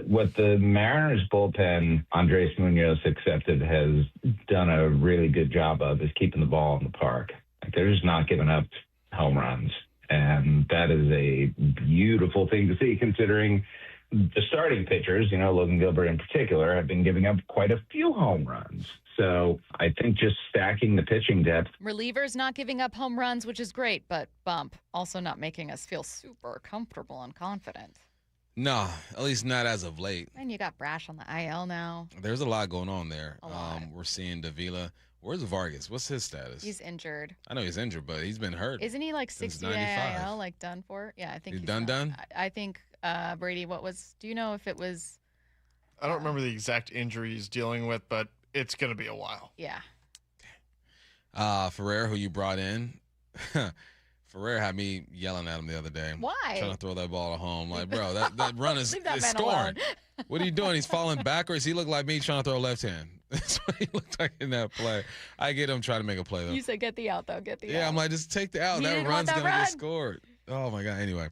What the Mariners bullpen, Andres Munoz accepted, has done a really good job of is keeping the ball in the park. Like, they're just not giving up home runs. And that is a beautiful thing to see, considering the starting pitchers, Logan Gilbert in particular, have been giving up quite a few home runs. So I think just stacking the pitching depth. Relievers not giving up home runs, which is great, but Bump also not making us feel super comfortable and confident. No, at least not as of late. And you got Brash on the IL now. There's a lot going on there. A lot. We're seeing Davila. Where's Vargas? What's his status? He's injured. I know he's injured, but he's been hurt. Isn't he like 60 IL, like done for? Yeah, I think he's done. I think, Brady, do you know if it was? I don't remember the exact injury he's dealing with, but it's going to be a while. Yeah. Ferrer, who you brought in, Ferrer had me yelling at him the other day. Why? Trying to throw that ball at home. Like, bro, that run is Leave that man scoring. alone. What are you doing? He's falling backwards. He looked like me trying to throw left hand. That's what he looked like in that play. I get him trying to make a play, though. You said get the out, though. Get the out. Yeah, I'm like, just take the out. You That didn't run's want that going to run. get scored. Oh, my God. Anyway,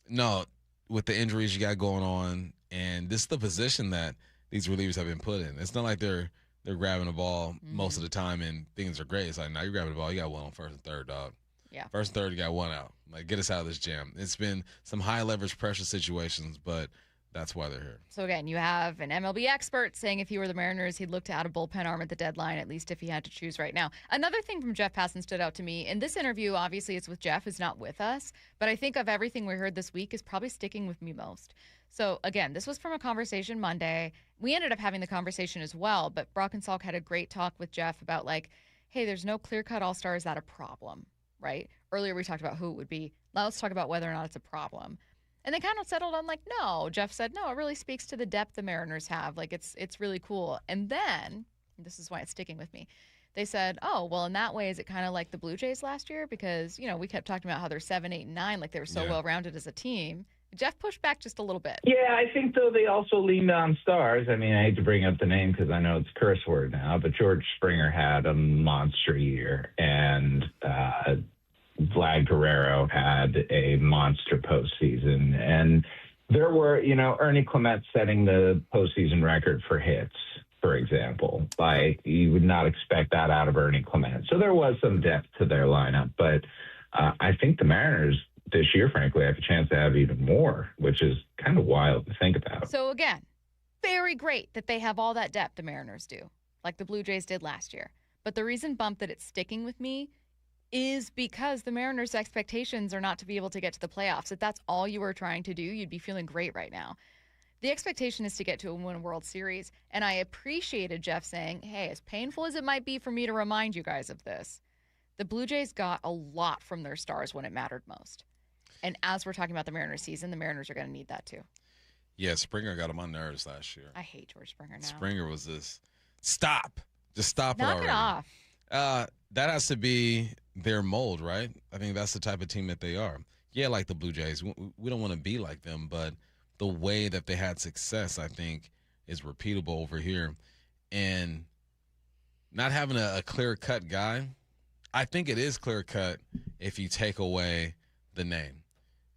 no, with the injuries you got going on, and this is the position that these relievers have been put in. It's not like they're grabbing the ball most of the time and things are great. It's like, now you're grabbing the ball. You got one on first and third, dog. Yeah. First and third, you got one out. Like, get us out of this jam. It's been some high leverage pressure situations, but that's why they're here. So, again, you have an MLB expert saying if he were the Mariners, he'd look to add a bullpen arm at the deadline, at least if he had to choose right now. Another thing from Jeff Passan stood out to me. In this interview, obviously, it's with Jeff, who's not with us. But I think of everything we heard this week is probably sticking with me most. So, again, this was from a conversation Monday. We ended up having the conversation as well, but Brock and Salk had a great talk with Jeff about, like, hey, there's no clear-cut all-star. Is that a problem, right? Earlier we talked about who it would be. Now let's talk about whether or not it's a problem. And they kind of settled on, like, no. Jeff said, no, it really speaks to the depth the Mariners have. Like, it's really cool. And then, this is why it's sticking with me, they said, oh, well, in that way, is it kind of like the Blue Jays last year? Because, we kept talking about how they're 7, 8, and 9, like they were so well-rounded as a team. Jeff pushed back just a little bit. Yeah, I think, though, they also leaned on stars. I mean, I hate to bring up the name because I know it's a curse word now, but George Springer had a monster year, and Vlad Guerrero had a monster postseason. And there were, Ernie Clement setting the postseason record for hits, for example. Like, you would not expect that out of Ernie Clement. So there was some depth to their lineup. But I think the Mariners this year, frankly, have a chance to have even more, which is kind of wild to think about. So, again, very great that they have all that depth, the Mariners do, like the Blue Jays did last year. But the reason, Bump, that it's sticking with me is because the Mariners' expectations are not to be able to get to the playoffs. If that's all you were trying to do, you'd be feeling great right now. The expectation is to get to a win World Series, and I appreciated Jeff saying, hey, as painful as it might be for me to remind you guys of this, the Blue Jays got a lot from their stars when it mattered most. And as we're talking about the Mariners season, the Mariners are going to need that too. Yeah, Springer got him on nerves last year. I hate George Springer now. Springer was this, stop. Just stop it already. Knock it off. That has to be their mold, right? I think that's the type of team that they are. yeah, like the Blue Jays. We don't want to be like them, but the way that they had success, I think, is repeatable over here. And not having a clear-cut guy, I think it is clear-cut if you take away the name.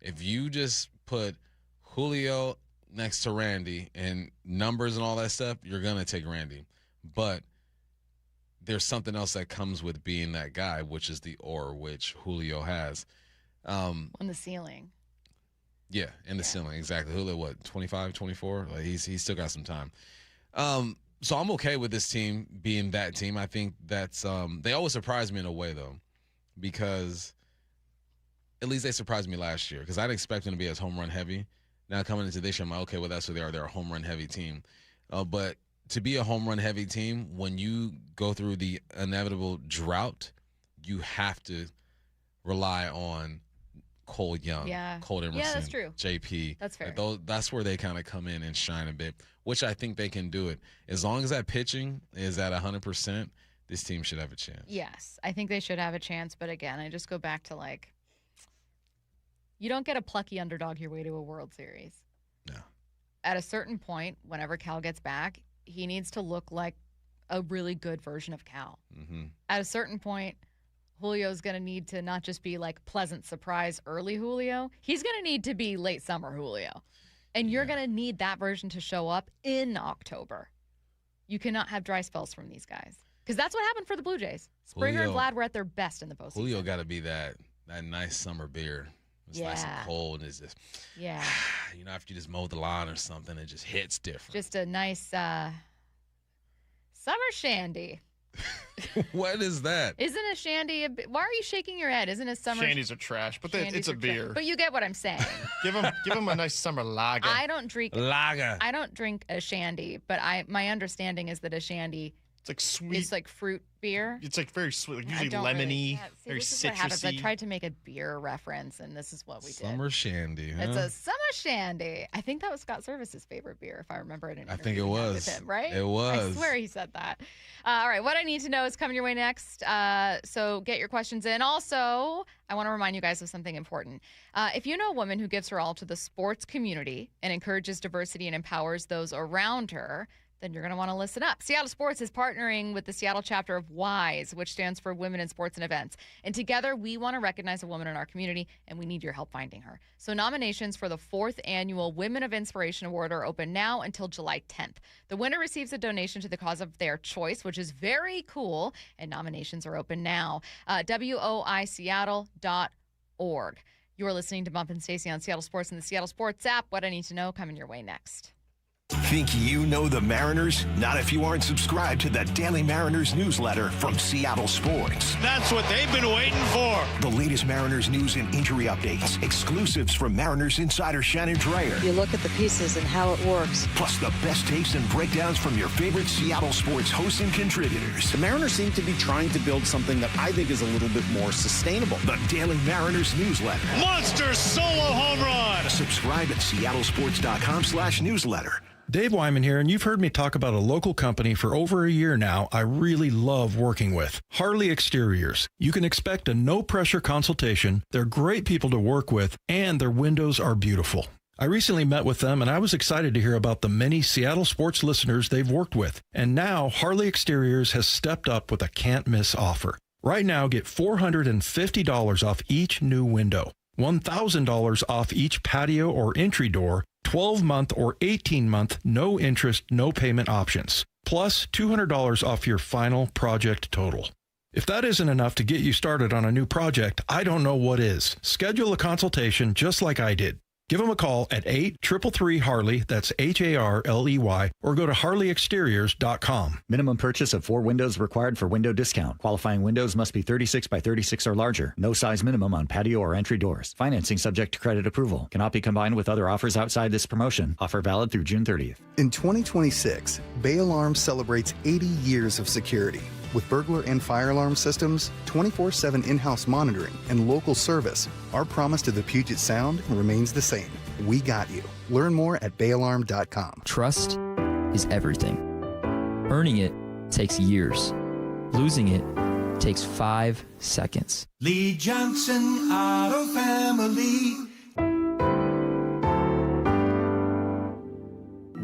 If you just put Julio next to Randy and numbers and all that stuff, you're going to take Randy. But there's something else that comes with being that guy, which is the aura which Julio has. On the ceiling. Yeah, in the ceiling, exactly. Julio, what, 25, 24? Like he's still got some time. So I'm okay with this team being that team. I think that's they always surprise me in a way, though, because at least they surprised me last year because I didn't expect them to be as home run heavy. Now coming into this year, I'm like, okay, well, that's what they are. They're a home run heavy team. But to be a home run heavy team, when you go through the inevitable drought, you have to rely on Cole Young, Cole Emerson, yeah, that's true. JP. That's fair. That's where they kind of come in and shine a bit, which I think they can do it. As long as that pitching is at 100%, this team should have a chance. Yes, I think they should have a chance. But again, I just go back to you don't get a plucky underdog your way to a World Series. No. At a certain point, whenever Cal gets back, he needs to look like a really good version of Cal. Mm-hmm. At a certain point, Julio's going to need to not just be pleasant surprise early Julio. He's going to need to be late summer Julio. And you're going to need that version to show up in October. You cannot have dry spells from these guys. Because that's what happened for the Blue Jays. Springer and Vlad were at their best in the postseason. Julio got to be that nice summer beer. It's nice and cold. And it's just, after you just mow the lawn or something, it just hits different. Just a nice summer shandy. What is that? Isn't a shandy why are you shaking your head? Isn't a summer Shandies are trash, but it's a beer. But you get what I'm saying. give them a nice summer lager. I don't drink lager. I don't drink a shandy, but my understanding is that a shandy it's like sweet. It's like fruit beer. It's like very sweet, usually lemony, very citrusy. I tried to make a beer reference, and this is what we did. Summer shandy. Huh? It's a summer shandy. I think that was Scott Service's favorite beer, if I remember it. I think it was. With him, right? It was. I swear he said that. All right, what I need to know is coming your way next. So get your questions in. Also, I want to remind you guys of something important. If you know a woman who gives her all to the sports community and encourages diversity and empowers those around her, then you're going to want to listen up. Seattle Sports is partnering with the Seattle chapter of WISE, which stands for Women in Sports and Events. And together, we want to recognize a woman in our community, and we need your help finding her. So nominations for the 4th Annual Women of Inspiration Award are open now until July 10th. The winner receives a donation to the cause of their choice, which is very cool, and nominations are open now. WOISeattle.org. You're listening to Bump and Stacy on Seattle Sports and the Seattle Sports app. What I need to know coming your way next. Think you know the Mariners? Not if you aren't subscribed to the Daily Mariners newsletter from Seattle Sports. That's what they've been waiting for. The latest Mariners news and injury updates, exclusives from Mariners insider Shannon Drayer. You look at the pieces and how it works. Plus the best takes and breakdowns from your favorite Seattle Sports hosts and contributors. The Mariners seem to be trying to build something that I think is a little bit more sustainable. The Daily Mariners newsletter. Monster solo home run. Subscribe at seattlesports.com/newsletter. Dave Wyman here, and you've heard me talk about a local company for over a year now I really love working with, Harley Exteriors. You can expect a no-pressure consultation, they're great people to work with, and their windows are beautiful. I recently met with them, and I was excited to hear about the many Seattle sports listeners they've worked with. And now, Harley Exteriors has stepped up with a can't-miss offer. Right now, get $450 off each new window, $1,000 off each patio or entry door, 12-month or 18-month, no interest, no payment options, plus $200 off your final project total. If that isn't enough to get you started on a new project, I don't know what is. Schedule a consultation just like I did. Give them a call at 833-HARLEY, that's HARLEY, or go to harleyexteriors.com. Minimum purchase of 4 windows required for window discount. Qualifying windows must be 36 by 36 or larger. No size minimum on patio or entry doors. Financing subject to credit approval. Cannot be combined with other offers outside this promotion. Offer valid through June 30th. In 2026, Bay Alarm celebrates 80 years of security. With burglar and fire alarm systems, 24/7 in-house monitoring, and local service, our promise to the Puget Sound remains the same. We got you. Learn more at bayalarm.com. Trust is everything. Earning it takes years. Losing it takes 5 seconds. Lee Johnson Auto Family.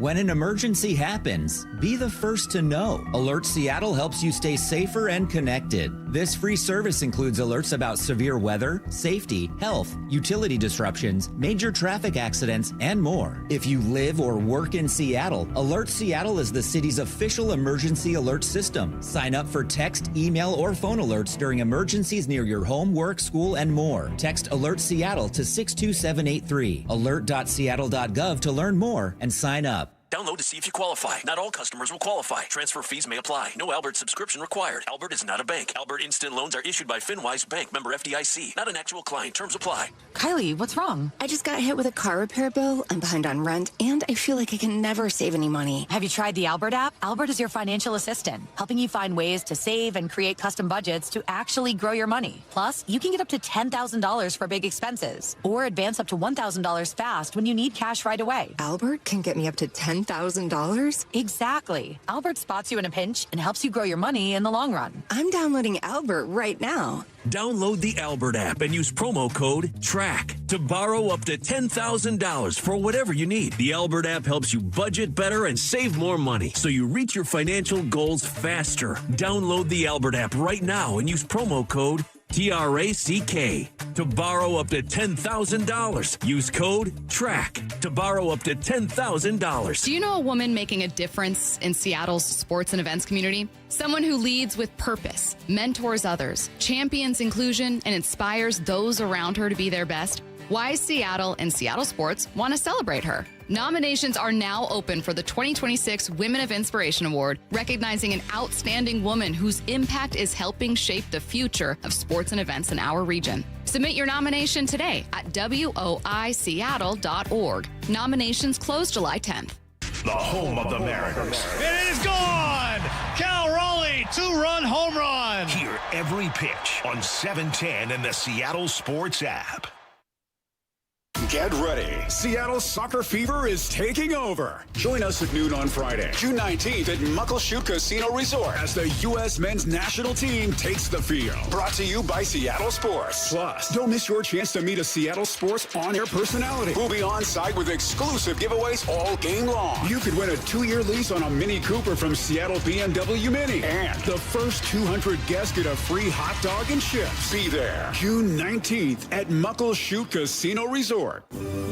When an emergency happens, be the first to know. Alert Seattle helps you stay safer and connected. This free service includes alerts about severe weather, safety, health, utility disruptions, major traffic accidents, and more. If you live or work in Seattle, Alert Seattle is the city's official emergency alert system. Sign up for text, email, or phone alerts during emergencies near your home, work, school, and more. Text Alert Seattle to 62783. Alert.seattle.gov to learn more and sign up. Download to see if you qualify. Not all customers will qualify. Transfer fees may apply. No Albert subscription required. Albert is not a bank. Albert Instant Loans are issued by FinWise Bank, member FDIC. Not an actual client. Terms apply. Kylie, what's wrong? I just got hit with a car repair bill. I'm behind on rent, and I feel like I can never save any money. Have you tried the Albert app? Albert is your financial assistant, helping you find ways to save and create custom budgets to actually grow your money. Plus, you can get up to $10,000 for big expenses, or advance up to $1,000 fast when you need cash right away. Albert can get me up to $10,000? Exactly. Albert spots you in a pinch and helps you grow your money in the long run. I'm downloading Albert right now. Download the Albert app and use promo code TRACK to borrow up to $10,000 for whatever you need. The Albert app helps you budget better and save more money so you reach your financial goals faster. Download the Albert app right now and use promo code TRACK to borrow up to $10,000. Use code TRACK to borrow up to $10,000. Do you know a woman making a difference in Seattle's sports and events community? Someone who leads with purpose, mentors others, champions inclusion, and inspires those around her to be their best? Why Seattle and Seattle Sports want to celebrate her. Nominations are now open for the 2026 Women of Inspiration Award, recognizing an outstanding woman whose impact is helping shape the future of sports and events in our region. Submit your nomination today at woiseattle.org. Nominations close July 10th. The home of the Mariners. It is gone! Cal Raleigh, 2-run home run! Hear every pitch on 710 and the Seattle Sports app. Get ready. Seattle Soccer Fever is taking over. Join us at noon on Friday, June 19th at Muckleshoot Casino Resort as the U.S. men's national team takes the field. Brought to you by Seattle Sports. Plus, don't miss your chance to meet a Seattle Sports on-air personality who'll be on site with exclusive giveaways all game long. You could win a 2-year lease on a Mini Cooper from Seattle BMW Mini. And the first 200 guests get a free hot dog and chips. Be there June 19th at Muckleshoot Casino Resort.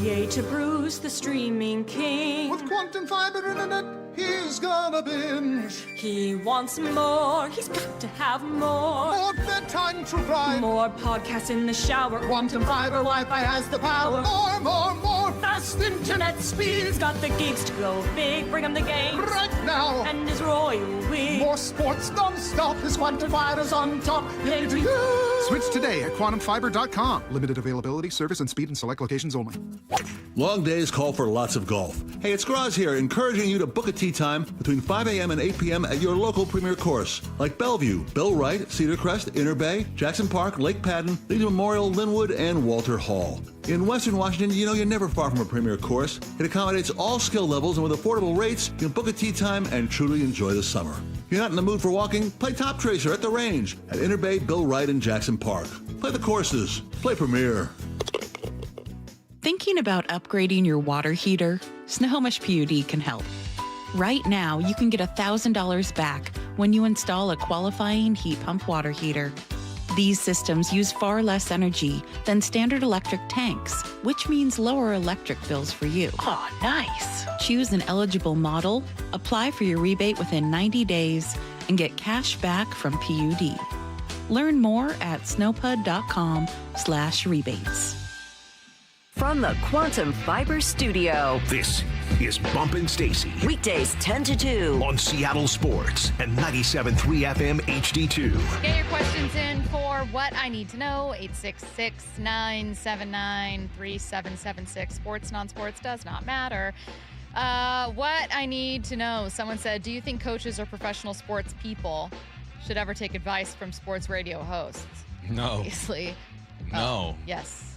Yay to Bruce, the streaming king. With quantum fiber internet, he's gonna binge. He wants more, he's got to have more. More bedtime true crime. More podcasts in the shower. Quantum fiber Wi-Fi has the power. More fast internet speed. He's got the gigs to go big, bring him the game. Right now. And his royal we. More sports non-stop, his quantum fiber's on top. Yay to you. Switch today at quantumfiber.com. Limited availability, service and speed in select locations only. Long days call for lots of golf. Hey, it's Graz here, encouraging you to book a tee time between 5 a.m. and 8 p.m. at your local premier course, like Bellevue, Bill Wright, Cedar Crest, Inner Bay, Jackson Park, Lake Padden, Legion Memorial, Linwood, and Walter Hall. In Western Washington, you know you're never far from a premier course. It accommodates all skill levels, and with affordable rates, you can book a tee time and truly enjoy the summer. If you're not in the mood for walking, play Top Tracer at the range at Inner Bay, Bill Wright, and Jackson Park. Play the courses. Play Premier. Thinking about upgrading your water heater? Snohomish PUD can help. Right now, you can get $1,000 back when you install a qualifying heat pump water heater. These systems use far less energy than standard electric tanks, which means lower electric bills for you. Oh, nice. Choose an eligible model, apply for your rebate within 90 days, and get cash back from PUD. Learn more at snowpud.com/rebates. From the Quantum Fiber Studio, this is Bump Stacy. Weekdays 10 to 2 on Seattle Sports and 97.3 FM HD2. Get your questions in for What I Need to Know, 866-979-3776. Sports, non-sports, does not matter. What I need to know. Someone said, do you think coaches or professional sports people should ever take advice from sports radio hosts? No. Obviously. No. Yes.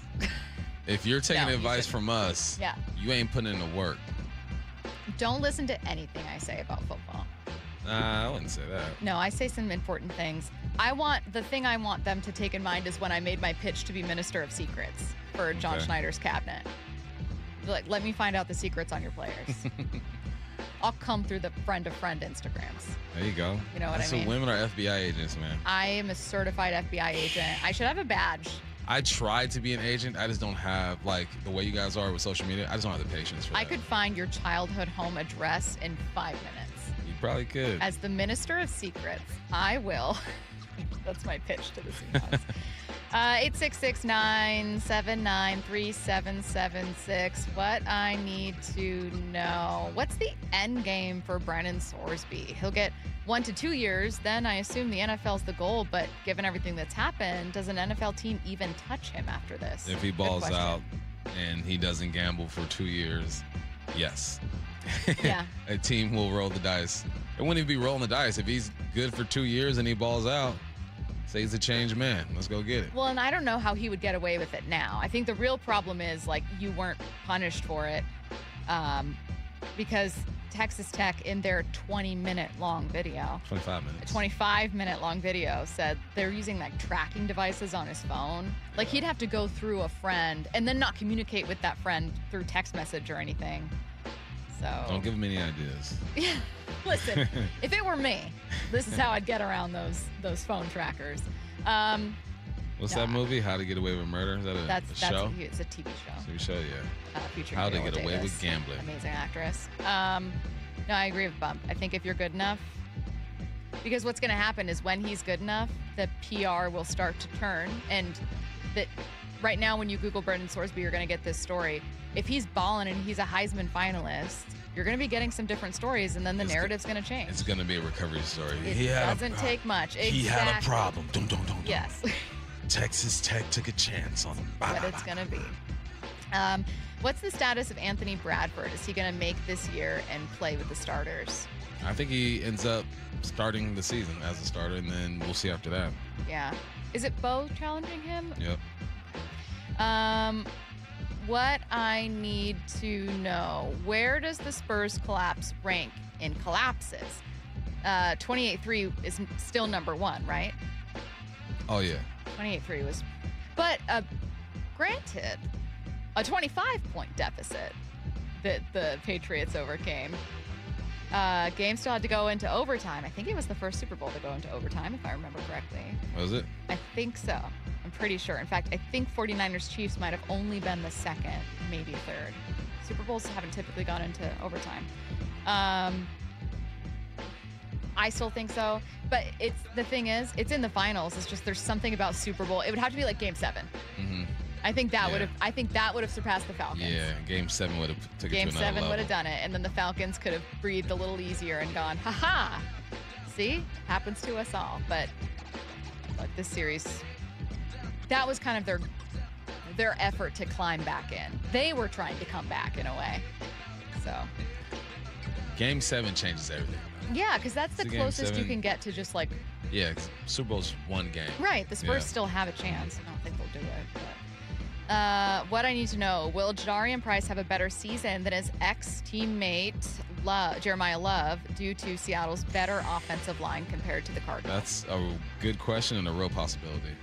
If you're taking advice from us, you ain't putting in the work. Don't listen to anything I say about football. Nah, I wouldn't say that. No, I say some important things. The thing I want them to take in mind is when I made my pitch to be Minister of Secrets for John Schneider's cabinet. Like, let me find out the secrets on your players. I'll come through the friend-to-friend Instagrams. There you go. You know what I mean? So women are FBI agents, man. I am a certified FBI agent. I should have a badge. I tried to be an agent. I just don't have, like, the way you guys are with social media. I just don't have the patience for that. I could find your childhood home address in 5 minutes. You probably could. As the Minister of Secrets, I will. That's my pitch to the Seahawks. 866-979-3776. What I need to know. What's the end game for Brennan Sorsby? He'll get 1 to 2 years. Then I assume the NFL's the goal. But given everything that's happened, does an NFL team even touch him after this? If he balls out and he doesn't gamble for 2 years, yes. Yeah. A team will roll the dice. It wouldn't even be rolling the dice. If he's good for 2 years and he balls out, say he's a changed man. Let's go get it. Well, and I don't know how he would get away with it now. I think the real problem is, like, you weren't punished for it because Texas Tech, in their 20-minute long video, 25-minute long video, said they're using, like, tracking devices on his phone. Like, he'd have to go through a friend and then not communicate with that friend through text message or anything. So don't give him any ideas. Yeah. Listen, if it were me, this is how I'd get around those phone trackers. What's that movie? How to Get Away with Murder? Is that a show? It's a TV show. TV show, yeah. Featuring How to Viola Get Away Davis, with Gambling. Amazing actress. No, I agree with Bump. I think if you're good enough, because what's going to happen is when he's good enough, the PR will start to turn. And that right now, when you Google Brendan Sorsby, you're going to get this story. If he's balling and he's a Heisman finalist, you're going to be getting some different stories, and then the narrative's going to change. It's going to be a recovery story. It doesn't take much. Exactly. He had a problem. Yes. Texas Tech took a chance on him. What it's going to be. What's the status of Anthony Bradford? Is he going to make this year and play with the starters? I think he ends up starting the season as a starter, and then we'll see after that. Yeah. Is it Bo challenging him? Yep. What I need to know, where does the Spurs collapse rank in collapses? 28-3 is still number 1, right? Oh, yeah. 28-3 was, but granted, a 25-point deficit that the Patriots overcame. Game still had to go into overtime. I think it was the first Super Bowl to go into overtime, if I remember correctly. Was it? I think so. I'm pretty sure. In fact, I think 49ers Chiefs might have only been the second, maybe third. Super Bowls haven't typically gone into overtime. I still think so. But the thing is, it's in the finals. It's just there's something about Super Bowl. It would have to be like Game 7. Mm-hmm. I think that would have surpassed the Falcons. Yeah, Game 7 would have took it to Game another 7 level. would have done it, and then the Falcons could have breathed a little easier and gone, ha-ha. See? Happens to us all. But look, this series, that was kind of their effort to climb back in. They were trying to come back in a way. So Game 7 changes everything. Yeah, because that's the closest you can get to just like... Yeah, Super Bowl's one game. Right, the Spurs still have a chance. I don't think they'll do it, but... what I need to know, will Jadarian Price have a better season than his ex-teammate Jeremiah Love due to Seattle's better offensive line compared to the Cardinals? That's a good question and a real possibility.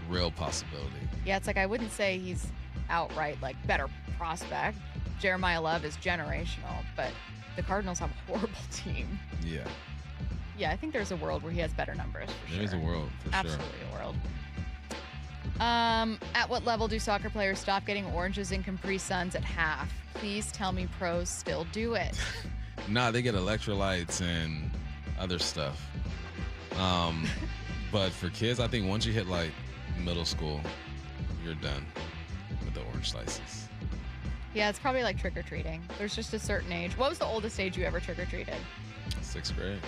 Real possibility. Yeah, it's like I wouldn't say he's outright like better prospect. Jeremiah Love is generational, but the Cardinals have a horrible team. Yeah. Yeah, I think there's a world where he has better numbers, for sure. There is a world, for sure. Absolutely a world. At what level do soccer players stop getting oranges and Capri Suns at half? Please tell me pros still do it. Nah, they get electrolytes and other stuff. But for kids, I think once you hit like middle school, you're done with the orange slices. Yeah, it's probably like trick-or-treating. There's just a certain age. What was the oldest age you ever trick-or-treated? 6th grade.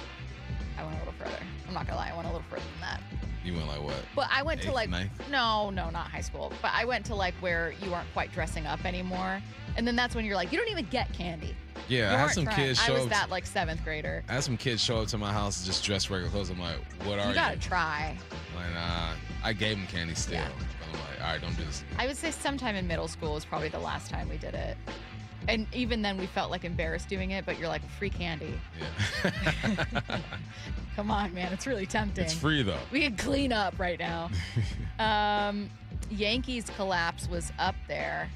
I went a little further. I'm not gonna lie, I went a little further than that. You went like what? Well, I went to like 9th? No, not high school. But I went to like where you aren't quite dressing up anymore. And then that's when you're like, you don't even get candy. Yeah, I had some kids show up. I was that like 7th grader. I had some kids show up to my house just dressed regular clothes. I'm like, what are you? You gotta try. Like, nah. I gave them candy still. Yeah. But I'm like, all right, don't do this. I would say sometime in middle school was probably the last time we did it. And even then, we felt like embarrassed doing it, but you're like, free candy. Yeah. Come on, man. It's really tempting. It's free, though. We could clean up right now. Yankees collapse was up there.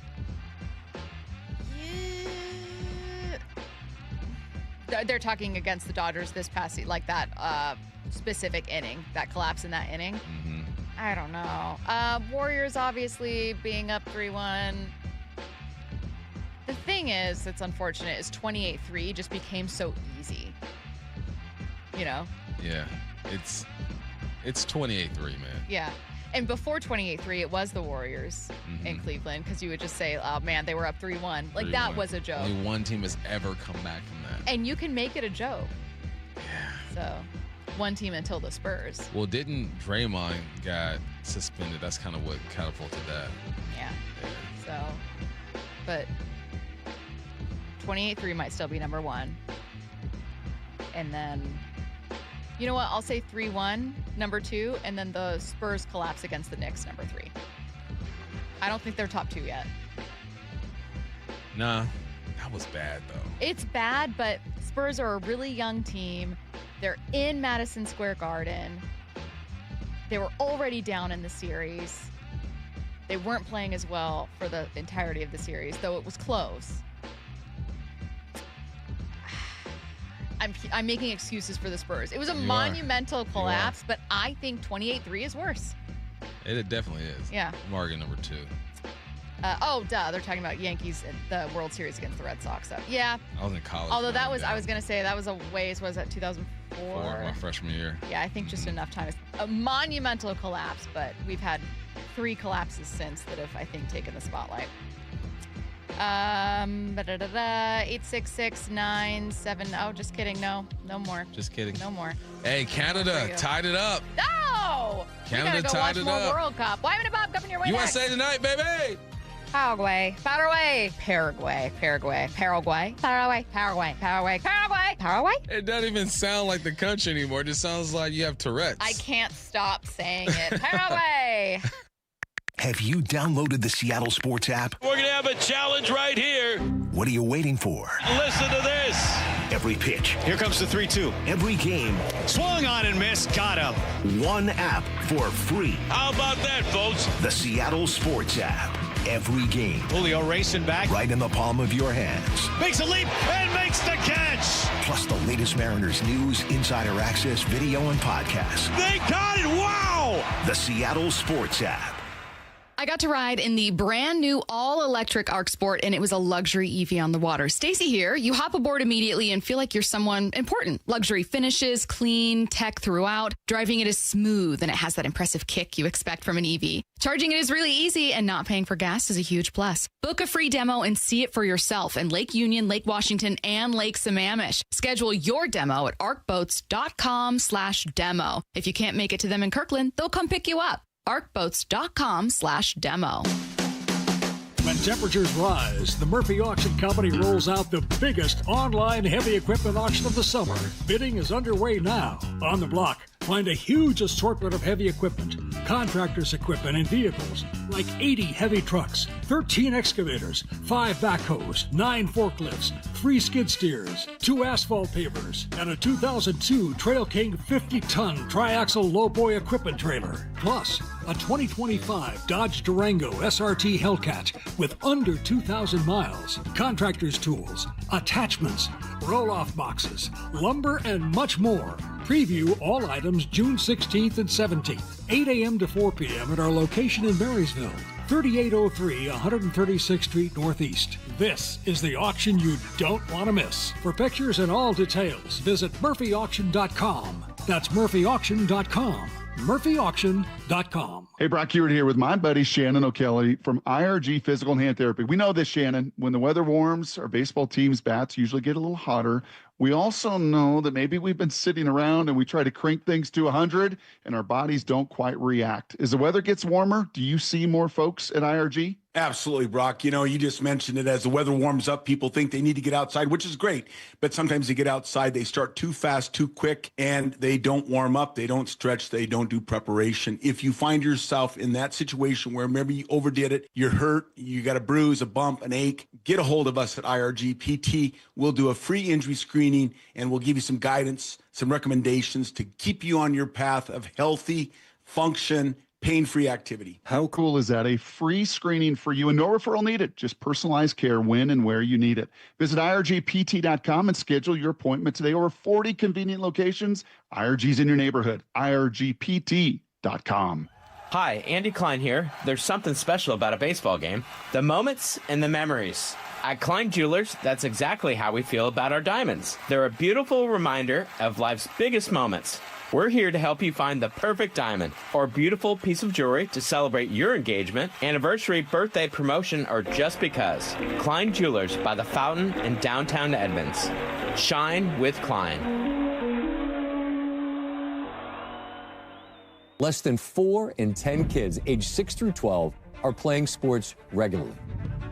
Yeah. They're talking against the Dodgers this past, like that specific inning, that collapse in that inning. Mm-hmm. I don't know. Warriors obviously being up 3-1. The thing is, that's unfortunate, is 28-3 just became so easy. You know? Yeah. It's 28-3, man. Yeah. And before 28-3, it was the Warriors in Cleveland, because you would just say, oh, man, they were up 3-1. Like, 3-1. That was a joke. Only one team has ever come back from that. And you can make it a joke. Yeah. So, one team until the Spurs. Well, didn't Draymond got suspended? That's kind of what catapulted that. Yeah. So, but 28-3 might still be number one. And then, you know what? I'll say 3-1, number two, and then the Spurs collapse against the Knicks, number three. I don't think they're top two yet. Nah, that was bad, though. It's bad, but Spurs are a really young team. They're in Madison Square Garden. They were already down in the series. They weren't playing as well for the entirety of the series, though it was close. I'm making excuses for the Spurs. It was a monumental collapse, but I think 28-3 is worse. It definitely is. Yeah. I'm arguing number two. They're talking about Yankees in the World Series against the Red Sox. So, yeah. I was in college. Although I was going to say that was a ways, was that 2004? My freshman year. Yeah, I think just enough time. It's a monumental collapse, but we've had 3 collapses since that have, I think, taken the spotlight. 866-970. Oh, just kidding. No more. Just kidding. No more. Hey, Canada tied it up. No! Canada we gotta go tied watch it more up. World Cup. Wyman and Bob coming your way USA next. tonight, baby. Paraguay. It doesn't even sound like the country anymore. It just sounds like you have Tourette's. I can't stop saying it. Paraguay. Have you downloaded the Seattle Sports app? We're going to have a challenge right here. What are you waiting for? Listen to this. Every pitch. Here comes the 3-2. Every game. Swung on and missed. Got him. One app for free. How about that, folks? The Seattle Sports app. Every game. Julio racing back. Right in the palm of your hands. Makes a leap and makes the catch. Plus the latest Mariners news, insider access, video, and podcasts. They got it. Wow. The Seattle Sports app. I got to ride in the brand new all-electric Arc Sport, and it was a luxury EV on the water. Stacy here. You hop aboard immediately and feel like you're someone important. Luxury finishes, clean, tech throughout. Driving it is smooth, and it has that impressive kick you expect from an EV. Charging it is really easy, and not paying for gas is a huge plus. Book a free demo and see it for yourself in Lake Union, Lake Washington, and Lake Sammamish. Schedule your demo at arcboats.com/demo. If you can't make it to them in Kirkland, they'll come pick you up. arcboats.com/demo. When temperatures rise, the Murphy Auction Company rolls out the biggest online heavy equipment auction of the summer. Bidding is underway now. On the block, find a huge assortment of heavy equipment, contractors' equipment, and vehicles, like 80 heavy trucks, 13 excavators, 5 backhoes, 9 forklifts, 3 skid steers, 2 asphalt pavers, and a 2002 Trail King 50-ton triaxle lowboy equipment trailer. Plus, a 2025 Dodge Durango SRT Hellcat with under 2,000 miles, contractor's tools, attachments, roll-off boxes, lumber, and much more. Preview all items June 16th and 17th, 8 a.m. to 4 p.m. at our location in Marysville, 3803 136th Street Northeast. This is the auction you don't want to miss. For pictures and all details, visit murphyauction.com. That's murphyauction.com. murphyauction.com. Hey, Brock Hewitt here with my buddy Shannon O'Kelly from IRG Physical and Hand Therapy. We know this, Shannon. When the weather warms, our baseball team's bats usually get a little hotter. We also know that maybe we've been sitting around and we try to crank things to 100 and our bodies don't quite react. As the weather gets warmer, do you see more folks at IRG? Absolutely, Brock. You know, you just mentioned it. As the weather warms up, people think they need to get outside, which is great. But sometimes they get outside, they start too fast, too quick, and they don't warm up. They don't stretch. They don't do preparation. If you find yourself in that situation where maybe you overdid it, you're hurt, you got a bruise, a bump, an ache, get a hold of us at IRG PT. We'll do a free injury screening, and we'll give you some guidance, some recommendations to keep you on your path of healthy function, pain-free activity. How cool is that? A free screening for you and no referral needed. Just personalized care when and where you need it. Visit IRGPT.com and schedule your appointment today. Over 40 convenient locations. IRG's in your neighborhood. IRGPT.com. Hi, Andy Klein here. There's something special about a baseball game. The moments and the memories. At Klein Jewelers, that's exactly how we feel about our diamonds. They're a beautiful reminder of life's biggest moments. We're here to help you find the perfect diamond or beautiful piece of jewelry to celebrate your engagement, anniversary, birthday, promotion, or just because. Klein Jewelers by the Fountain in downtown Edmonds. Shine with Klein. Less than 4 in 10 kids aged 6 through 12 are playing sports regularly.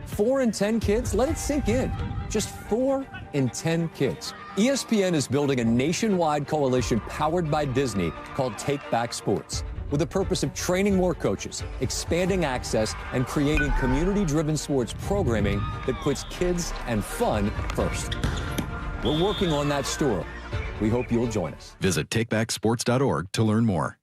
4 in 10 kids? Let it sink in. Just 4 in 10 kids. ESPN is building a nationwide coalition powered by Disney called Take Back Sports, with the purpose of training more coaches, expanding access, and creating community-driven sports programming that puts kids and fun first. We're working on that story. We hope you'll join us. Visit takebacksports.org to learn more.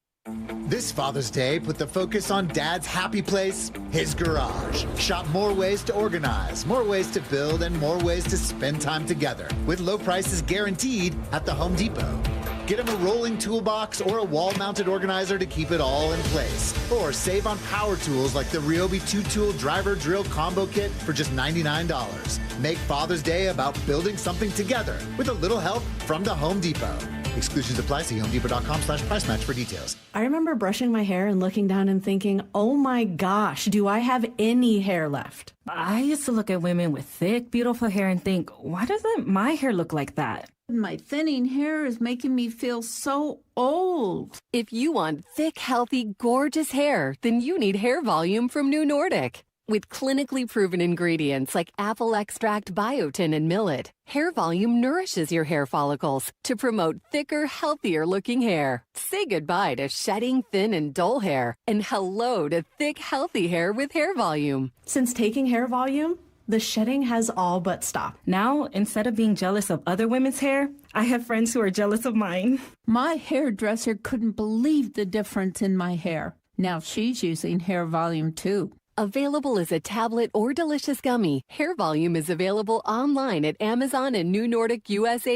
This Father's Day, put the focus on Dad's happy place, his garage. Shop more ways to organize, more ways to build, and more ways to spend time together, with low prices guaranteed at the Home Depot. Get him a rolling toolbox or a wall-mounted organizer to keep it all in place. Or save on power tools like the Ryobi 2-tool driver drill combo kit for just $99. Make Father's Day about building something together with a little help from the Home Depot. Exclusions apply. See homedepot.com/price match for details. I remember brushing my hair and looking down and thinking, oh my gosh, do I have any hair left? I used to look at women with thick, beautiful hair and think, why doesn't my hair look like that? My thinning hair is making me feel so old. If you want thick, healthy, gorgeous hair, then you need Hair Volume from New Nordic. With clinically proven ingredients like apple extract, biotin, and millet, Hair Volume nourishes your hair follicles to promote thicker, healthier-looking hair. Say goodbye to shedding, thin, and dull hair, and hello to thick, healthy hair with Hair Volume. Since taking Hair Volume, the shedding has all but stopped. Now, instead of being jealous of other women's hair, I have friends who are jealous of mine. My hairdresser couldn't believe the difference in my hair. Now she's using Hair Volume too. Available as a tablet or delicious gummy, Hair Volume is available online at Amazon and NewNordicUSA.com.